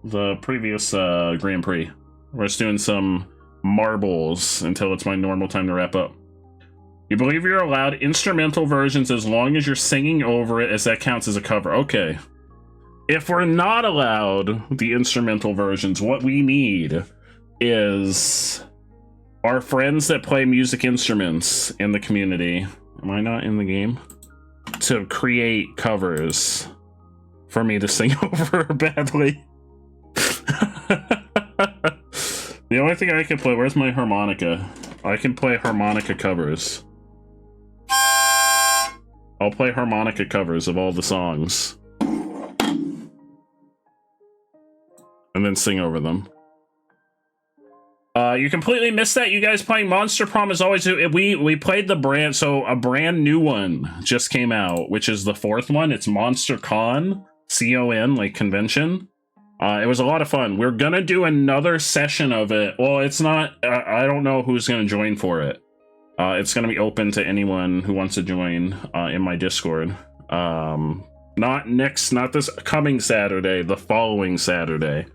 The previous Grand Prix. We're just doing some marbles until it's my normal time to wrap up. You believe you're allowed instrumental versions as long as you're singing over it, as that counts as a cover. Okay. If we're not allowed the instrumental versions, what we need is our friends that play music instruments in the community. Am I not in the game? To create covers for me to sing over badly. The only thing I can play... Where's my harmonica? I can play harmonica covers. I'll play harmonica covers of all the songs. And then sing over them. You completely missed that. You guys playing Monster Prom as always. We played the brand... So a brand new one just came out, which is the 4th one. It's Monster Con. C-O-N, like convention. It was a lot of fun. We're gonna do another session of it. Well, it's not... I don't know who's gonna join for it. It's gonna be open to anyone who wants to join in my Discord. Not this coming Saturday, the following Saturday.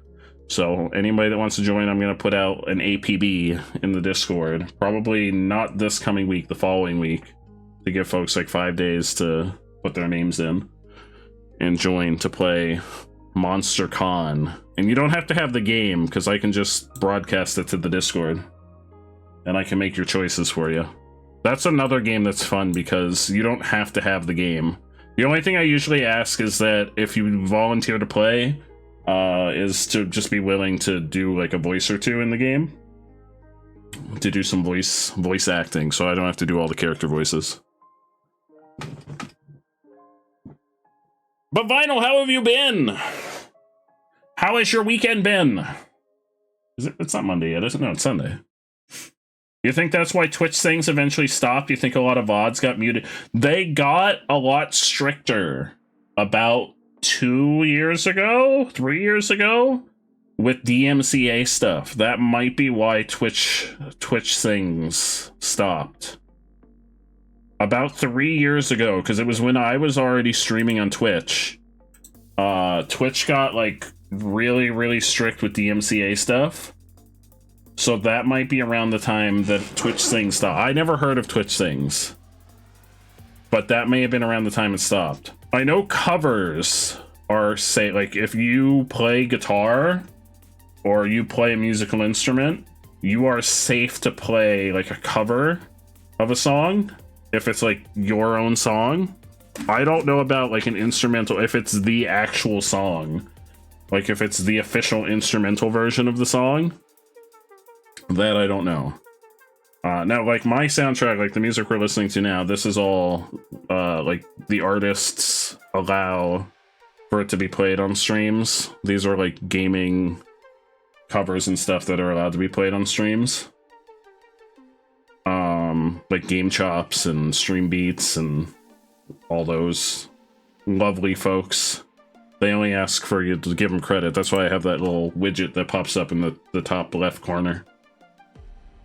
So anybody that wants to join, I'm gonna put out an APB in the Discord. Probably not this coming week, the following week, to give folks like 5 days to put their names in and join to play Monster Con. And you don't have to have the game, because I can just broadcast it to the Discord. And I can make your choices for you. That's another game that's fun, because you don't have to have the game. The only thing I usually ask is that if you volunteer to play, is to just be willing to do like a voice or two in the game. To do some voice acting, so I don't have to do all the character voices. But Vinyl, how have you been? How has your weekend been? It's not Monday yet, is it? No, it's Sunday. You think that's why Twitch things eventually stopped? You think a lot of VODs got muted? They got a lot stricter about 2 years ago, 3 years ago, with DMCA stuff. That might be why Twitch things stopped. About 3 years ago, because it was when I was already streaming on Twitch. Twitch got like really, really strict with DMCA stuff. So that might be around the time that Twitch things stopped. I never heard of Twitch things, but that may have been around the time it stopped. I know covers are, say, like if you play guitar or you play a musical instrument, you are safe to play like a cover of a song if it's like your own song. I don't know about like an instrumental, if it's the actual song, like if it's the official instrumental version of the song. That I don't know. Now, like my soundtrack, like the music we're listening to now, this is all like the artists allow for it to be played on streams. These are like gaming covers and stuff that are allowed to be played on streams. Like Game Chops and Stream Beats and all those lovely folks. They only ask for you to give them credit. That's why I have that little widget that pops up in the top left corner.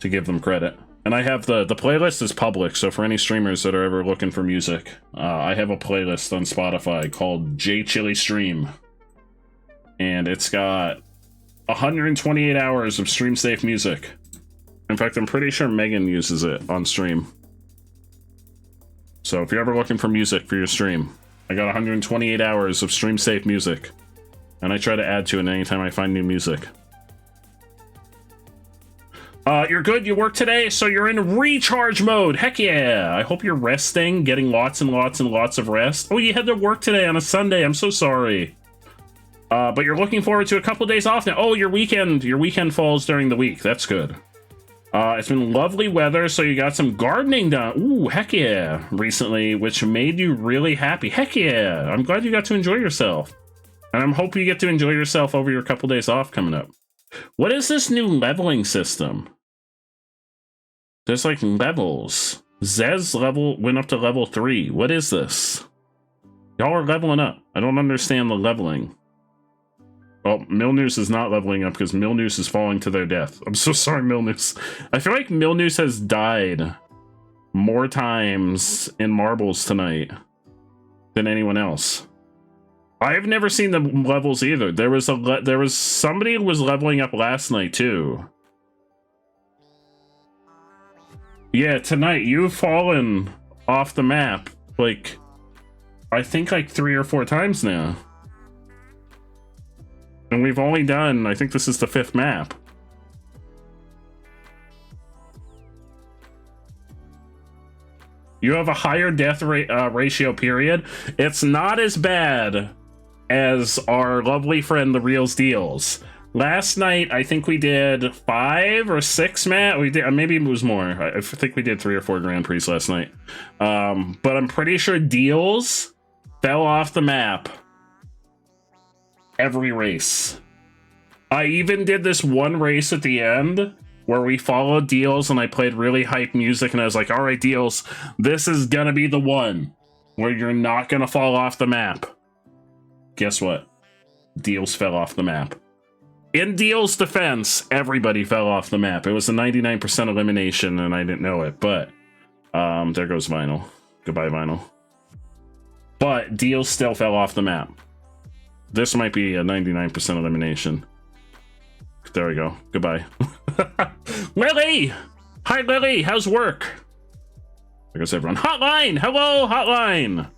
To give them credit. And I have the playlist is public, so for any streamers that are ever looking for music, I have a playlist on Spotify called J Chili Stream. and it's got 128 hours of stream safe music. In fact, I'm pretty sure Megan uses it on stream. So if you're ever looking for music for your stream, I got 128 hours of stream safe music, and I try to add to it anytime I find new music. You're good? You work today? So you're in recharge mode. Heck yeah. I hope you're resting, getting lots and lots and lots of rest. Oh, you had to work today on a Sunday. I'm so sorry. But you're looking forward to a couple days off now. Oh, your weekend falls during the week. That's good. It's been lovely weather, so you got some gardening done. Ooh, heck yeah. Recently, which made you really happy. Heck yeah. I'm glad you got to enjoy yourself. And I'm hoping you get to enjoy yourself over your couple days off coming up. What is this new leveling system? There's like levels. Zez level went up to level 3. What is this? Y'all are leveling up. I don't understand the leveling. Well, Milnoose is not leveling up because Milnoose is falling to their death. I'm so sorry, Milnoose. I feel like Milnoose has died more times in marbles tonight than anyone else. I've never seen the levels either. There was somebody who was leveling up last night too. Yeah, tonight you've fallen off the map like I think like 3 or 4 times now. And we've only done, I think this is the 5th map. You have a higher death ratio, period. It's not as bad as our lovely friend the Reels Deals. Last night, I think we did 5 or 6 we did, maybe it was more. I think we did 3 or 4 Grand Prix last night. But I'm pretty sure Deals fell off the map every race. I even did this one race at the end where we followed Deals and I played really hype music and I was like, all right, Deals, this is gonna be the one where you're not gonna fall off the map. Guess what? Deals fell off the map. In Deals' defense, everybody fell off the map. It was a 99% elimination and I didn't know it, but there goes Vinyl. Goodbye, Vinyl. But Deals still fell off the map. This might be a 99% elimination. There we go. Goodbye. Lily! Hi, Lily! How's work? There goes everyone. Hotline! Hello, Hotline!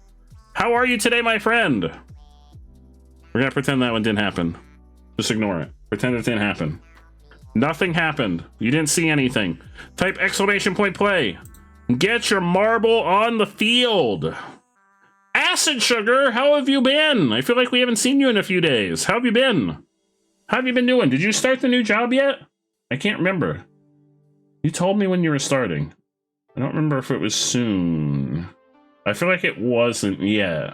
How are you today, my friend? We're gonna pretend that one didn't happen. Just ignore it. Pretend it didn't happen. Nothing happened. You didn't see anything. Type exclamation point play. Get your marble on the field. Acid Sugar, how have you been? I feel like we haven't seen you in a few days. How have you been? How have you been doing? Did you start the new job yet? I can't remember. You told me when you were starting. I don't remember if it was soon. I feel like it wasn't yet.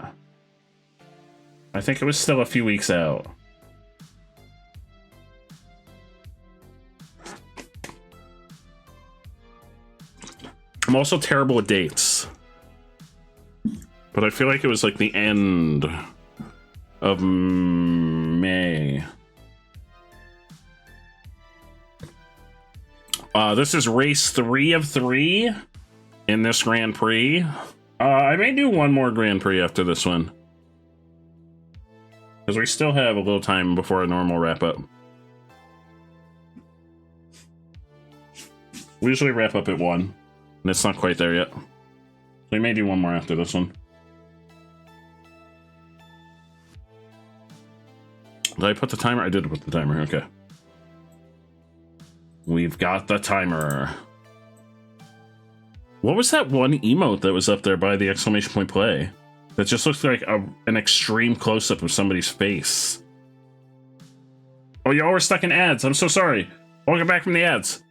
I think it was still a few weeks out. I'm also terrible at dates. But I feel like it was like the end of May. This is race 3 of 3 in this Grand Prix. I may do one more Grand Prix after this one. Because we still have a little time before a normal wrap up. We usually wrap up at 1. And it's not quite there yet. So we may do one more after this one. Did I put the timer? I did put the timer, okay. We've got the timer. What was that one emote that was up there by the exclamation point play? That just looks like an extreme close-up of somebody's face. Oh, y'all were stuck in ads. I'm so sorry. Welcome back from the ads.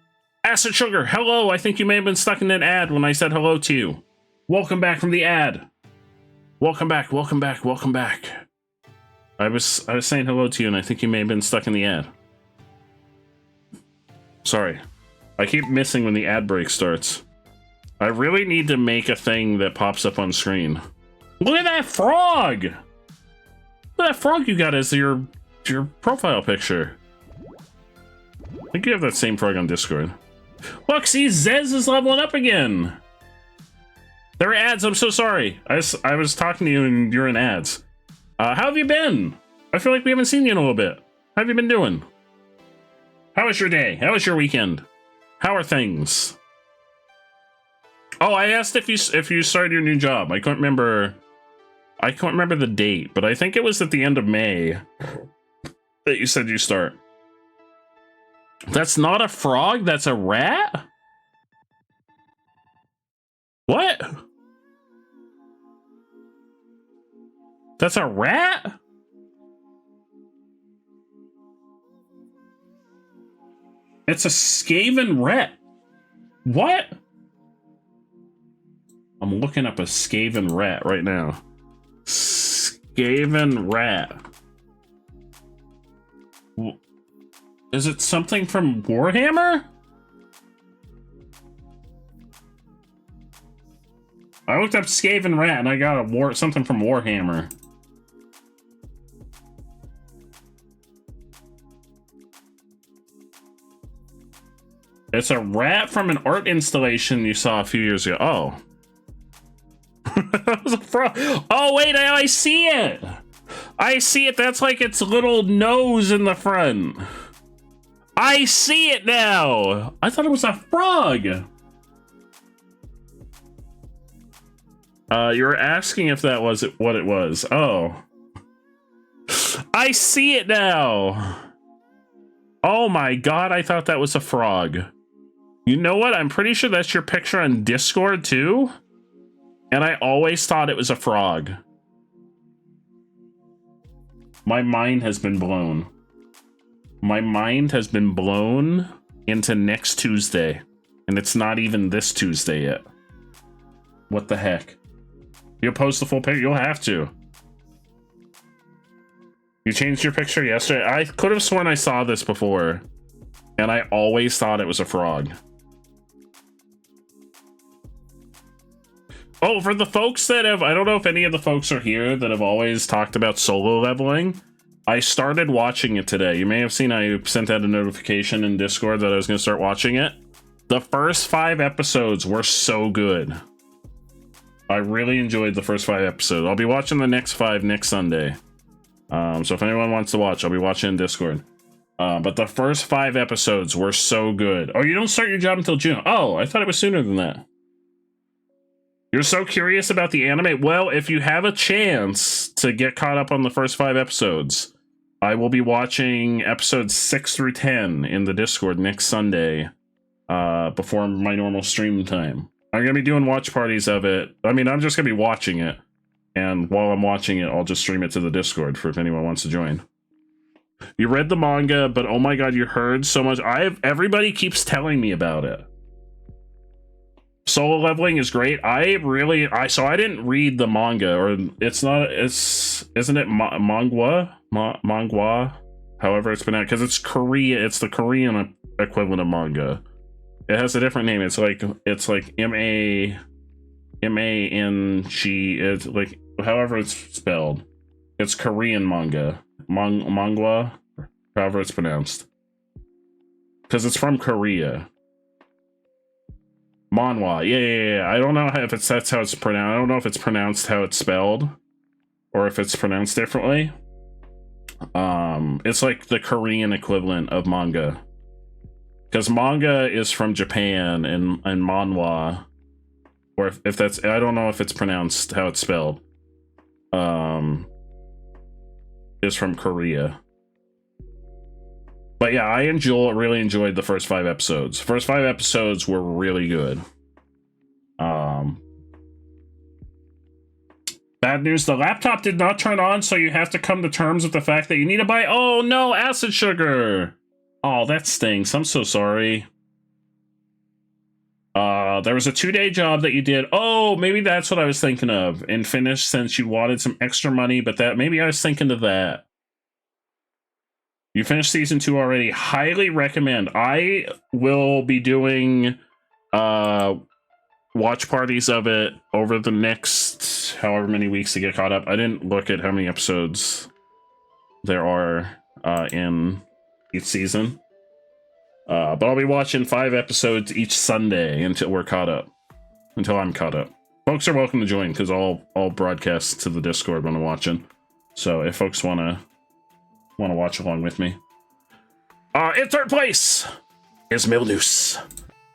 Acid Sugar, hello. I think you may have been stuck in an ad when I said hello to you. Welcome back from the ad. Welcome back, welcome back, welcome back. I was saying hello to you, and I think you may have been stuck in the ad. Sorry. I keep missing when the ad break starts. I really need to make a thing that pops up on screen. Look at that frog! Look at that frog you got as your profile picture. I think you have that same frog on Discord. Look, see, Zez is leveling up again! There are ads, I'm so sorry. I was talking to you and you're in ads. How have you been? I feel like we haven't seen you in a little bit. How have you been doing? How was your day? How was your weekend? How are things? Oh, I asked if you started your new job. I couldn't remember the date, but I think it was at the end of May that you said you start. That's not a frog, that's a rat? What? That's a rat? It's a Skaven rat. What? I'm looking up a Skaven rat right now. Skaven rat. Is it something from Warhammer? I looked up Skaven rat and I got something from Warhammer. It's a rat from an art installation you saw a few years ago. Oh. That was a frog. Oh, wait, I see it. I see it. That's like its little nose in the front. I see it now. I thought it was a frog. You were asking if that was what it was. Oh. I see it now. Oh my god, I thought that was a frog. You know what? I'm pretty sure that's your picture on Discord too. And I always thought it was a frog. My mind has been blown. My mind has been blown into next Tuesday. And it's not even this Tuesday yet. What the heck? You'll post the full picture? You'll have to. You changed your picture yesterday? I could have sworn I saw this before. And I always thought it was a frog. Oh, for the folks that have... I don't know if any of the folks are here that have always talked about solo leveling. I started watching it today. You may have seen I sent out a notification in Discord that I was going to start watching it. The first 5 episodes were so good. I really enjoyed the first 5 episodes. I'll be watching the next 5 next Sunday. So if anyone wants to watch, I'll be watching in Discord. But the first 5 episodes were so good. Oh, you don't start your job until June. Oh, I thought it was sooner than that. You're so curious about the anime? Well, if you have a chance to get caught up on the first 5 episodes, I will be watching episodes 6 through 10 in the Discord next Sunday, before my normal stream time. I'm going to be doing watch parties of it. I mean, I'm just going to be watching it. And while I'm watching it, I'll just stream it to the Discord for if anyone wants to join. You read the manga, but oh my god, you heard so much. Everybody keeps telling me about it. Solo leveling is great. So I didn't read the manga, or isn't it mangwa? Mangwa? However it's pronounced, because it's Korea, it's the Korean equivalent of manga. It has a different name. It's like M-A-N-G, it's like, however it's spelled. It's Korean manga. Mangwa? However it's pronounced. Because it's from Korea. Manhwa, yeah. I don't know if that's how it's pronounced. I don't know if it's pronounced how it's spelled, or if it's pronounced differently. It's like the Korean equivalent of manga, because manga is from Japan, and manhwa, or if that's, I don't know if it's pronounced how it's spelled, is from Korea. But yeah, I really enjoyed the first 5 episodes. First 5 episodes were really good. Bad news, the laptop did not turn on, so you have to come to terms with the fact that you need to buy... Oh no, acid sugar! Oh, that stinks. I'm so sorry. There was a 2-day job that you did. Oh, maybe that's what I was thinking of. And finished since you wanted some extra money, but maybe I was thinking of that. You finished season 2 already. Highly recommend. I will be doing watch parties of it over the next however many weeks to get caught up. I didn't look at how many episodes there are in each season. But I'll be watching 5 episodes each Sunday until we're caught up. Until I'm caught up. Folks are welcome to join, because I'll broadcast to the Discord when I'm watching. So if folks want to want to watch along with me. In third place is Milnoose.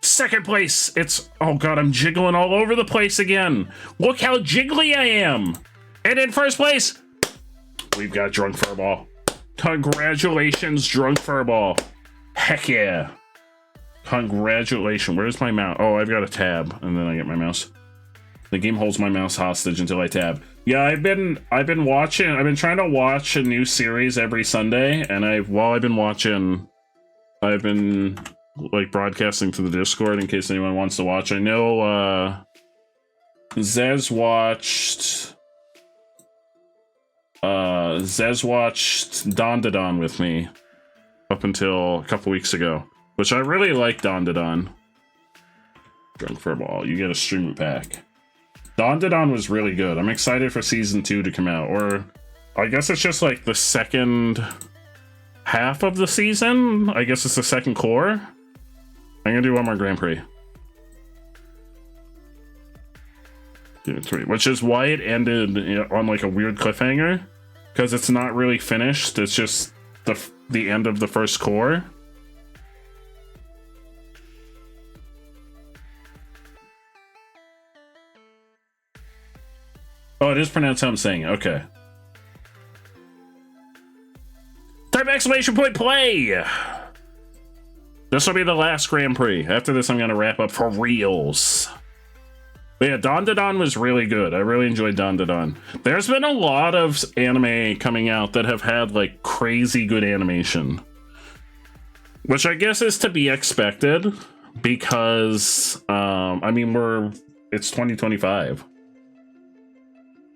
Second place, it's... Oh god, I'm jiggling all over the place again. Look how jiggly I am. And in first place, we've got Drunk Furball. Congratulations, Drunk Furball. Heck yeah. Congratulations. Where's my mouse? Oh, I've got a tab, and then I get my mouse. The game holds my mouse hostage until I tab. Yeah, I've been trying to watch a new series every Sunday, and while I've been watching, I've been like broadcasting to the Discord in case anyone wants to watch. I know Zez watched Don Da Don with me up until a couple weeks ago, which I really like. Don Da Don. Drunk Furball, you get a stream it back. Don Da Don was really good. I'm excited for season 2 to come out, or I guess it's just like the second half of the season. I guess it's the second core. I'm gonna do one more Grand Prix. 2, 3, which is why it ended on like a weird cliffhanger, because it's not really finished. It's just the end of the first core. Oh, it is pronounced how I'm saying it. Okay. Type exclamation point play! This will be the last Grand Prix. After this, I'm going to wrap up for reals. But yeah, Don Da Don was really good. I really enjoyed Don Da Don. There's been a lot of anime coming out that have had, like, crazy good animation. Which I guess is to be expected, because, I mean, it's 2025.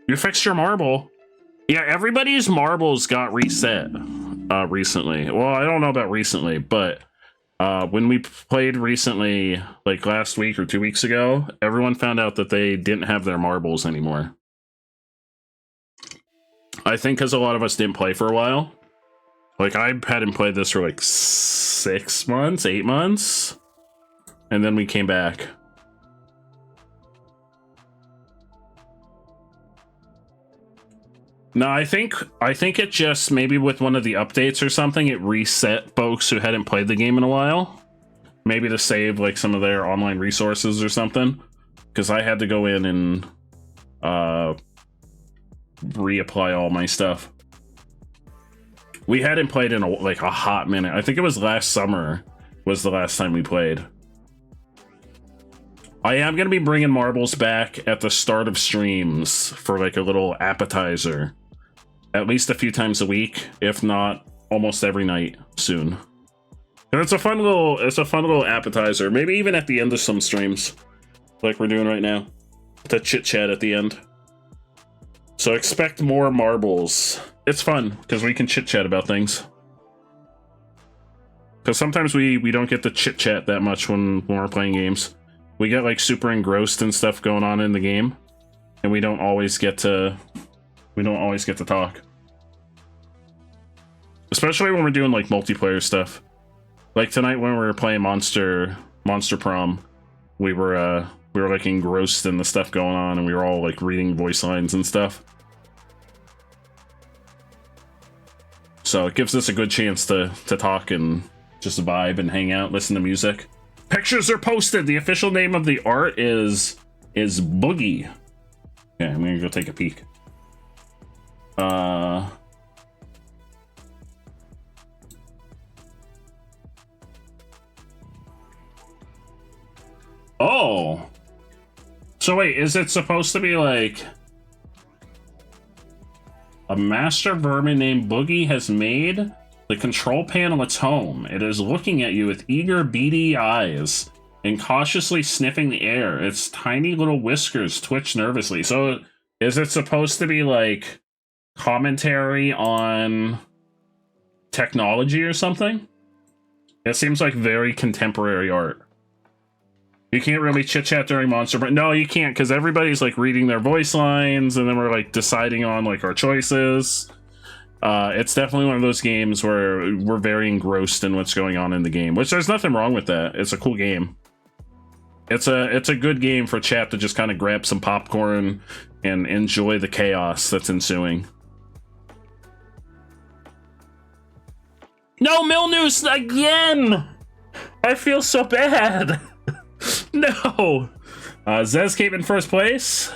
You fixed your marble. Yeah, everybody's marbles got reset recently. Well, I don't know about recently, but when we played recently, like last week or 2 weeks ago, everyone found out that they didn't have their marbles anymore. I think because a lot of us didn't play for a while. Like, I hadn't played this for like 6 months, 8 months, and then we came back. No, I think it just, maybe with one of the updates or something, it reset folks who hadn't played the game in a while. Maybe to save like some of their online resources or something. Because I had to go in and reapply all my stuff. We hadn't played in like a hot minute. I think it was last summer was the last time we played. I am going to be bringing marbles back at the start of streams for like a little appetizer. At least a few times a week, if not almost every night soon. And it's a fun little appetizer. Maybe even at the end of some streams, like we're doing right now, to chit chat at the end. So expect more marbles. It's fun because we can chit chat about things. Because sometimes we don't get to chit chat that much when we're playing games. We get like super engrossed and stuff going on in the game, and we don't always get to talk. Especially when we're doing like multiplayer stuff. Like tonight when we were playing Monster Prom, we were like engrossed in the stuff going on, and we were all like reading voice lines and stuff. So it gives us a good chance to talk and just vibe and hang out, listen to music. Pictures are posted. The official name of the art is Boogie. Okay, I'm gonna go take a peek. Oh. So wait, is it supposed to be like a master vermin named Boogie has made the control panel its home? It is looking at you with eager, beady eyes and cautiously sniffing the air. Its tiny little whiskers twitch nervously. So is it supposed to be like commentary on technology or something? It seems like very contemporary art. You can't really chit-chat during Monster, but no, you can't, because everybody's like reading their voice lines, and then we're like deciding on like our choices. It's definitely one of those games where we're very engrossed in what's going on in the game, which there's nothing wrong with that. It's a cool game. It's a good game for chat to just kind of grab some popcorn and enjoy the chaos that's ensuing. No, Milnews again! I feel so bad. No. Zez came in first place.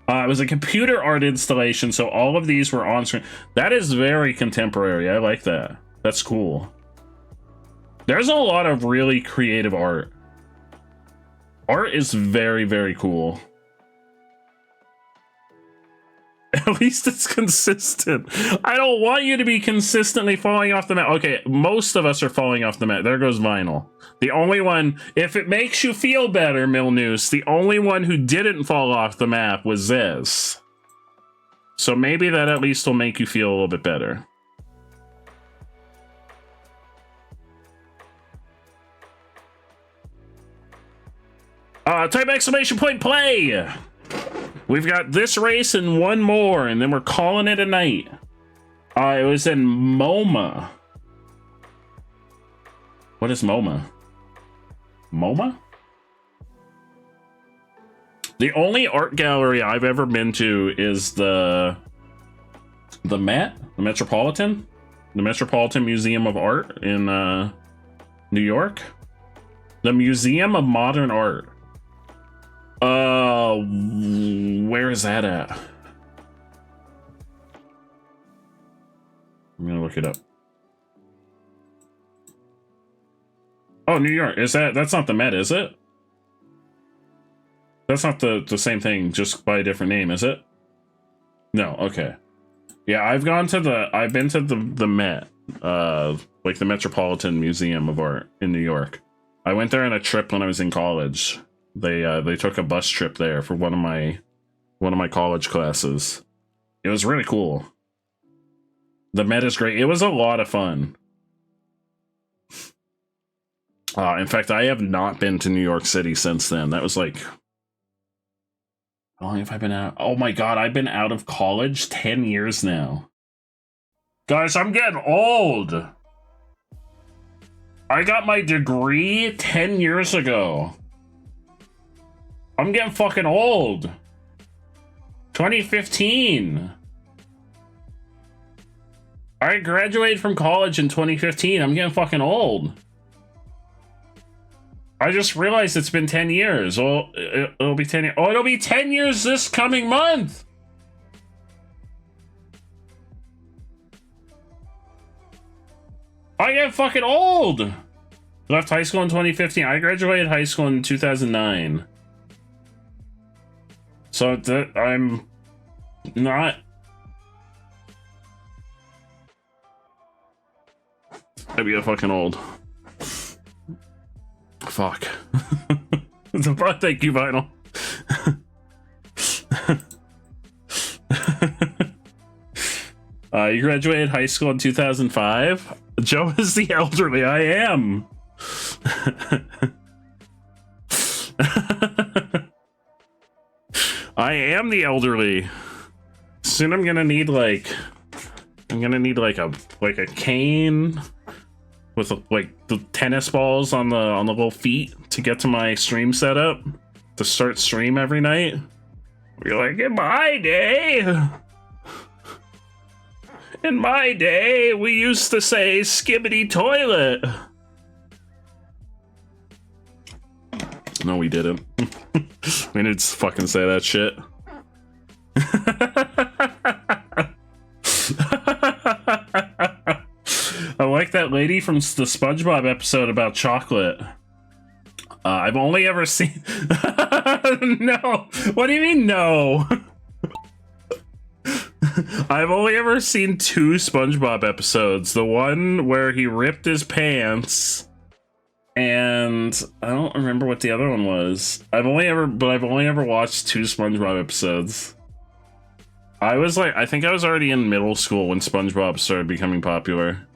It was a computer art installation, so all of these were on screen. That is very contemporary. I like that. That's cool. There's a lot of really creative art. Art is very, very cool. At least it's consistent. I don't want you to be consistently falling off the map. Okay, most of us are falling off the map. There goes Vinyl. The only one, if it makes you feel better, Milnews, the only one who didn't fall off the map was Zez. So maybe that at least will make you feel a little bit better. Type exclamation point play! We've got this race and one more, and then we're calling it a night. It was in MoMA. What is MoMA? MoMA? The only art gallery I've ever been to is the Met, the Metropolitan Museum of Art in New York. The Museum of Modern Art. Where is that at? I'm gonna look it up. Oh, New York. Is that's not the Met, is it? That's not the same thing, just by a different name, is it? No, okay. Yeah, I've been to the Met, like the Metropolitan Museum of Art in New York. I went there on a trip when I was in college. They took a bus trip there for one of my college classes. It was really cool. The Met is great. It was a lot of fun. In fact, I have not been to New York City since then. That was like, how long have I been out? Oh my god, I've been out of college 10 years now. Guys, I'm getting old. I got my degree 10 years ago. I'm getting fucking old. 2015. I graduated from college in 2015. I'm getting fucking old. I just realized it's been 10 years. Well, it'll be 10 years. Oh, it'll be 10 years this coming month. I get fucking old. Left high school in 2015. I graduated high school in 2009. So I'm not. I'd be fucking old. Fuck. Thank you, Vinyl. You graduated high school in 2005. Joe is the elderly. I am. I am the elderly. Soon I'm gonna need like a cane with like the tennis balls on the little feet to get to my stream setup to start stream every night. You're like, in my day, we used to say skibbity toilet. No, we didn't. We didn't fucking say that shit. I like that lady from the SpongeBob episode about chocolate. I've only ever seen... No! What do you mean, no? I've only ever seen 2 SpongeBob episodes. The one where he ripped his pants... And I don't remember what the other one was. I've only ever watched 2 SpongeBob episodes. I think I was already in middle school when SpongeBob started becoming popular.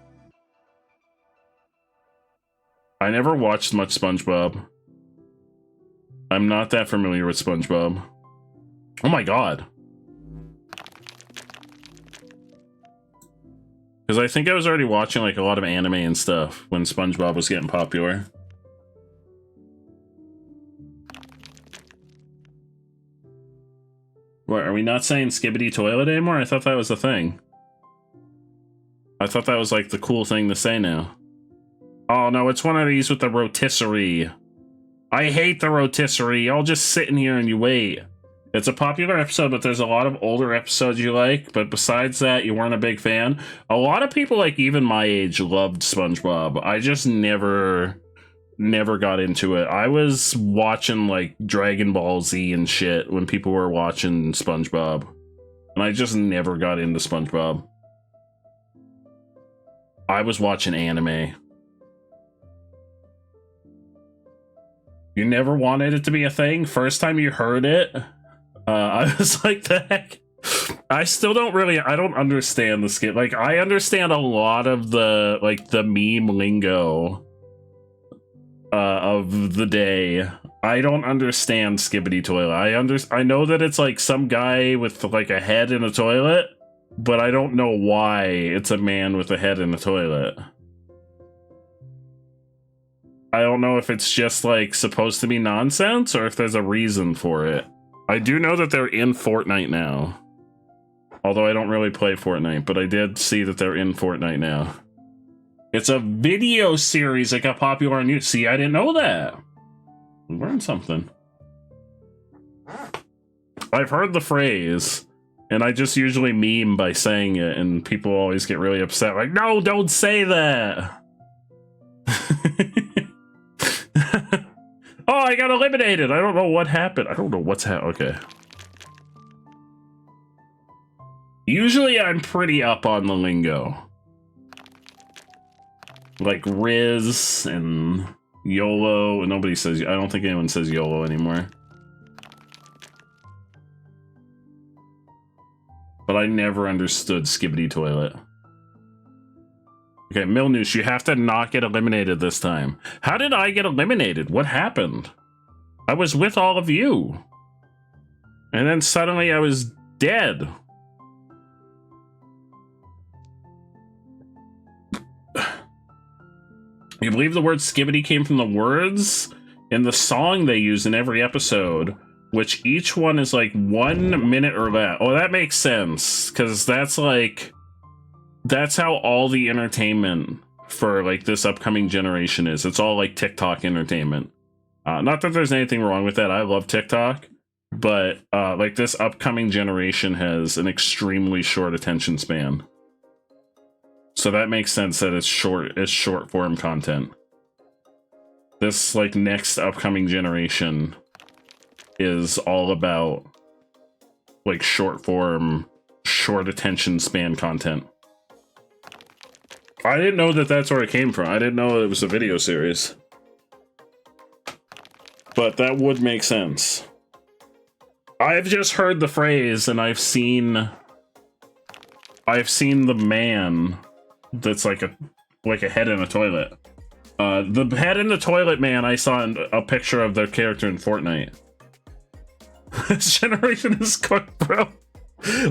I never watched much SpongeBob. I'm not that familiar with SpongeBob. Oh my god. Because I think I was already watching like a lot of anime and stuff when SpongeBob was getting popular. What, are we not saying skibbity toilet anymore? I thought that was a thing. I thought that was like the cool thing to say now. Oh no, it's one of these with the rotisserie. I hate the rotisserie. Y'all just sit in here and you wait. It's a popular episode, but there's a lot of older episodes you like. But besides that, you weren't a big fan. A lot of people, like even my age, loved SpongeBob. I just never got into it. I was watching like Dragon Ball Z and shit when people were watching SpongeBob. And I just never got into SpongeBob. I was watching anime. You never wanted it to be a thing? First time you heard it, I was like, the heck? I still don't really, I don't understand the skit. Like, I understand a lot of the, like, the meme lingo of the day. I don't understand Skibbity Toilet. I know that it's like some guy with like a head in a toilet, but I don't know why it's a man with a head in a toilet. I don't know if it's just like supposed to be nonsense or if there's a reason for it. I do know that they're in Fortnite now. Although I don't really play Fortnite, but I did see that they're in Fortnite now. It's a video series that got popular on YouTube. See, I didn't know that. We learned something. I've heard the phrase, and I just usually meme by saying it, and people always get really upset. Like, no, don't say that! Oh, I got eliminated! I don't know what happened. I don't know what's happened. Okay. Usually I'm pretty up on the lingo. Like Riz and YOLO. Nobody says, I don't think anyone says YOLO anymore. But I never understood Skibbity Toilet. Okay, Milnoosh, you have to not get eliminated this time. How did I get eliminated? What happened? I was with all of you. And then suddenly I was dead. You believe the word skibbity came from the words in the song they use in every episode, which each one is like 1 minute or less. Oh, that makes sense, because that's like... That's how all the entertainment for like this upcoming generation is. It's all like TikTok entertainment. Not that there's anything wrong with that. I love TikTok, but like this upcoming generation has an extremely short attention span. So that makes sense that it's short form content. This like next upcoming generation is all about like short form, short attention span content. I didn't know that that's where it came from. I didn't know it was a video series. But that would make sense. I've just heard the phrase and I've seen the man that's like a head in a toilet. The head in the toilet man I saw in a picture of their character in Fortnite. This generation is cooked, bro.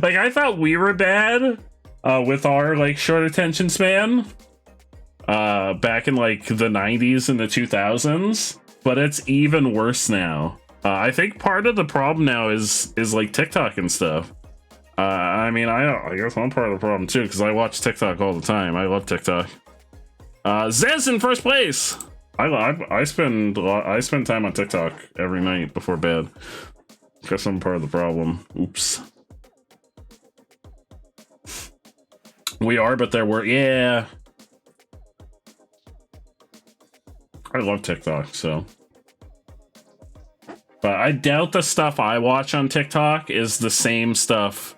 Like, I thought we were bad with our like short attention span back in like the 90s and the 2000s, but it's even worse now. I think part of the problem now is like TikTok and stuff. I mean, I guess I'm part of the problem too, because I watch TikTok all the time. I love TikTok. Zez in first place. I spend time on TikTok every night before bed. Guess I'm part of the problem. Oops. We are, but there were, yeah. I love TikTok, so. But I doubt the stuff I watch on TikTok is the same stuff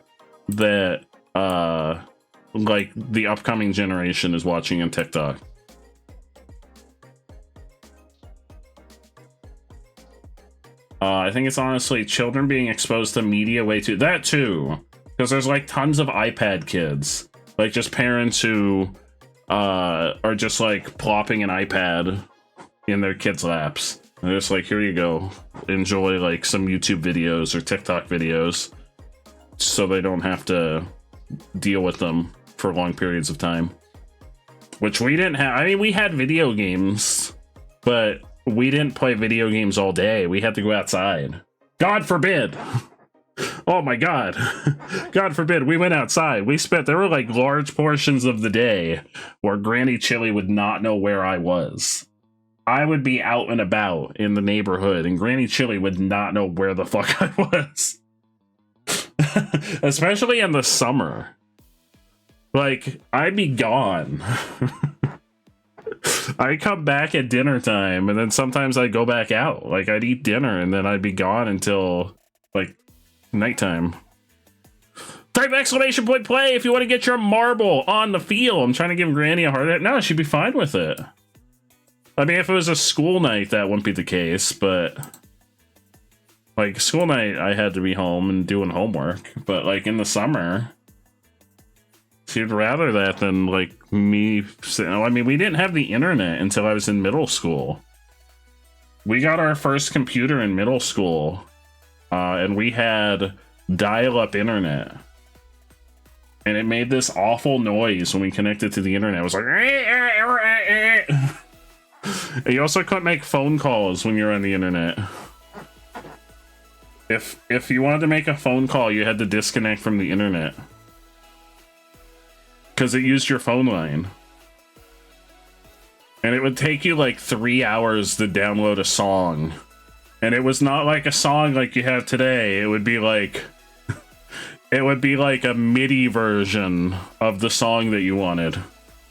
that, like, the upcoming generation is watching on TikTok. I think it's honestly children being exposed to media way too. That too. Because there's, like, tons of iPad kids. Like, just parents who are just, like, plopping an iPad in their kids' laps. And they're just like, here you go. Enjoy, like, some YouTube videos or TikTok videos so they don't have to deal with them for long periods of time. Which we didn't have. I mean, we had video games, but we didn't play video games all day. We had to go outside. God forbid! Oh my god. God forbid, we went outside. There were like large portions of the day where Granny Chili would not know where I was. I would be out and about in the neighborhood, and Granny Chili would not know where the fuck I was. Especially in the summer. Like, I'd be gone. I'd come back at dinner time, and then sometimes I'd go back out. Like, I'd eat dinner, and then I'd be gone until, like, nighttime. Type exclamation point play if you want to get your marble on the field. I'm trying to give Granny a heart attack. No, she'd be fine with it. I mean, if it was a school night, that wouldn't be the case, but... Like, school night, I had to be home and doing homework. But, like, in the summer... She'd rather that than, like, me... I mean, we didn't have the internet until I was in middle school. We got our first computer in middle school. And we had dial-up internet. And it made this awful noise when we connected to the internet. It was like... And you also couldn't make phone calls when you're on the internet. If you wanted to make a phone call, you had to disconnect from the internet. Because it used your phone line. And it would take you like 3 hours to download a song. And it was not like a song like you have today. It would be like... It would be like a MIDI version of the song that you wanted.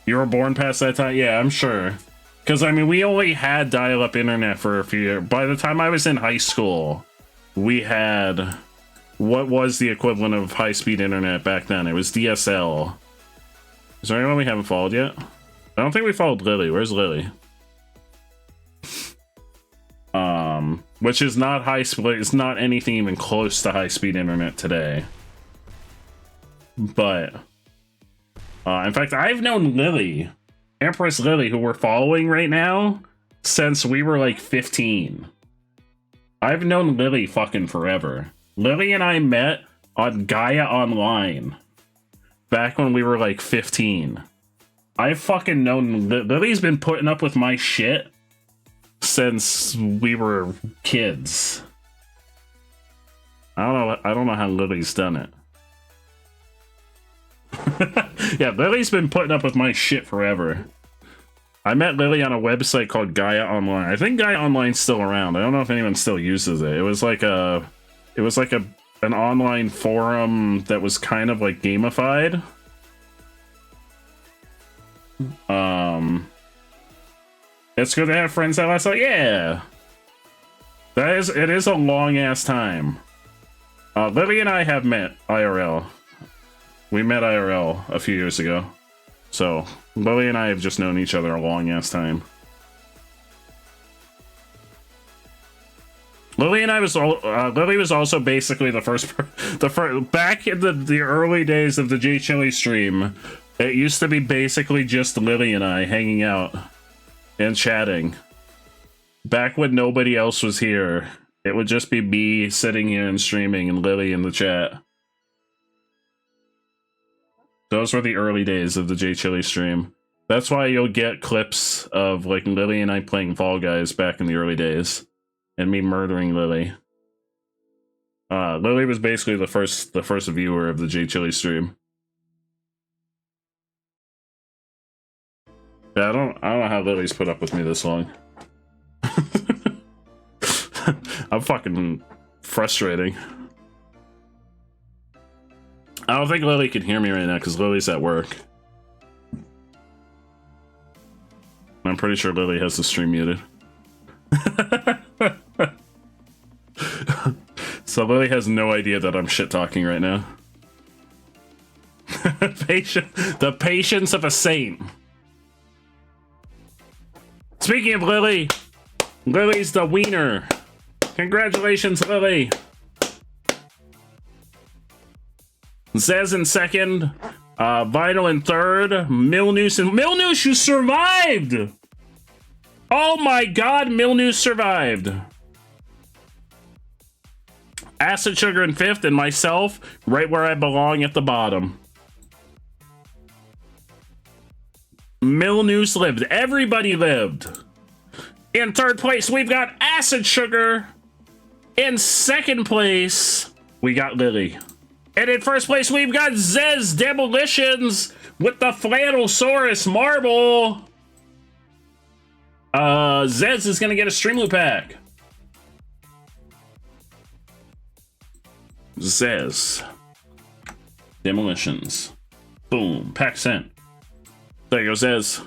You were born past that time? Yeah, I'm sure. Because, I mean, we only had dial-up internet for a few years. By the time I was in high school, we had what was the equivalent of high-speed internet back then. It was DSL. Is there anyone we haven't followed yet? I don't think we followed Lily. Where's Lily? Which is not high-speed. It's not anything even close to high-speed internet today. But, in fact, I've known Lily... Empress Lily, who we're following right now, since we were like 15. I've known Lily fucking forever. Lily and I met on Gaia Online back when we were like 15. I've fucking known Lily's been putting up with my shit since we were kids. I don't know how Lily's done it. Yeah, Lily's been putting up with my shit forever. I met Lily on a website called Gaia Online. I think Gaia Online's still around. I don't know if anyone still uses it. It was like an online forum that was kind of like gamified. It's good to have friends that last. Like, yeah, it is a long ass time. Lily and I have met IRL. We met IRL a few years ago. So, Lily and I have just known each other a long-ass time. Lily and I was Lily was also basically the first back in the early days of the J Chili stream. It used to be basically just Lily and I hanging out and chatting. Back when nobody else was here, it would just be me sitting here and streaming and Lily in the chat. Those were the early days of the J Chili stream. That's why you'll get clips of like Lily and I playing Fall Guys back in the early days, and me murdering Lily. Lily was basically the first viewer of the J Chili stream. Yeah, I don't know how Lily's put up with me this long. I'm fucking frustrating. I don't think Lily can hear me right now because Lily's at work. I'm pretty sure Lily has the stream muted. So Lily has no idea that I'm shit talking right now. The patience of a saint. Speaking of Lily, Lily's the wiener. Congratulations, Lily. Zez in second, Vital in third, Milnoose, you survived! Oh my god, Milnoose survived! Acid Sugar in fifth, and myself, right where I belong at the bottom. Milnoose lived. Everybody lived. In third place, we've got Acid Sugar. In second place, we got Lily. And in first place, we've got Zez Demolitions with the Flannelsaurus Marble. Zez is gonna get a Stream Loop pack. Zez Demolitions. Boom. Pack sent. There you go, Zez.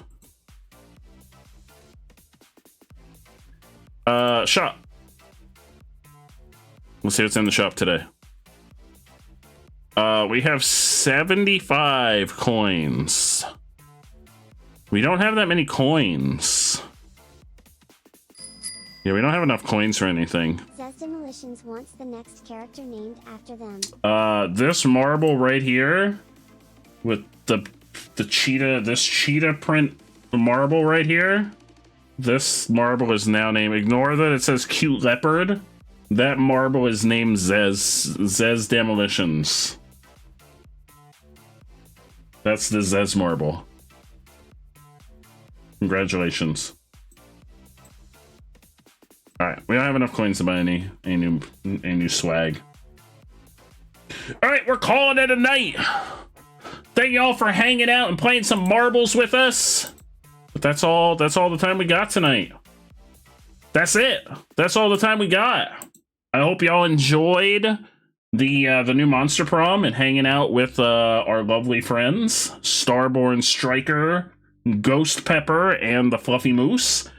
Shop. Let's see what's in the shop today. We have 75 coins. We don't have that many coins. Yeah, we don't have enough coins for anything. Zez Demolitions wants the next character named after them. This marble right here with the cheetah, this cheetah print marble right here. This marble is now named, ignore that it says cute leopard. That marble is named Zez Demolitions. That's the Zez marble. Congratulations. Alright, we don't have enough coins to buy any new swag. Alright, we're calling it a night. Thank y'all for hanging out and playing some marbles with us. But that's all the time we got tonight. That's it. That's all the time we got. I hope y'all enjoyed the new Monster Prom and hanging out with our lovely friends, Starborn Striker, Ghost Pepper, and the Fluffy Moose.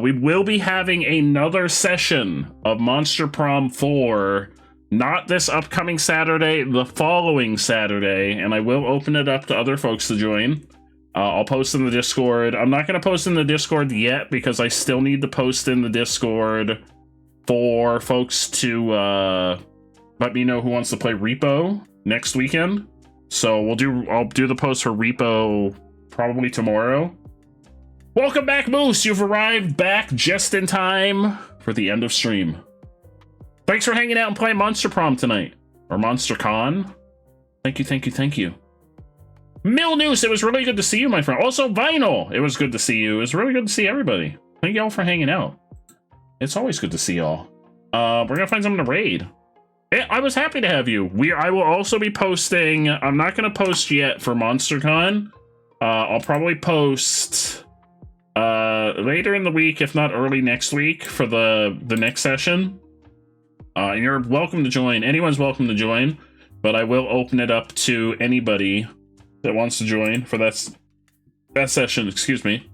We will be having another session of Monster Prom 4, not this upcoming Saturday, the following Saturday, and I will open it up to other folks to join. I'll post in the Discord. I'm not going to post in the Discord yet because I still need to post in the Discord for folks to let me know who wants to play Repo next weekend. So I'll do the post for Repo probably tomorrow. Welcome back, Moose. You've arrived back just in time for the end of stream. Thanks for hanging out and playing Monster Prom tonight. Or Monster Con. Thank you, thank you, thank you. Milnoose, it was really good to see you, my friend. Also, Vinyl, it was good to see you. It was really good to see everybody. Thank y'all for hanging out. It's always good to see y'all. We're gonna find someone to raid. I was happy to have you. I will also be posting. I'm not gonna post yet for MonsterCon. I'll probably post later in the week, if not early next week, for the next session. And you're welcome to join. Anyone's welcome to join, but I will open it up to anybody that wants to join for that session. Excuse me.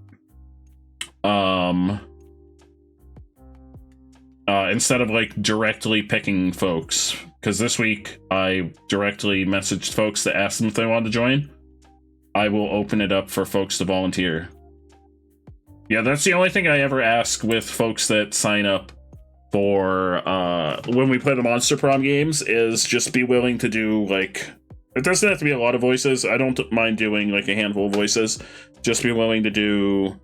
Instead of like directly picking folks, because this week I directly messaged folks to ask them if they wanted to join. I will open it up for folks to volunteer. Yeah, that's the only thing I ever ask with folks that sign up for when we play the Monster Prom games is just be willing to do, like, it doesn't have to be a lot of voices. I don't mind doing like a handful of voices. Just be willing to do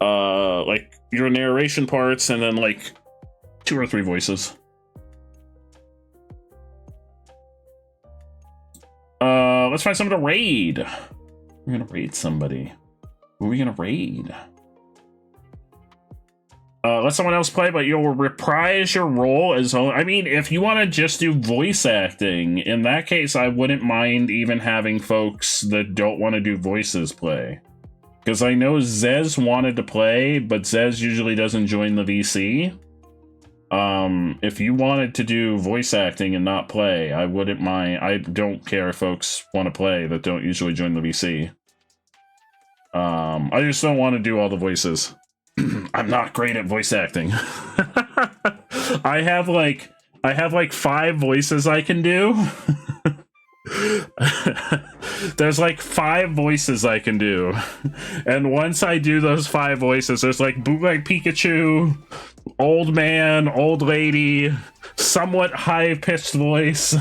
like your narration parts and then like 2 or 3 voices. Let's find someone to raid. We're gonna raid somebody. Who are we gonna raid? Let someone else play, but you'll reprise your role as... I mean, if you want to just do voice acting, in that case, I wouldn't mind even having folks that don't want to do voices play. Because I know Zez wanted to play, but Zez usually doesn't join the VC. If you wanted to do voice acting and not play, I wouldn't mind. I don't care if folks want to play that don't usually join the VC. I just don't want to do all the voices. I'm not great at voice acting. I have like 5 voices I can do. There's like 5 voices I can do. And once I do those 5 voices, there's like bootleg Pikachu, old man, old lady, somewhat high-pitched voice,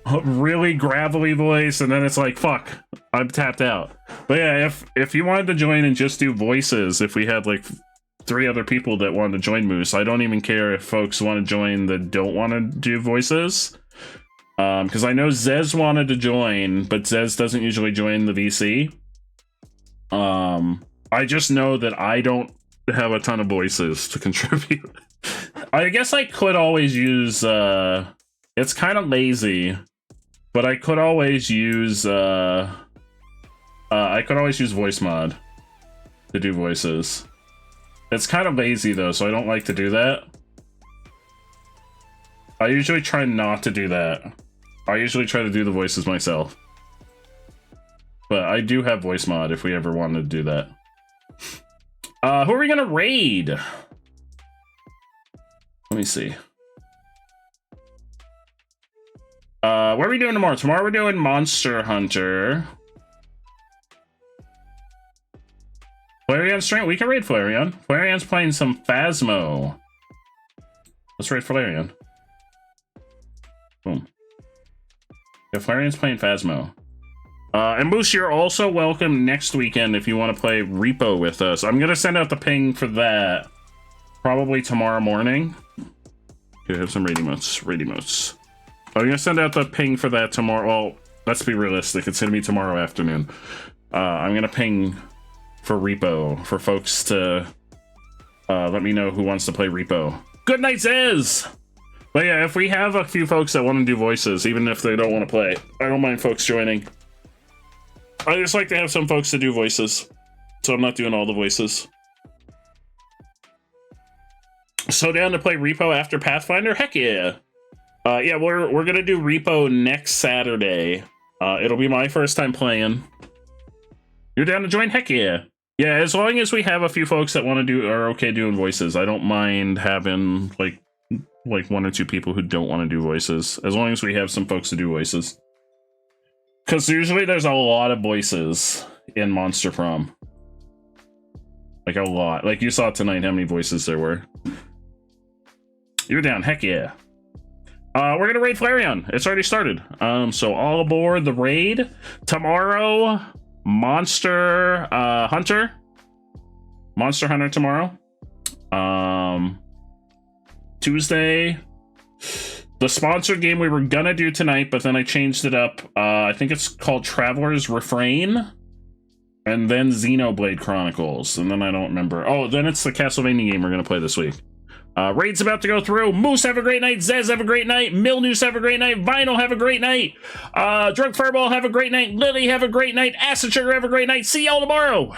a really gravelly voice, and then it's like, fuck, I'm tapped out. But yeah, if you wanted to join and just do voices, if we had like 3 other people that wanted to join Moose, I don't even care if folks want to join that don't want to do voices. Because I know Zez wanted to join, but Zez doesn't usually join the VC. I just know that I don't have a ton of voices to contribute. I guess I could always use It's kind of lazy, but I could always use voice mod to do voices. It's kind of lazy though, so I don't like to do that. I usually try not to do that. I usually try to do the voices myself. But I do have voice mod if we ever wanted to do that. Who are we gonna raid? Let me see. What are we doing tomorrow? Tomorrow we're doing Monster Hunter. Flareon strength. We can raid Flareon. Flareon's playing some Phasmo. Let's raid Flareon. Boom. Yeah, Flareon's playing Phasmo. And Moose, you're also welcome next weekend if you want to play Repo with us. I'm going to send out the ping for that probably tomorrow morning. Okay, have some raid emotes. Raid emotes. I'm going to send out the ping for that tomorrow. Well, let's be realistic. It's going to be tomorrow afternoon. I'm going to ping for Repo for folks to let me know who wants to play Repo. Good night, Zez! But yeah, if we have a few folks that want to do voices, even if they don't want to play, I don't mind folks joining. I just like to have some folks to do voices, so I'm not doing all the voices. So down to play Repo after Pathfinder? Heck yeah! Yeah, we're gonna do Repo next Saturday. It'll be my first time playing. You're down to join? Heck yeah! Yeah, as long as we have a few folks that want to do are okay doing voices, I don't mind having like 1 or 2 people who don't want to do voices, as long as we have some folks to do voices. Because usually there's a lot of voices in Monster Prom. Like a lot. Like you saw tonight how many voices there were. You're down, heck yeah. We're gonna raid Flareon. It's already started. So all aboard the raid. Tomorrow, Monster Hunter. Monster Hunter tomorrow. Tuesday. The sponsored game we were gonna do tonight, but then I changed it up. I think it's called Traveler's Refrain. And then Xenoblade Chronicles. And then I don't remember. Oh, then it's the Castlevania game we're gonna play this week. Raid's about to go through. Moose, have a great night. Zez, have a great night. Milnews, have a great night. Vinyl, have a great night. Drunk Fireball, have a great night. Lily, have a great night. Acid Sugar, have a great night. See y'all tomorrow.